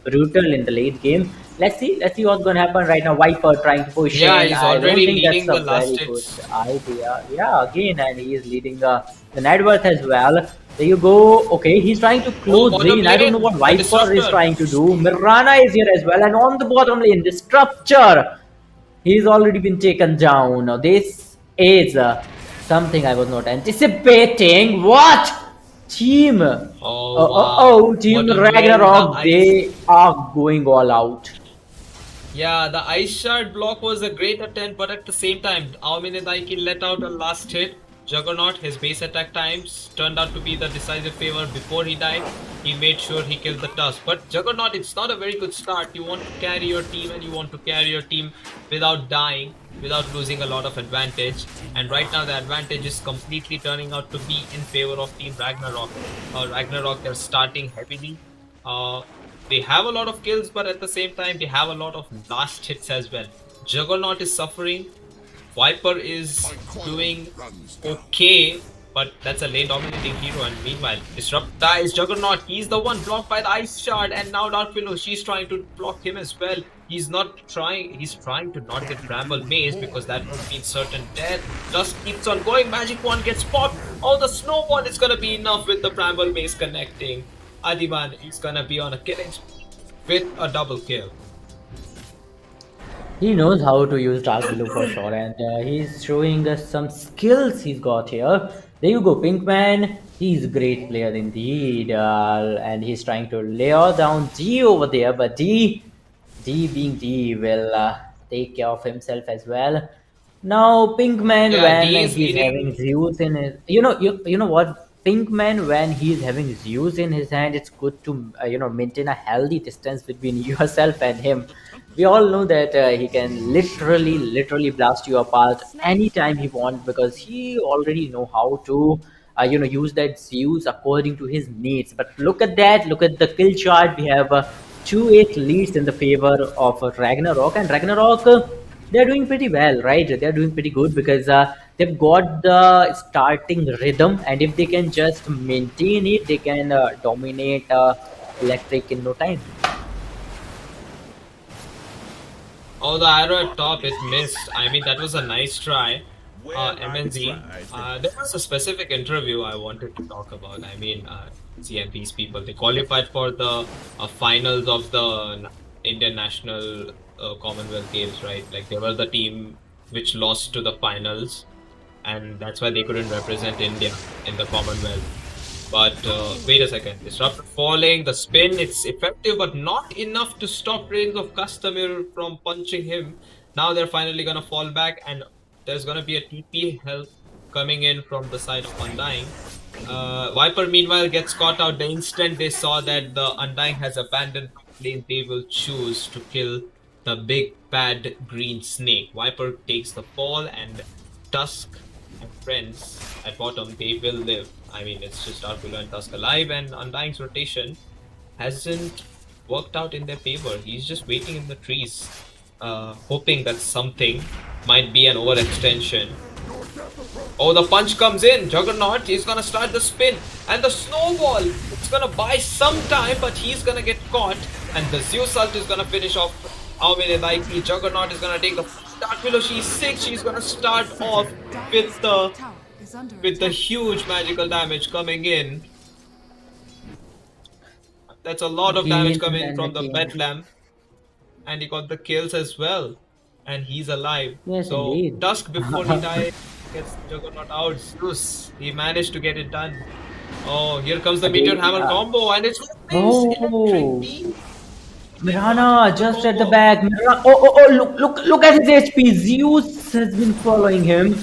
brutal in the late game. Let's see what's gonna happen right now. Viper trying to push Yeah, in. he's I don't already think that's leading a the last very good hits. idea. Yeah, again, and he is leading the net worth as well. There you go. Okay, he's trying to Oh, close bottom in. I don't know lane, what the Viper is Disruptor. trying to do. Mirana is here as well, and on the bottom lane, the structure. He's already been taken down. Now, this is something I was not anticipating. What? Team. Oh wow, Team bottom lane, the Ragnarok. ice. They are going all out. Yeah, the ice shard block was a great attempt, but at the same time, Aominadaiki let out a last hit. Juggernaut, his base attack times turned out to be the decisive favor before he died. He made sure he killed the Tusk. But Juggernaut, it's not a very good start. You want to carry your team and you want to carry your team without dying, without losing a lot of advantage. And right now, the advantage is completely turning out to be in favor of Team Ragnarok. Ragnarok, they're starting heavily. Uh, they have a lot of kills, but at the same time, they have a lot of last hits as well. Juggernaut is suffering. Viper is doing okay, but that's a lane dominating hero. And meanwhile, Disrupt dies. Juggernaut, he's the one blocked by the Ice Shard, and now Dark Willow, she's trying to block him as well. He's trying to not get Bramble Maze because that would mean certain death. Just keeps on going. Magic Wand gets popped. Oh, the Snowball is gonna be enough with the Bramble Maze connecting. Adiban is gonna be on a killing spree with a double kill. He knows how to use Dark Blue for sure, and he's showing us some skills he's got here. There you go, Pinkman. He's a great player indeed, and he's trying to layer down D over there, but D being D will take care of himself as well. Now, Pinkman, Yeah, D when is he's leading. having Zeus in his, you know what, Pinkman, when he's having Zeus in his hand, it's good to maintain a healthy distance between yourself and him. We all know that he can literally blast you apart anytime he wants because he already know how to use that Zeus according to his needs. But look at that, look at the kill chart. We have 2-8 leads in the favor of Ragnarok, and Ragnarok, they're doing pretty well, right? They're doing pretty good because they've got the starting rhythm, and if they can just maintain it, they can dominate electric in no time. Oh, the arrow at top, it missed. I mean, that was a nice try. MNZ. There was a specific interview I wanted to talk about. I mean, see, and these people, they qualified for the finals of the Indian National Commonwealth Games, right? Like, they were the team which lost to the finals, and that's why they couldn't represent India in the Commonwealth. But wait a second. Disruptor falling, the spin, it's effective, but not enough to stop Reigns of Castamir from punching him. Now they're finally gonna fall back, and there's gonna be a TP help coming in from the side of Undying. Viper meanwhile gets caught out the instant they saw that the Undying has abandoned lane. They will choose to kill the big bad green snake. Viper takes the fall, and Tusk and friends at bottom, they will live. I mean, it's just Dark Willow and Tusk alive, and Undying's rotation hasn't worked out in their favor. He's just waiting in the trees, hoping that something might be an overextension. Oh, the punch comes in. Juggernaut, he's gonna start the spin. And the snowball, it's gonna buy some time, but he's gonna get caught. And the Zeus ult is gonna finish off Aumine Daiki. Juggernaut is gonna take the Dark Willow. She's sick. She's gonna start off with the huge magical damage coming in. That's a lot of damage coming from the Bedlam. And he got the kills as well. And he's alive. Yes, so indeed. Dusk, before he died, gets Juggernaut out. Zeus, he managed to get it done. Oh, here comes the Meteor Hammer combo, and it's Oh, Mirana just at the back. Mirana, look at his HP. Zeus has been following him.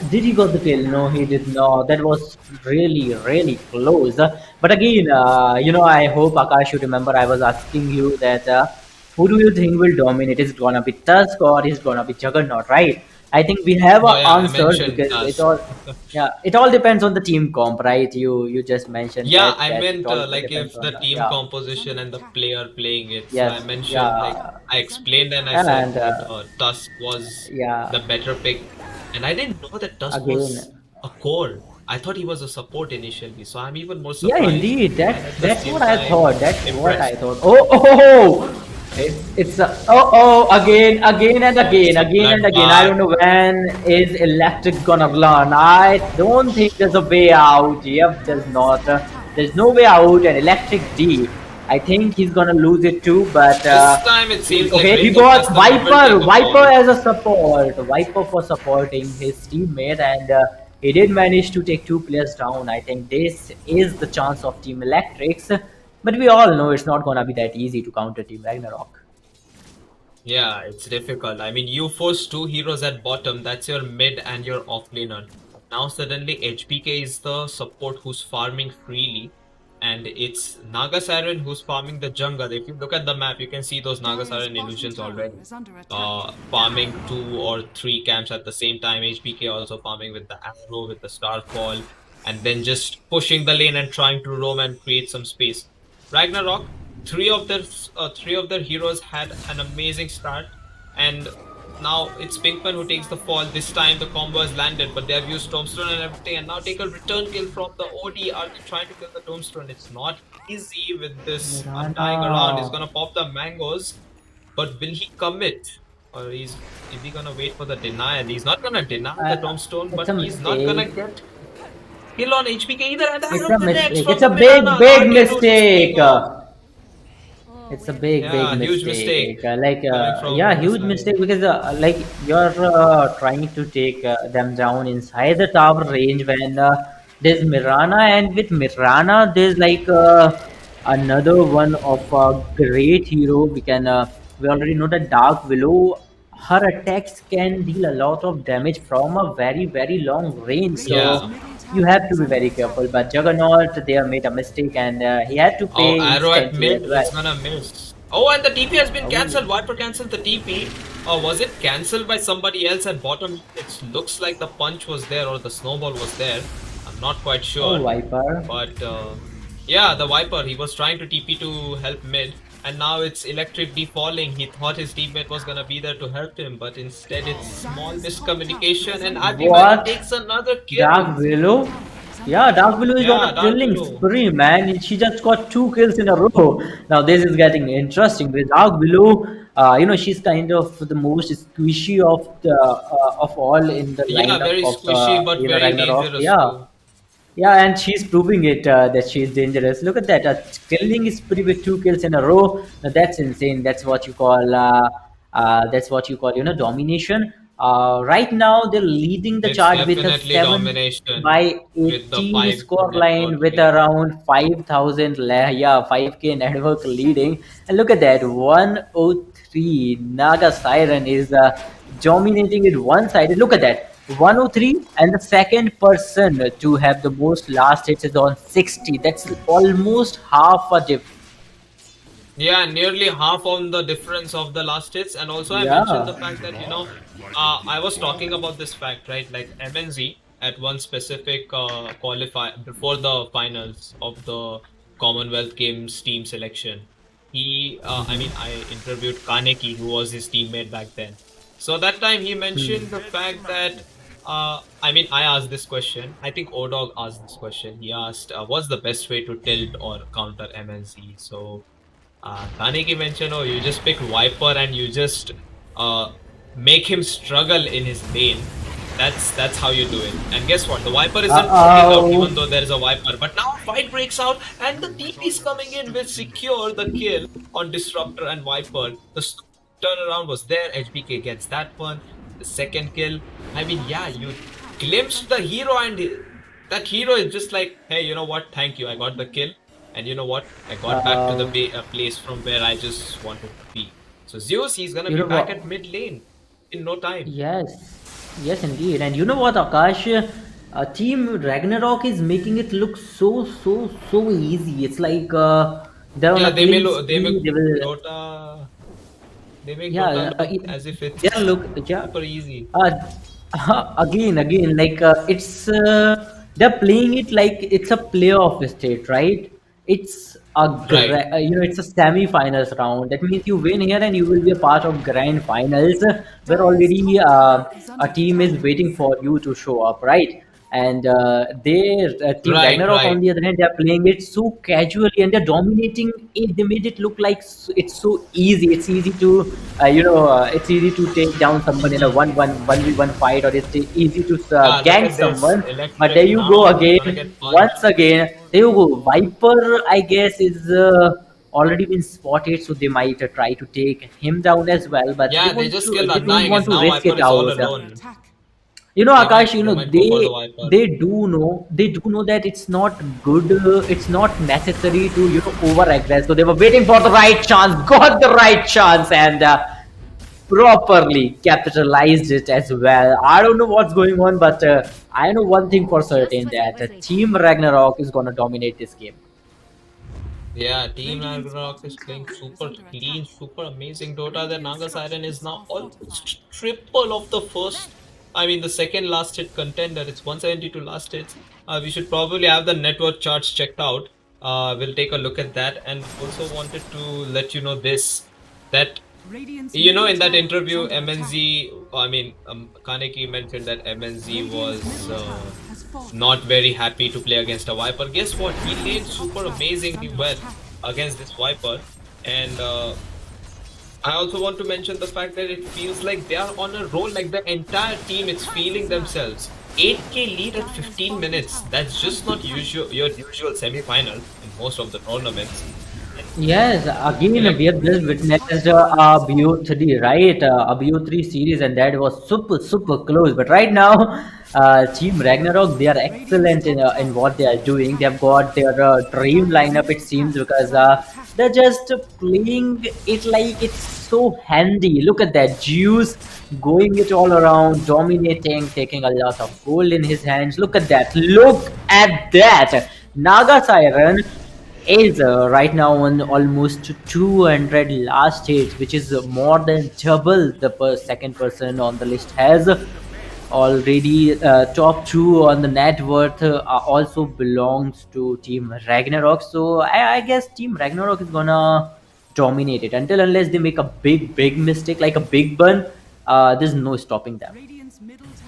Did he got the kill? No, he did not. That was really close. But again, I hope Akash you remember I was asking you that who do you think will dominate? Is it gonna be Tusk or is it gonna be Juggernaut, right? I think we have Oh, an yeah, I answer mentioned because Tusk. it all depends on the team comp, right? You just mentioned Yeah, that, I that meant it all like depends if on the team yeah. composition and the player playing it. So Yes, I mentioned like yeah, I explained and I and said that Tusk was yeah, the better pick, and I didn't know that Tusk was again, a core. I thought he was a support initially, so I'm even more yeah, surprised indeed. and at the That's same what I time thought. That's what I impressed. thought. It's again and Oh, it's again, a again and again. I bloodbath. don't know when is electric gonna run. I don't think there's a way out. Yep, there's not. There's no way out. And electric D. I think he's gonna lose it too. But This time it seems like okay, he Reigns of got Castamir will take a Viper fall. as a support. Viper for supporting his teammate, and he did manage to take two players down. I think this is the chance of Team Electrics. But we all know it's not gonna be that easy to counter Team Ragnarok. Yeah, it's difficult. I mean, you force two heroes at bottom, that's your mid and your offlaner. Now suddenly HBK is the support who's farming freely, and it's Nagasiren who's farming the jungle. If you look at the map, you can see those Nagasiren illusions already. Farming 2 or 3 camps at the same time. HBK also farming with the arrow, with the starfall, and then just pushing the lane and trying to roam and create some space. Ragnarok, three of their heroes had an amazing start, and now it's Pinkman who takes the fall. This time the combo has landed, but they have used Tombstone and everything, and now take a return kill from the OD. Are they trying to kill the Tombstone? It's not easy with this Undying around. He's gonna pop the mangoes, but will he commit? Or is he gonna wait for the denial? He's not gonna deny the Tombstone, but he's not gonna get kill on HBK either. And It's the a next mistake. from It's a the big Mirana. mistake. It's a big Yeah, huge mistake. mistake Yeah, from huge this mistake because like you're trying to take them down inside the tower range when there's Mirana, and with Mirana there's like another one of a great hero. We already know that Dark Willow. Her attacks can deal a lot of damage from a very long range. So Yeah. you have to be very careful. But Juggernaut there made a mistake, and he had to Oh, pay arrow at instantly as mid, well. it's gonna miss. Oh, and the TP has been Oh. cancelled. Viper cancelled the TP. Or was it cancelled by somebody else at bottom? It looks like the punch was there or the snowball was there. I'm not quite Oh, sure. Viper. But yeah, the Viper, he was trying to TP to help mid. And now it's Electric D falling. He thought his teammate was gonna be there to help him, but instead it's small miscommunication, and Adivani What? takes another kill. Dark Willow? Yeah, Dark Willow is Yeah, on a Dark killing Willow. spree, man. She just got 2 kills in a row. Now this is getting interesting with Dark Willow. She's kind of the most squishy of all in the Yeah, lineup very of squishy but very Ragnarok. dangerous Yeah, too. yeah, and she's proving it that she's dangerous. Look at that, killing spree with 2 kills in a row. Now, that's insane. That's what you call domination. Right now they're leading the It's chart with a definitely 7 domination by with the 18 5 score line network with lead. around 5,000. Yeah, 5K network leading. And look at that, 103 Naga Siren is dominating it one sided. Look at that, 103, and the second person to have the most last hits is on 60. That's almost half a diff. Yeah, nearly half on the difference of the last hits. And also I mentioned the Yeah. fact that, I was talking about this fact, right? Like MNZ at one specific qualify before the finals of the Commonwealth Games team selection. I interviewed Kaneki, who was his teammate back then. So that time he mentioned the fact that, I asked this question. I think Odog asked this question. He asked, what's the best way to tilt or counter MNZ? So Kaneki mentioned, oh, you just pick Viper and you just make him struggle in his lane. That's how you do it. And guess what? The Viper isn't picking out even though there is a Viper. But now a fight breaks out and the TP is coming in will secure the kill on Disruptor and Viper. The turnaround was there. HBK gets that one. The second kill. I mean, yeah, you glimpsed the hero and that hero is just like, hey, you know what? Thank you. I got the kill. And you know what? I got back to the place from where I just wanted to be. So Zeus, he's gonna You be know back what? at mid lane in no time. Yes, indeed. And you know what, Akash? Team Ragnarok is making it look so easy. It's like they're on Yeah, a killing spree. They will, they make yeah, Dota look as if yeah. it's Look, yeah. super easy. Uh, again, like it's they're playing it like it's a playoff state, right? It's Right. it's a semi-finals round. That means you win here and you will be a part of grand finals, where already a team is waiting for you to show up, right? And their team Right, Ragnarok, on right. the other hand, they're playing it so casually and they're dominating it. They made it look like it's so easy. It's easy to, it's easy to take down someone in a 1v1 fight, or it's easy to Look gank at this. someone. But there Electric you go now gonna again. get punched. Once again, there you go. Viper, I guess, is already been spotted, so they might try to take him down as well. But Yeah, they just killed they don't Adna, I want guess. to Now risk Viper it is all out. alone. Akash, They might go for the Viper. they do know that it's not good, it's not necessary to over aggress. So they were waiting for the right chance, got the right chance, and properly capitalized it as well. I don't know what's going on, but I know one thing for certain, that Team Ragnarok is gonna dominate this game. Yeah, Team Ragnarok is playing super clean, super amazing Dota. Their Naga Siren is now almost triple of the the second last hit contender. It's 172 last hits. We should probably have the network charts checked out. We'll take a look at that, and also wanted to let you know this, that in that interview, Kaneki mentioned that MNZ was not very happy to play against a Viper. Guess what? He played super amazingly well against this Viper. And I also want to mention the fact that it feels like they are on a roll, like the entire team is feeling themselves. 8k lead at 15 minutes. That's just not your usual semi-final in most of the tournaments. Yes, again, we have just witnessed a BO3, right? A BO3 series, and that was super close. But right now, Team Ragnarok, they are excellent in what they are doing. They have got their dream lineup, it seems, because they're just playing it like it's so handy. Look at that, Juice going it all around, dominating, taking a lot of gold in his hands. Look at that, look at that. Naga Siren is right now on almost 200 last hits, which is more than double the second person on the list has. Already top two on the net worth also belongs to Team Ragnarok. So I guess Team Ragnarok is gonna dominate it until unless they make a big mistake, like a big burn. There's no stopping them.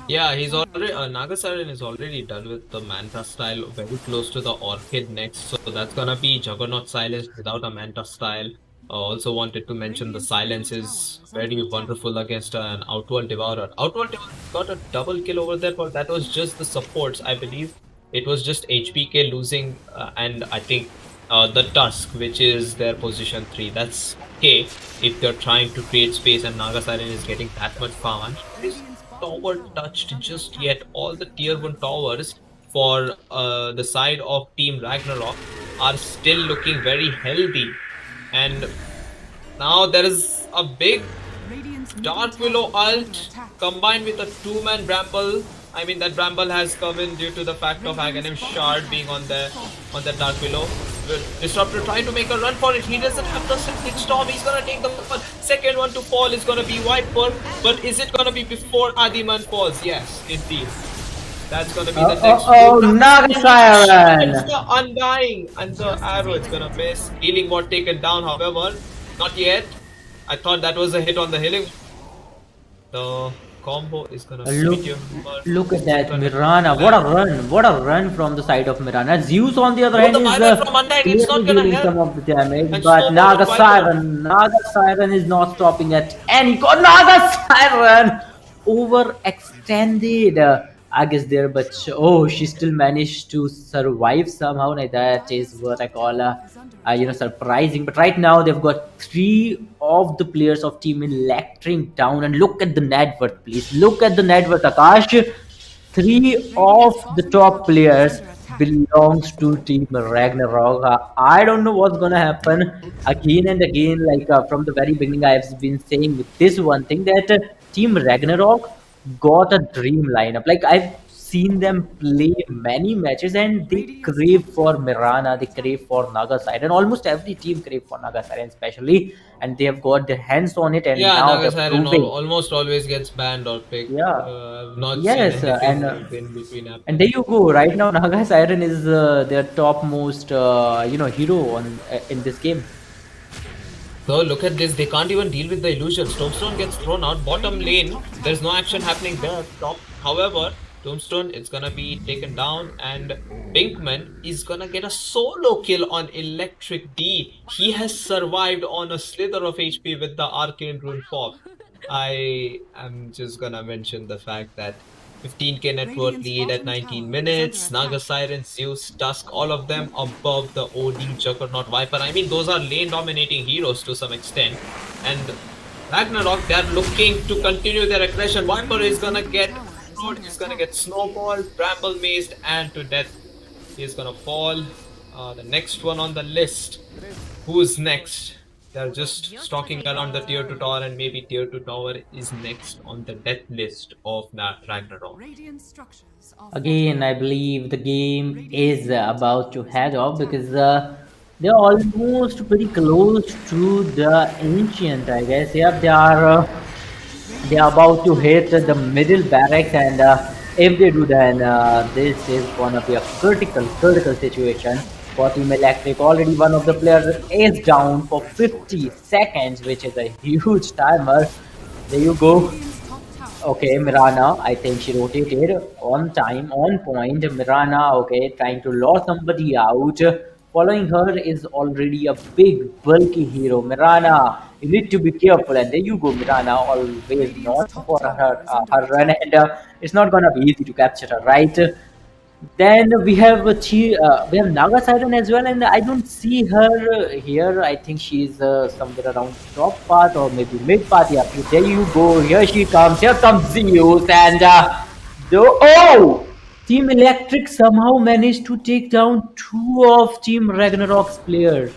Yeah, he's already Naga Siren is already done with the Manta style, very close to the Orchid next. So that's gonna be Juggernaut Silence without a Manta style. Also wanted to mention the silence is very wonderful against an Outworld Devourer. Outworld Devourer got a double kill over there, but that was just the supports, I believe. It was just HPK losing, and I think the Tusk, which is their position 3. That's okay if they're trying to create space and Naga Siren is getting that much farm. This tower touched just yet. All the tier 1 towers for the side of Team Ragnarok are still looking very healthy. And now there is a big Dark Willow ult combined with a 2-man Bramble. I mean, that Bramble has come in due to the fact of Aghanim Shard being on the Dark Willow. Disruptor trying to make a run for it. He doesn't have the Septic Storm. He's gonna take the second one to fall. Is gonna be Viper, but is it gonna be before Adiman falls? Yes, indeed. That's gonna be the next. Naga Siren! It's the Undying, and the arrow is gonna miss. Healing ward taken down, however, not yet. I thought that was a hit on the healing. The combo is gonna Look at that, Mirana. What a run from the side of Mirana. Zeus on the other hand the is from Undying, it's not gonna dealing help. some of the damage, And but Snowball Naga Siren is not stopping at any cost. Naga Siren overextended. I guess there, but she still managed to survive somehow. Like that is what I call surprising. But right now they've got 3 of the players of Team Electric down, and look at the net worth, please. Look at the net worth, Akash. 3 of the top players belongs to Team Ragnarok. I don't know what's gonna happen again and again. From the very beginning, I've been saying with this one thing that Team Ragnarok got a dream lineup. Like, I've seen them play many matches and they crave for Mirana, they crave for Naga Siren. Almost every team crave for Naga Siren, especially, and they have got their hands on it. And yeah, now Naga they're Siren proving. almost always gets banned or picked. Yeah. I've not Yes, seen anything in between happening. and there you go. Right now, Naga Siren is their topmost, hero in this game. So look at this, they can't even deal with the illusion. Tombstone gets thrown out. Bottom lane, there's no action happening there. Top, however, Tombstone is gonna be taken down, and Pinkman is gonna get a solo kill on Electric D. He has survived on a slither of HP with the Arcane Rune Fog. I am just gonna mention the fact that 15k net worth lead at 19 minutes. Naga Siren, Zeus, Tusk, all of them above the OD Juggernaut Viper. I mean, those are lane dominating heroes to some extent. And Ragnarok, they're looking to continue their aggression. Viper is gonna get he's gonna get snowballed, bramble mazed, and to death. He's gonna fall. The next one on the list. Who's next? They're just stalking around the tier 2 tower, and maybe tier 2 tower is next on the death list of Ragnarok. Again, I believe the game is about to head off because they're almost pretty close to the ancient, I guess. Yep, they are about to hit the middle barracks, and if they do, then this is gonna be a critical situation for Team Electric. Already one of the players is down for 50 seconds, which is a huge timer. There you go. Okay, Mirana, I think she rotated on time, on point. Mirana, okay, trying to lure somebody out. Following her is already a big, bulky hero. Mirana, you need to be careful. And there you go, Mirana, always known for her run. And it's not going to be easy to capture her, right? Then we have Naga Siren as well, and I don't see her here. I think she's somewhere around top path or maybe mid path. Yeah, there you go. Here she comes. Here comes Zeus, and Team Electric somehow managed to take down 2 of Team Ragnarok's players.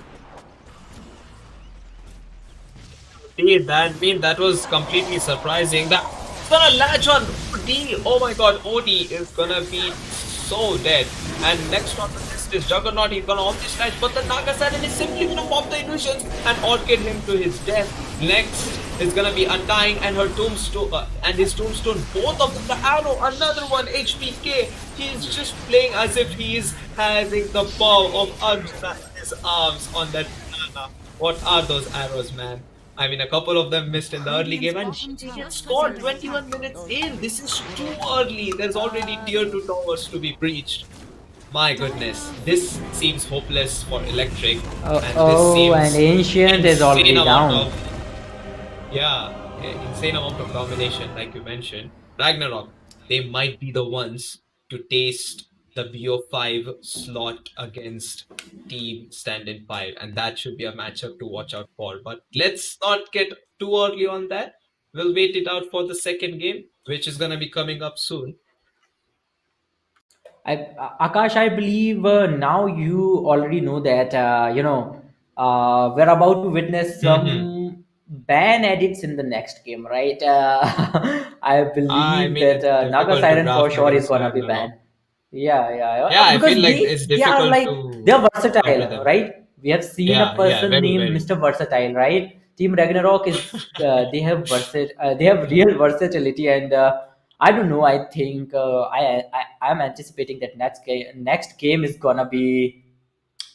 That was completely surprising. That's gonna latch on OD. Oh my god, OD is gonna be so dead. And next on the list is Juggernaut. He's gonna off this latch, but the Naga Siren is simply gonna pop the illusions and orchid him to his death. Next is gonna be Undying and her tombstone and his tombstone. Both of them, the arrow, another one, HPK. He's just playing as if he's having the power of his arms on that banana. What are those arrows, man? I mean, a couple of them missed in the early game, and she scored 21 minutes in. This is too early. There's already tier 2 towers to be breached. My goodness, this seems hopeless for Electric, Oh, and this oh, and seems Ancient is already insane amount down. of insane amount of domination, like you mentioned. Ragnarok, they might be the ones to taste the BO5 slot against Team Standin 5, and that should be a matchup to watch out for. But let's not get too early on that. We'll wait it out for the second game, which is gonna be coming up soon. Akash, I believe now you already know that we're about to witness Mm-hmm. some ban edits in the next game, right? I I believe mean, that it's Naga difficult to Siren for draft sure is against gonna be Ragnarok. banned. Yeah, Yeah, I because feel like it's they are difficult like to they're counter versatile, them. right? We have seen a Yeah, person very, named very. Mr. Versatile, right? Team Ragnarok is they have real versatility, and I don't know. I think I'm anticipating that next game is gonna be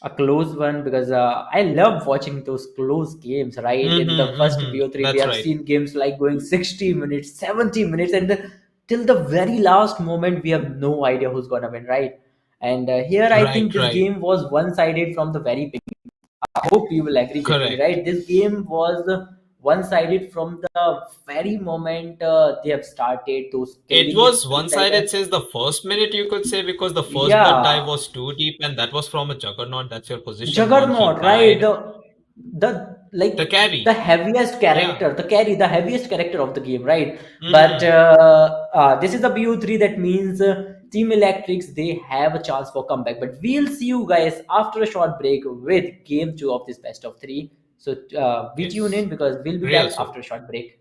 a close one because I love watching those close games. Right, in the first BO3, we That's have right. seen games like going 60 minutes, 70 minutes, and till the very last moment, we have no idea who's gonna win. Right, and here I Right, think this right. game was one-sided from the very beginning. I hope you will agree with me, Correct. right? This game was one-sided from the very moment they have started those It killing was spree. Like, one-sided since the first minute, you could say, because the first blood dive yeah, was too deep, and that was from a Juggernaut. That's your position one. He Juggernaut, right? died. The The like the carry. heaviest Yeah. character, the carry, the heaviest character of the game, right? But Mm-hmm. this is the BO3. That means Team Electrics, they have a chance for comeback. But we'll see you guys after a short break with game two of this best of three. So we tune Yes. in because we'll be Real back soon. after a short break.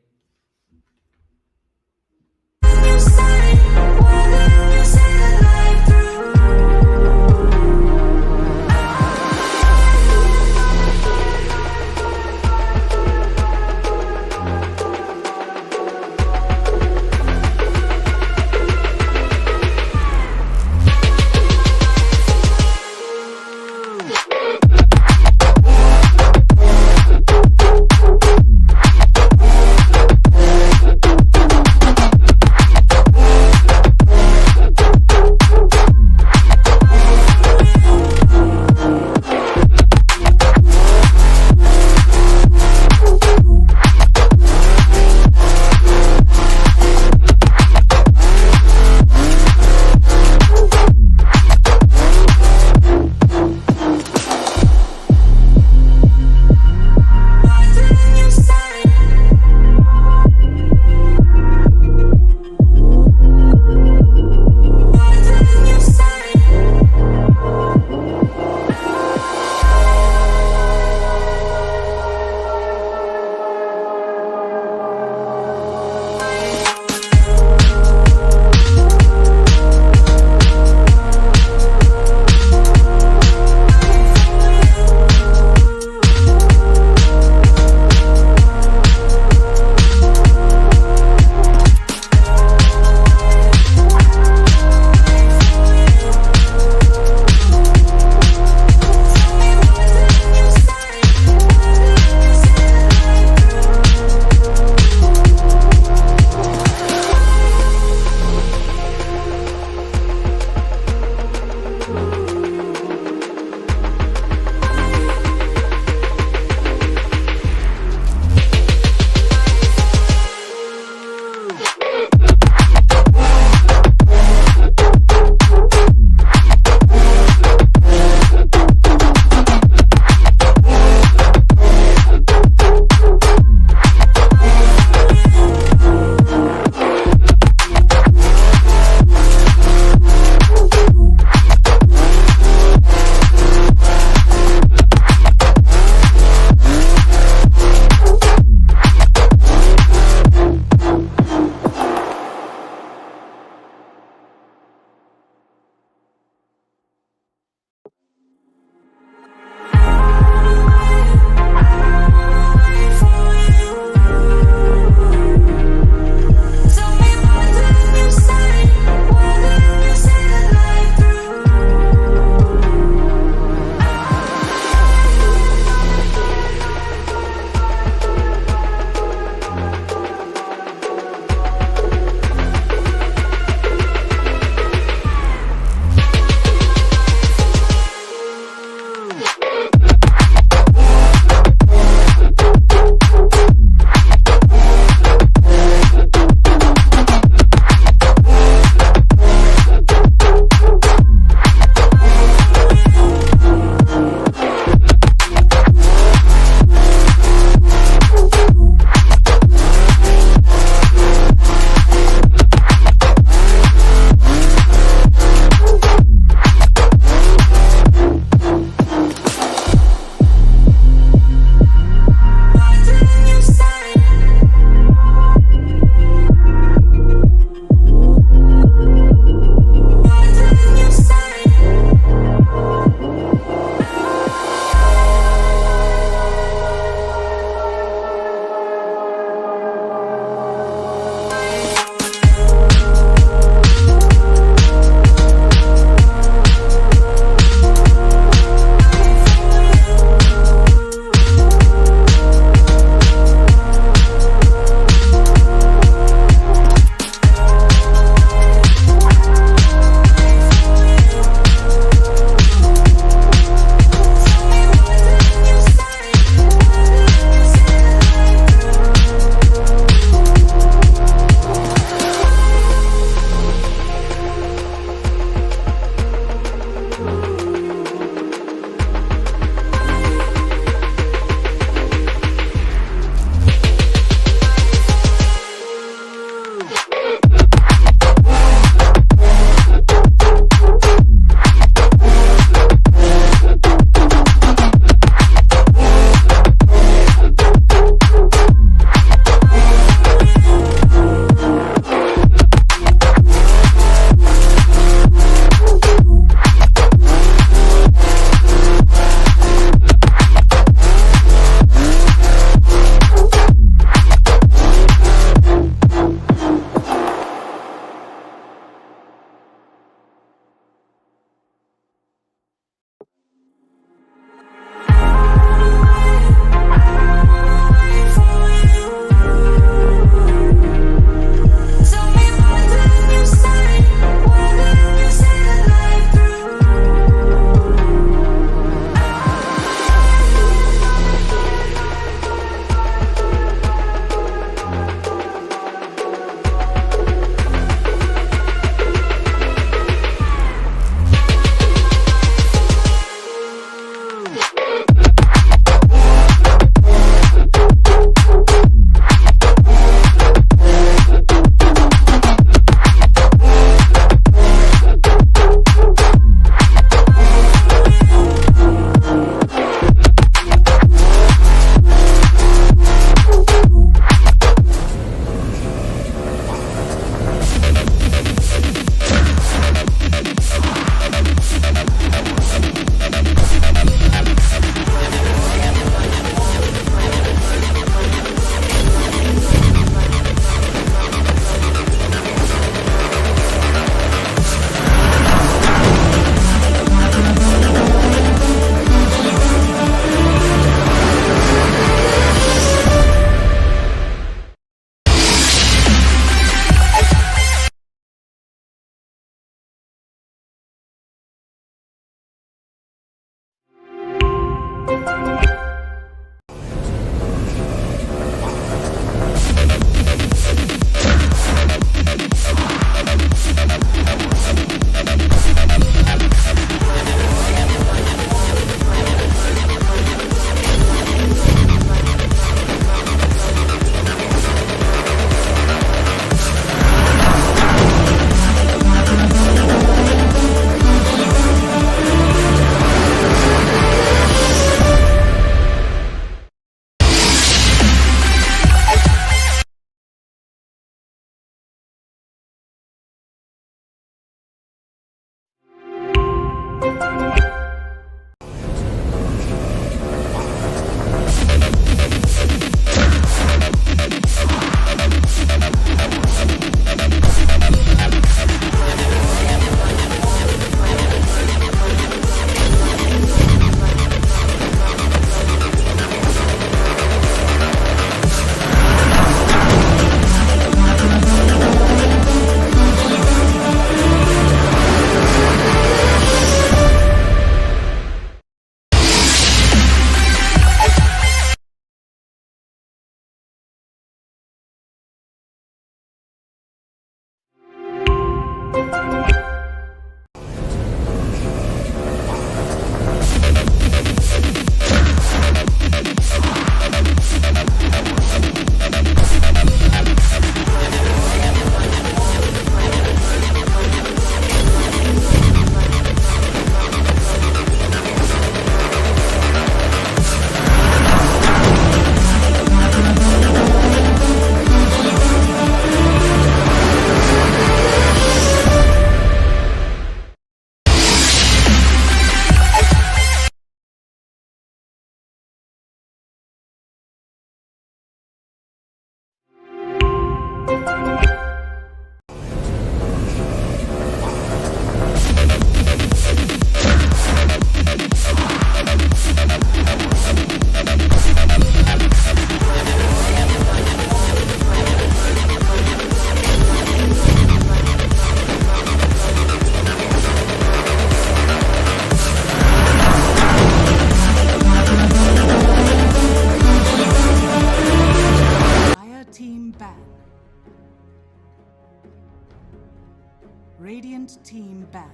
Radiant team ban.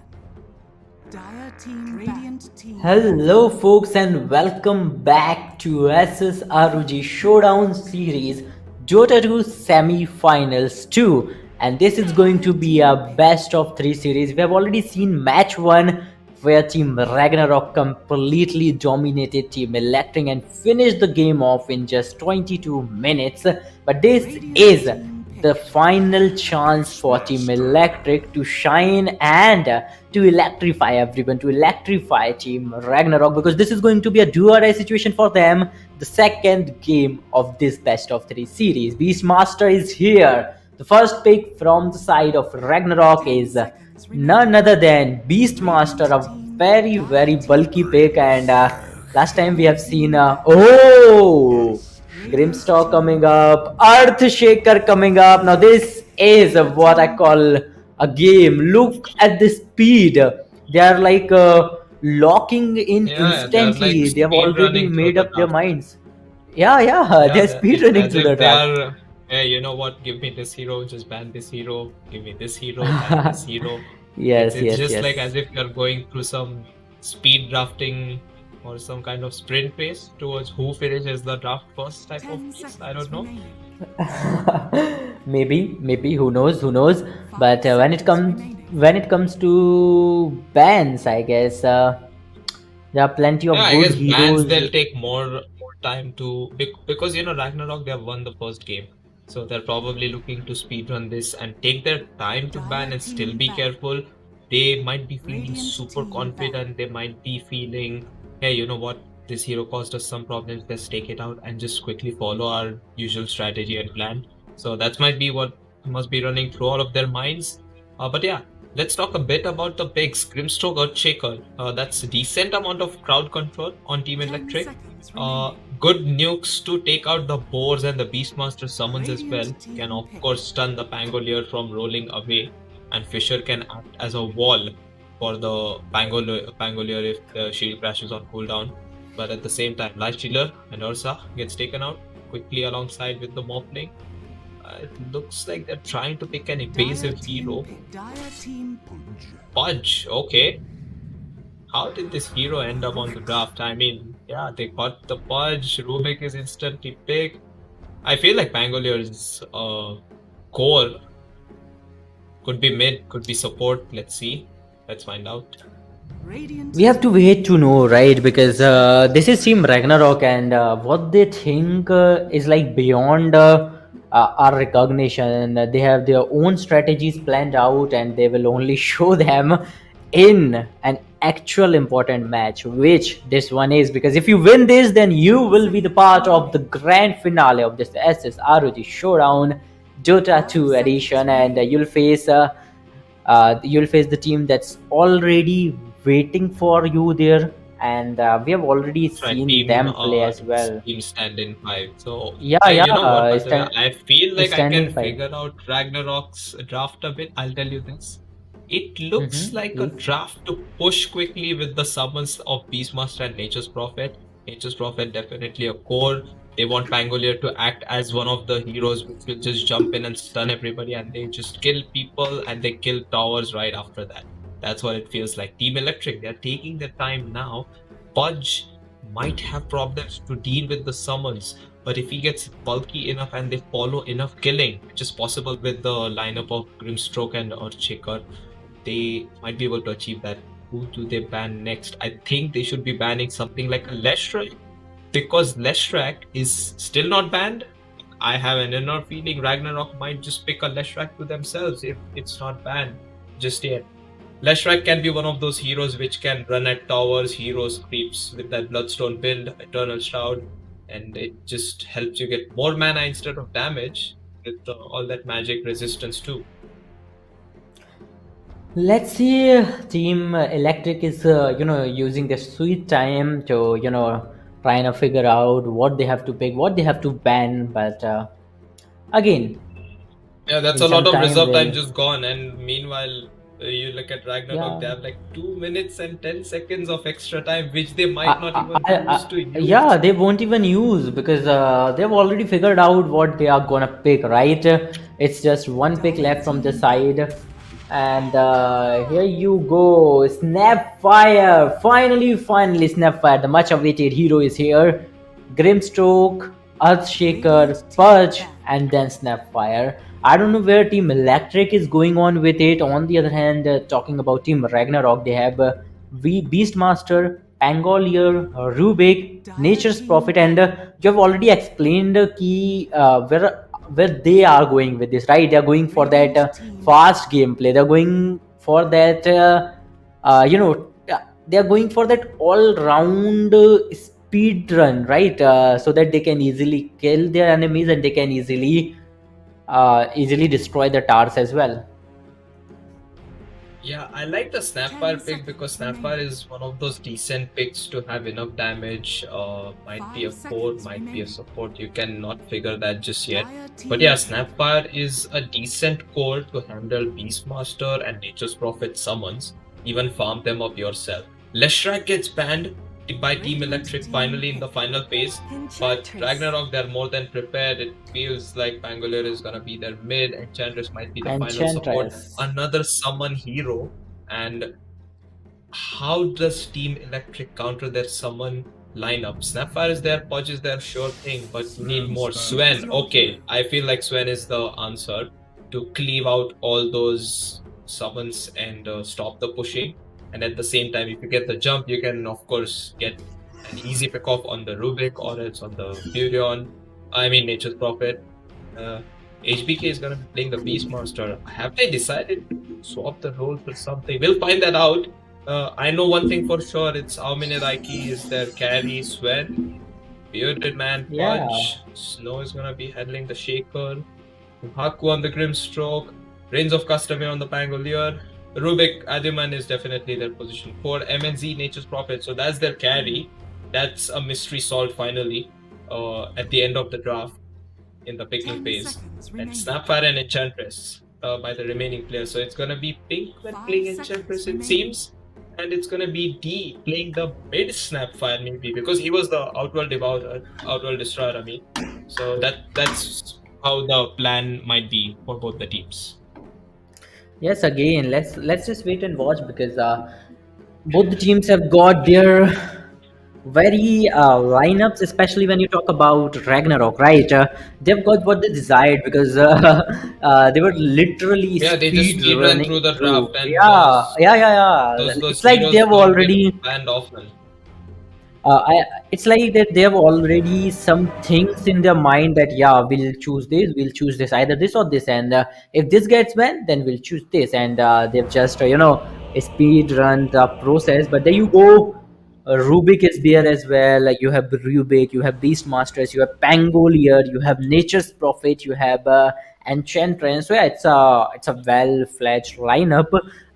Dire team Radiant team. Hello, folks, and welcome back to ASUS ROG Showdown series Dota 2 semi-finals 2, and this is going to be a best of 3 series. We have already seen match 1 where Team Ragnarok completely dominated Team Electric and finished the game off in just 22 minutes. But this is the final chance for Team Electric to shine and to electrify everyone, to electrify Team Ragnarok, because this is going to be a do or die situation for them. The second game of this best of 3 series. Beastmaster is here. The first pick from the side of Ragnarok is none other than Beastmaster, a very bulky pick, and last time we have seen Grimstalk coming up, Earthshaker coming up. Now this is what I call a game. Look at the speed. They are like locking in instantly. Like they have already made up their minds. Yeah, they're speedrunning through the draft. Hey, you know what? Give me this hero, just ban this hero. Give me this hero, ban this hero. Yes, it's just like as if you're going through some speed drafting or some kind of sprint race towards who finishes the draft first type of race. I don't know. maybe who knows. But when it comes to bans, I guess there are plenty of good I guess heroes. bans, they'll take more time to, because Ragnarok, they have won the first game, so they're probably looking to speedrun this and take their time to ban and still be careful. They might be feeling super confident. They might be feeling, hey, you know what, this hero caused us some problems, let's take it out and just quickly follow our usual strategy and plan. So that might be what must be running through all of their minds. But yeah, let's talk a bit about the picks. Grimstroke or Shaker. That's a decent amount of crowd control on Team Electric. Good nukes to take out the boars and the Beastmaster summons as well. Can of course stun the Pangolier from rolling away, and Fisher can act as a wall for the Pangolier if the shield crashes on cooldown. But at the same time, Life Stealer and Ursa gets taken out quickly alongside with the Morphling. It looks like they're trying to pick an evasive hero. Pudge, okay. How did this hero end up on the draft? I mean, yeah, they got the Pudge. Rubik is instantly picked. I feel like Pangolier's core could be mid, could be support. Let's see. Let's find out. We have to wait to know, right? Because this is Team Ragnarok, and what they think is like beyond our recognition. They have their own strategies planned out, and they will only show them in an actual important match, which this one is. Because if you win this, then you will be the part of the grand finale of this ASUS ROG Showdown Dota 2 edition, and you'll face the team that's already waiting for you there, and we have already seen them play as well. Team Standin 5. So yeah, you know what, I feel like I Standin can 5. figure out Ragnarok's draft a bit. I'll tell you this. It looks like a draft to push quickly with the summons of Beastmaster and Nature's Prophet. Nature's Prophet definitely a core. They want Pangolier to act as one of the heroes which will just jump in and stun everybody, and they just kill people and they kill towers right after that. That's what it feels like. Team Electric, they're taking their time now. Pudge might have problems to deal with the summons, but if he gets bulky enough and they follow enough killing, which is possible with the lineup of Grimstroke and Earthshaker, they might be able to achieve that. Who do they ban next? I think they should be banning something like a Leshrac, because Leshrac is still not banned. I have an inner feeling Ragnarok might just pick a Leshrac to themselves if it's not banned just yet. Leshrac can be one of those heroes which can run at towers, heroes, creeps with that Bloodstone build, Eternal Shroud, and it just helps you get more mana instead of damage with all that magic resistance too. Let's see. Team Electric is using their sweet time to trying to figure out what they have to pick, what they have to ban. But again, yeah, that's a lot of reserve time just gone. And meanwhile, you look at Ragnarok, they have like 2 minutes and 10 seconds of extra time, which they might not even use to use. Yeah, they won't even use, because they've already figured out what they are gonna pick, right? It's just one pick left from the side. And here you go, Snapfire. Finally, Snapfire. The much awaited hero is here. Grimstroke, Earthshaker, Radiant team Purge, ban. and then Snapfire. I don't know where Team Electric is going on with it. On the other hand, talking about Team Ragnarok, they have Beastmaster, Pangolier, Rubik, Nature's Prophet, and you have already explained key where they are going with this, right? They are going for that Radiant team fast gameplay. They're going for that they are going for that all round speed run, right? So that they can easily kill their enemies and they can easily destroy the towers as well. Yeah, I like the 10 Snapfire pick because seconds Snapfire remaining. is one of those decent picks to have enough damage. Might be a 5 core, seconds might be a remaining. support. You cannot figure that just yet. Dire But team yeah, ban. Snapfire is a decent core to handle Beastmaster and Nature's Prophet summons, even farm them up yourself. Leshrac gets banned by Team Radiant Electric team finally in the pick. final phase, but Enchantress. Ragnarok, they're more than prepared. It feels like Pangolier is gonna be their mid, Enchantress might be the final support. Enchantress. Another summon hero. And how does Team Electric counter their summon lineup? Snapfire is there, Pudge is there, sure thing, but you need more. Sven, okay, I feel like Sven is the answer to cleave out all those summons and stop the pushing. And at the same time, if you get the jump, you can of course get an easy pick off on the Rubik or else on the Furion. I mean Nature's Prophet. HBK is gonna be playing the Beastmaster. Have they decided to swap the role for something? We'll find that out. I know one thing for sure, it's Aumine Raiki is their carry, Sven, Bearded Man, Yeah. Pudge, Snow is gonna be handling the Shaker, Haku on the Grimstroke, Reigns of Customer on the Pangolier, Rubik Adiman is definitely their position 4, MNZ Nature's Prophet, so that's their carry. That's a mystery solved finally at the end of the draft in the picking 10 phase. seconds And remaining. Snapfire and Enchantress by the remaining players. So it's gonna be Pink when 5 playing seconds Enchantress, it remaining. seems. And it's gonna be D playing the mid Snapfire maybe because he was the Outworld Devourer, Outworld Destroyer, I mean. So that's how the plan might be for both the teams. Yes, again, let's just wait and watch because both the teams have got their very lineups, especially when you talk about Ragnarok, right? They've got what they desired because they were literally Yeah, they just speed speed ran running through the through. draft and Yeah. those It's like heroes they've don't get already banned often. it's like that they have already some things in their mind that yeah, we'll choose this, either this or this, and if this gets banned then we'll choose this, and they've just speed run the process. But there you go, Rubik is there as well. Like you have Rubik, you have Beastmasters, you have Pangolier, you have Nature's Prophet, you have Enchantress. So yeah, it's a well-fledged lineup.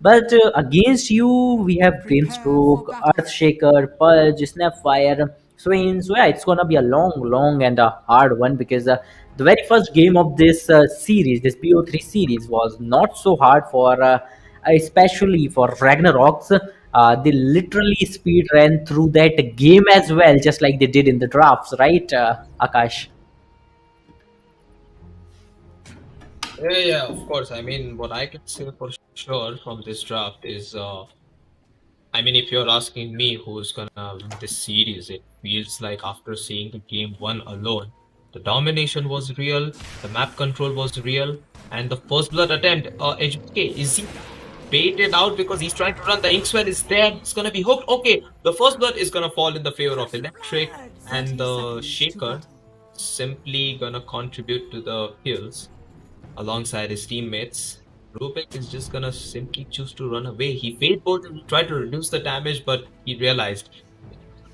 But against you, we have Prepare for Grimstroke, battle. Earthshaker, Purge, Snapfire, Swain. So yeah, it's gonna be a long and a hard one because the very first game of this series, this BO3 series, was not so hard for, especially for Ragnaroks. They literally speed ran through that game as well, just like they did in the drafts, right, Akash? Yeah, of course. I mean, what I can say for sure from this draft is, I mean, if you're asking me who's gonna win this series, it feels like after seeing the game one alone, the domination was real, the map control was real, and the first blood attempt, HBK, is he baited out because he's trying to run? The Inkswell is there, it's gonna be hooked. Okay, the first blood is gonna fall in the favor of Electric, 30 and the seconds to Shaker battle. simply gonna contribute to the kills alongside his teammates. Rubik is just gonna simply choose to run away. He fade both and tried to reduce the damage, but he realized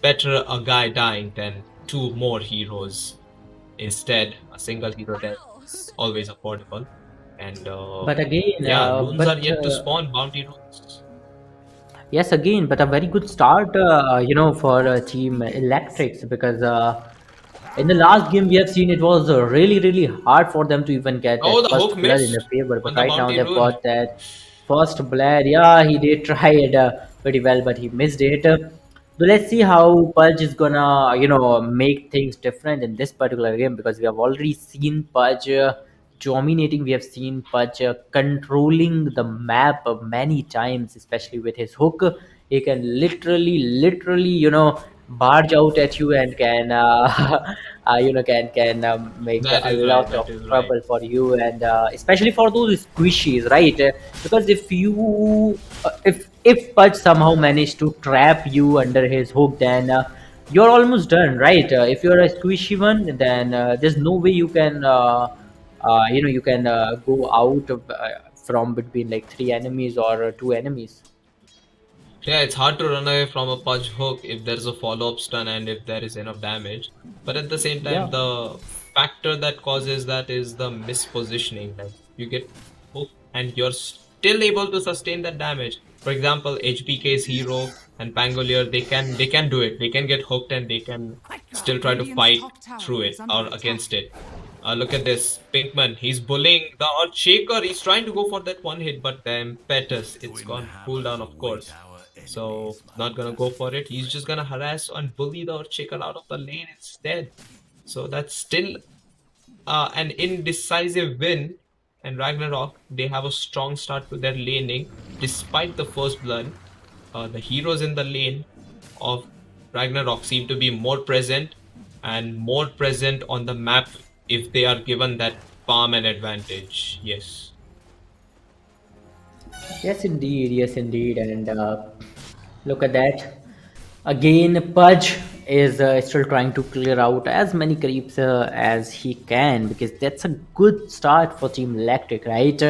better a guy dying than two more heroes. Instead, a single hero death is always affordable. And But again, yeah, runes are yet to spawn, bounty runes. yes, again, but a very good start, for Team Electrics because in the last game we have seen it was really hard for them to even get Oh, that the hook first blood in missed their favor. on But the right now bounty they've rune. got that first blood. Yeah, he did try it pretty well, but he missed it. So let's see how Pudge is gonna, make things different in this particular game because we have already seen Pudge. dominating. We have seen Pudge controlling the map many times, especially with his hook. He can literally, barge out at you and can, can make That a is right. lot That of is right. trouble for you, and especially for those squishies, right? Because if Pudge somehow managed to trap you under his hook, then you're almost done, right? If you're a squishy one, then there's no way you can go out from between like three enemies or two enemies. Yeah, it's hard to run away from a punch hook if there's a follow-up stun and if there is enough damage. But at the same time, Yeah. the factor that causes that is the mispositioning. Like you get hooked and you're still able to sustain that damage. For example, HBK's hero and Pangolier, they can do it. They can get hooked and they can still try to fight through it or against it. Look at this. Pinkman, he's bullying the Earthshaker. He's trying to go for that one hit, but the Impetus, it's gone cooldown, of course. So, not gonna go for it. He's just gonna harass and bully the Earthshaker out of the lane instead. So, that's still an indecisive win. And Ragnarok, they have a strong start to their laning despite the first blood. The heroes in the lane of Ragnarok seem to be more present and more present on the map if they are given that farm and advantage. Yes. Yes, indeed, and look at that. Again, Pudge is still trying to clear out as many creeps as he can, because that's a good start for Team Electric, right?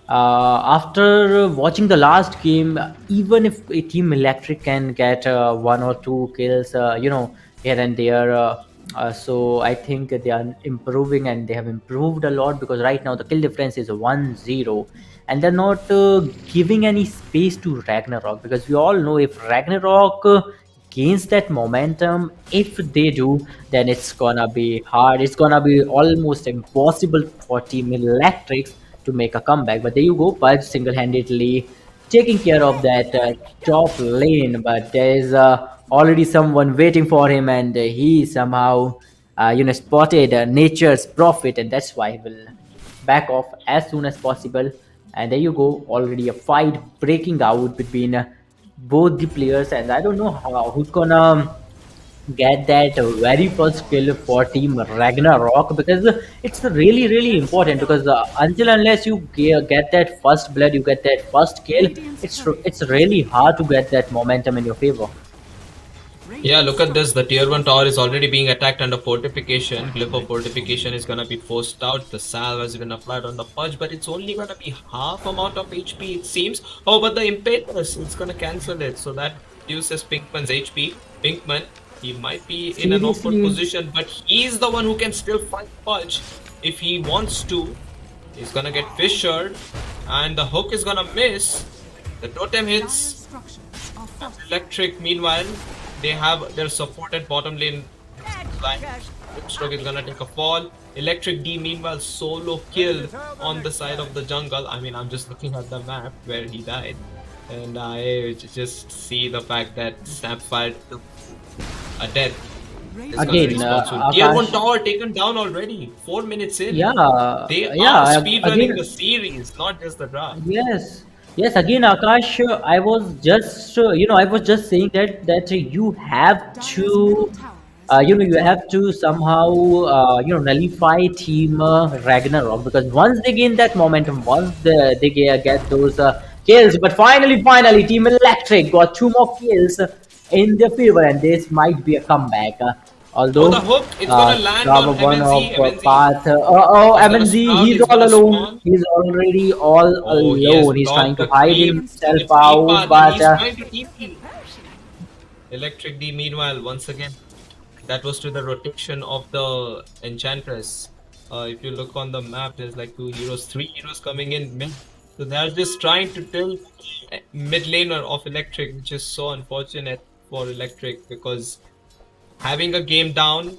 After watching the last game, even if a Team Electric can get one or two kills, here and there, so I think they are improving, and they have improved a lot, because right now the kill difference is 1-0, and they're not giving any space to Ragnarok, because we all know if Ragnarok gains that momentum, if they do, then it's gonna be hard. It's gonna be almost impossible for Team Electrics to make a comeback. But there you go, Pudge single-handedly taking care of that top lane, but there is already someone waiting for him, and he somehow spotted nature's prophet, and that's why he will back off as soon as possible. And there you go, already a fight breaking out between both the players, and I don't know who's gonna get that very first kill for Team Ragnarok, because it's really important, because until unless you get that first blood, you get that first kill, it's really hard to get that momentum in your favor. Yeah, look at this. The tier 1 tower is already being attacked under fortification. Glyph of fortification is gonna be forced out. The salve has been applied on the Pudge, but it's only gonna be half amount of HP, it seems. Oh, but the Impetus, it's gonna cancel it. So that reduces Pinkman's HP. Pinkman, he might be in an awkward Seriously. position, but he's the one who can still fight Pudge if he wants to. He's gonna get fissured, and the hook is gonna miss. The totem hits. Electric, meanwhile, they have their support at bottom lane line. Stroke is gonna take a fall. Electric D, meanwhile, solo killed on the side of the jungle. I mean, I'm just looking at the map where he died, and I just see the fact that Snapfire took a death. Is gonna Again, respawn soon. Tier 1 Akash, tower taken down already. 4 minutes in. They are yeah, speedrunning again, the series, not just the draft. yes, yes. Again, Akash, I was just, I was just saying that you have to, you have to somehow, nullify Team Ragnarok, because once they gain that momentum, once they get those kills, but finally, Team Electric got two more kills in their favor, and this might be a comeback. Oh, Although the hook, it's gonna land Stroud on one MNZ. of MNZ. path. He's gonna MNZ, sprout, he's he's all gonna alone. spawn. He's already all Oh, he has alone. He's trying blocked to the hide creep. himself It's out, Deepa, and but he's trying to TP. Electric D, meanwhile, once again, that was to the rotation of the Enchantress. If you look on the map, there's like three heroes coming in mid. So they're just trying to tilt mid laner of Electric, which is so unfortunate for Electric, because having a game down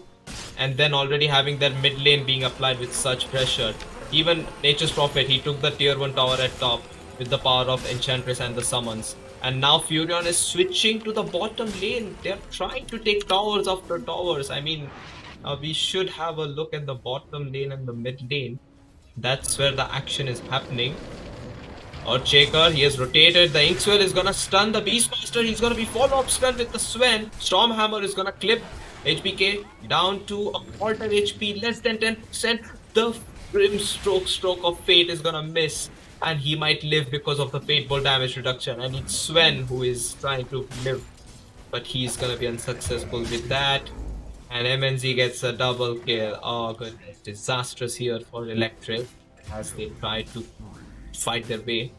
and then already having their mid lane being applied with such pressure. Even Nature's Prophet, he took the tier 1 tower at top with the power of Enchantress and the summons. And now Furion is switching to the bottom lane. They're trying to take towers after towers. I mean, we should have a look at the bottom lane and the mid lane. That's where the action is happening. Earthshaker, he has rotated. The Inkswell is gonna stun the Beastmaster. He's gonna be follow-up stun with the Sven. Stormhammer is gonna clip HBK down to a quarter HP, less than 10%. The stroke of fate is gonna miss, and he might live because of the fateful damage reduction. And it's Sven who is trying to live, but he's gonna be unsuccessful with that. And MNZ gets a double kill. Oh goodness, disastrous here for Electric as they try to fight their way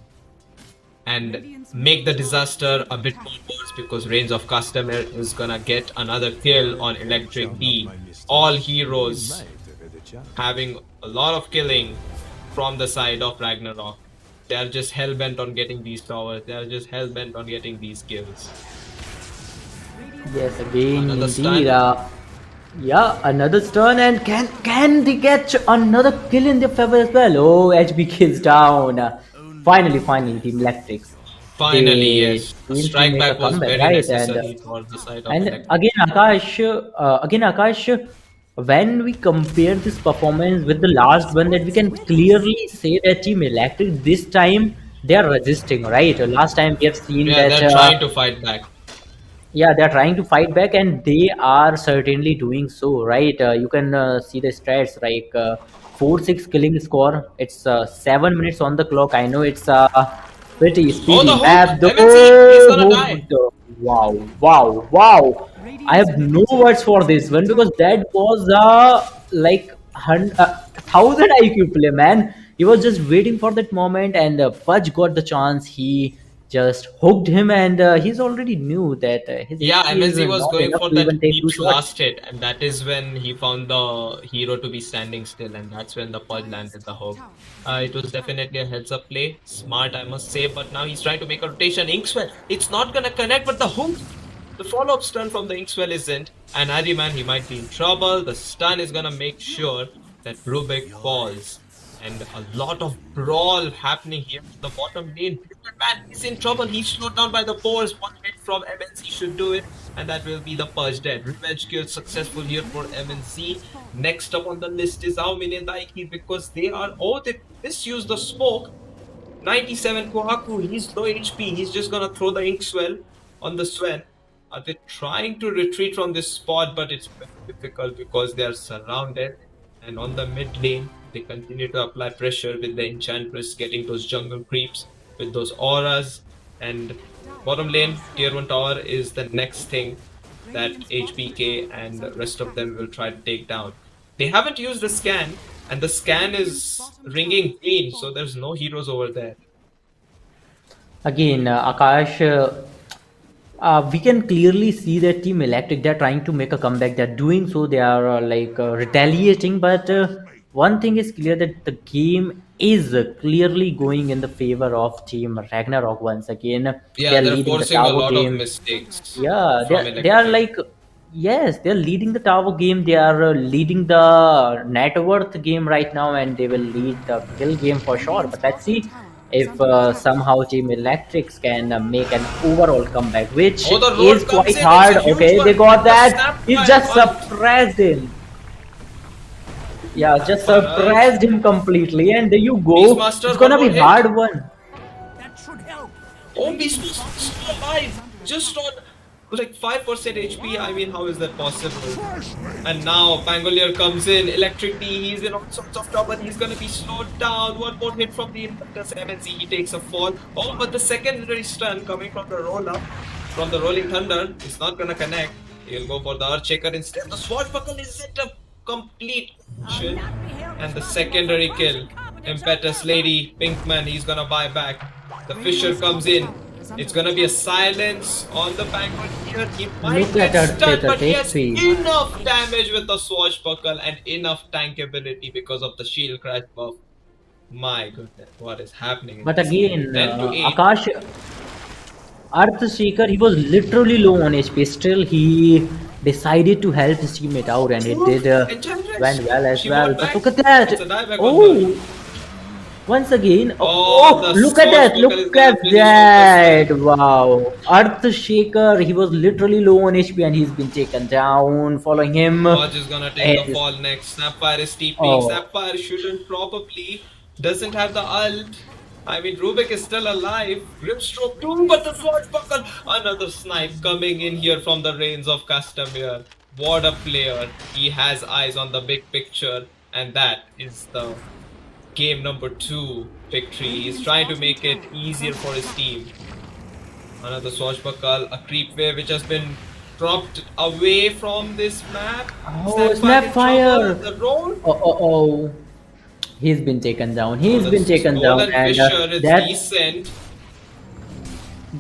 and make the disaster a bit more worse, because Reigns of Customer is gonna get another kill on Electric D. All heroes having a lot of killing from the side of Ragnarok. They are just hell-bent on getting these towers. They are just hell-bent on getting these kills. Yes, again, Another indeed. stun. Yeah, another stun, and can they catch another kill in their favor as well? Oh, HBK is down. Finally, Team Electrics. Finally, They yes. A seem to strike make a back was comeback, very right? necessary for the side of And Electric. again, Akash, when we compare this performance with the last one, that we can clearly say that Team Electric this time they are resisting, right? Last time we have seen Yeah, that. they're trying to fight back. Yeah, they're trying to fight back, and they are certainly doing so, right? You can see the stats like 4-6 killing score. It's 7 minutes on the clock. I know it's a pretty Oh, speedy the hook! map. MNC, he's gonna die. Wow! I have no words for this one, because that was like 1,000 IQ play, man. He was just waiting for that moment, and Pudge got the chance. He just hooked him, and he's already knew that his Yeah, HP is MNZ was not going enough for to even that take two deep shots. last hit, and that is when he found the hero to be standing still, and that's when the Pudge landed the hook. It was definitely a heads-up play. Smart, I must say, but now he's trying to make a rotation. Inkswell, it's not gonna connect, but the hook, the follow-up stun from the Inkswell isn't, and Ariman, he might be in trouble. The stun is gonna make sure that Rubik falls. And a lot of brawl happening here in the bottom lane. Man, he's in trouble. He's slowed down by the boars. One hit from MNC should do it, and that will be the Purge dead. Revenge kill successful here for MNC. Next up on the list is Aomin and Daiki, because they misused the smoke. 97 Kohaku, he's low HP. He's just gonna throw the Inkswell on the Sven. They're trying to retreat from this spot, but it's very difficult because they are surrounded. And on the mid lane, they continue to apply pressure with the Enchantress getting those jungle creeps with those auras. And bottom lane, tier 1 tower is the next thing that HBK and the rest of them will try to take down. They haven't used the scan, and the scan is ringing green, so there's no heroes over there. Again, Akash, we can clearly see that Team Electric, they're trying to make a comeback. They're doing so. They are retaliating. But one thing is clear, that the game is clearly going in the favor of Team Ragnarok once again. Yeah, They're they're leading the forcing a tower lot of game. mistakes. Yeah, from they are Electric. like, yes, they're leading the tower game. They are leading the net worth game right now, and they will lead the kill game for sure. But let's see if somehow Team Electrics can make an overall comeback, which Oh, the is road comes quite in. hard. It's a huge Okay, one. they got The that. snap He by just one. suppressed him. Yeah, just suppressed him completely, and there you go. Beastmaster, It's gonna one be more hit. hard one. That should help. Oh, Beastmaster is still alive! Just on like 5% HP. I mean, how is that possible? And now Pangolier comes in. Electric D, he's in all sorts of trouble. He's gonna be slowed down. One more hit from the Impetus MNC. He takes a fall. Oh, but the secondary stun coming from the roll up, from the Rolling Thunder, is not gonna connect. He'll go for the Earthshaker instead. The Swashbuckle is it a complete shit. And the secondary kill. Impetus Lady, Pinkman, he's gonna buy back. The Fisher comes in. It's gonna be a silence on the Penguin here. He might Look at get that stunned, but he take has speed. enough damage with the Swashbuckle and enough tankability because of the shield crash buff. My goodness, what is happening? in But this game? again, 10 to 8. Akash, Earthshaker, he was literally low on HP. Still, he decided to help his teammate out, and he did Enchantress. went well as She well. bought But back. look at that! It's a dieback on her. Once again, Oh, the look at that! swashbuckle is Look gonna at finish off the that! Sven. Wow, Earthshaker. He was literally low on HP and he's been taken down. Following him Pudge is gonna take the is fall next. Snapfire is TPing. oh, Snapfire shouldn't probably doesn't have the ult. I mean, Rubik is still alive. Grimstroke too, but the swashbuckle. Another snipe coming in here from the reins of Castamere. What a player. He has eyes on the big picture, and that is the game number 2 victory. He's trying to make it easier for his team. Another swashbuckle, a creep wave which has been dropped away from this map. oh, Snapfire in trouble. Snapfire! The roll. Oh. He's been taken down. Oh, He's the been taken down, stolen and Fisher is that decent.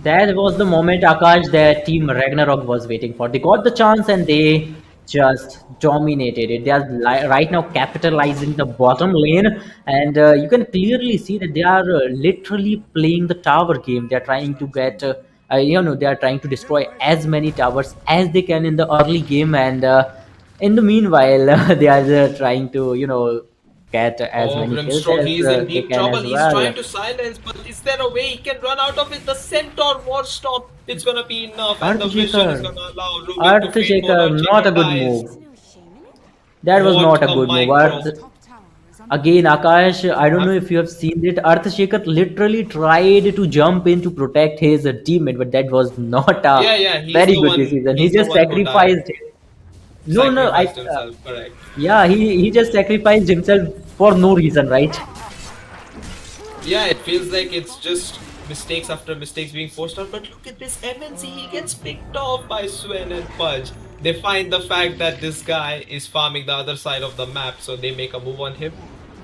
that was the moment, Akash, that Team Ragnarok was waiting for. They got the chance and they just dominated it. They are right now capitalizing the bottom lane, and you can clearly see that they are literally playing the tower game. They are trying to get, they are trying to destroy as many towers as they can in the early game, and in the meanwhile, they are trying to, get as Oh, many kills Grimstroke, as he's in they deep can trouble. as He's trying well. to silence, but is there a way he can run out of it? The Centaur War Stop, it's gonna be enough, and the vision is Earthshaker. gonna allow Rubik to fade more. Earthshaker, not a good Dies. move. That was What not a a good move. micro. Top tower is under Again, Akash, I don't know if you have seen it. Earthshaker literally tried to jump in to protect his teammate, but that was not a Yeah, he's very the good one. decision. He He's the just one who died. sacrificed it. No, Sacrificed himself, correct. yeah, he just sacrificed himself for no reason, right? Yeah, it feels like it's just mistakes after mistakes being forced out. But look at this MNC, he gets picked off by Sven and Pudge. They find the fact that this guy is farming the other side of the map, so they make a move on him.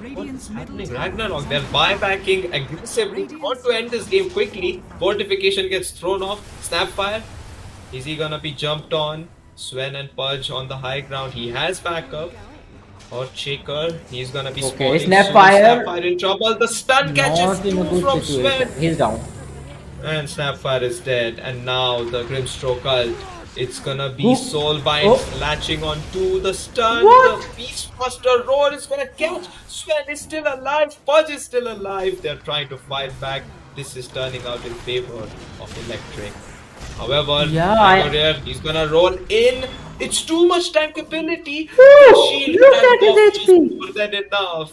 Radiant's middle Happening? tower. Ragnarok, they're buybacking aggressively. They want to end this game quickly. Fortification gets thrown off. Snapfire. Is he gonna be jumped on? Sven and Pudge on the high ground. He has backup. Or Shaker. He's gonna be Okay, spawning soon. Snapfire. Snapfire in trouble. The stun catches Not in a two good from situation. Sven. He's down. And Snapfire is dead. And now the Grimstroke ult. It's gonna be Who? Soulbind Oh. latching onto the stun. What? The Beastmaster roar is gonna catch. Sven is still alive. Pudge is still alive. They're trying to fight back. This is turning out in favor of Electric. However, Yeah, he's gonna roll in. It's too much tankability. Woo! The shield Look tank at his buff is HP. more than enough.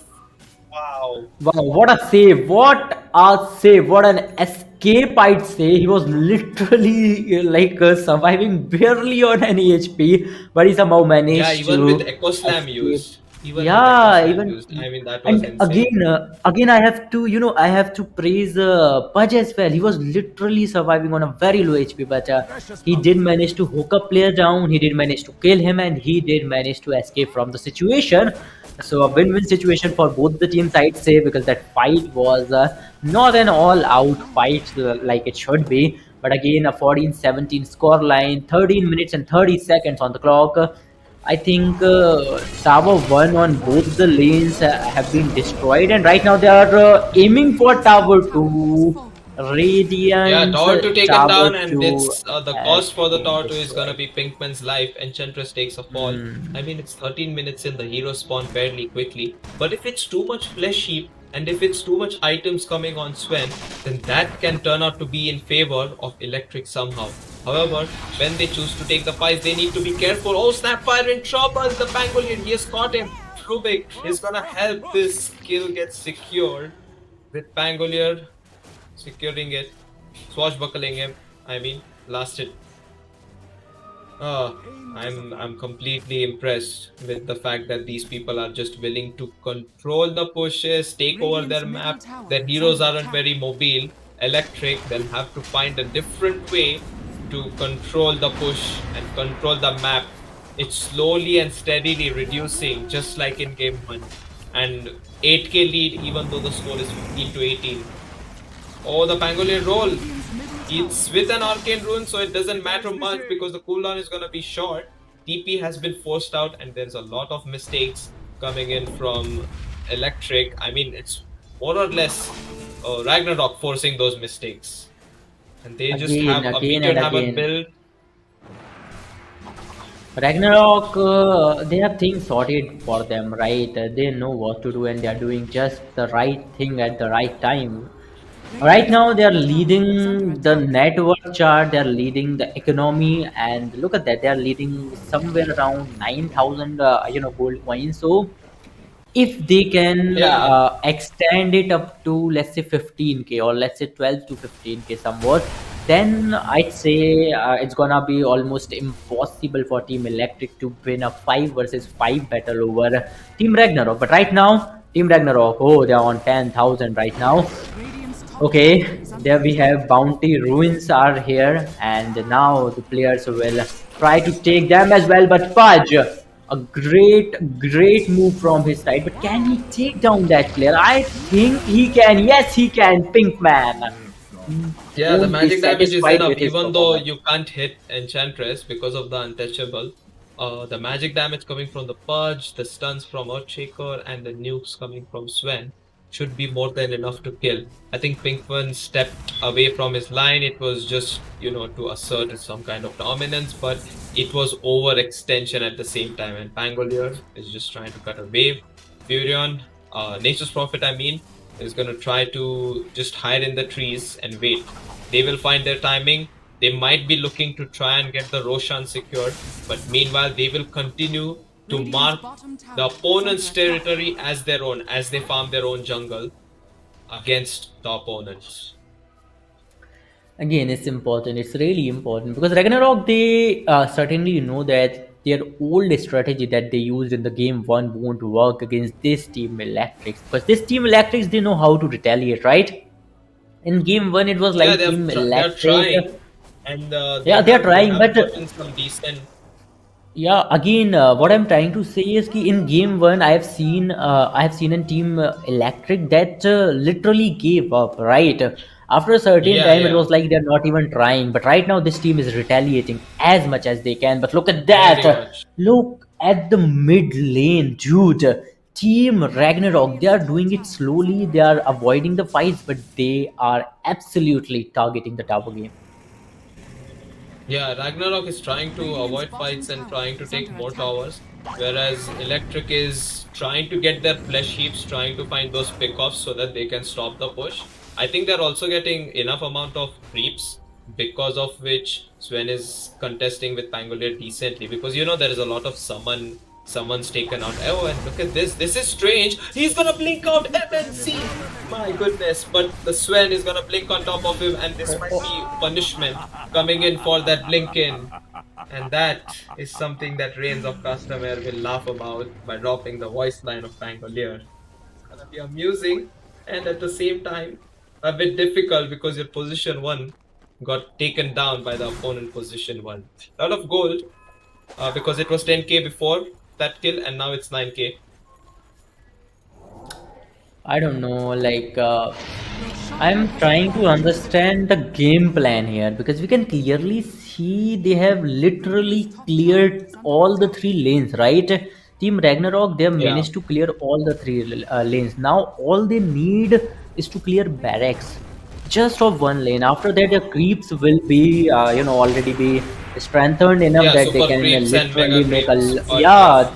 Wow. Wow, what a save! What a save! What an escape! I'd say he was literally surviving barely on any HP, but he somehow Yeah, managed even with to Echo Slam escape. used. Even with Echo Yeah, Slam even used. I mean, that was and insane. again, I have to, I have to praise Pudge as well. He was literally surviving on a very low HP, but he did manage to hook a player down. He did manage to kill him, and he did manage to escape from the situation. So a win-win situation for both the teams, I'd say, because that fight was not an all-out fight like it should be. But again, a 14-17 score line, 13 minutes and 30 seconds on the clock. I think Tower 1 on both the lanes have been destroyed, and right now they are aiming for Tower 2. Radiant. Yeah, Tower 2 taken Tower down, and 2 it's the has cost for the been Tower 2 is gonna destroyed. be Pinkman's life. Enchantress takes a fall. I mean, it's 13 minutes in, the hero spawn fairly quickly. But if it's too much flesh heap, and if it's too much items coming on Sven, then that can turn out to be in favor of Electric somehow. However, when they choose to take the fights, they need to be careful. Oh, Snapfire in trouble! The Pangolian, he has caught him. Rubik is gonna help this kill get secured with Pangolier securing it, swashbuckling him. I mean, last hit. I'm completely impressed with the fact that these people are just willing to control the pushes, take over their map. Their heroes aren't very mobile. Electric, they'll have to find a different way to control the push and control the map. It's slowly and steadily reducing, just like in game 1. And 8k lead, even though the score is 15 to 18. Oh, the Pangolier roll. It's with an Arcane Rune, so it doesn't matter much because the cooldown is gonna be short. TP has been forced out, and there's a lot of mistakes coming in from Electric. I mean, it's more or less Ragnarok forcing those mistakes. And they just have a Again Meteor and Hammer again. build. Ragnarok, they have things sorted for them, right? They know what to do and they are doing just the right thing at the right time. Right Radiant's now, they are bottom tower is under leading the attack. net worth chart, they are leading the economy, and look at that, they are leading somewhere around 9,000, gold coins. So, if they can Yeah, extend it up to let's say 15k or let's say 12 to 15k somewhat, then I'd say it's gonna be almost impossible for Team Electric to win a 5 versus 5 battle over Team Ragnarok. But right now, Team Ragnarok, oh, they're on 10,000 right now. Radiant's top tower Okay, is under there we attack. have bounty ruins are here, and now the players will try to take them as well. But Fudge, a great move from his side. But can he take down that player? I think he can. Yes, he can. Pinkman yeah, the won't be magic damage is satisfied enough, with his even though performance. you can't hit Enchantress because of the untouchable. The magic damage coming from the Purge, the stuns from Earthshaker, and the nukes coming from Sven should be more than enough to kill. I think Pinkman stepped away from his line. It was just, to assert some kind of dominance, but it was overextension at the same time. And Pangolier is just trying to cut a wave. Furion, Nature's Prophet, I mean, is going to try to just hide in the trees and wait. They will find their timing. They might be looking to try and get the Roshan secured, but meanwhile, they will continue to Radiant's mark bottom the tower is opponent's under attack. territory as their own, as they farm their own jungle against the opponents. Again, it's important. It's really important because Ragnarok, they certainly know that their old strategy that they used in the game one won't work against this team Electrics, because this team Electrics, they know how to retaliate, right? In game one, it was Yeah, like team they're Electric. trying, and Yeah, they are they trying, have but gotten some decent. yeah, again, what I'm trying to say is that in game one, I have seen a team Electric that literally gave up. Right after a certain Yeah, time, it yeah, was like they're not even trying. But right now, this team is retaliating as much as they can. But look at very that! much. Look at the mid lane, dude. Team Ragnarok, they are doing it slowly. They are avoiding the fights, but they are absolutely targeting the tower game. Yeah, Ragnarok is trying to Radiant's avoid bottom fights and tower trying to is take under more attack. towers, whereas Electric is trying to get their flesh heaps, trying to find those pickoffs so that they can stop the push. I think they're also getting enough amount of creeps, because of which Sven is contesting with Pangolier decently, because there is a lot of someone's taken out. Oh, and look at this. This is strange. He's gonna blink out MNC. My goodness. But the Sven is gonna blink on top of him, and this might be punishment coming in for that blink in. And that is something that Reigns of Customer will laugh about by dropping the voice line of Pangolier. It's gonna be amusing and at the same time a bit difficult, because your position 1 got taken down by the opponent position 1. A lot of gold, because it was 10k before that kill and now it's 9k. I don't know, like Your I'm Showdown trying to hero has understand the disappeared. game plan here because we can clearly see they have Radiant's literally top tower cleared is under all the attack. three lanes, right? Team Ragnarok, they have Yeah. managed to clear all the three lanes. Now all they need is to clear barracks just of one lane. After that, the creeps will be, already be strengthened enough Yeah, that they super can creeps and literally mega make creeps. But yeah.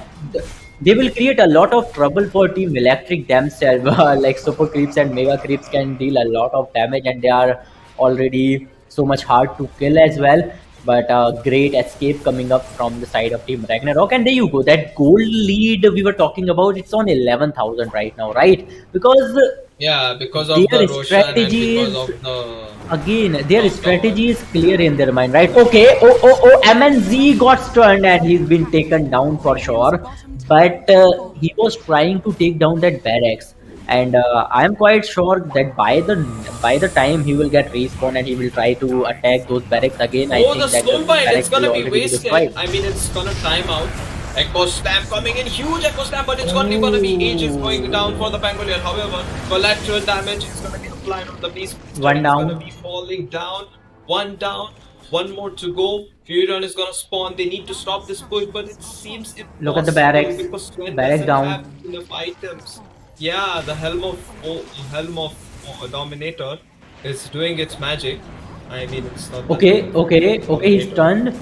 They will create a lot of trouble for Team Electric themselves. Like super creeps and mega creeps can deal a lot of damage, and they are already so much hard to kill as well. But great escape coming up from the side of Team Ragnarok, and there you go. That gold lead we were talking about, it's on 11,000 right now, right? Because yeah, because of the their Roshan and strategy because is of the again, their top tower. strategy is clear in their mind, right? Okay, MNZ got stunned and he's been taken down for Radiant's sure. bottom tower But has fallen. he was trying to take down that barracks, and I'm quite sure that by the time he will get respawned and he will try to attack those barracks again, I Oh, the think that the Snowbind, it's barracks will gonna be already be wasted. destroyed. I mean, it's gonna time out. Echo Slam coming in, huge Echo Slam, but it's only gonna be ages going down for the Oh, Pangolier. However, collateral damage is gonna be applied on the Beast Master. one He's gonna be down. falling down. One down, one more to go. Furion is gonna spawn. They need to stop this push, but it seems Look at the impossible barracks. because Sven Barracks doesn't have down. enough items. Yeah, the Helm of Dominator is doing its magic. I mean, it's not the Okay, Helm of okay, okay. He's Dominator. stunned.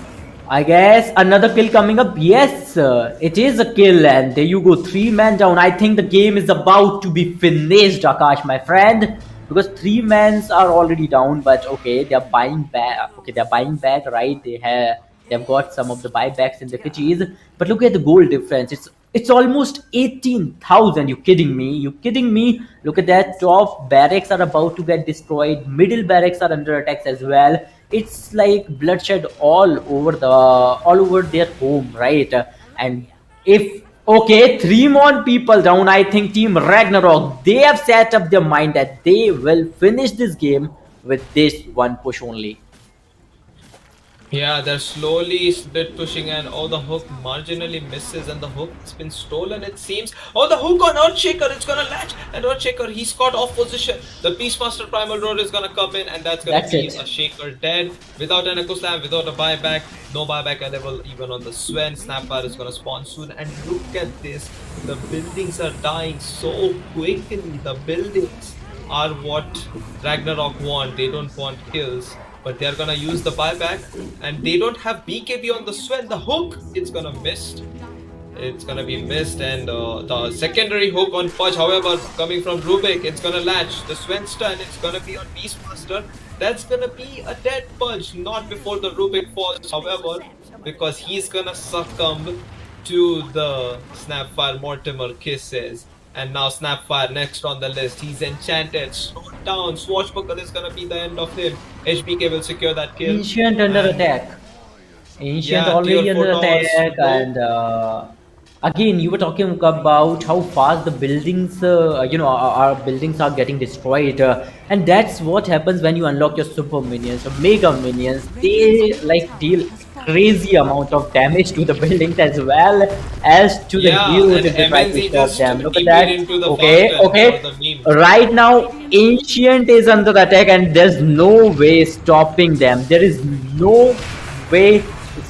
I guess another kill coming up. Yes, it is a kill, and there you go, 3 man down. I think the game is about to be finished, Akash, my friend, because 3 mans are already down. But okay, they're buying back. Okay, they're buying back, right? They've got some of the buybacks in the kitties. But look at the goal difference. It's almost 18,000. You kidding me? You kidding me? Look at that. Top barracks are about to get destroyed. Middle barracks are under attacks as well. It's like bloodshed all over their home, right? And if okay, 3 more people down, I think Team Ragnarok, they have set up their mind that they will finish this game with this one push only. Yeah, they're slowly split pushing, and oh, the hook marginally misses, and the hook's been stolen, it seems. Oh, the hook on Earthshaker, it's gonna latch, and Earthshaker, he's caught off position. The Beastmaster Primal Roar is gonna come in, and that's gonna be It. a Shaker dead. Without an Echo Slam, without a buyback, no buyback available even on the Sven. Snapfire is gonna spawn soon, and look at this. The buildings are dying so quickly. The buildings are what Ragnarok want. They don't want kills, but they're gonna use the buyback, and they don't have BKB on the Sven. The hook, it's gonna miss. It's gonna be missed, and the secondary hook on Fudge, however, coming from Rubik, it's gonna latch. The Sven stun, it's gonna be on Beastmaster. That's gonna be a dead punch, not before the Rubik falls, however, because he's gonna succumb to the Snapfire Mortimer kisses. And now Snapfire next on the list. He's enchanted. Slowed down. Swashbuckle is gonna be the end of him. HBK will secure that kill. Ancient under attack. Ancient Yeah, already tier under 4 towers. attack, and again, you were talking about how fast the buildings, our buildings are getting destroyed, and that's what happens when you unlock your super minions or mega minions. They like deal crazy amount of damage to the buildings as well as to the Yeah, heroes and if they try to MNZ stop just them. Look at TP'd that. into the Okay, fountain okay. for the meme. Right now, Ancient is under attack, and there's no way stopping them. There is no way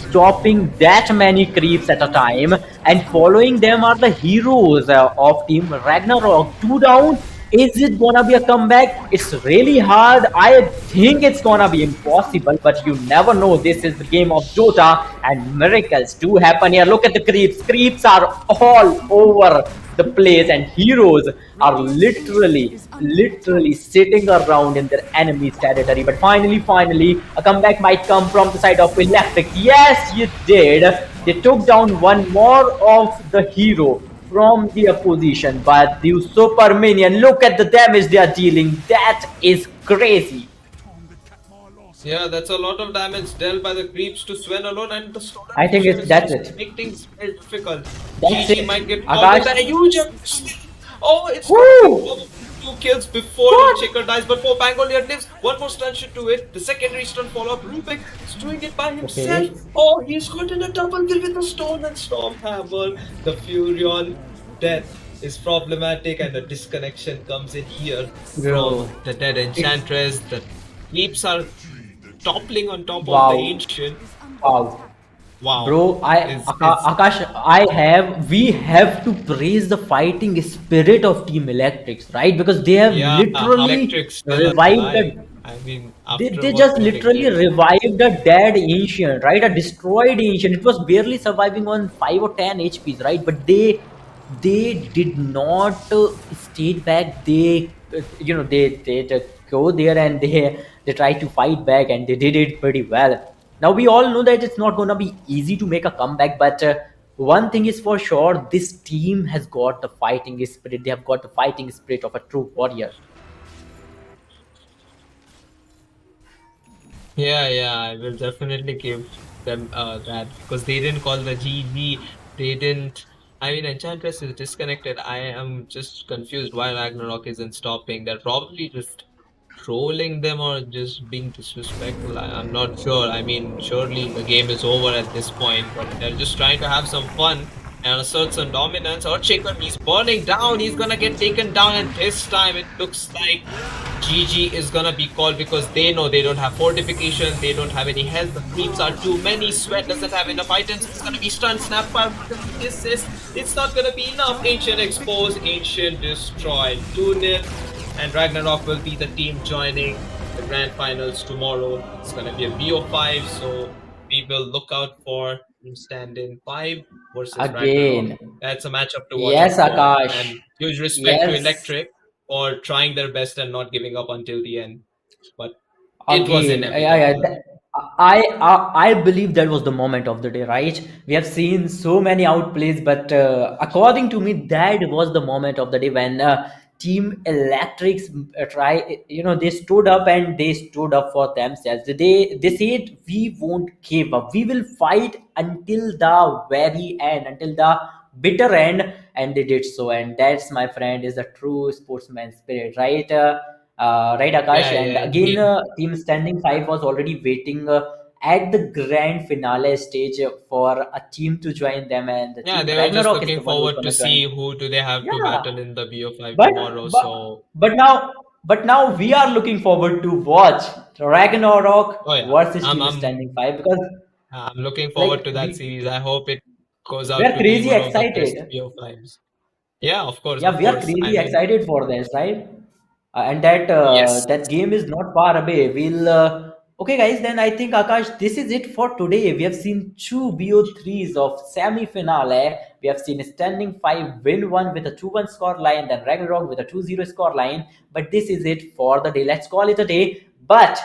stopping that many creeps at a time, and following them are the heroes of Team Ragnarok. 2 down. Is it gonna be a comeback? It's really hard. I think it's gonna be impossible, but you never know. This is the game of Dota, and miracles do happen here. Look at the creeps. Creeps are all over the place, and heroes are literally sitting around in their enemy's territory. But finally, a comeback might come from the side of Electric. Yes, you did. They took down one more of the hero from the opposition, but the super minion, look at the damage they are dealing. That is crazy. Yeah, that's a lot of damage dealt by the creeps to Sven alone, and the stolen I think vision is that's just it. make things very difficult. That's GG it. might get called with Akash. a huge. Oh, it's Woo! 2 kills before What? the Shaker dies, but for Pangolier lives. One more stun should do it. The secondary stun follow up. Rubik is doing it by himself. Okay. Oh, he's gotten a double kill with the Stone and Stormhammer. The Furion death is problematic, and the disconnection comes in here Bro. from the dead Enchantress. The creeps are toppling on top Wow. of the Ancient. Wow. Wow. Bro, It's- Akash, we have to praise the fighting spirit of Team Electrics, right? Because they have yeah, literally Electric's still revived alive. the I mean, they after just what literally did. revived a dead ancient, right? A destroyed ancient. It was barely surviving on 5 or 10 HPs, right? But they did not stay back. They just go there, and they try to fight back, and they did it pretty well. Now we all know that it's not gonna be easy to make a comeback, but one thing is for sure: this team has got the fighting spirit. They have got the fighting spirit of a true warrior. Yeah, I will definitely give them that, because they didn't call the GG. They didn't. I mean, Enchantress is disconnected. I am just confused why Ragnarok isn't stopping. They're probably just trolling them or just being disrespectful. I'm not sure. I mean, surely the game is over at this point, but they're just trying to have some fun and assert some dominance. Earthshaker, he's burning down. He's gonna get taken down, and this time it looks like GG is gonna be called, because they know they don't have fortifications, they don't have any health, the creeps are too many, Sweat doesn't have enough items, it's gonna be stunned, Snapfire, it's not gonna be enough. Ancient exposed, Ancient destroyed, 2-0, and Ragnarok will be the team joining the grand finals tomorrow. It's gonna be a BO5, so we will look out for Standin 5 versus Ragnarok. Again. That's a matchup to watch Yes, out for. Akash. And huge respect to Yes. Electric for trying their best and not giving up until the end. But it was Again, inevitable. I believe that was the moment of the day, right? We have seen so many outplays, but according to me, that was the moment of the day when Team Electrics they stood up and they stood up for themselves. They said we won't give up. We will fight until the very end, until the bitter end, and they did so. And that's, my friend, is the true sportsman spirit, right? Right, Akash? Yeah, And yeah, again, indeed. Team Standing 5 was already waiting at the grand finale stage for a team to join them, and the Yeah, Team they were just Ragnarok is looking the one who's forward to gonna join. see who do they have to Yeah, battle in the BO5 but tomorrow. but So, but now we are looking forward to watch Ragnarok oh yeah, versus I'm Team I'm Standing 5, because I'm looking forward like to that series. I hope it goes we out are to be crazy one of the best excited. BO5s. Yeah, of course, Yeah, of we are course. I crazy mean, excited for this, right? And that yes. that game is not far away. We'll okay, guys. Then I think, Akash, this is it for today. We have seen two BO3s of semi-finale. We have seen Standing 5 win one with a 2-1 score line, then Ragnarok with a 2-0 score line. But this is it for the day. Let's call it a day. But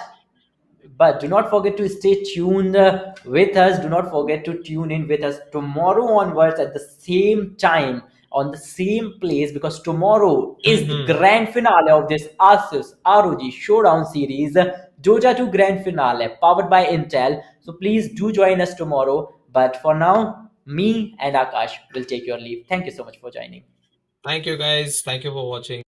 do not forget to stay tuned with us. Do not forget to tune in with us tomorrow onwards at the same time on the same place, because tomorrow is the Hmm. grand finale of this ASUS ROG Showdown series, DOTA 2 grand finale powered by Intel. So please do join us tomorrow. But for now, me and Akash will take your leave. Thank you so much for joining. Thank you, guys. Thank you for watching.